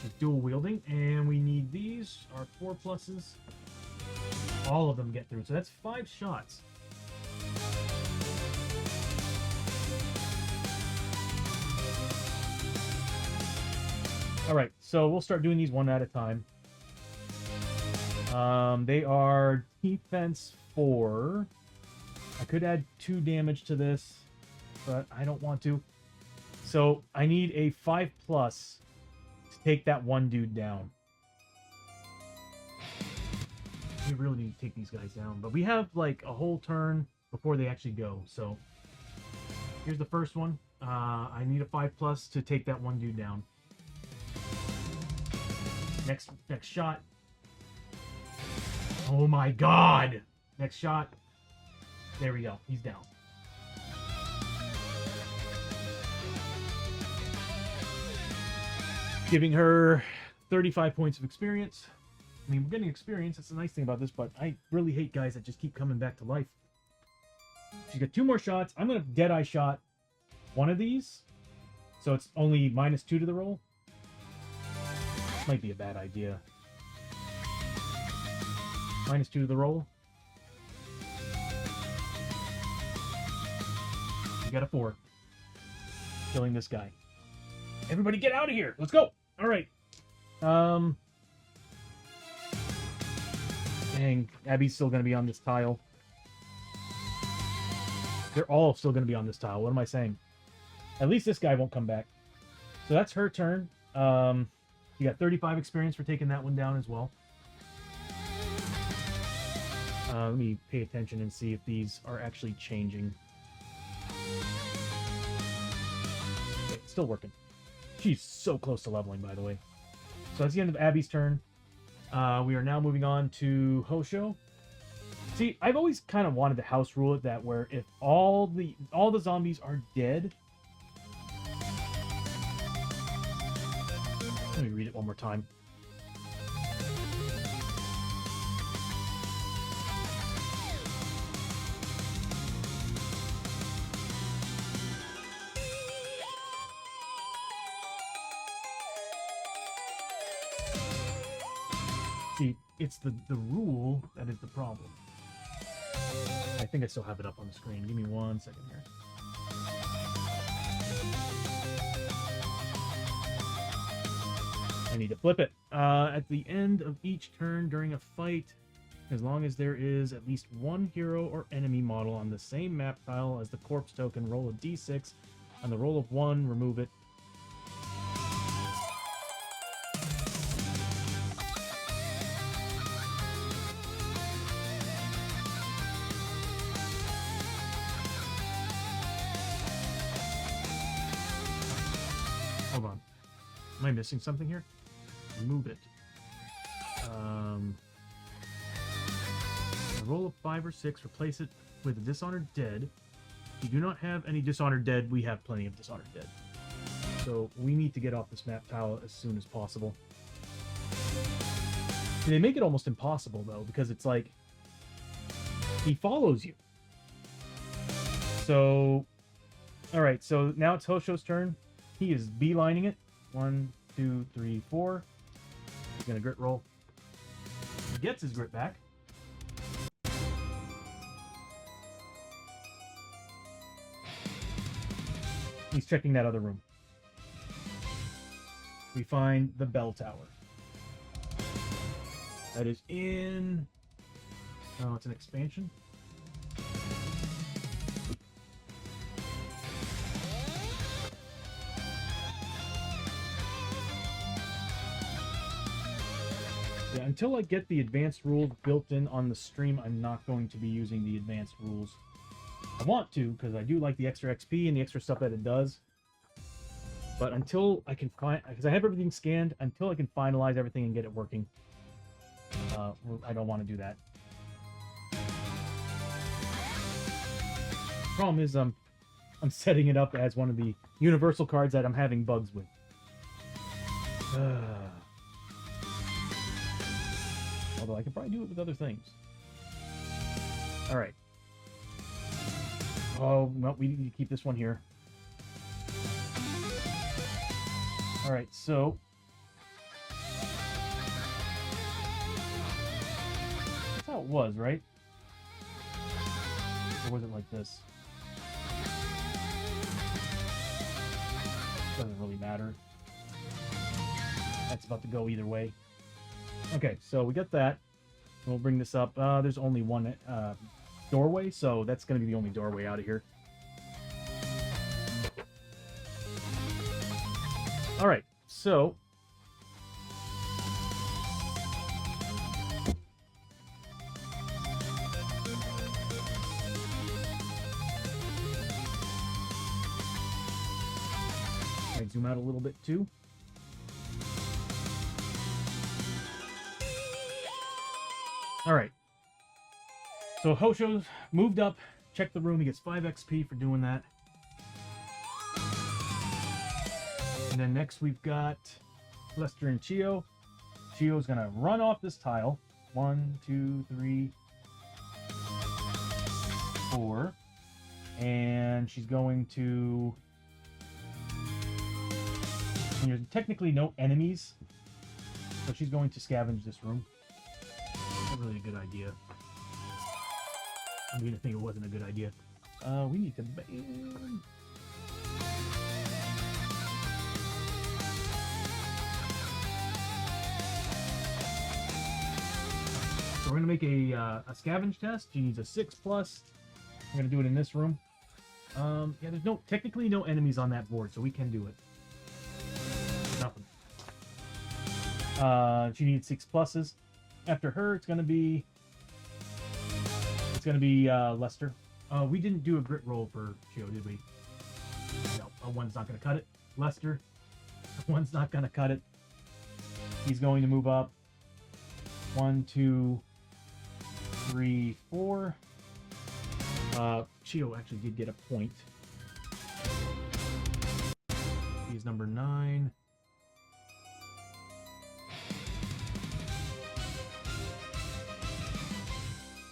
She's dual wielding, and we need these. Our 4 pluses. All of them get through, so that's 5 shots. All right, so we'll start doing these one at a time. They are defense 4. I could add 2 damage to this, but I don't want to. So I need a 5+ to take that one dude down. We really need to take these guys down, but we have like a whole turn before they actually go. So here's the first one. I need a 5+ to take that one dude down. Next shot. Oh my god! Next shot. There we go. He's down. Giving her 35 points of experience. I mean, we're getting experience. That's the nice thing about this, but I really hate guys that just keep coming back to life. She's got 2 more shots. I'm going to Deadeye shot one of these. So it's only -2 to the roll. Might be a bad idea. -2 to the roll. You got a 4. Killing this guy. Everybody get out of here. Let's go. All right. Dang. Abby's still going to be on this tile. They're all still going to be on this tile. What am I saying? At least this guy won't come back. So that's her turn. You got 35 experience for taking that one down as well. Let me pay attention and see if these are actually changing. Okay, it's still working. She's so close to leveling, by the way. So that's the end of Abby's turn. We are now moving on to Hosho. See, I've always kind of wanted to house rule it that where if all the zombies are dead. Let me read it one more time. See, it's the rule that is the problem. I think I still have it up on the screen. Give me 1 second here. I need to flip it. At the end of each turn during a fight, as long as there is at least 1 hero or enemy model on the same map tile as the corpse token, roll a d6. On the roll of 1, remove it. Hold on. Am I missing something here? Remove it. A roll of 5 or 6, replace it with a Dishonored Dead. If you do not have any Dishonored Dead, we have plenty of Dishonored Dead. So we need to get off this map tile as soon as possible. They make it almost impossible, though, because it's like he follows you. So, alright, so now it's Hosho's turn. He is beelining it. 1, 2, 3, 4. He's gonna grit roll. He gets his grit back. He's checking that other room. We find the bell tower. That is in... Oh, it's an expansion. Yeah, until I get the advanced rules built in on the stream, I'm not going to be using the advanced rules. I want to, because I do like the extra XP and the extra stuff that it does. But until I can find, because I have everything scanned, until I can finalize everything and get it working, I don't want to do that. Problem is, I'm setting it up as one of the universal cards that I'm having bugs with. Although I could probably do it with other things. All right. Oh, no, we need to keep this one here. All right, so that's how it was, right? Or was it like this? Doesn't really matter. That's about to go either way. Okay, so we got that. We'll bring this up. There's only one doorway, so that's going to be the only doorway out of here. All right, so I zoom out a little bit too. All right. So Hosho's moved up. Check the room. He gets 5 XP for doing that. And then next we've got Lester and Chio. Chio's gonna run off this tile. 1, 2, 3, 4. And she's going to... And there's technically no enemies, but she's going to scavenge this room. Not really a good idea. I'm gonna think it wasn't a good idea. We need to ban. So we're gonna make a scavenge test. She needs a 6+. We're gonna do it in this room. Yeah, there's technically no enemies on that board, so we can do it. Nothing. She needs 6+. After her, it's gonna be Lester. We didn't do a grit roll for Chio, did we? No, one's not gonna cut it. Lester, one's not gonna cut it. He's going to move up. 1, 2, 3, 4. Chio actually did get a point. He's number 9.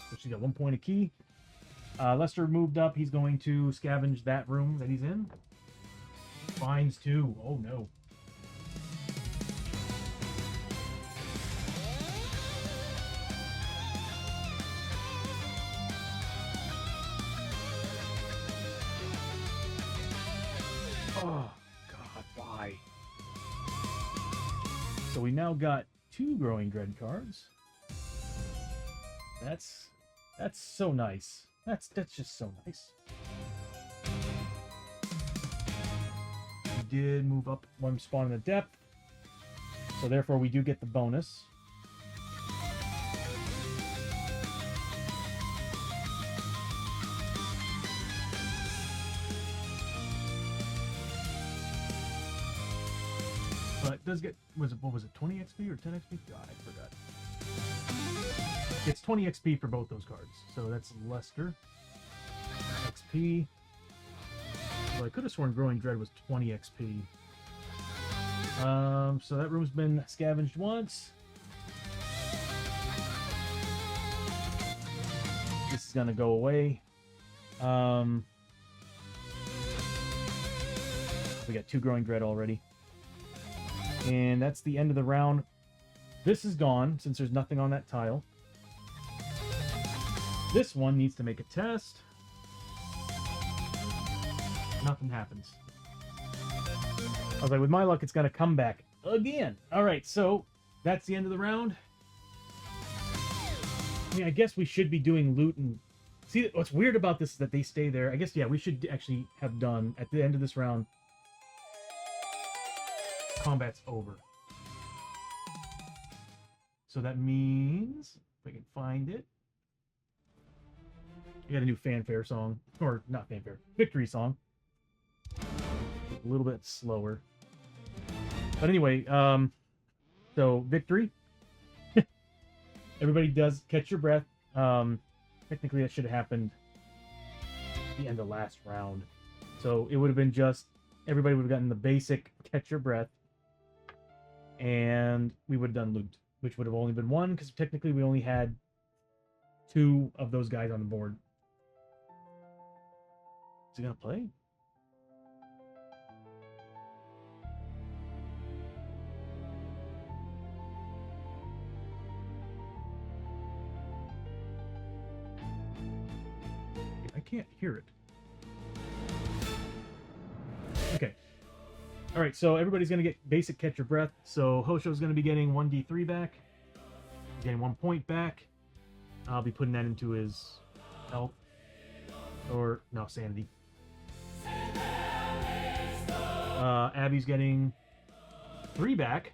So she's got 1 point a key. Lester moved up. He's going to scavenge that room that he's in. Finds 2. Oh no. Oh, God, why? So we now got 2 Growing Dread cards. That's so nice. That's just so nice. We did move up 1 spawn in the depth, so therefore we do get the bonus. But it does get, what was it, 20 XP or 10 XP? God, I forgot. It's 20 XP for both those cards. So that's Lester. XP. Well, I could have sworn Growing Dread was 20 XP. So that room's been scavenged once. This is gonna go away. We got 2 Growing Dread already. And that's the end of the round. This is gone, since there's nothing on that tile. This one needs to make a test. Nothing happens. I was like, with my luck, it's going to come back again. All right, so that's the end of the round. I mean, I guess we should be doing loot and... See, what's weird about this is that they stay there. I guess, yeah, we should actually have done, at the end of this round, combat's over. So that means, if I can find it, We got a new fanfare song, or not fanfare, victory song. A little bit slower. But anyway, so victory. Everybody does catch your breath. Technically, that should have happened at the end of last round. So it would have been just everybody would have gotten the basic catch your breath, and we would have done loot, which would have only been one because technically we only had 2 of those guys on the board. Is he gonna play? I can't hear it. Okay. All right, so everybody's going to get basic catch your breath. So Hosho's going to be getting 1d3 back. Getting 1 point back. I'll be putting that into his health. Or, no, sanity. Abby's getting 3 back.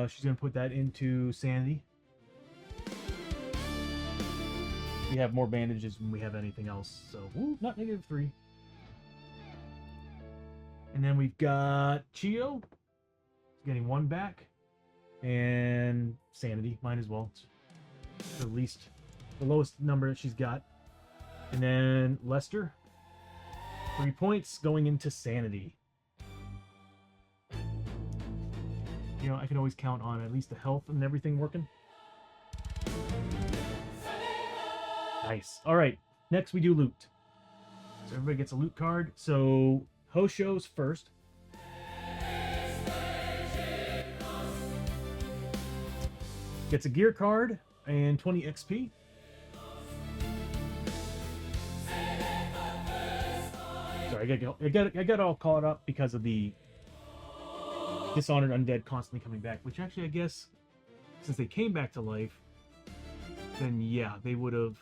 She's going to put that into sanity. We have more bandages than we have anything else. So, woo, not -3. And then we've got Chio getting 1 back. And sanity, mine as well. It's the lowest number that she's got. And then Lester, 3 points going into sanity. You know, I can always count on at least the health and everything working. Nice. All right. Next, we do loot. So everybody gets a loot card. So Hosho's first. Gets a gear card and 20 XP. Sorry, I got all caught up because of the Dishonored Undead constantly coming back. Which actually, I guess, since they came back to life, then yeah, they would have.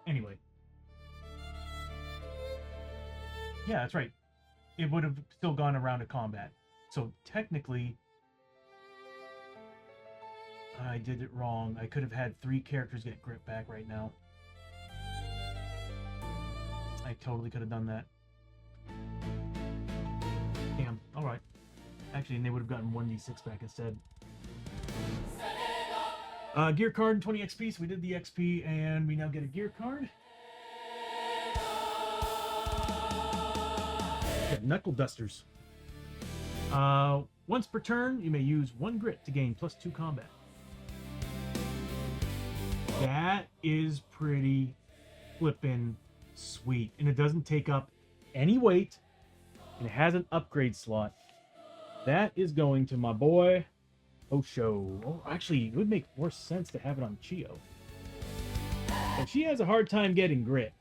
Anyway. Yeah, that's right. It would have still gone around to combat. So technically, I did it wrong. I could have had 3 characters get grip back right now. I totally could have done that. Damn. Alright. Actually, and they would have gotten 1d6 back instead. Gear card and 20 XP, so we did the XP, and we now get a gear card. Get knuckle dusters. Once per turn, you may use 1 grit to gain +2 combat. That is pretty flippin' sweet, and it doesn't take up any weight, and it has an upgrade slot. That is going to my boy Hosho. Oh, actually, it would make more sense to have it on Chio. But she has a hard time getting grit.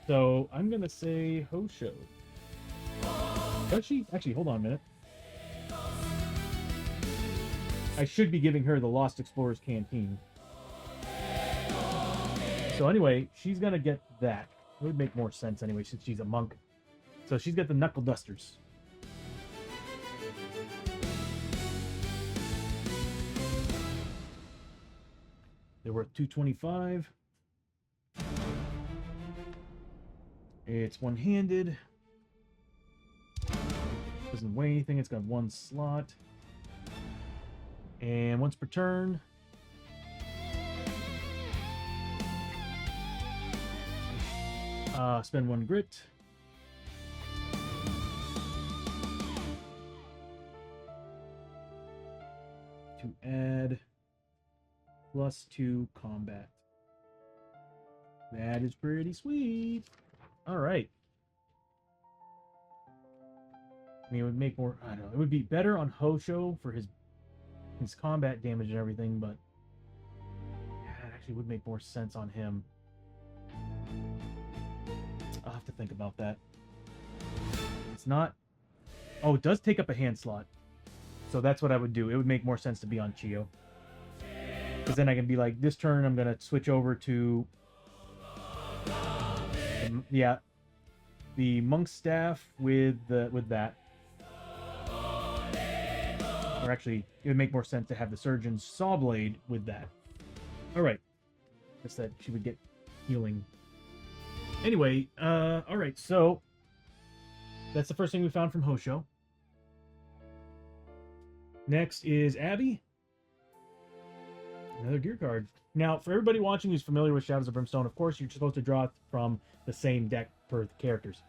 So I'm going to say Hosho. Does she? Actually, hold on a minute. I should be giving her the Lost Explorer's Canteen. So anyway, she's going to get that. It would make more sense anyway since she's a monk. So she's got the knuckle dusters. They're worth 225. It's one-handed. Doesn't weigh anything. It's got 1 slot. And once per turn. Spend 1 grit. To add +2 combat. That is pretty sweet. All right. I mean, it would make more. I don't know. It would be better on Hosho for his combat damage and everything, but yeah, it actually would make more sense on him. I'll have to think about that. It's not. Oh, it does take up a hand slot. So that's what I would do. It would make more sense to be on Chio. Because then I can be like, this turn I'm going to switch over to... the Monk's Staff with that. Or actually, it would make more sense to have the surgeon's saw blade with that. Alright. Just that she would get healing. Anyway, alright, so that's the first thing we found from Hosho. Next is Abby. Another gear card. Now, for everybody watching who's familiar with Shadows of Brimstone, of course, you're supposed to draw it from the same deck per characters.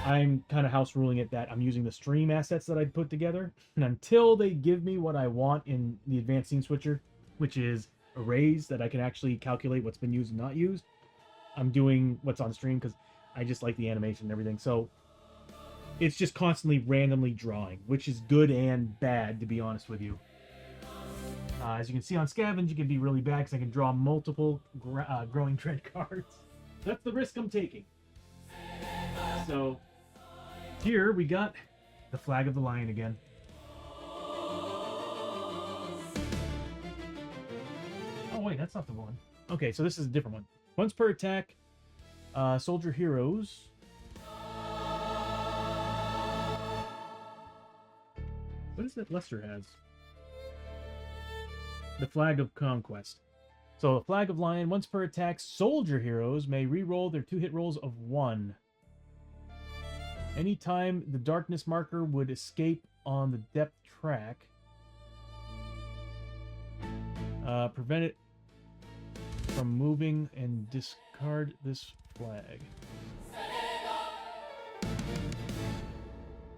I'm kind of house ruling it that I'm using the stream assets that I put together, and until they give me what I want in the advanced scene switcher, which is arrays that I can actually calculate what's been used and not used, I'm doing what's on stream because I just like the animation and everything. So it's just constantly randomly drawing, which is good and bad, to be honest with you. As you can see on Scavenge, it can be really bad because I can draw multiple Growing Dread cards. That's the risk I'm taking. So here we got the Flag of the Lion again. Oh wait, that's not the one. Okay, so this is a different one. Once per attack, soldier heroes. What is that Lester has? The Flag of Conquest. So the Flag of Lion, once per attack, soldier heroes may re-roll their 2-hit rolls of 1. Anytime the darkness marker would escape on the depth track, prevent it from moving and discard this flag.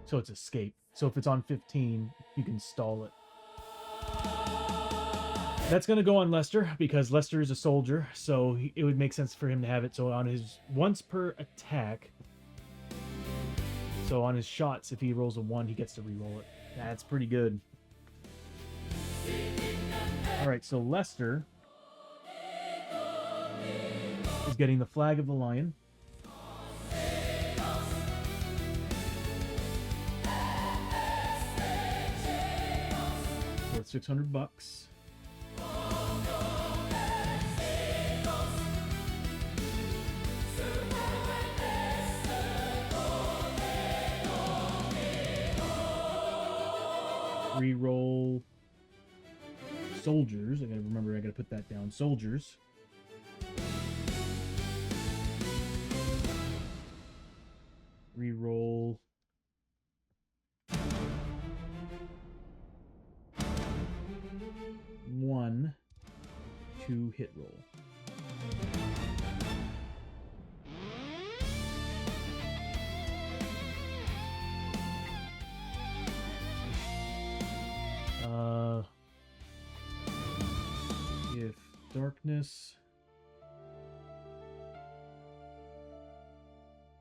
So it's escape. So if it's on 15, you can stall it. That's going to go on Lester, because Lester is a soldier, so it would make sense for him to have it. So on his once per attack, so on his shots, if he rolls a 1, he gets to re-roll it. That's pretty good. Alright, so Lester is getting the Flag of the Lion. Worth $600. Reroll soldiers. I gotta remember, I gotta put that down. Soldiers. Reroll. One. 2 hit roll. If darkness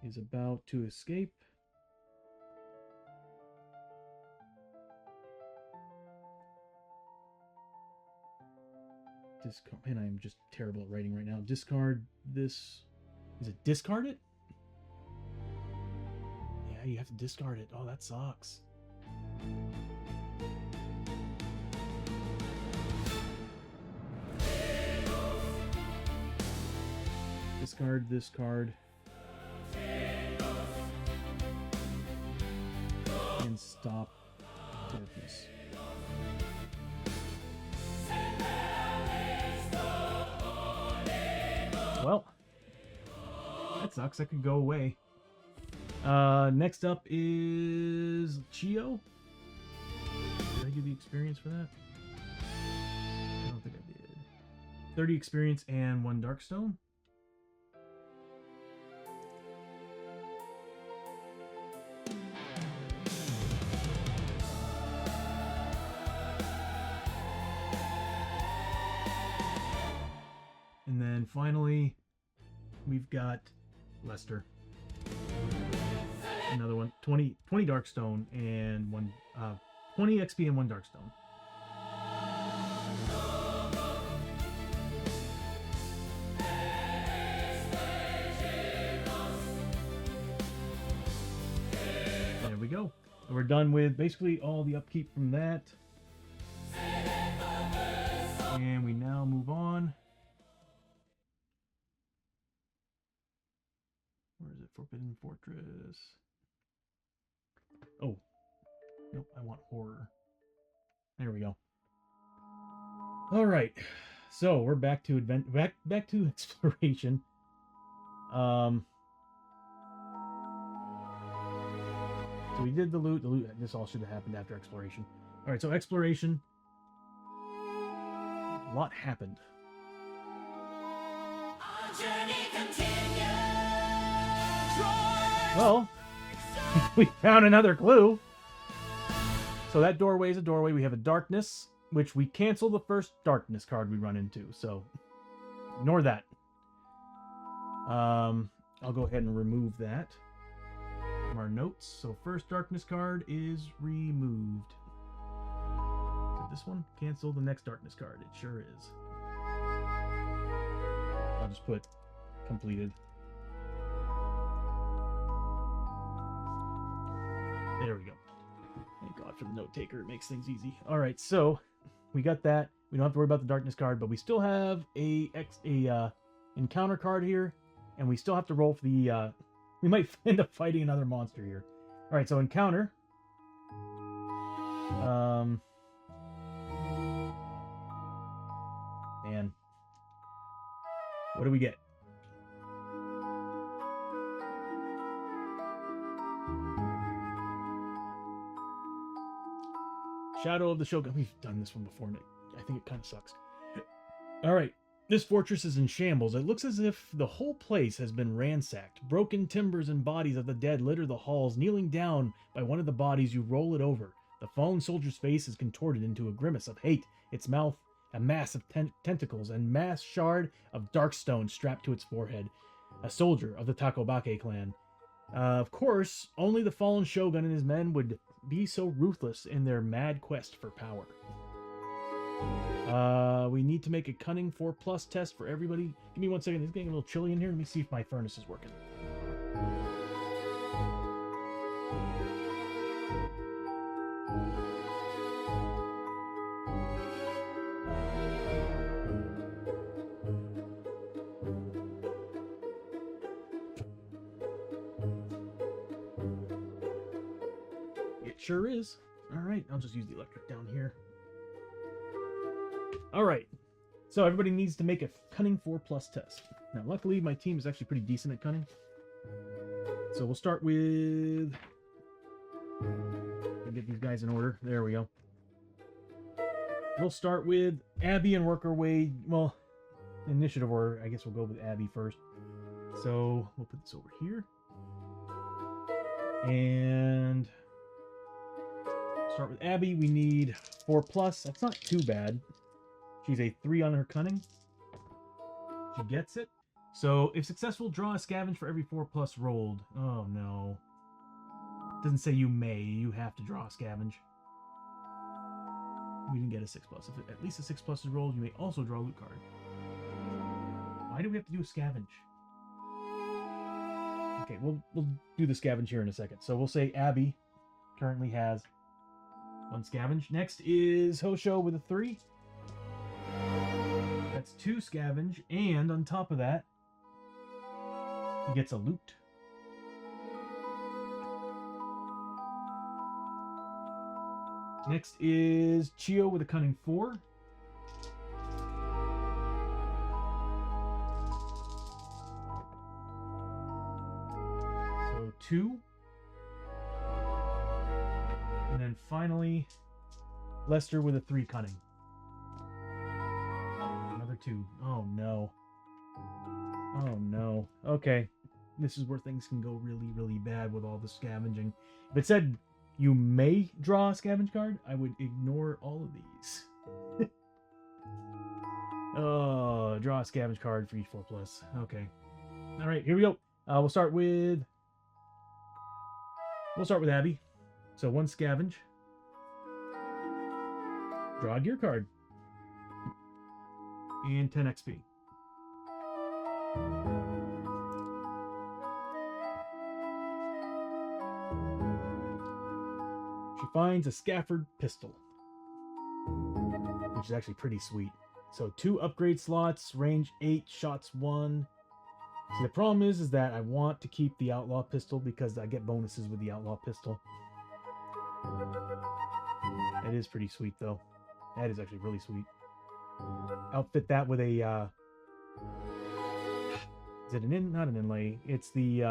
is about to escape, discard. Man, I'm just terrible at writing right now. Discard this. Is it discard it? Yeah, you have to discard it. Oh, that sucks. Discard this card. And stop darkness. Well, that sucks. That could go away. Next up is Chio. Did I give you experience for that? I don't think I did. 30 experience and 1 Darkstone. And then finally, we've got Lester. Another one. 20 Darkstone and 20 XP and 1 Darkstone. There we go. And we're done with basically all the upkeep from that. And we now move on. Where is it? Forbidden Fortress. Oh. Nope, I want horror. There we go. All right. So we're back to back to exploration. So we did the loot. This all should have happened after exploration. All right, so exploration. A lot happened. Our journey continues. Well, we found another clue. So that doorway is a doorway. We have a darkness, which we cancel the first darkness card we run into. So ignore that. I'll go ahead and remove that from our notes. So first darkness card is removed. Did this one cancel the next darkness card? It sure is. I'll just put completed. There we go. Thank God for the note taker. It makes things easy. All right, so we got that. We don't have to worry about the darkness card, but we still have a encounter card here, and we still have to roll for the. We might end up fighting another monster here. All right, so encounter. And what do we get? Shadow of the Shogun. We've done this one before, and I think it kind of sucks. All right. This fortress is in shambles. It looks as if the whole place has been ransacked. Broken timbers and bodies of the dead litter the halls. Kneeling down by one of the bodies, you roll it over. The fallen soldier's face is contorted into a grimace of hate. Its mouth, a mass of tentacles, and mass shard of dark stone strapped to its forehead. A soldier of the Takobake clan. Of course, only the fallen shogun and his men would be so ruthless in their mad quest for power. We need to make a cunning 4+ test for everybody. Give me 1 second. It's getting a little chilly in here. Let me see if my furnace is working. It sure is. All right, I'll just use the electric down here. All right, so everybody needs to make a cunning 4+ test. Now, luckily, my team is actually pretty decent at cunning. So we'll start with... get these guys in order. There we go. We'll start with Abby and work our way... Well, initiative order. I guess we'll go with Abby first. So we'll put this over here. And... start with Abby. We need 4+. That's not too bad. She's a 3 on her cunning. She gets it. So, if successful, draw a scavenge for every 4+ rolled. Oh, no. It doesn't say you may. You have to draw a scavenge. We didn't get a 6+. If at least a 6+ is rolled, you may also draw a loot card. Why do we have to do a scavenge? Okay, we'll do the scavenge here in a second. So, we'll say Abby currently has 1 scavenge. Next is Hosho with a 3. That's 2 scavenge, and on top of that, he gets a loot. Next is Chio with a cunning 4. So 2. And then finally, Lester with a 3 cunning. 2. Oh no. Oh no. Okay. This is where things can go really, really bad with all the scavenging. If it said you may draw a scavenge card, I would ignore all of these. Oh, draw a scavenge card for each 4+. Okay. Alright, here we go. We'll start with Abby. So 1 scavenge. Draw a gear card. And 10 XP. She finds a Scafford pistol, which is actually pretty sweet. So 2 upgrade slots, range 8, shots 1. See, the problem is that I want to keep the outlaw pistol because I get bonuses with the outlaw pistol. That is pretty sweet, though. That is actually really sweet. Outfit that with a, is it not an inlay? It's the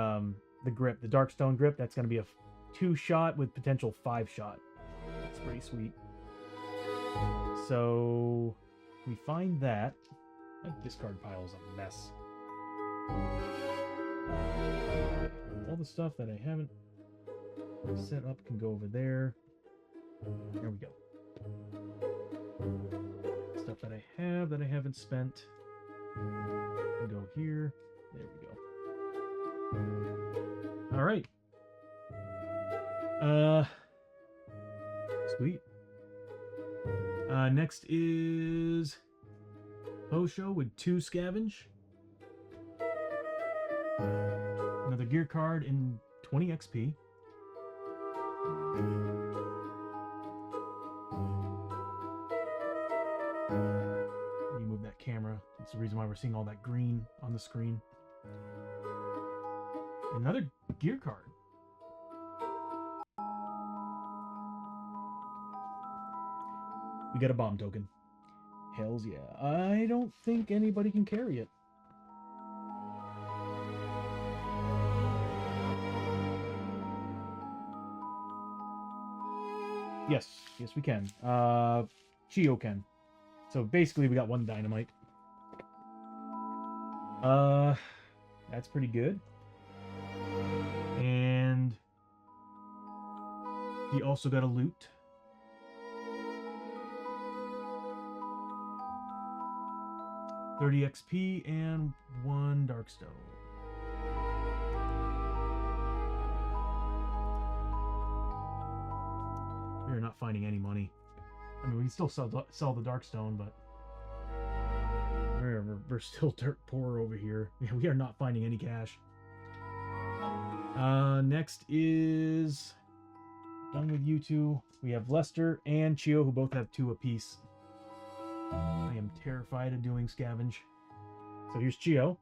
grip, the Darkstone grip. That's going to be a 2-shot with potential 5-shot. That's pretty sweet. So we find that. My discard pile is a mess. All the stuff that I haven't set up can go over there. There we go. Stuff that I have that I haven't spent can go here. There we go. All right. Sweet. Next is Osho with 2 scavenge. Another gear card and 20 XP. Remove that camera. That's the reason why we're seeing all that green on the screen. Another gear card. We got a bomb token. Hells yeah. I don't think anybody can carry it. Yes, we can. Chio can. So basically we got 1 dynamite. That's pretty good. And he also got a loot. $30 XP and 1 Darkstone. We are not finding any money. I mean, we can still sell the Darkstone, but we're still dirt poor over here. Yeah, we are not finding any cash. Next is done with you two. We have Lester and Chio, who both have 2 apiece. I am terrified of doing scavenge. So here's Chio.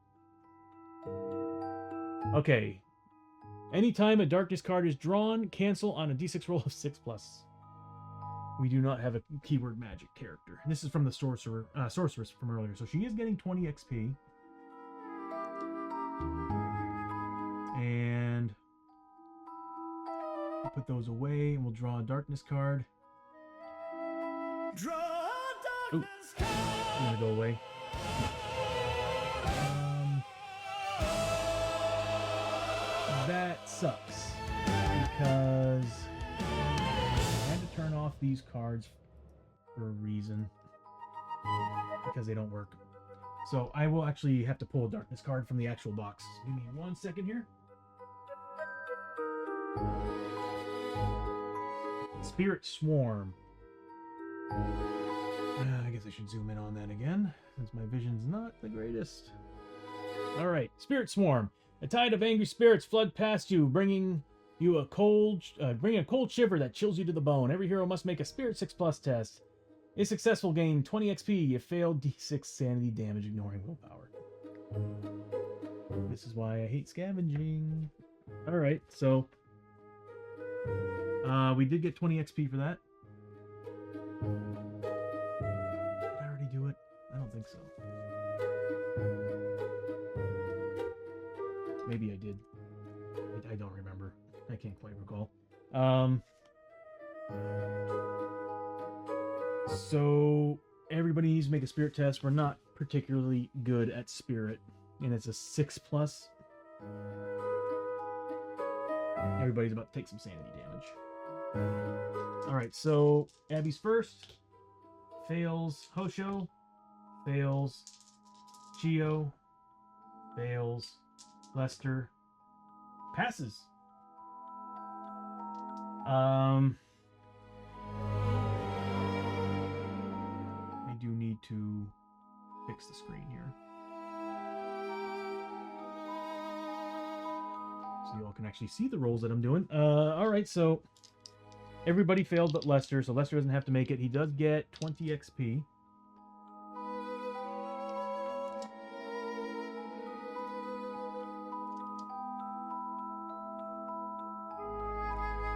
Okay. Anytime a darkness card is drawn, cancel on a d6 roll of 6+. We do not have a keyword magic character. This is from the sorceress from earlier. So she is getting 20 XP. And we'll put those away and we'll draw a darkness card. Draw a darkness card. I'm gonna go away. That sucks because I had to turn off these cards for a reason because they don't work. So I will actually have to pull a darkness card from the actual box. Give me 1 second here. Spirit Swarm. I guess I should zoom in on that again, since my vision's not the greatest. All right, Spirit Swarm. A tide of angry spirits flood past you, bringing a cold shiver that chills you to the bone. Every hero must make a Spirit 6+ test. If successful, gain 20 XP. If failed, D6 sanity damage, ignoring willpower. This is why I hate scavenging. All right, so we did get 20 XP for that. Did I already do it? I don't think so. Maybe I did. I don't remember. I can't quite recall. So everybody needs to make a spirit test. We're not particularly good at spirit, and it's a 6+. Everybody's about to take some sanity damage. All right, so Abby's first. Fails. Hosho. Fails. Chio. Fails. Lester. Passes. I do need to fix the screen here. So you all can actually see the rolls that I'm doing. All right, so everybody failed but Lester, so Lester doesn't have to make it. He does get 20 XP.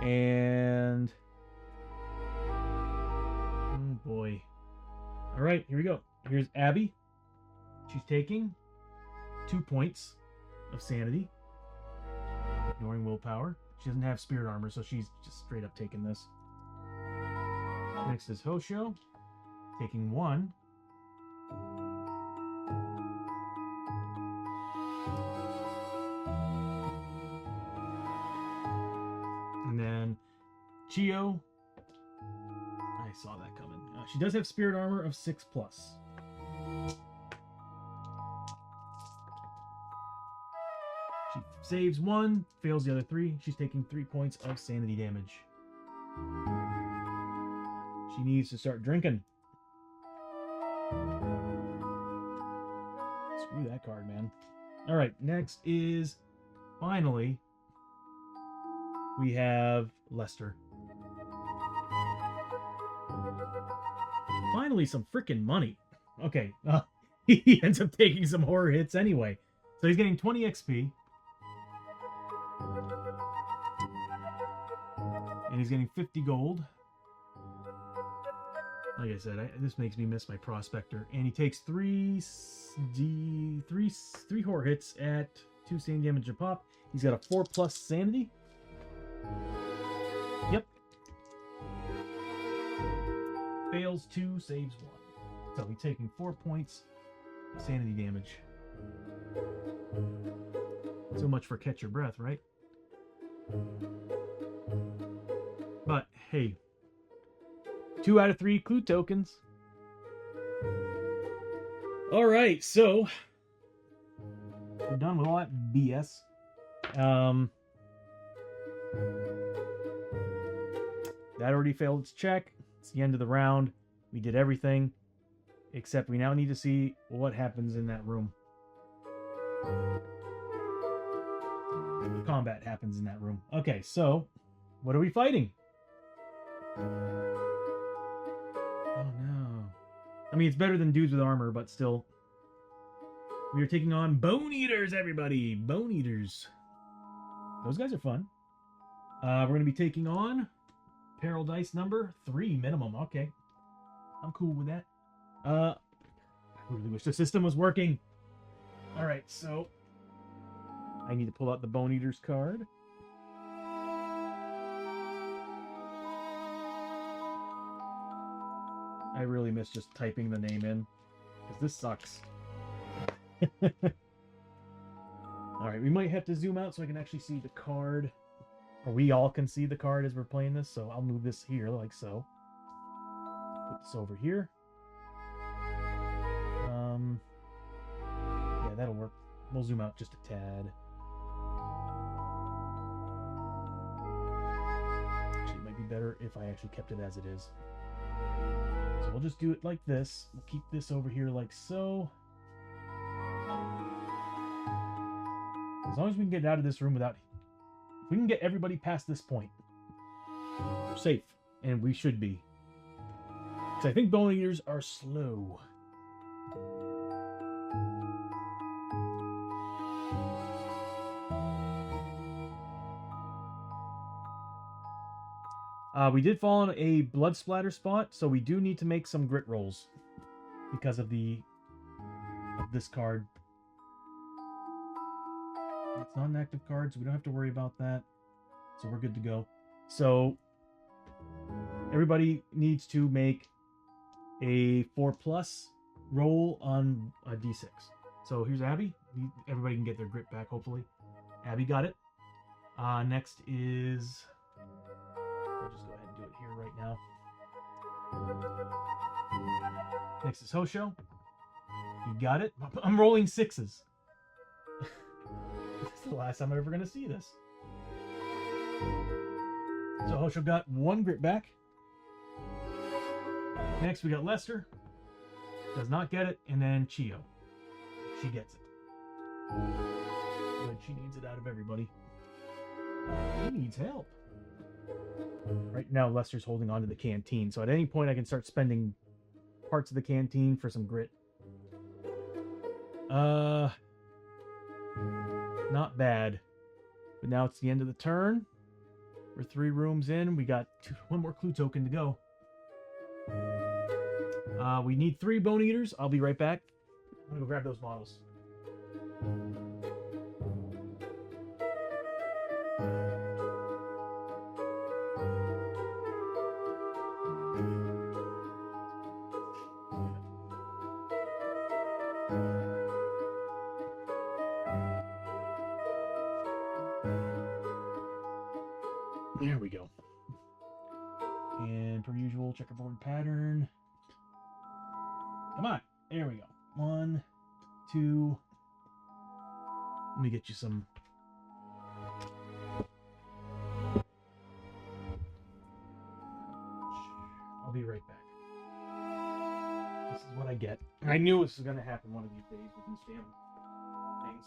And right, here we go. Here's Abby. She's taking 2 points of sanity, ignoring willpower. She doesn't have spirit armor, so she's just straight up taking this. Next is Hosho, taking 1. And then Chio, I saw that coming. She does have spirit armor of 6+. She saves 1, fails the other 3. She's taking 3 points of sanity damage. She needs to start drinking. Screw that card, man. Alright, next is, finally, we have Lester. Finally, some freaking money. Okay, he ends up taking some horror hits anyway. So he's getting 20 XP. And he's getting 50 gold. Like I said, this makes me miss my prospector. And he takes 3 horror hits at 2 sanity damage a pop. He's got a 4+ sanity. Yep. Fails 2, saves 1. So he's taking 4 points of sanity damage. So much for catch your breath, right? But hey, 2 out of 3 clue tokens. All right, so we're done with all that BS. That already failed its check. It's the end of the round. We did everything, except we now need to see what happens in that room. Combat happens in that room. Okay, so what are we fighting? Oh no. I mean, it's better than dudes with armor, but still. We are taking on Bone Eaters, everybody! Bone Eaters. Those guys are fun. We're going to be taking on Peril Dice number 3 minimum. Okay. I'm cool with that. I really wish the system was working. Alright, so I need to pull out the Bone Eaters card. I really miss just typing the name in, because this sucks. Alright, we might have to zoom out so I can actually see the card. Or we all can see the card as we're playing this, so I'll move this here, like so. Put this over here. Yeah, that'll work. We'll zoom out just a tad. Actually, it might be better if I actually kept it as it is. So we'll just do it like this. We'll keep this over here like so. As long as we can get out of this room without... If we can get everybody past this point, we're safe. And we should be. Because I think Bone Eaters are slow. We did fall on a blood splatter spot, so we do need to make some grit rolls because of this card. It's not an active card, so we don't have to worry about that. So we're good to go. So everybody needs to make a 4+ roll on a d6. So here's Abby. Everybody can get their grit back, hopefully. Abby got it. Next is... I'll just go ahead and do it here right now. Next is Hosho. You got it. I'm rolling 6s. This is the last time I'm ever going to see this. So Hosho got 1 grit back. Next we got Lester. Does not get it. And then Chio. She gets it. But she needs it out of everybody. He needs help. Right now, Lester's holding on to the canteen, so at any point I can start spending parts of the canteen for some grit. Not bad. But now it's the end of the turn. We're 3 rooms in. We got 1 more clue token to go. We need 3 bone eaters. I'll be right back. I'm gonna go grab those models. There we go. And per usual, checkerboard pattern. Come on. There we go. 1, 2. Let me get you some. I'll be right back. This is what I get. I knew this was going to happen one of these days with these damn things.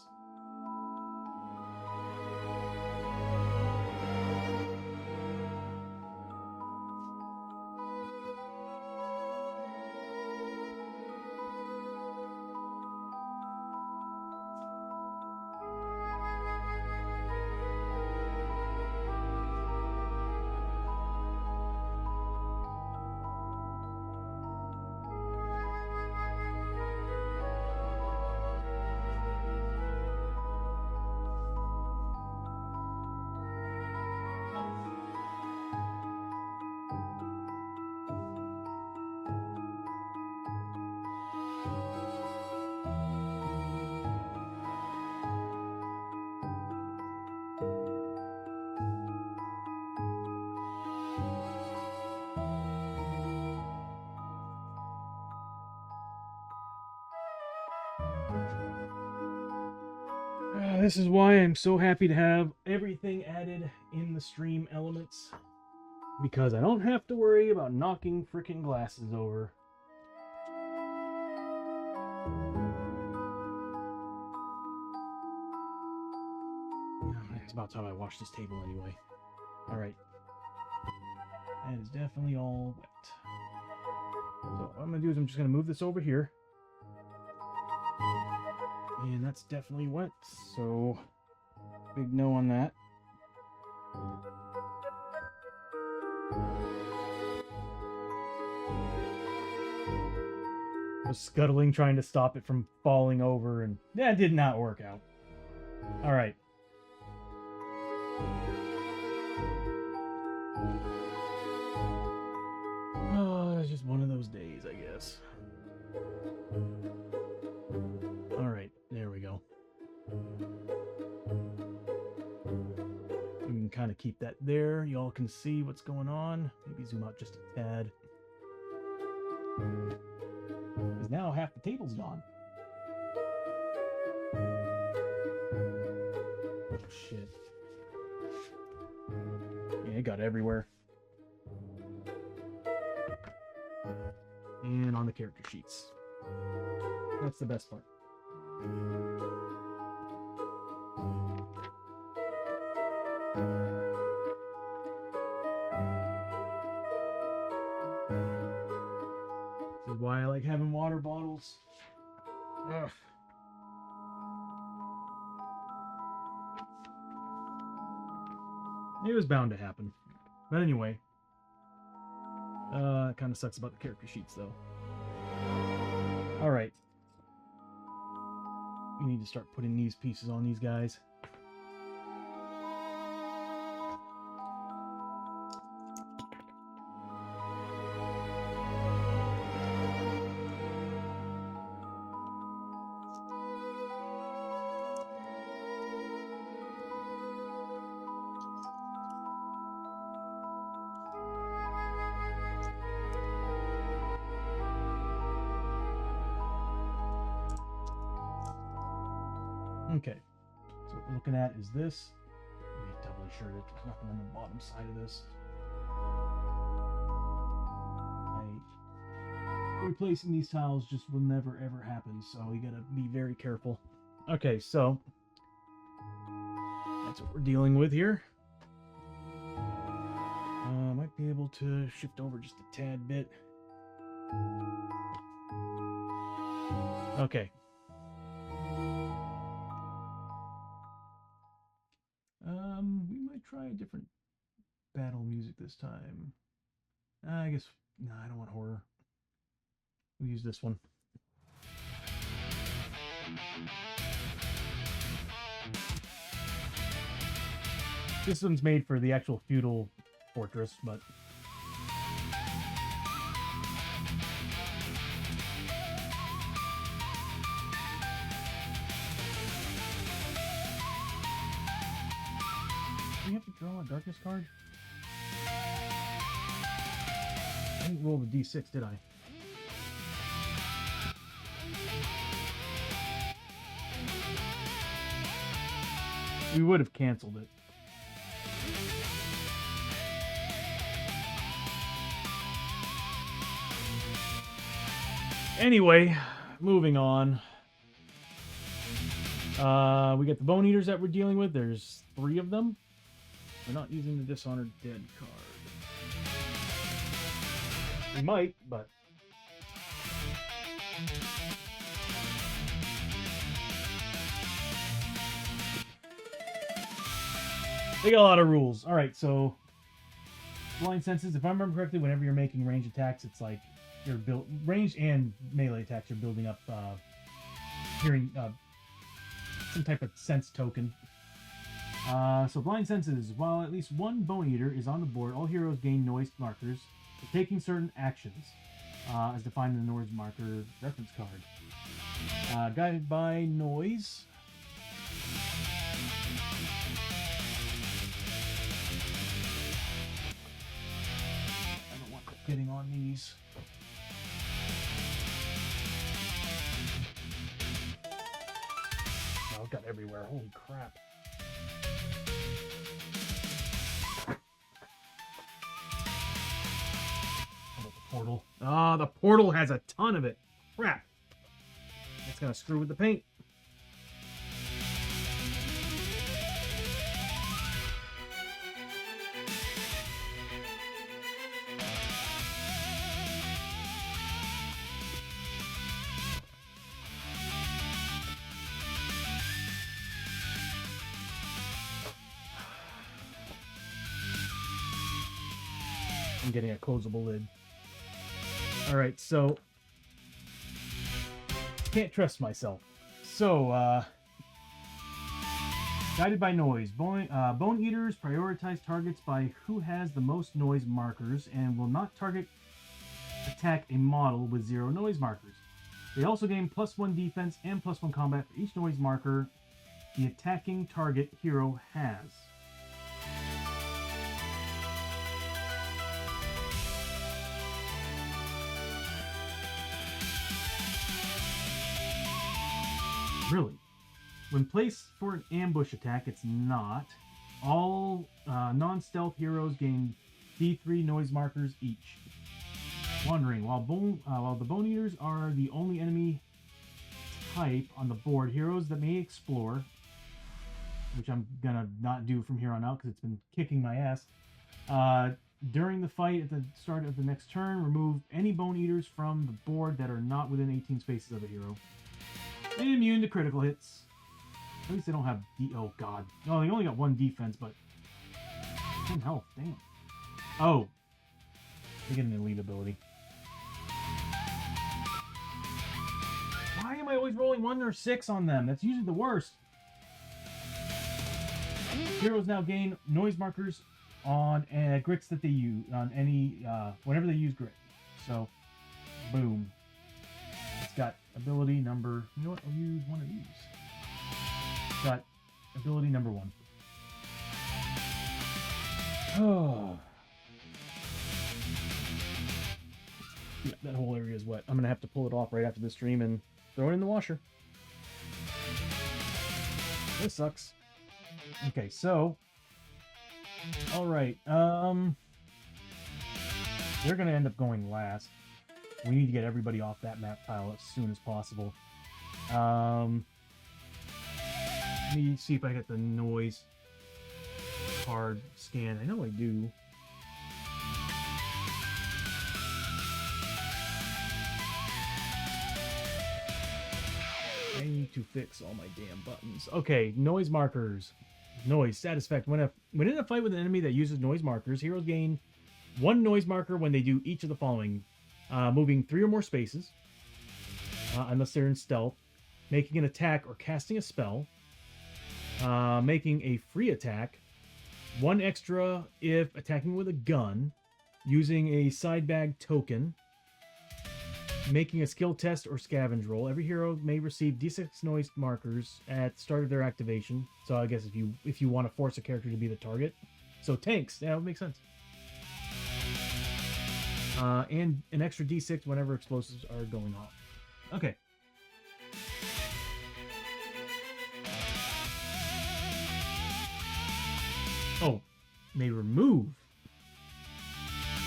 This is why I'm so happy to have everything added in the stream elements, because I don't have to worry about knocking freaking glasses over. It's about time I wash this table anyway. Alright. That is definitely all wet. So what I'm going to do is I'm just going to move this over here. And that's definitely wet, so big no on that. I was scuttling trying to stop it from falling over, and that did not work out. Alright. Oh, it's just one of those days, I guess. Alright, there we go. We can kind of keep that there. Y'all can see what's going on. Maybe zoom out just a tad. Because now half the table's gone. Oh, shit. Yeah, it got everywhere. And on the character sheets. That's the best part. This is why I like having water bottles. Ugh. It was bound to happen. But anyway. It kind of sucks about the character sheets, though. Alright. We need to start putting these pieces on these guys. Okay, so what we're looking at is this. Let me doubly sure that there's nothing on the bottom side of this. Replacing these tiles just will never ever happen, so you gotta be very careful. Okay, so that's what we're dealing with here. Might be able to shift over just a tad bit. Okay. We might try a different battle music this time. I guess, no, I don't want horror. We'll use this one. This one's made for the actual feudal fortress, but do we have to draw a darkness card? I didn't roll the d6, did I? We would have canceled it. Anyway, moving on. We got the Bone Eaters that we're dealing with. There's 3 of them. We're not using the Dishonored Dead card. We might, but... they got a lot of rules. Alright, so... blind senses, if I remember correctly, whenever you're making range attacks, it's like... you're built range and melee attacks. You're building up hearing some type of sense token. So blind senses. While at least one Bone Eater is on the board, all heroes gain noise markers for taking certain actions, as defined in the noise marker reference card. Guided by noise. I don't want that getting on these. Oh, it got everywhere. Holy crap. How about the portal? Ah, the portal has a ton of it. Crap. It's gonna screw with the paint. I'm getting a closable lid. Alright, so... can't trust myself. So, guided by noise. Bone Eaters prioritize targets by who has the most noise markers and will not attack a model with 0 noise markers. They also gain +1 defense and +1 combat for each noise marker the attacking target hero has. Really? When placed for an ambush attack, it's not. All non-stealth heroes gain D3 noise markers each. Wandering. While the Bone Eaters are the only enemy type on the board, heroes that may explore, which I'm gonna not do from here on out because it's been kicking my ass. During the fight at the start of the next turn, remove any Bone Eaters from the board that are not within 18 spaces of a hero. Immune to critical hits. At least they don't have oh god. No, they only got 1 defense, but 10 health, damn. Oh. They get an elite ability. Why am I always rolling 1 or 6 on them? That's usually the worst. Heroes now gain noise markers on grits that they use on any whenever they use grit. So boom. It's got ability number... you know what? I'll use one of these. It's got ability number 1. Oh. Yeah, that whole area is wet. I'm going to have to pull it off right after the stream and throw it in the washer. This sucks. Okay, so... alright, they're going to end up going last. We need to get everybody off that map tile as soon as possible. Let me see if I get the noise card scan. I know I do. I need to fix all my damn buttons. Okay, noise markers. Noise, status effect. When in a fight with an enemy that uses noise markers, heroes gain 1 noise marker when they do each of the following. Moving 3 or more spaces, unless they're in stealth, making an attack or casting a spell, making a free attack, 1 extra if attacking with a gun, using a side bag token, making a skill test or scavenge roll. Every hero may receive d6 noise markers at the start of their activation. So I guess if you want to force a character to be the target. So tanks, yeah, that would make sense. And an extra d6 whenever explosives are going off. Okay. Oh, may remove.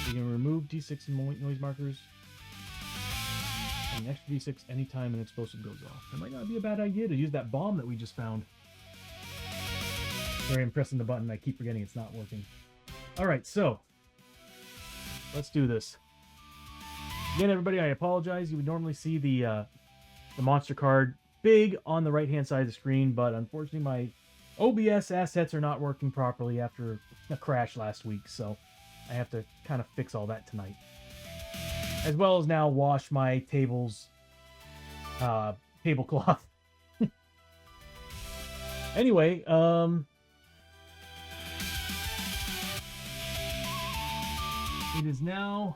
You can remove d6 and noise markers. And an extra d6 anytime an explosive goes off. It might not be a bad idea to use that bomb that we just found. Sorry, I'm pressing the button. I keep forgetting it's not working. Alright, so. Let's do this. Again, everybody, I apologize. You would normally see the monster card big on the right-hand side of the screen, but unfortunately my OBS assets are not working properly after a crash last week, so I have to kind of fix all that tonight. As well as now wash my table's tablecloth. Anyway, it is now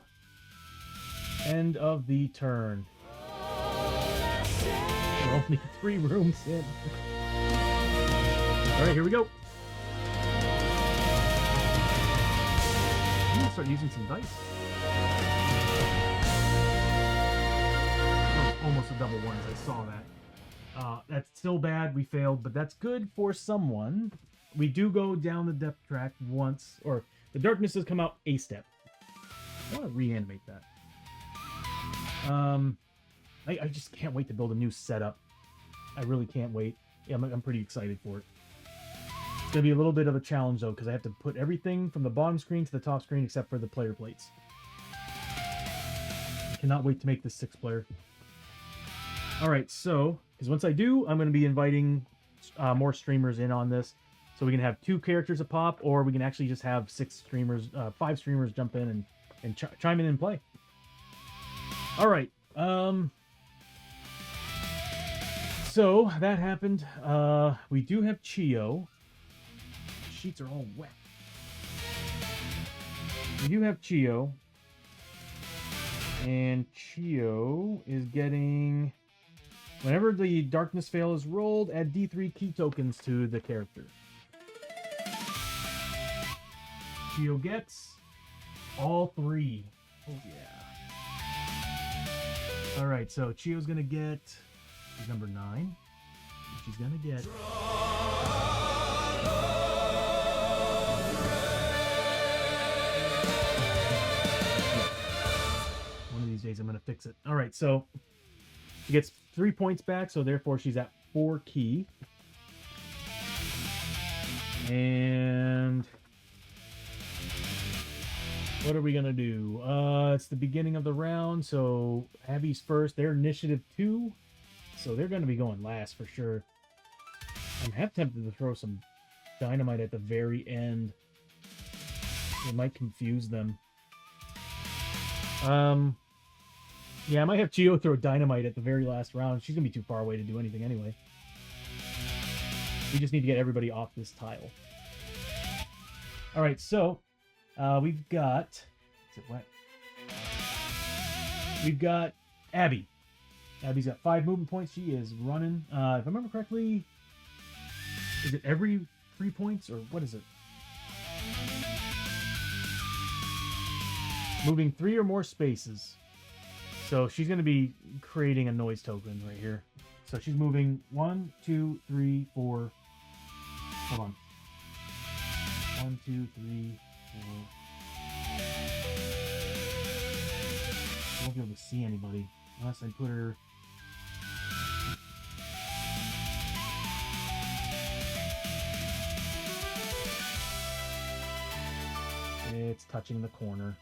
end of the turn. We're only 3 rooms in. Alright, here we go. I'm gonna start using some dice. Oh, almost a double ones, I saw that. That's still bad, we failed, but that's good for someone. We do go down the depth track once, or the darkness has come out a step. I want to reanimate that. I just can't wait to build a new setup. I really can't wait. Yeah, I'm pretty excited for it. It's going to be a little bit of a challenge, though, because I have to put everything from the bottom screen to the top screen except for the player plates. I cannot wait to make this 6-player. Alright, so, because once I do, I'm going to be inviting more streamers in on this. So we can have 2 characters a pop, or we can actually just have 5 streamers jump in and chime in and play. Alright, so that happened. We do have Chio. Sheets are all wet. We do have Chio. And Chio is getting... Whenever the darkness fail is rolled, add D3 key tokens to the character. Chio gets all 3. Oh yeah. Alright, so Chio's gonna get... She's number 9. She's gonna get... One of these days I'm gonna fix it. Alright, so she gets 3 points back, so therefore she's at 4 key. And what are we gonna do? It's the beginning of the round, so Abby's first. They're initiative 2, so they're gonna be going last for sure. I'm half tempted to throw some dynamite at the very end. It might confuse them. Yeah, I might have Chio throw dynamite at the very last round. She's gonna be too far away to do anything anyway. We just need to get everybody off this tile. Alright, so we've got... Is it wet? We've got Abby. Abby's got 5 movement points. She is running. If I remember correctly, is it every 3 points, or what is it? Moving 3 or more spaces. So she's going to be creating a noise token right here. So she's moving 1, 2, 3, 4. Hold on. 1, 2, 3, 4. I won't be able to see anybody unless I put her. It's touching the corner.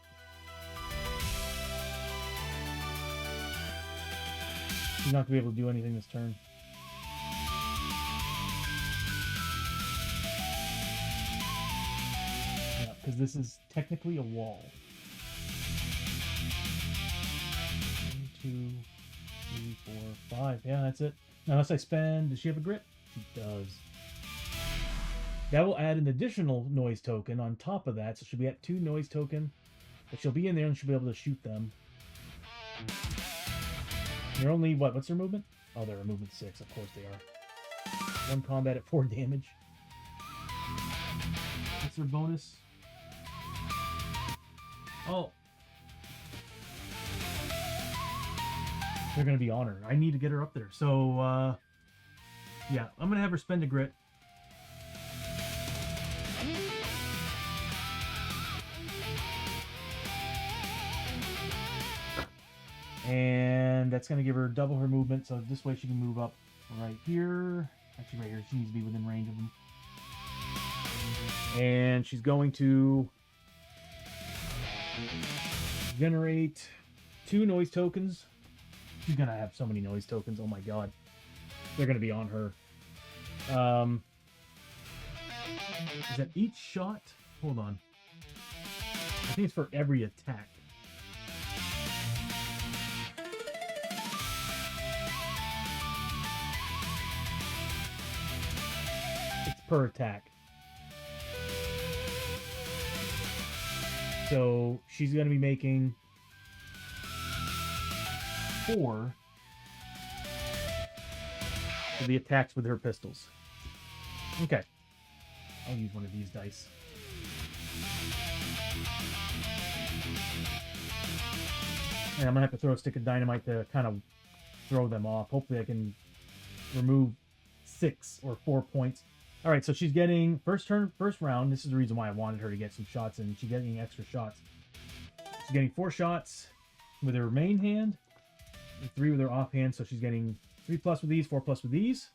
She's not going to be able to do anything this turn. Yeah, because this is technically a wall. 1, 2, 3, 4, 5. Yeah, that's it. Unless I spend... Does she have a grit? She does. That will add an additional noise token on top of that. So she'll be at 2 noise token. But she'll be in there and she'll be able to shoot them. They're only... What? What's their movement? Oh, they're a movement 6. Of course they are. 1 combat at 4 damage. What's their bonus? Oh. They're going to be on her. I need to get her up there. So, yeah. I'm going to have her spend a grit. And that's going to give her double her movement. So this way she can move up right here. Actually, right here. She needs to be within range of them. And she's going to generate 2 noise tokens. She's going to have so many noise tokens. Oh my god. They're going to be on her. Is that each shot? Hold on. I think it's for every attack. It's per attack. So she's going to be making 4 for the attacks with her pistols. Okay. I'll use one of these dice. And I'm going to have to throw a stick of dynamite to kind of throw them off. Hopefully I can remove 6 or 4 points. All right, so she's getting first round. This is the reason why I wanted her to get some shots in. She's getting extra shots. She's getting 4 shots with her main hand, and 3 with her offhand. So she's getting 3+ with these, 4+ with these.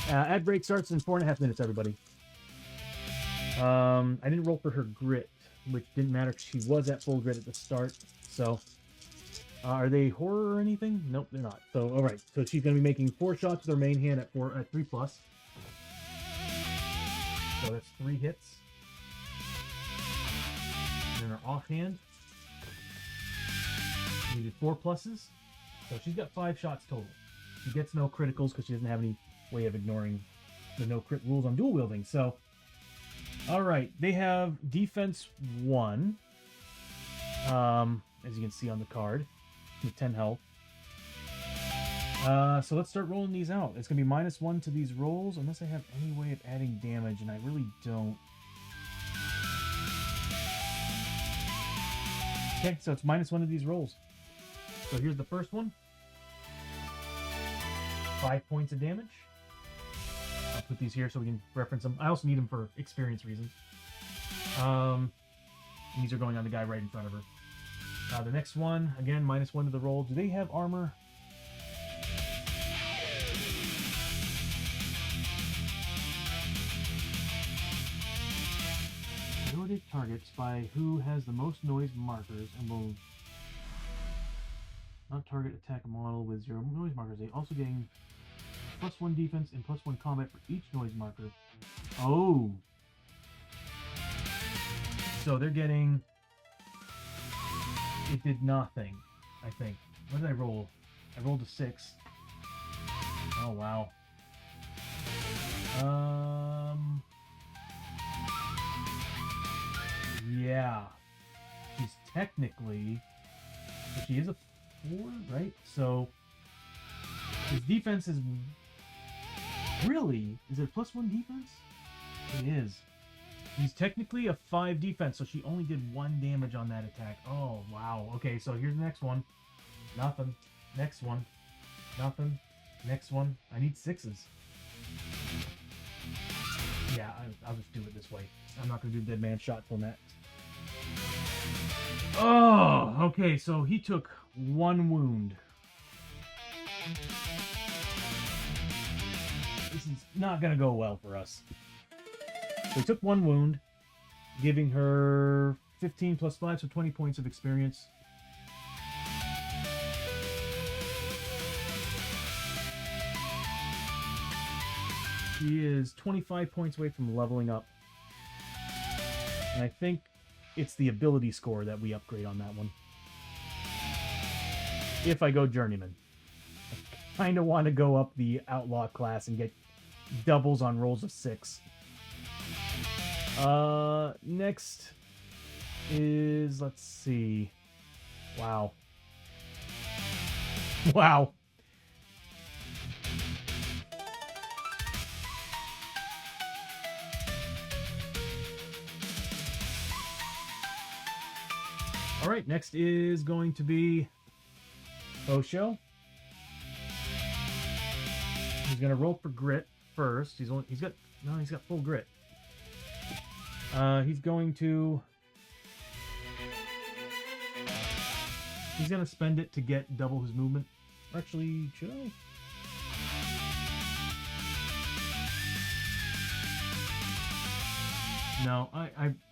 Ad break starts in 4.5 minutes, everybody. I didn't roll for her grit, which didn't matter because she was at full grit at the start. So, are they horror or anything? Nope, they're not. So, all right. So she's going to be making 4 shots with her main hand at 3+. So that's 3 hits. And then her offhand. She did 4 pluses. So she's got 5 shots total. She gets no criticals because she doesn't have any way of ignoring the no crit rules on dual wielding. So, all right, they have defense 1, as you can see on the card, with 10 health. So let's start rolling these out. It's gonna be -1 to these rolls, unless I have any way of adding damage, and I really don't. Okay, so it's -1 to these rolls. So here's the first one. 5 points of damage. I'll put these here so we can reference them. I also need them for experience reasons. And these are going on the guy right in front of her. The next one, again, -1 to the roll. Do they have armor? Noted targets by who has the most noise markers and will not target attack a model with 0 noise markers. They also gain +1 defense and +1 combat for each noise marker. Oh! So they're getting... It did nothing, I think. What did I roll? I rolled a 6. Oh, wow. Yeah. She's technically... But she is a 4, right? So... His defense is... Really? Is it +1 defense? It is. He's technically a 5 defense, so she only did 1 damage on that attack. Oh, wow. Okay, so here's the next one. Nothing. Next one. Nothing. Next one. I need 6s. Yeah, I'll just do it this way. I'm not going to do dead man shot till next. Oh, okay, so he took 1 wound. This is not going to go well for us. So he took 1 wound, giving her 15 + 5, so 20 points of experience. She is 25 points away from leveling up. And I think it's the ability score that we upgrade on that one. if I go Journeyman. I kind of want to go up the Outlaw class and get doubles on rolls of 6. Next is, let's see. Wow. Wow. All right, next is going to be Osho. He's gonna roll for grit first. He's got full grit. He's gonna spend it to get double his movement. Actually, should I? No,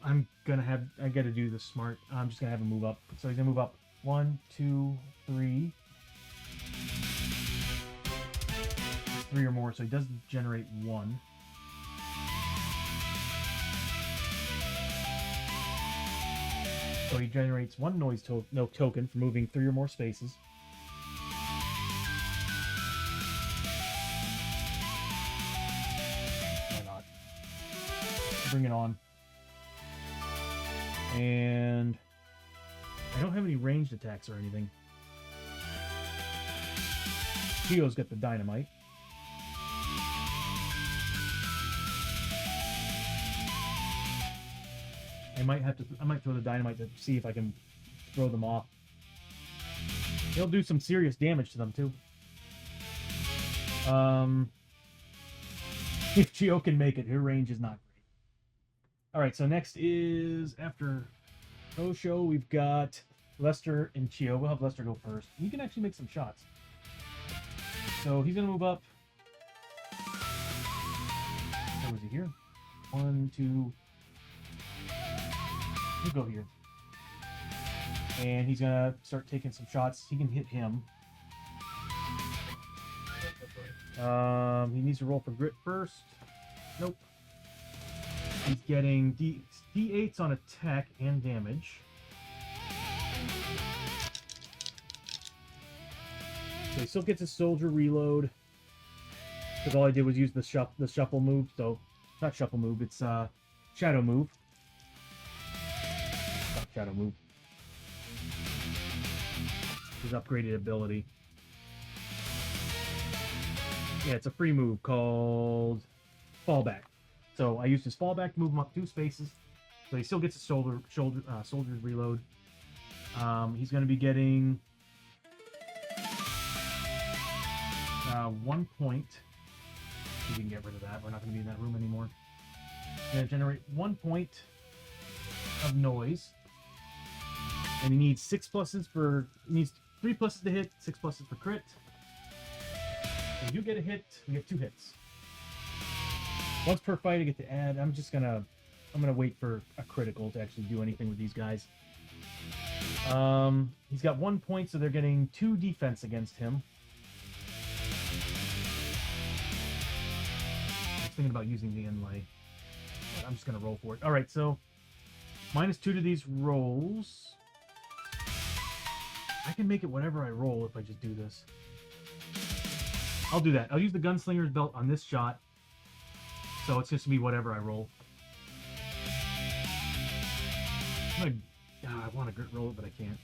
I'm gonna have, I gotta do this smart. I'm just gonna have him move up. So he's gonna move up 1, 2, 3. 3 or more, so he does generate 1. So he generates 1 noise token for moving 3 or more spaces. Why not? Bring it on. And I don't have any ranged attacks or anything. Theo's got the dynamite. I might throw the dynamite to see if I can throw them off. He'll do some serious damage to them too. If Chio can make it, her range is not great. Alright, so next is, after Osho, we've got Lester and Chio. We'll have Lester go first. He can actually make some shots. So he's gonna move up. Where was he here? 1, 2. He'll go here. And he's gonna start taking some shots. He can hit him. He needs to roll for grit first. Nope. He's getting D8s on attack and damage. So he still gets his soldier reload. Because all I did was use the shuffle move. So, not shuffle move, it's shadow move. Not shadow move. His upgraded ability. Yeah, it's a free move called Fallback. So I used his fallback to move him up 2 spaces. So he still gets his soldier's reload. He's going to be getting 1 point. We can get rid of that. We're not going to be in that room anymore. Going to generate 1 point of noise. And he needs 6 pluses for... He needs 3 pluses to hit, 6 pluses for crit. When you get a hit, we get 2 hits. Once per fight, I get to add. I'm gonna wait for a critical to actually do anything with these guys. He's got 1 point, so they're getting 2 defense against him. I was thinking about using the inlay, but I'm just gonna roll for it. All right, so -2 to these rolls. I can make it whatever I roll if I just do this. I'll do that. I'll use the gunslinger's belt on this shot. So it's just me whatever I roll. I want to grit roll it, but I can't.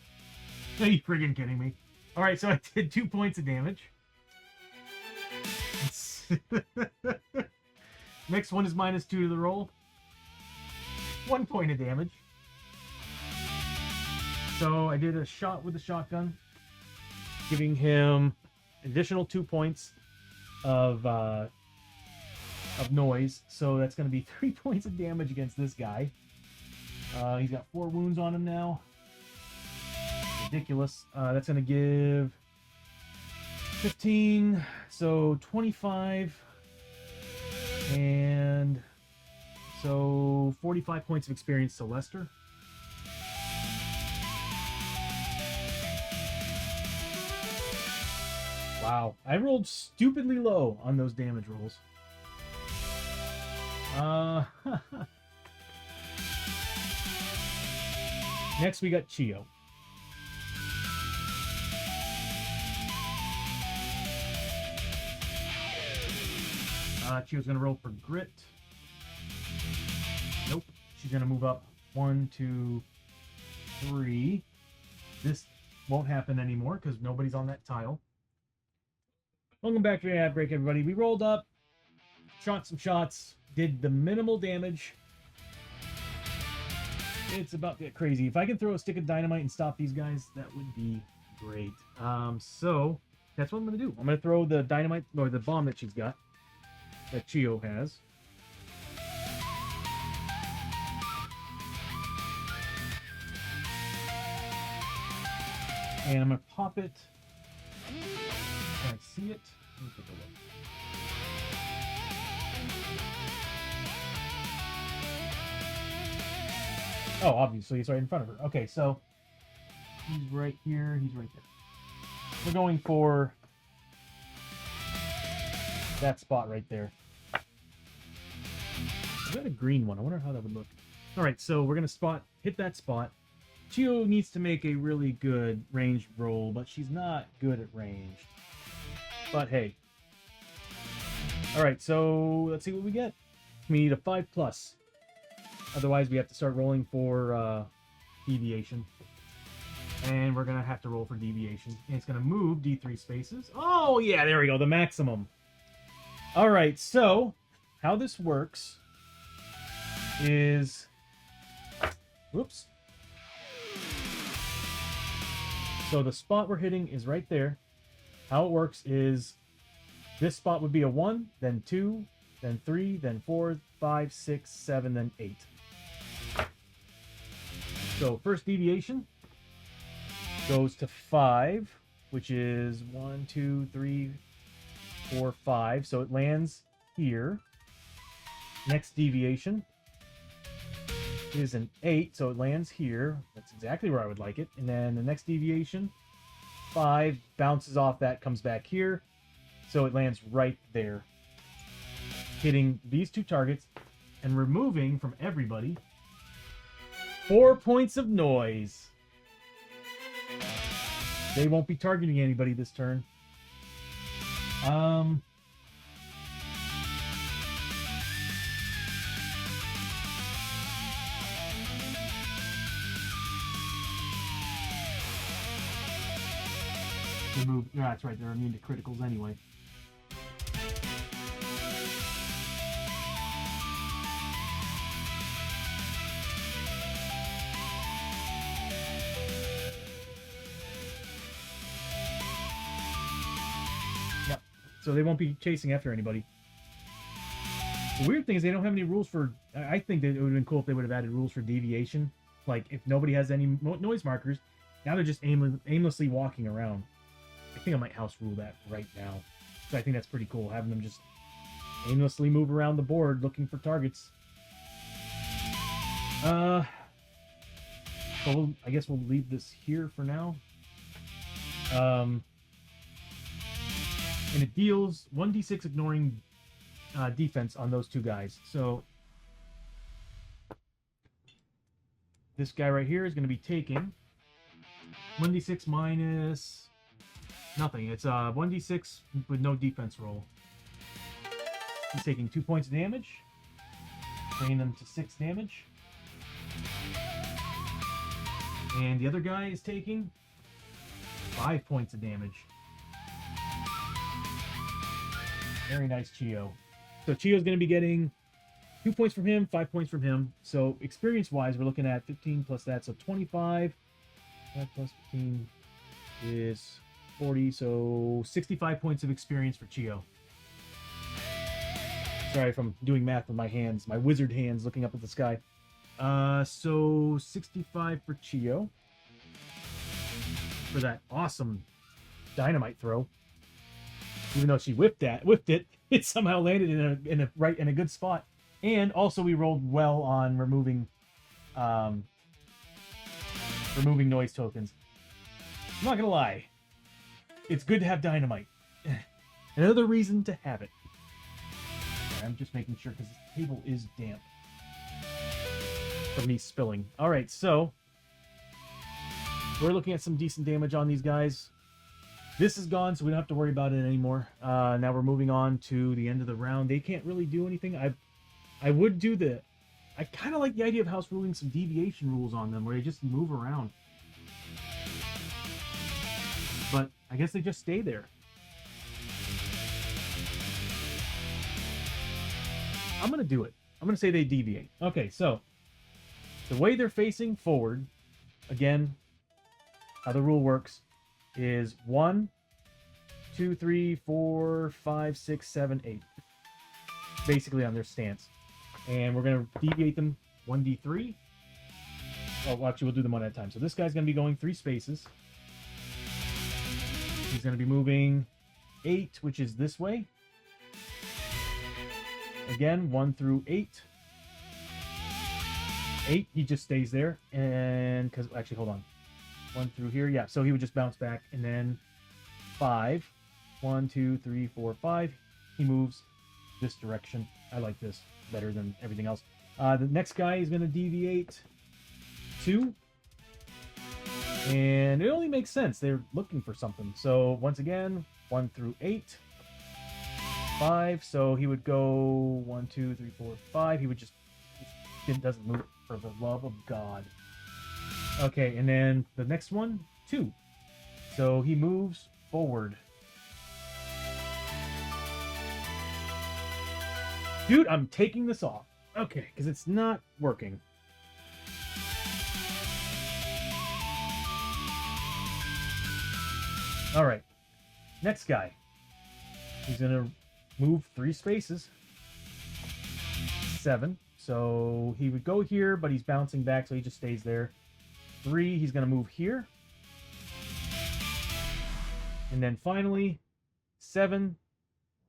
Are you friggin' kidding me? Alright, so I did 2 points of damage. Next one is -2 to the roll. 1 point of damage. So I did a shot with the shotgun, giving him additional 2 points of noise. So that's going to be 3 points of damage against this guy. He's got 4 wounds on him now. Ridiculous. That's going to give 15, so 25, and so 45 points of experience to Lester. Wow, I rolled stupidly low on those damage rolls. Next we got Chio. Chio's gonna roll for grit. Nope. She's gonna move up 1, 2, 3. This won't happen anymore because nobody's on that tile. Welcome back to the ad break, everybody. We rolled up, shot some shots, did the minimal damage. It's about to get crazy. If I can throw a stick of dynamite and stop these guys, that would be great. So that's what I'm gonna do. I'm gonna throw the dynamite or the bomb that she's got, that Chio has. And I'm gonna pop it. Can I see it? Let me take a look. Oh, obviously it's right in front of her. Okay, so he's right here. He's right there. We're going for that spot right there. Is that a green one? I wonder how that would look. All right, so we're gonna hit that spot. Chio needs to make a really good ranged roll, but she's not good at ranged. But hey. All right, so let's see what we get. We need a 5+. Otherwise, we have to start rolling for deviation. And we're going to have to roll for deviation. And it's going to move D3 spaces. Oh, yeah, there we go, the maximum. All right, so how this works is... Whoops. So the spot we're hitting is right there. How it works is this spot would be a 1, then 2, then 3, then 4, 5, 6, 7, then 8. So first deviation goes to 5, which is 1, 2, 3, 4, 5. So it lands here. Next deviation is an 8, so it lands here. That's exactly where I would like it. And then the next deviation, 5, bounces off that, comes back here. So it lands right there, hitting these two targets and removing from everybody 4 points of noise. They won't be targeting anybody this turn. Remove. Yeah, that's right. They're immune to criticals anyway. Yep. So they won't be chasing after anybody. The weird thing is they don't have any rules for... I think that it would have been cool if they would have added rules for deviation. Like, if nobody has any noise markers, now they're just aimlessly walking around. I think I might house rule that right now. So I think that's pretty cool, having them just aimlessly move around the board looking for targets. So I guess we'll leave this here for now. And it deals 1d6 ignoring defense on those two guys. So this guy right here is going to be taking 1d6 minus nothing. It's 1d6 with no defense roll. He's taking 2 points of damage, bringing them to 6 damage. And the other guy is taking 5 points of damage. Very nice, Chio. So Chio's going to be getting 2 points from him, 5 points from him. So experience-wise, we're looking at 15 plus that, so 25. 5 plus 15 is 40, so 65 points of experience for Chio. Sorry if I'm doing math with my hands, my wizard hands looking up at the sky. So 65 for Chio. For that awesome dynamite throw. Even though she whipped it, it somehow landed in a good spot. And also we rolled well on removing noise tokens. I'm not gonna lie. It's good to have dynamite. Another reason to have it. I'm just making sure because this table is damp from me spilling. Alright, so we're looking at some decent damage on these guys. This is gone, so we don't have to worry about it anymore. Now we're moving on to the end of the round. They can't really do anything. I would do the... I kind of like the idea of house ruling some deviation rules on them, where they just move around. But I guess they just stay there. I'm going to do it. I'm going to say they deviate. Okay, so the way they're facing forward, again, how the rule works is 1, 2, 3, 4, 5, 6, 7, 8. Basically on their stance. And we're going to deviate them 1d3. Oh, well, actually, we'll do them one at a time. So this guy's going to be going 3 spaces. He's going to be moving 8, which is this way. Again, 1 through 8. 8, he just stays there. And, because, actually, hold on. 1 through here, yeah. So he would just bounce back. And then 5. 1, 2, 3, 4, 5. He moves this direction. I like this better than everything else. The next guy is going to deviate 2. And it only makes sense. They're looking for something. So once again, 1 through 8. 5. So he would go 1, 2, 3, 4, 5. He would just doesn't move, for the love of God. Okay, and then the next one, 2. So he moves forward. Dude, I'm taking this off. Okay, because it's not working. All right, next guy. He's gonna move 3 spaces. 7. So he would go here, but he's bouncing back, so he just stays there. 3, he's gonna move here. And then finally, 7.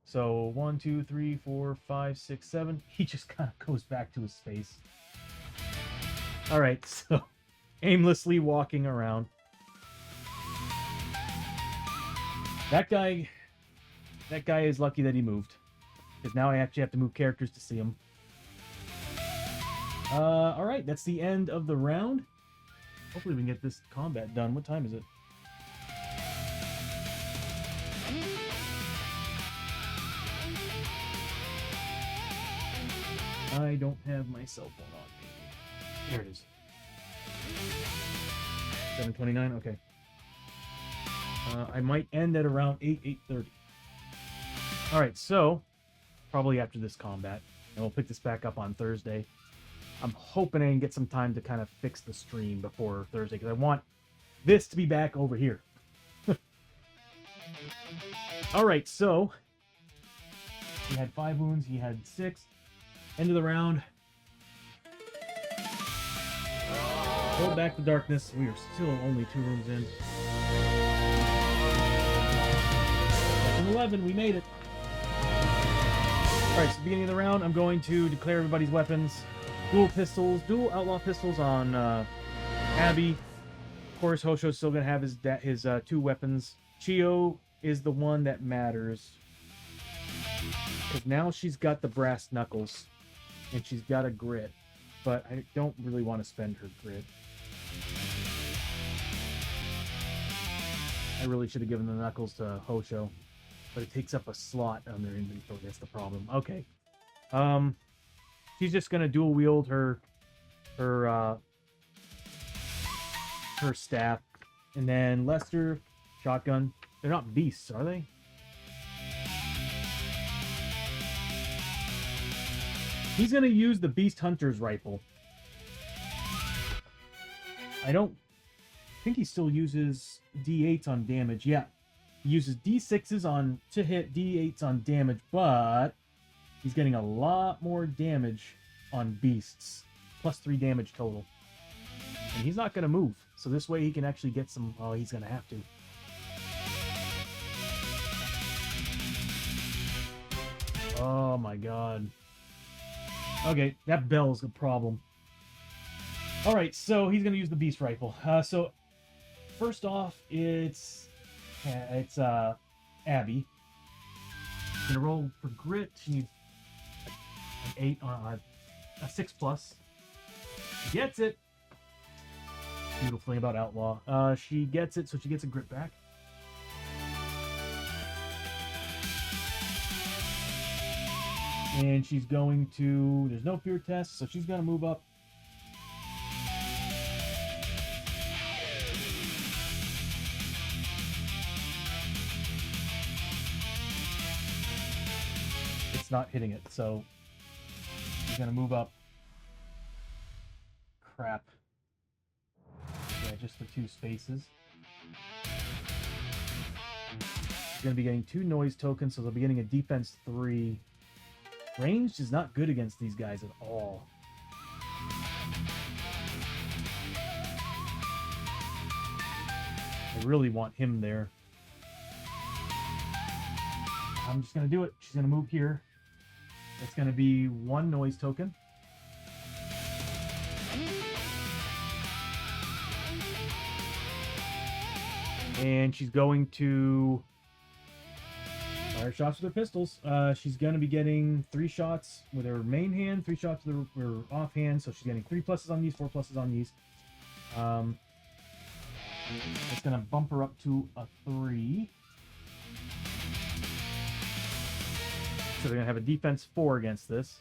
So 1, 2, 3, 4, 5, 6, 7. He just kind of goes back to his space. All right, so aimlessly walking around. That guy is lucky that he moved, because now I actually have to move characters to see him. All right, that's the end of the round. Hopefully we can get this combat done. What time is it? I don't have my cell phone on me. There it is. 7:29. Okay. I might end at around 8:30. All right, so probably after this combat, and we'll pick this back up on Thursday. I'm hoping I can get some time to kind of fix the stream before Thursday, because I want this to be back over here. All right, so he had 5 wounds. He had 6. End of the round. Hold back the darkness. We are still only 2 rooms in. 11, we made it. Alright, so beginning of the round, I'm going to declare everybody's weapons. Dual outlaw pistols on Abby. Of course, Hosho's still going to have his 2 weapons. Chio is the one that matters, because now she's got the brass knuckles. And she's got a grit, but I don't really want to spend her grit. I really should have given the knuckles to Hosho, but it takes up a slot on their inventory. That's the problem. Okay. She's just gonna dual wield her staff, and then Lester, shotgun. They're not beasts, are they? He's going to use the Beast Hunter's rifle. I don't think he still uses D8s on damage. Yeah, he uses D6s to hit, D8s on damage, but he's getting a lot more damage on beasts. Plus 3 damage total. And he's not going to move. So this way he can actually get some... Oh, he's going to have to. Oh my god. Okay, that bell's a problem. Alright, so he's going to use the beast rifle. So, first off, it's Abby. She's going to roll for grit. She needs an 8 on a 6+. She gets it. Beautiful thing about Outlaw. She gets it, so she gets a grit back. And she's going to... There's no fear test, so she's going to move up. It's not hitting it, so she's going to move up. Crap. Yeah, just the 2 spaces. She's going to be getting 2 noise tokens, so they'll be getting a defense 3. Ranged is not good against these guys at all. I really want him there. I'm just going to do it. She's going to move here. It's going to be 1 noise token. And she's going to fire shots with her pistols. She's going to be getting 3 shots with her main hand, 3 shots with her offhand. So she's getting 3 pluses on these, 4 pluses on these. It's going to bump her up to a 3. So they're going to have a defense 4 against this.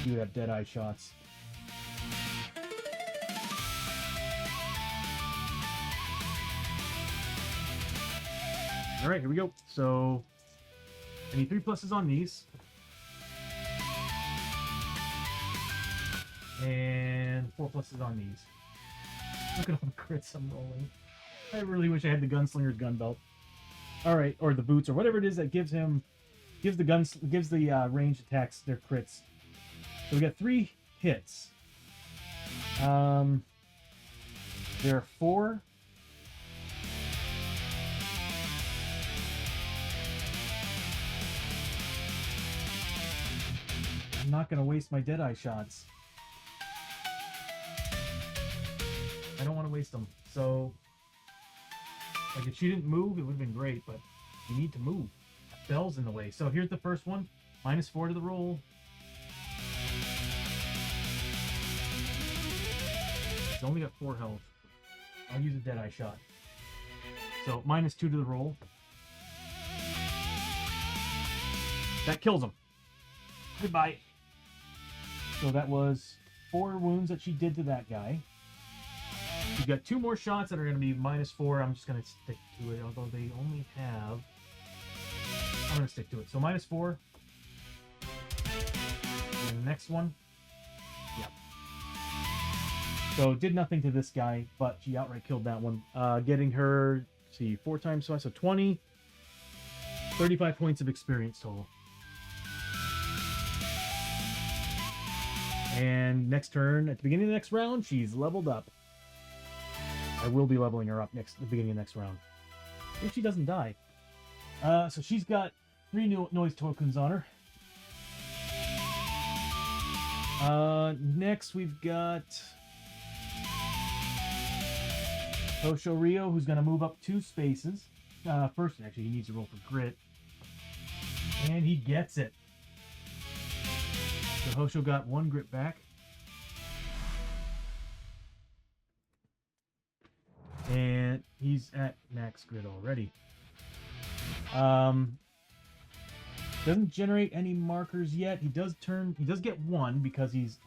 You have Deadeye shots. Alright, here we go. So, I need 3 pluses on these. And 4 pluses on these. Look at all the crits I'm rolling. I really wish I had the gunslinger's gun belt. Alright, or the boots, or whatever it is that gives the ranged attacks their crits. So we got 3 hits. There are 4. I'm not going to waste my Deadeye shots. I don't want to waste them. So, like, if she didn't move, it would have been great, but you need to move. That bell's in the way. So here's the first one. -4 to the roll. She's only got 4 health. I'll use a Deadeye shot. So, -2 to the roll. That kills him. Goodbye. So that was 4 wounds that she did to that guy. She's got 2 more shots that are going to be -4. I'm just going to stick to it, although they only have... I'm going to stick to it. So -4. And the next one. Yep. So did nothing to this guy, but she outright killed that one. Getting her, let's see, 4 times twice, so 20. 35 points of experience total. And next turn, at the beginning of the next round, she's leveled up. I will be leveling her up at the beginning of the next round. If she doesn't die. So she's got 3 new noise tokens on her. Next we've got Tosho Rio, who's going to move up 2 spaces. First, actually, he needs to roll for grit. And he gets it. So Hosho got 1 grit back. And he's at max grit already. Doesn't generate any markers yet. He does get 1 because he's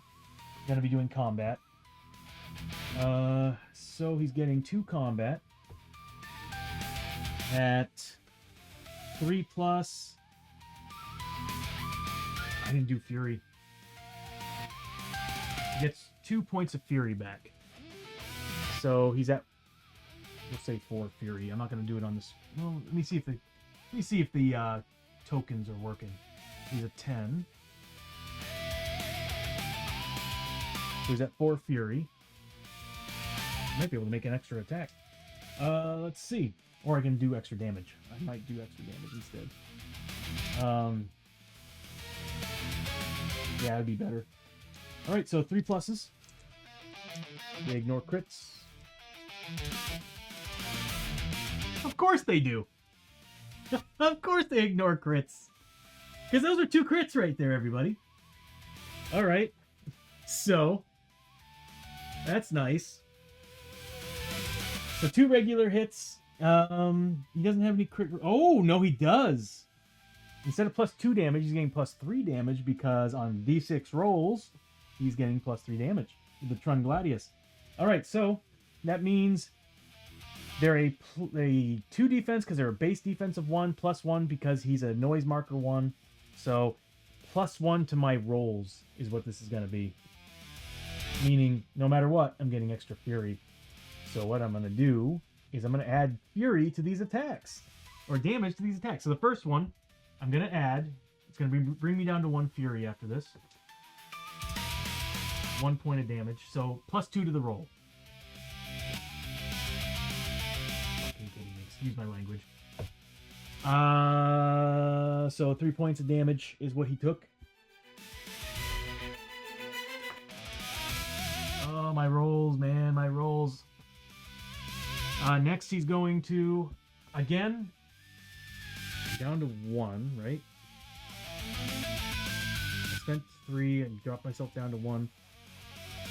going to be doing combat. So he's getting 2 combat at 3 plus. I didn't do Fury. He gets 2 points of Fury back. So he's at, we'll say 4 Fury. I'm not going to do it on this. Well, let me see if the tokens are working. He's at 10. So he's at 4 Fury. Might be able to make an extra attack. Let's see. Or I can do extra damage. I might do extra damage instead. Yeah, that'd be better. Alright, so 3 pluses. They ignore crits. Of course they do. Of course they ignore crits. Because those are 2 crits right there, everybody. Alright. So, that's nice. So 2 regular hits. He doesn't have any crit. Oh no, he does. Instead of +2 damage, he's getting +3 damage because on D6 rolls, he's getting +3 damage with the Trun Gladius. All right, so that means they're a 2 defense because they're a base defense of 1, +1 because he's a noise marker 1. So +1 to my rolls is what this is going to be. Meaning, no matter what, I'm getting extra fury. So what I'm going to do is I'm going to add fury to these attacks, or damage to these attacks. So the first one, I'm going to add, it's going to bring me down to 1 fury after this. 1 point of damage, so +2 to the roll. Excuse my language. So 3 points of damage is what he took. Oh, my rolls, man, my rolls. Next, he's going to, again, down to 1, right? I spent 3 and dropped myself down to 1.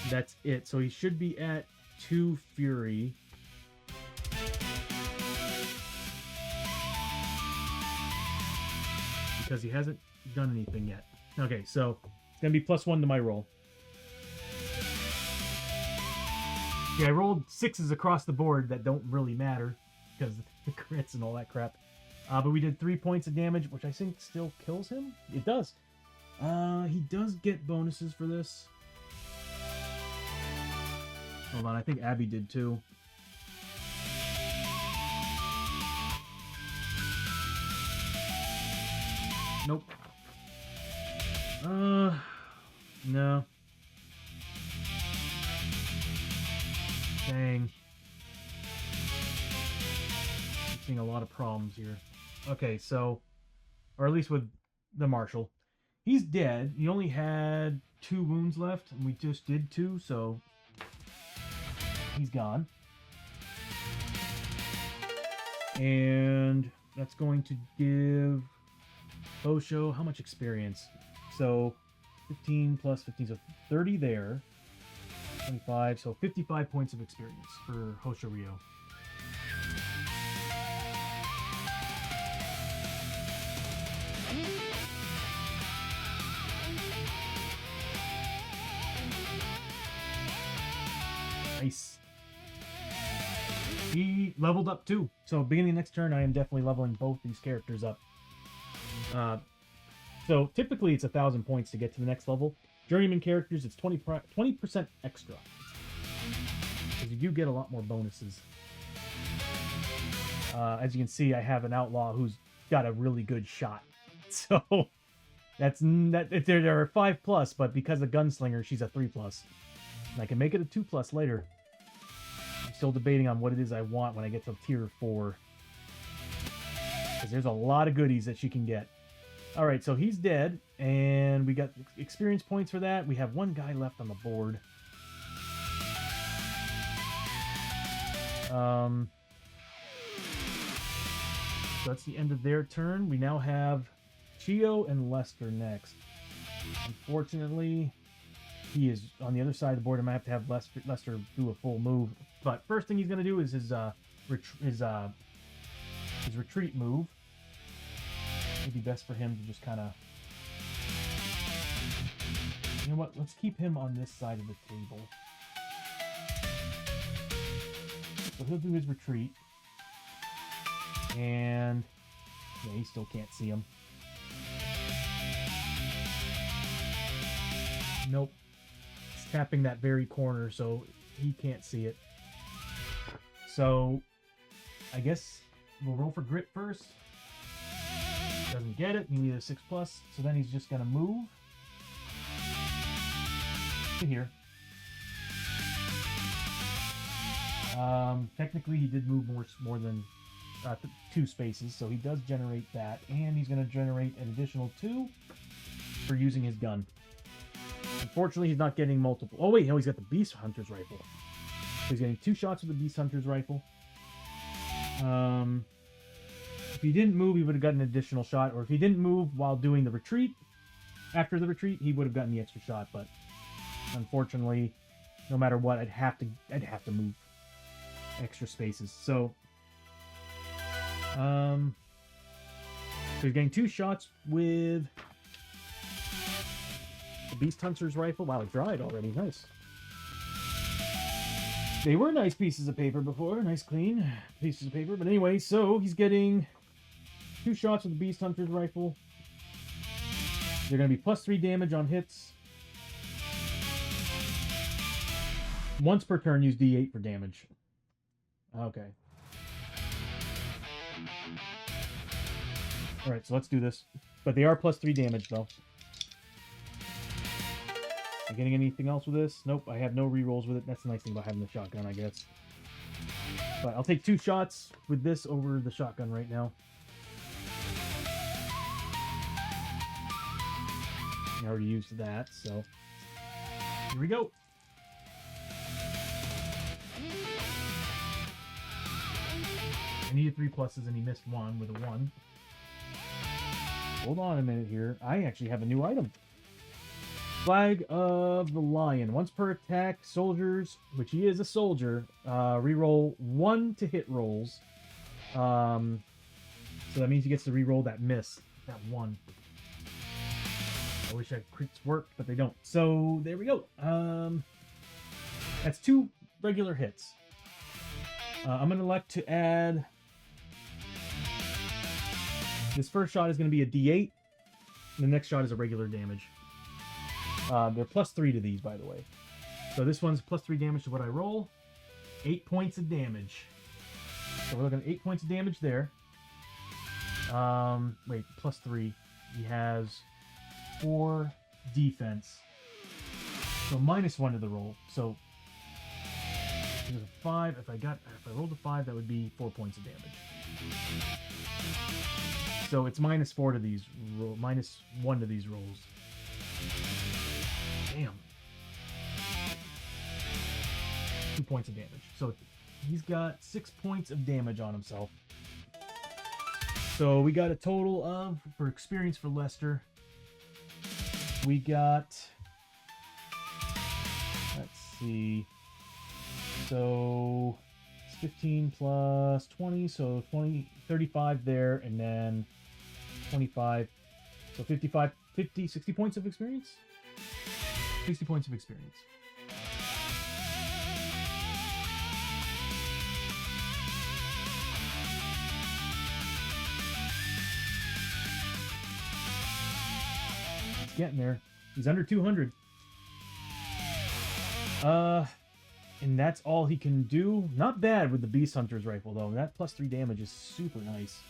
That's it. So he should be at 2 fury. Because he hasn't done anything yet. Okay, so it's going to be +1 to my roll. Yeah, I rolled 6s across the board that don't really matter because the crits and all that crap. But we did 3 points of damage, which I think still kills him. It does. He does get bonuses for this. Hold on, I think Abby did too. Nope. No. Dang. I'm seeing a lot of problems here. Okay, so, or at least with the Marshal. He's dead. He only had 2 wounds left, and we just did 2, so he's gone. And that's going to give Osho how much experience? So 15 plus 15, so 30 there. 25, so 55 points of experience for Hosho Ryo. Nice. He leveled up too. So beginning next turn, I am definitely leveling both these characters up. So typically it's 1,000 points to get to the next level. Journeyman characters, it's 20% extra. Because you do get a lot more bonuses. As you can see, I have an outlaw who's got a really good shot. So there are 5+, but because of Gunslinger, she's a 3+. And I can make it a 2+ later. I'm still debating on what it is I want when I get to tier 4. Because there's a lot of goodies that she can get. Alright, so he's dead, and we got experience points for that. We have 1 guy left on the board. So that's the end of their turn. We now have Chio and Lester next. Unfortunately, he is on the other side of the board. I might have to have Lester do a full move. But first thing he's going to do is his retreat move. It'd be best for him to just kind of... You know what? Let's keep him on this side of the table. So he'll do his retreat. And... yeah, he still can't see him. Nope. It's tapping that very corner, so he can't see it. So, I guess we'll roll for grit first. Doesn't get it. You need a 6+. So then he's just going to move to here. Technically, he did move more than 2 spaces, so he does generate that, and he's going to generate an additional 2 for using his gun. Unfortunately, he's not getting multiple. Oh wait, no, he's got the Beast Hunter's rifle. So he's getting 2 shots with the Beast Hunter's rifle. If he didn't move, he would have gotten an additional shot, or if he didn't move while doing the retreat, after the retreat, he would have gotten the extra shot. But unfortunately, no matter what, I'd have to move. extra spaces. So, so he's getting 2 shots with the Beast Hunter's rifle. Wow, it dried already. Nice. They were nice pieces of paper before. Nice, clean pieces of paper. But anyway, so he's getting 2 shots with the Beast Hunter's rifle. They're going to be +3 damage on hits. Once per turn, use D8 for damage. Okay. Alright, so let's do this. But they are +3 damage, though. Am I getting anything else with this? Nope, I have no rerolls with it. That's the nice thing about having the shotgun, I guess. But I'll take 2 shots with this over the shotgun right now. I already used that, so here we go. I needed 3 pluses and he missed 1 with a 1. Hold on a minute here. I actually have a new item. Flag of the Lion. Once per attack, soldiers, which he is a soldier, reroll 1 to hit rolls. So that means he gets to reroll that miss, that 1. I wish crits worked, but they don't. So there we go. That's 2 regular hits. I'm going to elect to add... This first shot is going to be a D8. And the next shot is a regular damage. They're +3 to these, by the way. So this one's +3 damage to what I roll. 8 points of damage. So we're looking at 8 points of damage there. Wait, +3. He has 4 defense. So -1 to the roll. So there's a 5. If I rolled a 5, that would be 4 points of damage. So it's -4 to these -1 to these rolls. Damn. 2 points of damage. So he's got 6 points of damage on himself. So we got a total of, for experience for Lester, we got, let's see, so it's 15 plus 20, so 35 there, and then 25, so 60 points of experience? 60 points of experience. It's getting there. He's under 200. And that's all he can do. Not bad with the Beast Hunter's rifle, though. That +3 damage is super nice.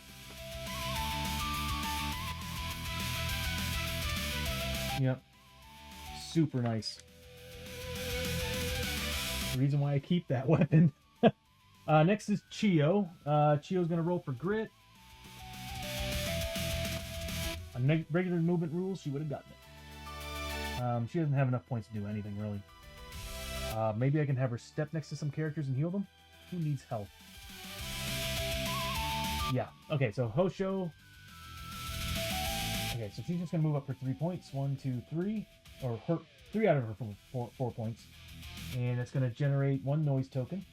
Yep. Super nice. The reason why I keep that weapon. Next is Chio. Chio's going to roll for grit. On regular movement rules, she would have gotten it. She doesn't have enough points to do anything, really. Maybe I can have her step next to some characters and heal them? Who needs health? Yeah. Okay, so Hosho. Okay, so she's just going to move up for 3 points. 1, 2, 3. Or her 3 out of her 4 points. And it's going to generate 1 noise token.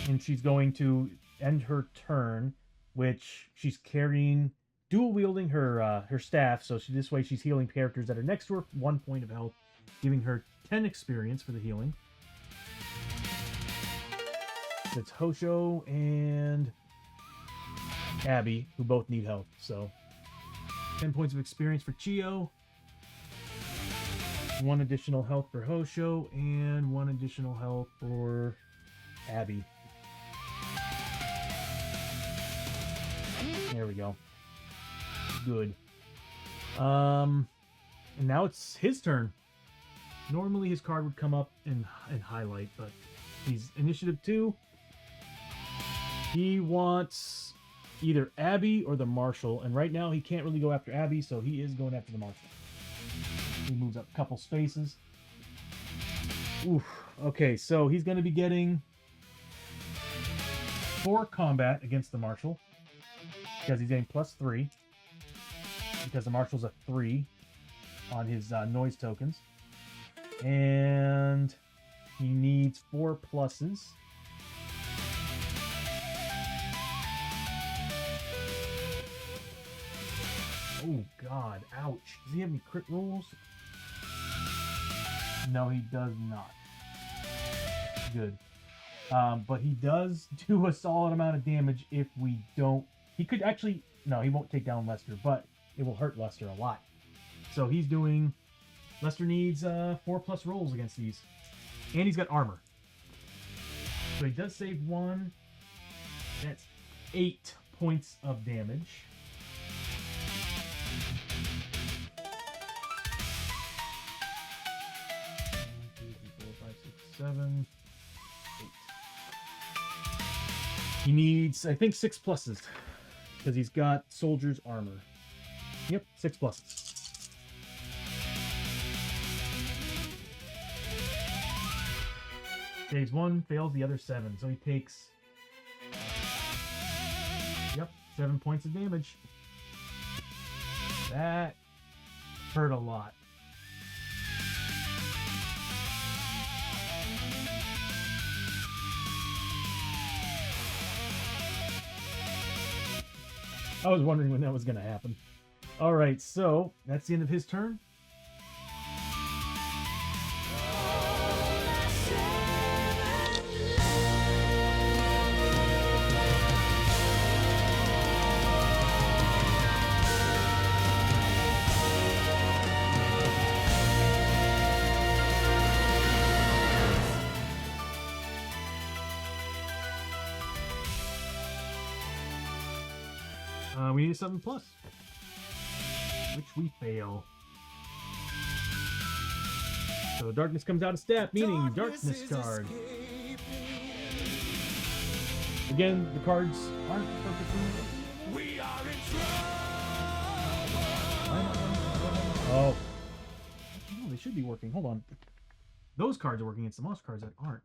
And she's going to end her turn, which she's carrying, dual wielding her her staff. So this way she's healing characters that are next to her, 1 point of health, giving her 10 experience for the healing. It's Hosho and Abby, who both need health. So 10 points of experience for Chio, 1 additional health for Hosho, and 1 additional health for Abby. There we go. Good. And now it's his turn. Normally his card would come up and highlight, but he's initiative 2. He wants either Abby or the Marshal, and right now he can't really go after Abby, so he is going after the Marshal. He moves up a couple spaces. Oof. Okay, so he's going to be getting 4 combat against the Marshal, because he's getting +3, because the Marshal's a 3 on his noise tokens. And He needs 4 pluses. Oh god, ouch. Does he have any crit rolls? No, he does not. Good. But he does do a solid amount of damage if we don't... He could actually... No, he won't take down Lester, but it will hurt Lester a lot. So he's doing... Lester needs 4 plus rolls against these. And he's got armor. So he does save 1. That's 8 points of damage. Seven, 8. He needs, I think, 6 pluses because he's got soldier's armor. Yep, 6 pluses. Saves 1, fails the other 7, so he takes, yep, 7 points of damage. That hurt a lot. I was wondering when that was going to happen. Alright, so that's the end of his turn. We need a 7 plus, which we fail. So darkness comes out of stat, meaning darkness card. Again, the cards aren't perfectly. We are in Oh, no, they should be working. Hold on. Those cards are working against the monster cards that aren't.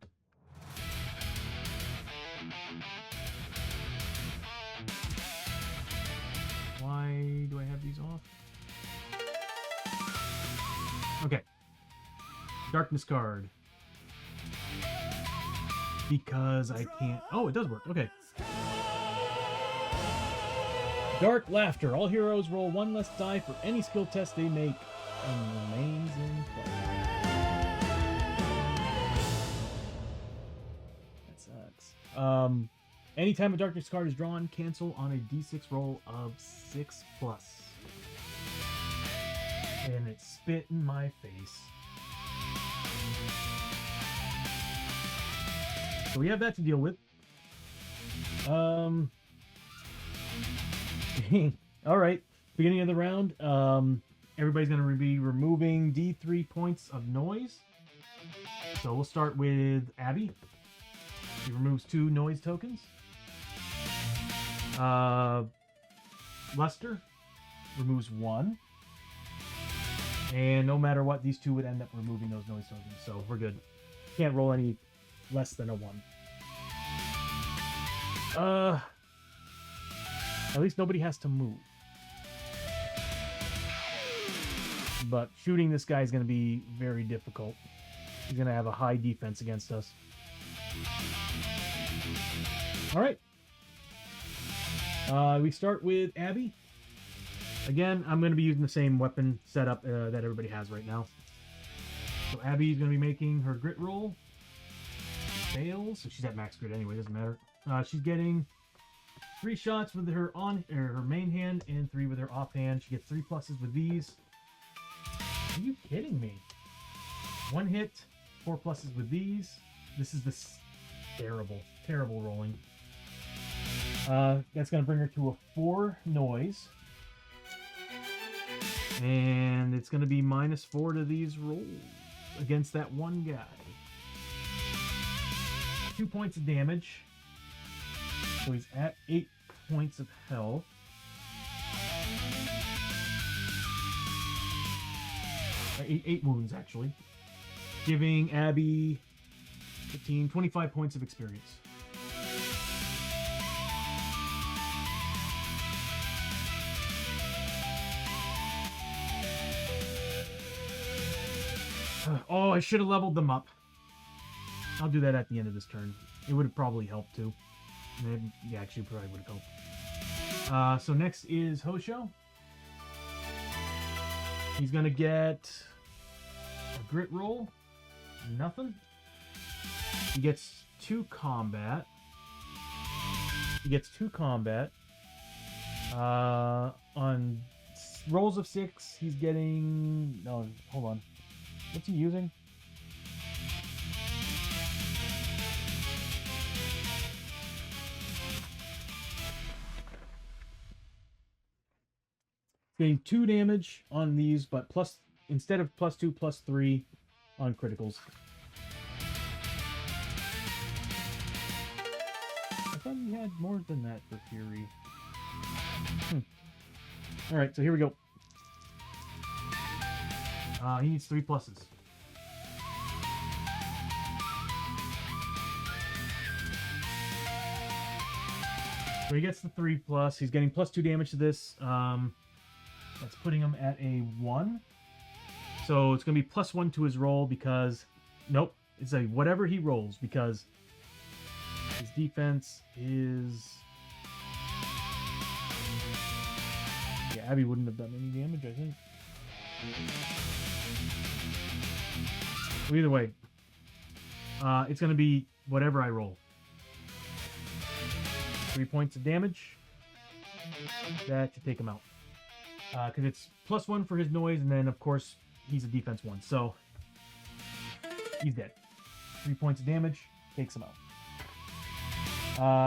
Why do I have these off? Okay. Darkness card. Because I can't... Oh, it does work. Okay. Dark Laughter. All heroes roll 1 less die for any skill test they make and remains in play. That sucks. Anytime a darkness card is drawn, cancel on a d6 roll of 6 plus. And it spit in my face. So we have that to deal with. Alright. Beginning of the round. Everybody's going to be removing D3 points of noise. So we'll start with Abby. She removes 2 noise tokens. Lester removes 1. And no matter what, these 2 would end up removing those noise tokens. So we're good. Can't roll any less than a 1. At least nobody has to move. But shooting this guy is going to be very difficult. He's going to have a high defense against us. Alright. We start with Abby. Again, I'm going to be using the same weapon setup that everybody has right now. So Abby's going to be making her grit roll. Fails. So she's at max grit anyway, doesn't matter. She's getting 3 shots with her her main hand and 3 with her offhand. She gets 3 pluses with these. Are you kidding me? 1 hit, 4 pluses with these. This is terrible, terrible rolling. That's going to bring her to a 4 noise. And it's going to be -4 to these rolls against that one guy. 2 points of damage. So he's at 8 points of health. Eight wounds, actually. Giving Abby 25 points of experience. Oh, I should have leveled them up. I'll do that at the end of this turn. It would have probably helped too. Maybe, yeah, actually probably would have helped. So next is Hosho. He's gonna get a grit roll. Nothing. He gets 2 combat. He gets 2 combat. On rolls of 6, he's getting... No, hold on. What's he using? Getting 2 damage on these, but plus instead of +2, +3 on criticals. I thought he had more than that for Fury. Alright, so here we go. He needs 3 pluses. So he gets the 3+. He's getting +2 damage to this. That's putting him at a 1. So it's going to be +1 to his roll because... Nope. It's a whatever he rolls because his defense is... Yeah, Abby wouldn't have done any damage, I think. Well, either way, it's going to be whatever I roll. 3 points of damage. That should take him out. Because it's +1 for his noise, and then, of course, he's a defense 1. So, he's dead. 3 points of damage. Takes him out.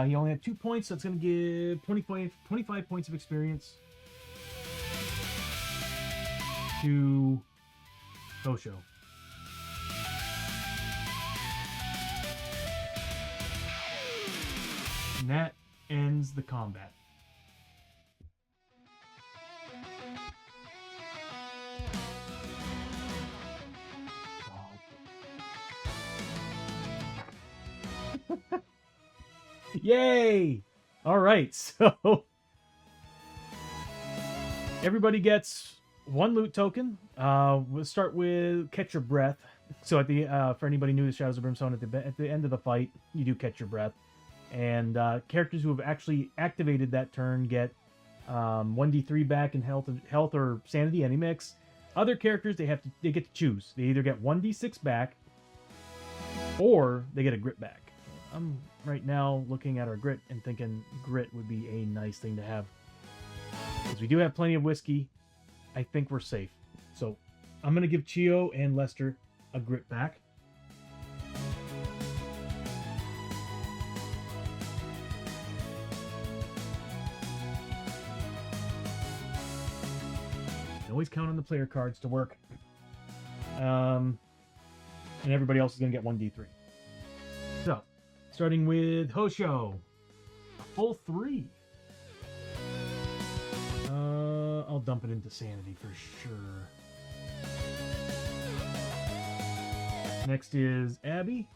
He only had 2 points, so it's going to give 25 points of experience to Hosho. And that ends the combat. Yay! All right, so everybody gets 1 loot token. We'll start with Catch Your Breath. So at the for anybody new to Shadows of Brimstone, at the end of the fight, you do Catch Your Breath, and characters who have actually activated that turn get 1d3 back in health or sanity, any mix. Other characters they get to choose. They either get 1d6 back, or they get a grit back. I'm right now looking at our grit and thinking grit would be a nice thing to have. Because we do have plenty of whiskey, I think we're safe. So I'm going to give Chio and Lester a grit back. You always count on the player cards to work. And everybody else is going to get 1d3. So, starting with Hosho. A full 3. I'll dump it into sanity for sure. Next is Abby.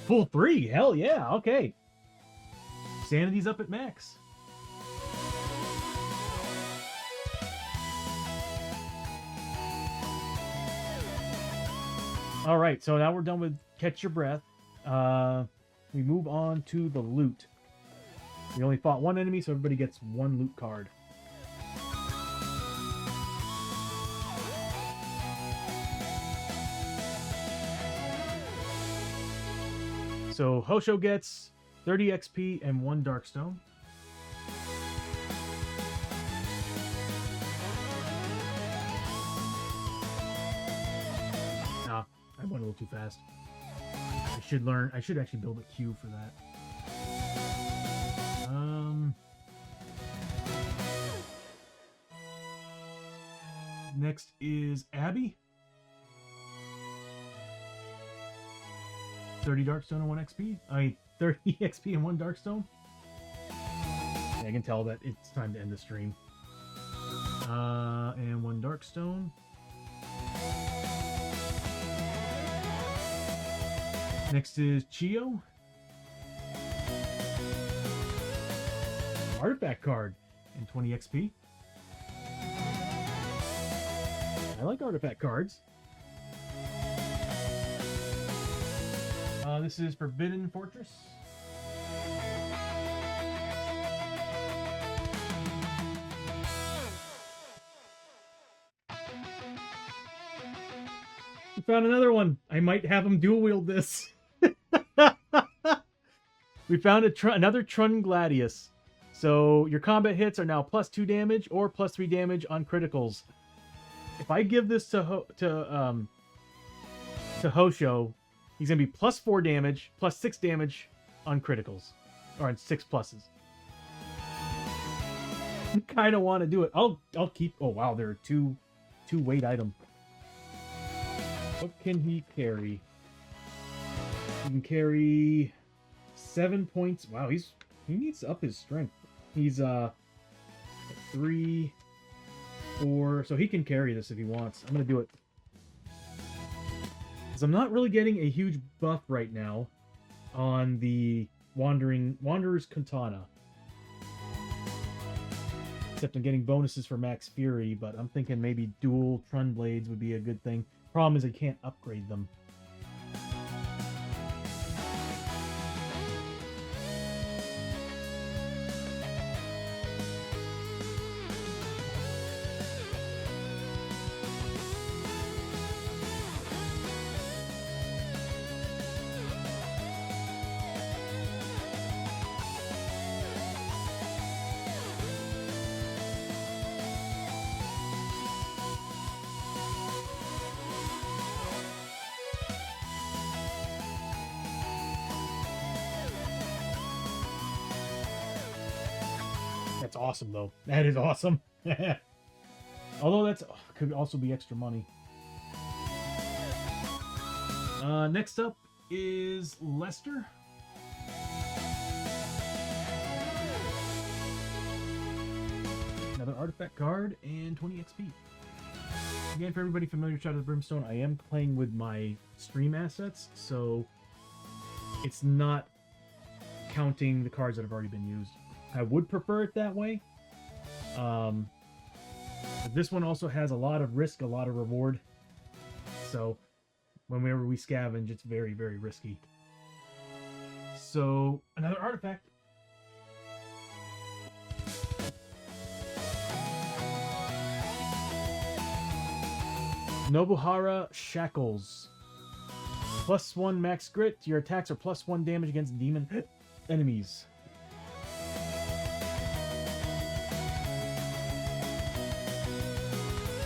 Full 3. Hell yeah. Okay. Sanity's up at max. All right, so now we're done with Catch Your Breath. We move on to the loot. We only fought 1 enemy, so everybody gets 1 loot card. So Hosho gets 30 XP and 1 Darkstone. Ah, I went a little too fast. I should actually build a queue for that. Next is Abby. 30 Darkstone and 1 XP. I mean, 30 XP and 1 Darkstone. Yeah, I can tell that it's time to end the stream. And 1 Darkstone. Next is Chio. Artifact card and 20 XP. I like artifact cards. This is Forbidden Fortress. We found another one. I might have him dual wield this. We found another Trun Gladius. So your combat hits are now +2 damage or +3 damage on criticals. If I give this to Hosho, he's gonna be +4 damage, +6 damage on criticals, or on 6 pluses. I kind of want to do it. I'll keep. Oh wow, there are two weight item. What can he carry? He can carry 7 points. Wow, he needs to up his strength. He's 3, 4, so he can carry this if he wants. I'm gonna do it because I'm not really getting a huge buff right now on the Wanderer's Katana. Except I'm getting bonuses for Max Fury, but I'm thinking maybe dual Trun Blades would be a good thing. Problem is I can't upgrade them. That's awesome, though. That is awesome. Although that's could also be extra money. Next up is Lester. Another artifact card and 20 XP. Again, for everybody familiar with Shadow of the Brimstone, I am playing with my stream assets, so it's not counting the cards that have already been used. I would prefer it that way. But this one also has a lot of risk, a lot of reward. So whenever we scavenge, it's very, very risky. So another artifact. Nobuhara Shackles. +1 max grit. Your attacks are +1 damage against demon enemies.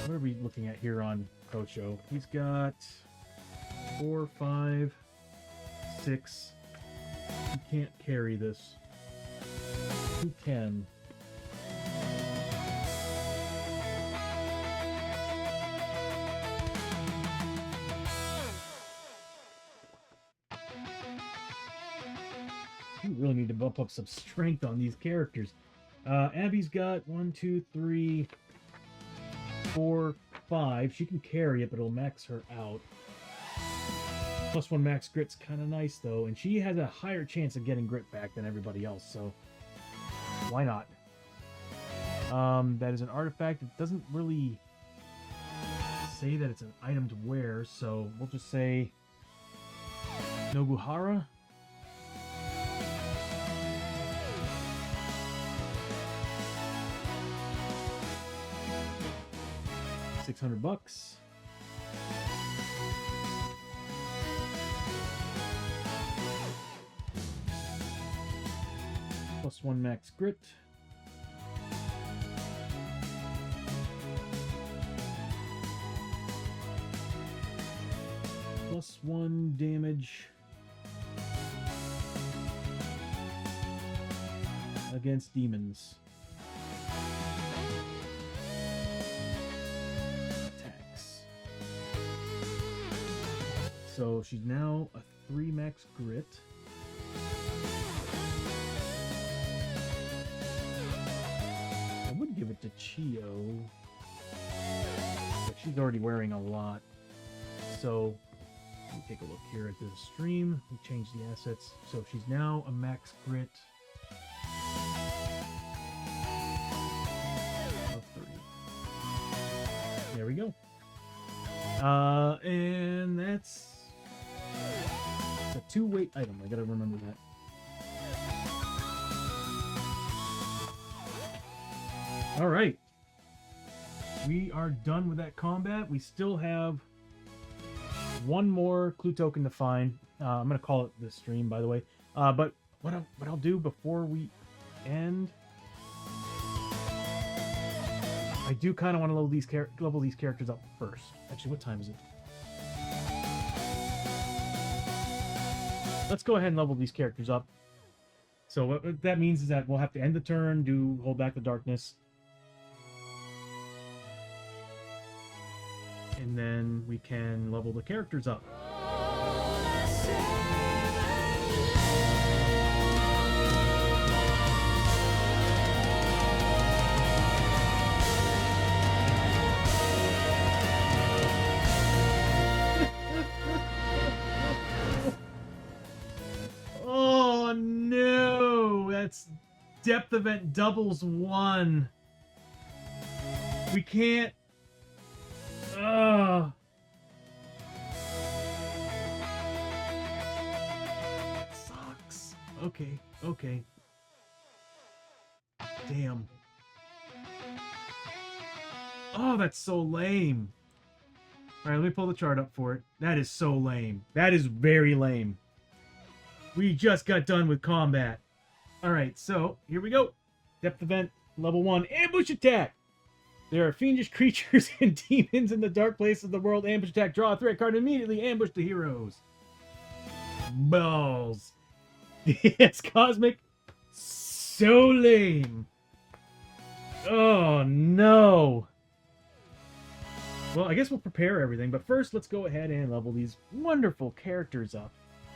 What are we looking at here on Kocho? He's got 4, 5, 6. He can't carry this. Who can? We really need to bump up some strength on these characters. Abby's got 1, 2, 3, 4, 5. She can carry it, but it'll max her out. +1 max grit's kind of nice, though. And she has a higher chance of getting grit back than everybody else, so why not? That is an artifact. It doesn't really say that it's an item to wear, so we'll just say Nobuhara. $600. +1 max grit. +1 damage against demons. So she's now a 3 max grit. I would give it to Chio, but she's already wearing a lot. So let me take a look here at the stream. We change the assets. So she's now a max grit of 30. There we go. And that's a two-weight item. I gotta remember that. All right. We are done with that combat. We still have one more clue token to find. I'm gonna call it the stream, by the way. But what I'll do before we end, I do kind of want to level these characters up first. Actually, what time is it? Let's go ahead and level these characters up. So what that means is that we'll have to end the turn, hold back the darkness. And then we can level the characters up. Oh no! That's depth event doubles 1. We can't. Sucks. Okay. Damn. Oh, that's so lame. Alright, let me pull the chart up for it. That is so lame. That is very lame. We just got done with combat. Alright, so here we go. Depth event, level 1, ambush attack. There are fiendish creatures and demons in the dark places of the world. Ambush attack. Draw a threat card and immediately ambush the heroes. Balls. It's cosmic. So lame. Oh, no. Well, I guess we'll prepare everything. But first, let's go ahead and level these wonderful characters up.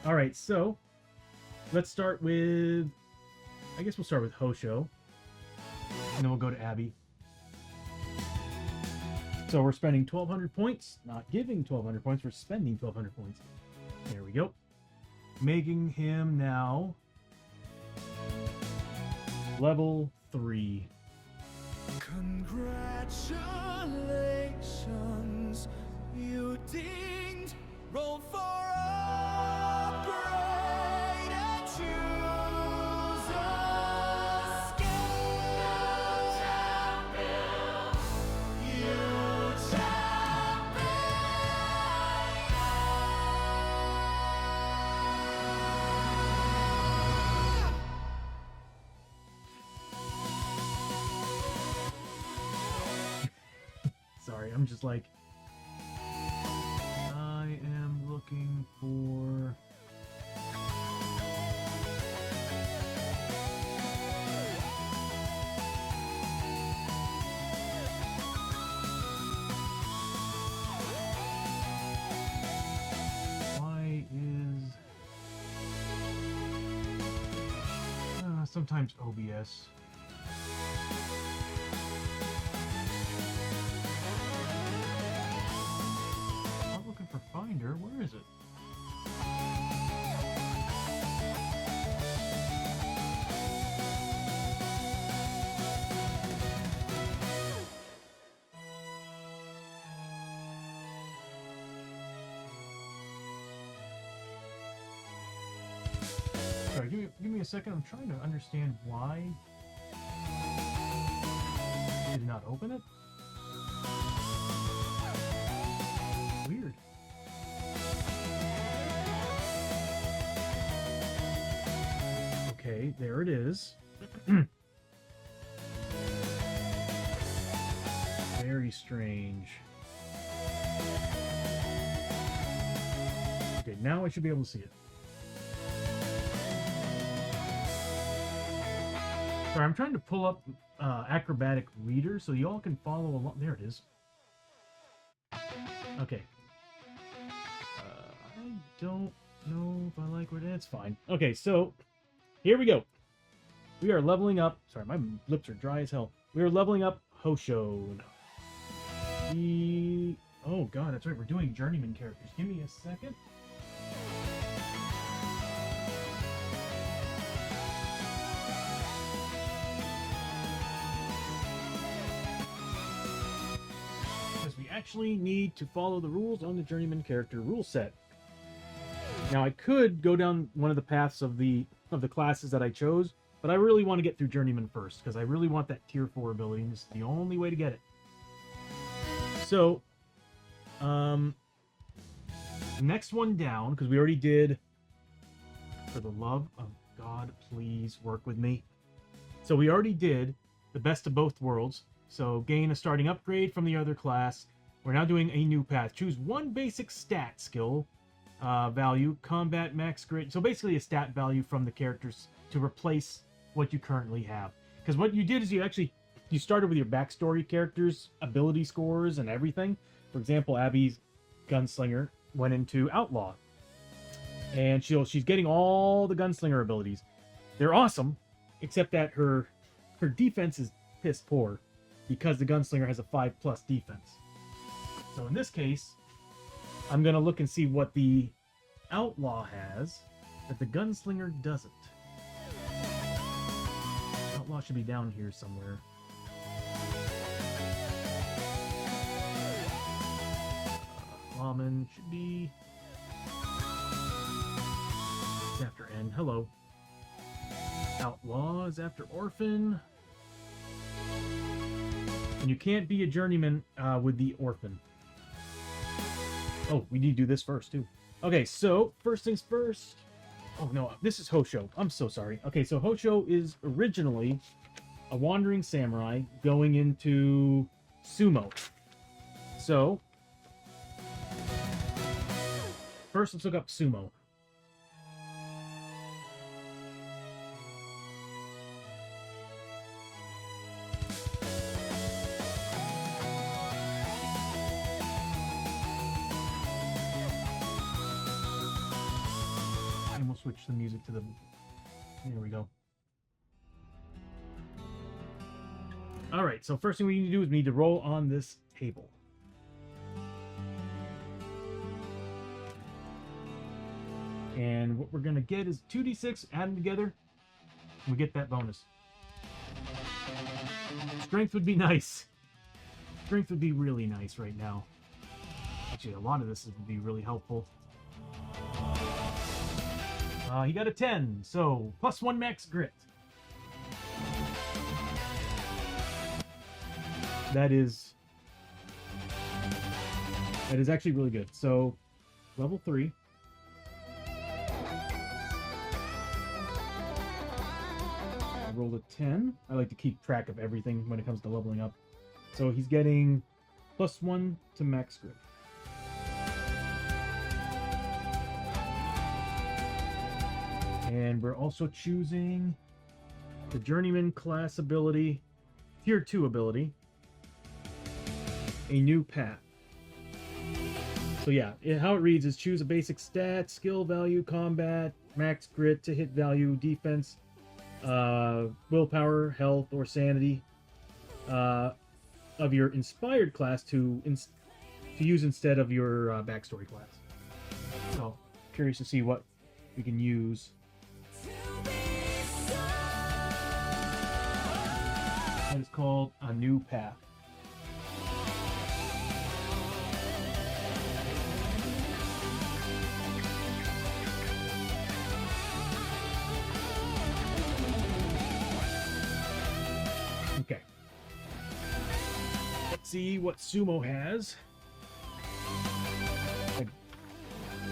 All right, so let's start with... I guess we'll start with Hosho. And then we'll go to Abby. So we're spending 1,200 points, not giving 1,200 points, we're spending 1,200 points. There we go. Making him now level 3. Congratulations, you dinged. Roll for upgrade and choose a skill. Champion. You champion. Sorry, I'm just like... I am looking for... Why is... sometimes OBS... for Finder, where is it? Sorry, give me a second. I'm trying to understand why I did not open it. Weird. Okay, there it is. Very strange. Okay, now I should be able to see it. Sorry, I'm trying to pull up Acrobatic Reader so you all can follow along. There it is. Okay. I don't know if I like where it's fine. Okay, so here we go. We are leveling up. Sorry, my lips are dry as hell. We are leveling up Hosho. Oh god, that's right. We're doing journeyman characters. Give me a second. Because we actually need to follow the rules on the journeyman character rule set. Now I could go down one of the paths of the classes that I chose, but I really want to get through Journeyman first because I really want that tier 4 ability, and this is the only way to get it. So, next one down, because we already did, for the love of God, please work with me. So we already did the best of both worlds. So gain a starting upgrade from the other class. We're now doing a new path. Choose one basic stat skill value, combat, max grit. So basically a stat value from the characters to replace what you currently have. Because what you did is you started with your backstory characters, ability scores, and everything. For example, Abby's gunslinger went into outlaw, and she's getting all the gunslinger abilities. They're awesome, except that her defense is piss poor because the gunslinger has a 5+ defense. So in this case, I'm gonna look and see what the outlaw has that the gunslinger doesn't. Outlaw should be down here somewhere. Lawman should be... It's after N. Hello. Outlaw is after Orphan. And you can't be a journeyman with the Orphan. Oh, we need to do this first, too. Okay, so, first things first. Oh, no, this is Hosho. I'm so sorry. Okay, so Hosho is originally a wandering samurai going into sumo. So, first let's look up sumo. And we'll switch the music to the... There we go. Alright, so first thing we need to do is we need to roll on this table. And what we're going to get is 2d6, add them together, and we get that bonus. Strength would be nice. Strength would be really nice right now. Actually, a lot of this would be really helpful. He got a 10, so +1 max grit. That is actually really good. So, level 3. I rolled a 10. I like to keep track of everything when it comes to leveling up. So he's getting +1 to max grit. And we're also choosing the Journeyman class ability, Tier 2 ability, a new path. So yeah, how it reads is choose a basic stat, skill value, combat, max grit to hit value, defense, willpower, health, or sanity of your inspired class to use instead of your backstory class. So curious to see what we can use. That is called a new path. Okay. Let's see what Sumo has.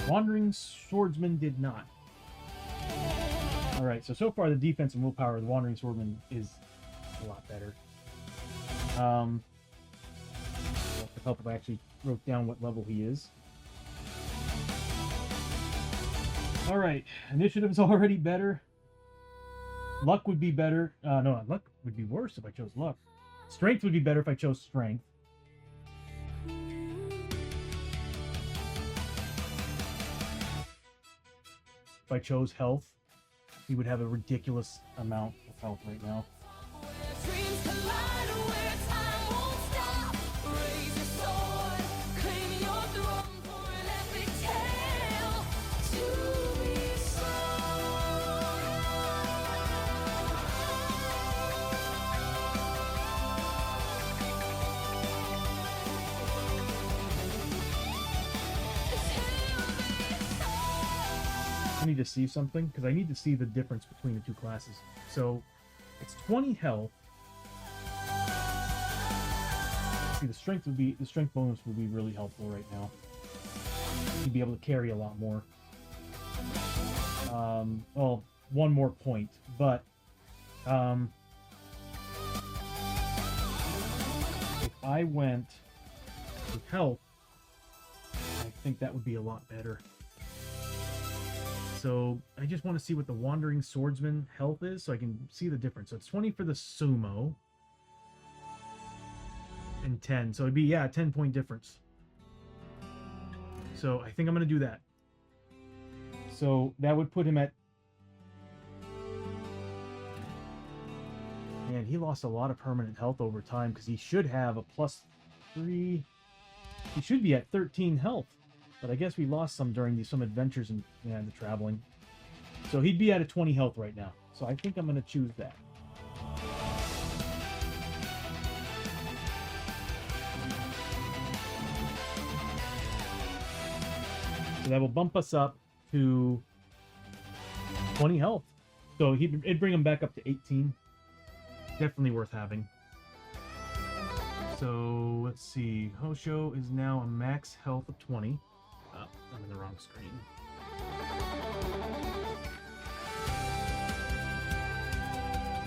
Wandering Swordsman did not. Alright, so far the defense and willpower of the Wandering Swordsman is a lot better. It'll help if I actually wrote down what level he is. Alright, initiative's already better. Luck would be better. No, luck would be worse if I chose luck. Strength would be better if I chose strength. If I chose health, he would have a ridiculous amount of health right now. need to see something because I need to see the difference between the two classes. So it's 20 health. See, the strength bonus would be really helpful right now. You'd be able to carry a lot more. Well, one more point, but if I went with health, I think that would be a lot better. So I just want to see what the Wandering Swordsman health is so I can see the difference. So it's 20 for the Sumo and 10. So it'd be, yeah, a 10-point difference. So I think I'm going to do that. So that would put him at... Man, he lost a lot of permanent health over time because he should have a +3. He should be at 13 health. But I guess we lost some during some adventures and the traveling. So he'd be at a 20 health right now. So I think I'm going to choose that. So that will bump us up to 20 health. So it'd bring him back up to 18. Definitely worth having. So let's see. Hosho is now a max health of 20. I'm in the wrong screen.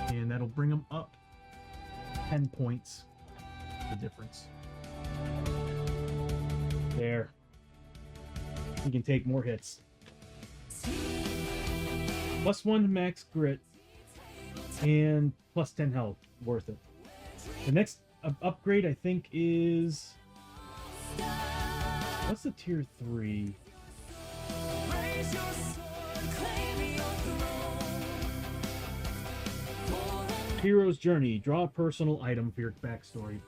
And that'll bring him up 10 points. The difference. There. He can take more hits. +1 to max grit. And +10 health. Worth it. The next upgrade, I think, is... What's the tier 3? Hero's Journey. Draw a personal item for your backstory.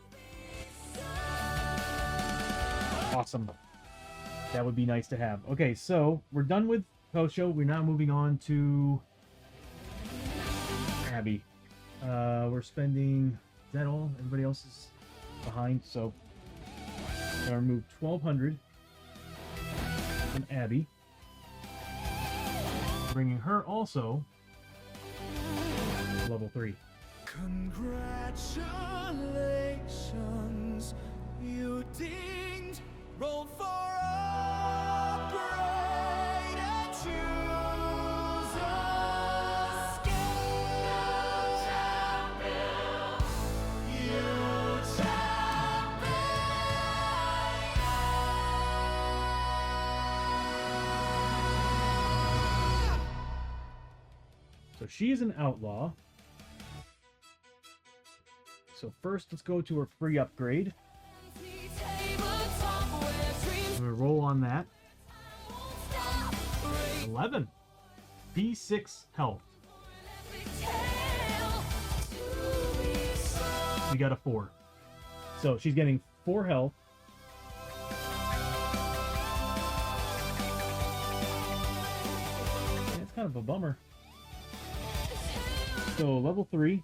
Awesome. That would be nice to have. Okay, so we're done with Hosho. We're now moving on to Abby. We're spending... Is that all? Everybody else is behind, so... I'm going to remove 1,200 from Abby. Bringing her also to level 3. Congratulations, you didn't roll for upgrade and choose a skill. You So she is an outlaw. So first, let's go to her free upgrade. I'm going to roll on that. 11. B6 health. We got a 4. So she's getting 4 health. Yeah, it's kind of a bummer. So level 3.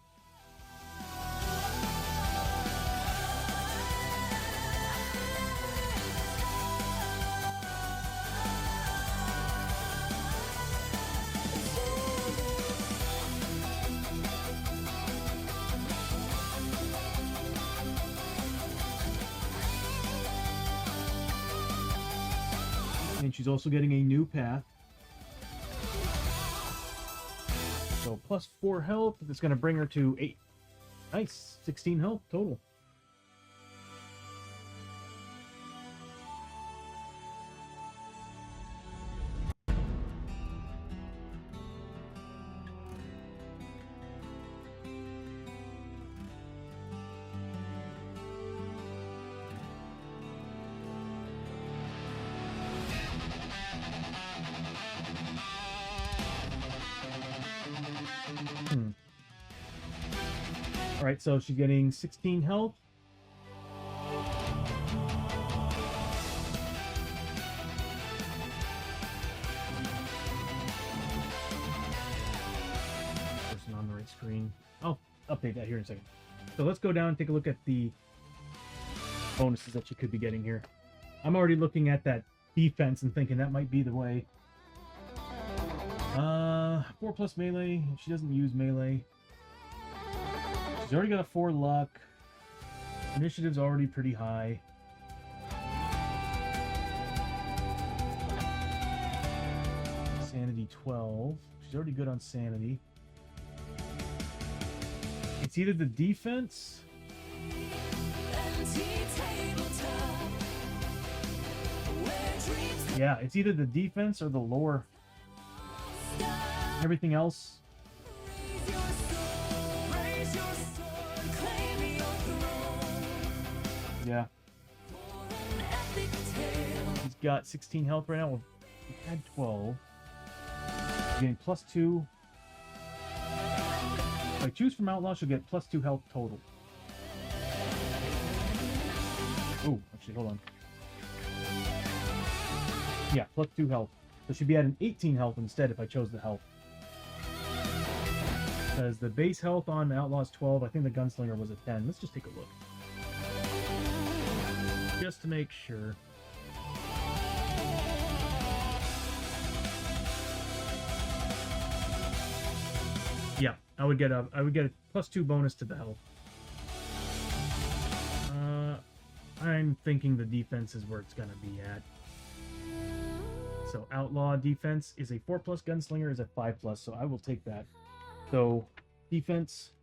And she's also getting a new path. So plus 4 health. That's going to bring her to 8. Nice. 16 health total. Alright, so she's getting 16 health. Person on the right screen. I'll update that here in a second. So let's go down and take a look at the bonuses that she could be getting here. I'm already looking at that defense and thinking that might be the way. 4+ melee. She doesn't use melee. She's already got a 4 luck. Initiative's already pretty high. Sanity 12. She's already good on sanity. It's either the defense. Yeah, it's either the defense or the lore. Everything else. Yeah. He's got 16 health right now. He had 12. He's getting +2. If I choose from Outlaw, she'll get +2 health total. Oh, actually, hold on. Yeah, +2 health. So she'd be at an 18 health instead if I chose the health. Because the base health on Outlaw is 12. I think the Gunslinger was a 10. Let's just take a look. Just to make sure. Yeah, I would get a +2 bonus to the health. I'm thinking the defense is where it's gonna be at. So Outlaw defense is a 4+, Gunslinger is a 5+, so I will take that. So defense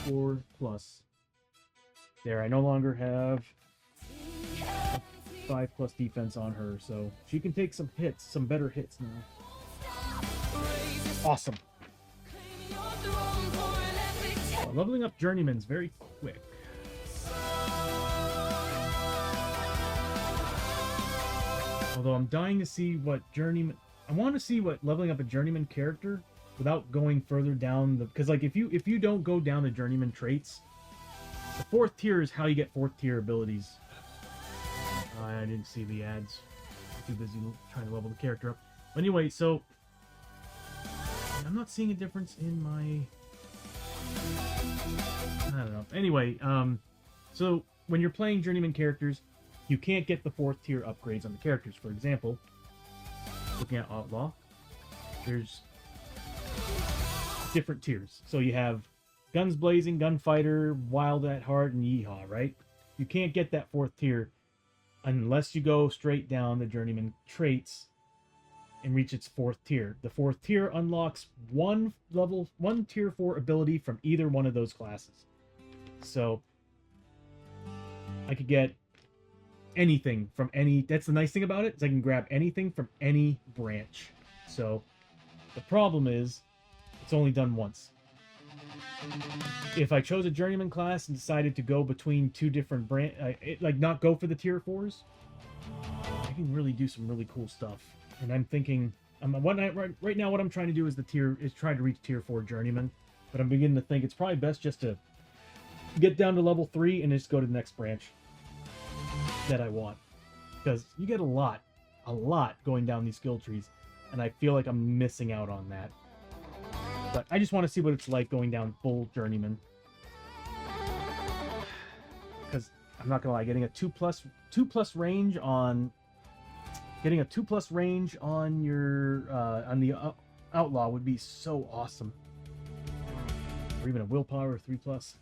4+. There, I no longer have a 5+ defense on her, so she can take some hits, some better hits now. Awesome. Leveling up Journeyman's very quick. Although I'm dying to see what Journeyman... I want to see what leveling up a Journeyman character without going further down the... Because, like, if you don't go down the Journeyman traits, the 4th tier is how you get 4th tier abilities. I didn't see the ads. I'm too busy trying to level the character up. But anyway, so... I'm not seeing a difference in my... I don't know. Anyway, so when you're playing Journeyman characters, you can't get the 4th tier upgrades on the characters. For example, looking at Outlaw, there's different tiers. So you have Guns Blazing, Gunfighter, Wild at Heart, and Yeehaw, right? You can't get that 4th tier unless you go straight down the Journeyman traits and reach its 4th tier. The 4th tier unlocks one tier 4 ability from either one of those classes. So I could get anything from any... That's the nice thing about it, is I can grab anything from any branch. So the problem is it's only done once. If I chose a Journeyman class and decided to go between 2 different like not go for the tier 4s, I can really do some really cool stuff. And I'm thinking, right now what I'm trying to do is try to reach tier 4 Journeyman. But I'm beginning to think it's probably best just to get down to level 3 and just go to the next branch that I want. Because you get a lot going down these skill trees. And I feel like I'm missing out on that. But I just want to see what it's like going down full Journeyman. Because I'm not gonna lie, getting a 2+ range on... Getting a 2+ range on your on the Outlaw would be so awesome. Or even a willpower of 3+.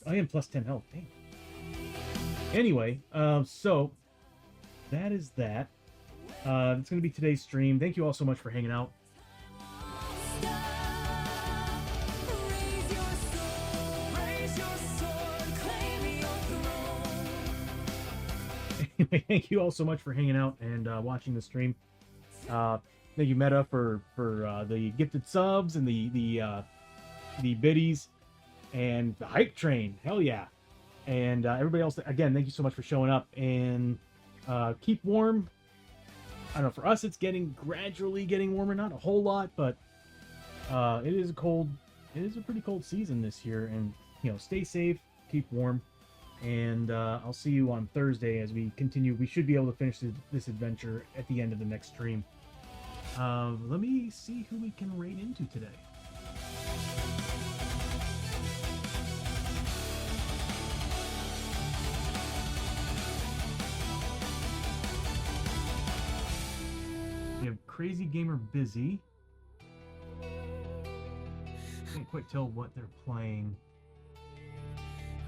I am +10 health. Dang. Anyway, so that is that. It's gonna be today's stream. Thank you all so much for hanging out. Anyway, thank you all so much for hanging out and watching the stream. Thank you, Meta, for the gifted subs and the biddies and the hype train. Hell yeah! And everybody else, again, thank you so much for showing up and keep warm. I don't know. For us, it's gradually getting warmer. Not a whole lot, but it is a pretty cold season this year. And stay safe, keep warm. And I'll see you on Thursday as we continue. We should be able to finish this adventure at the end of the next stream. Let me see who we can raid into today. We have Crazy Gamer Busy. Can't quite tell what they're playing.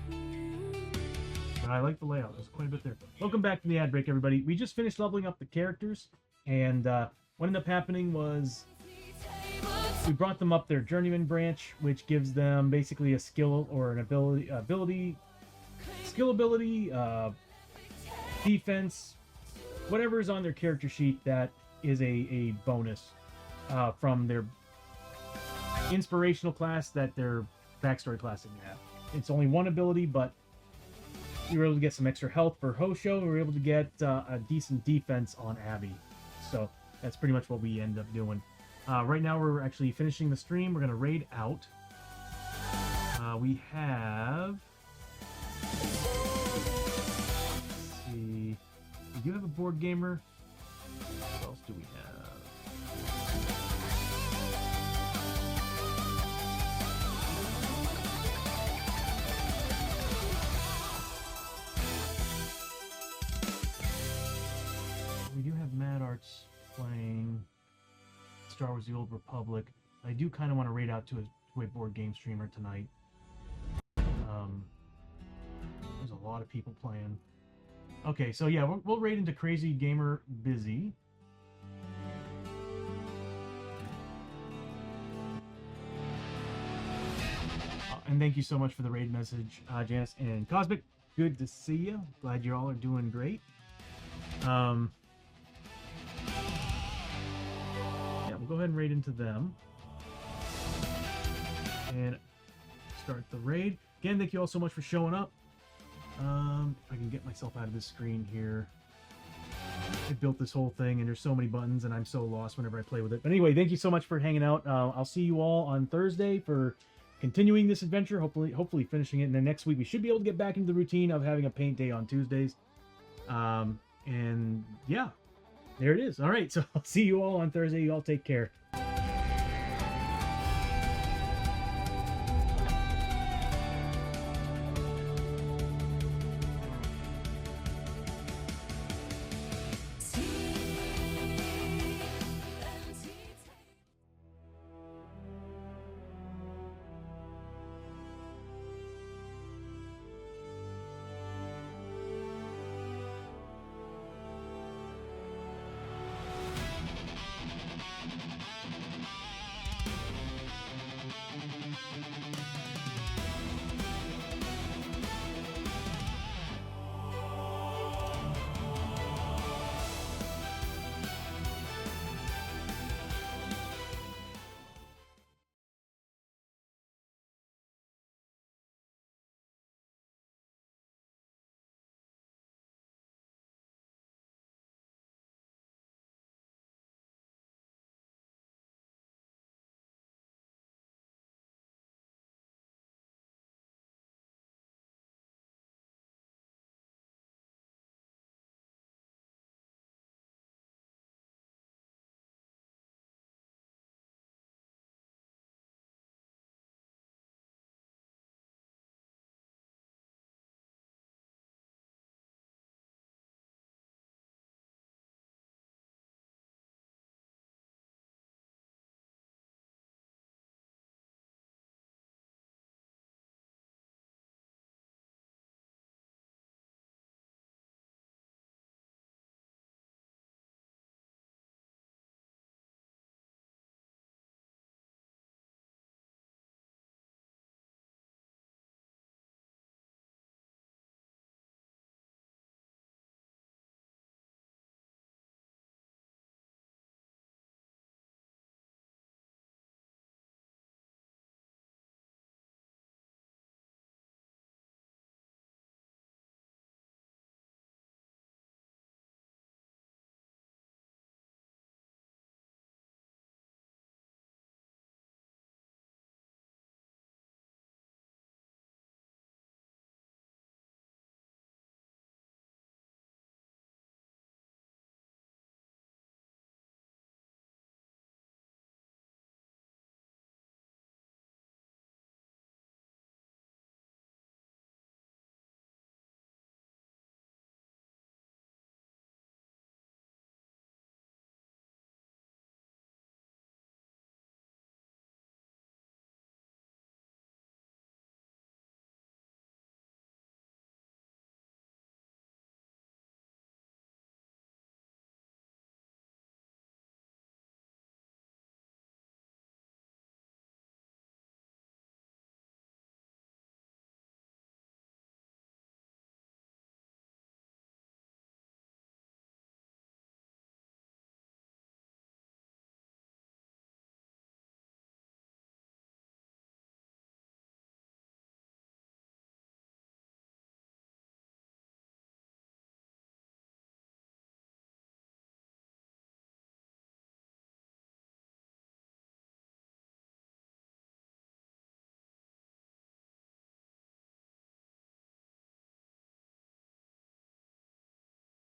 But I like the layout. There's quite a bit there. Welcome back from the ad break, everybody. We just finished leveling up the characters, and what ended up happening was we brought them up their journeyman branch, which gives them basically a skill or an ability, defense, whatever is on their character sheet that is a bonus from their inspirational class that their backstory class didn't have. It's only one ability, but we were able to get some extra health for Hosho, and we were able to get a decent defense on Abby. So that's pretty much what we end up doing. Right now we're actually finishing the stream. We're going to raid out. We have... Let's see. We do have a board gamer. What else do we have? We do have Mad Arts playing Star Wars: The Old Republic. I do kind of want to raid out to a board game streamer tonight. There's a lot of people playing. Okay, so yeah, we'll raid into Crazy Gamer Busy. And thank you so much for the raid message, Janice and Cosmic. Good to see you. Glad you all are doing great. Yeah, we'll go ahead and raid into them. And start the raid. Again, thank you all so much for showing up. If I can get myself out of this screen here. I built this whole thing, and there's so many buttons, and I'm so lost whenever I play with it. But anyway, thank you so much for hanging out. I'll see you all on Thursday for continuing this adventure, hopefully finishing it. And then next week, we should be able to get back into the routine of having a paint day on Tuesdays. And yeah, there it is. All right, so I'll see you all on Thursday. You all take care.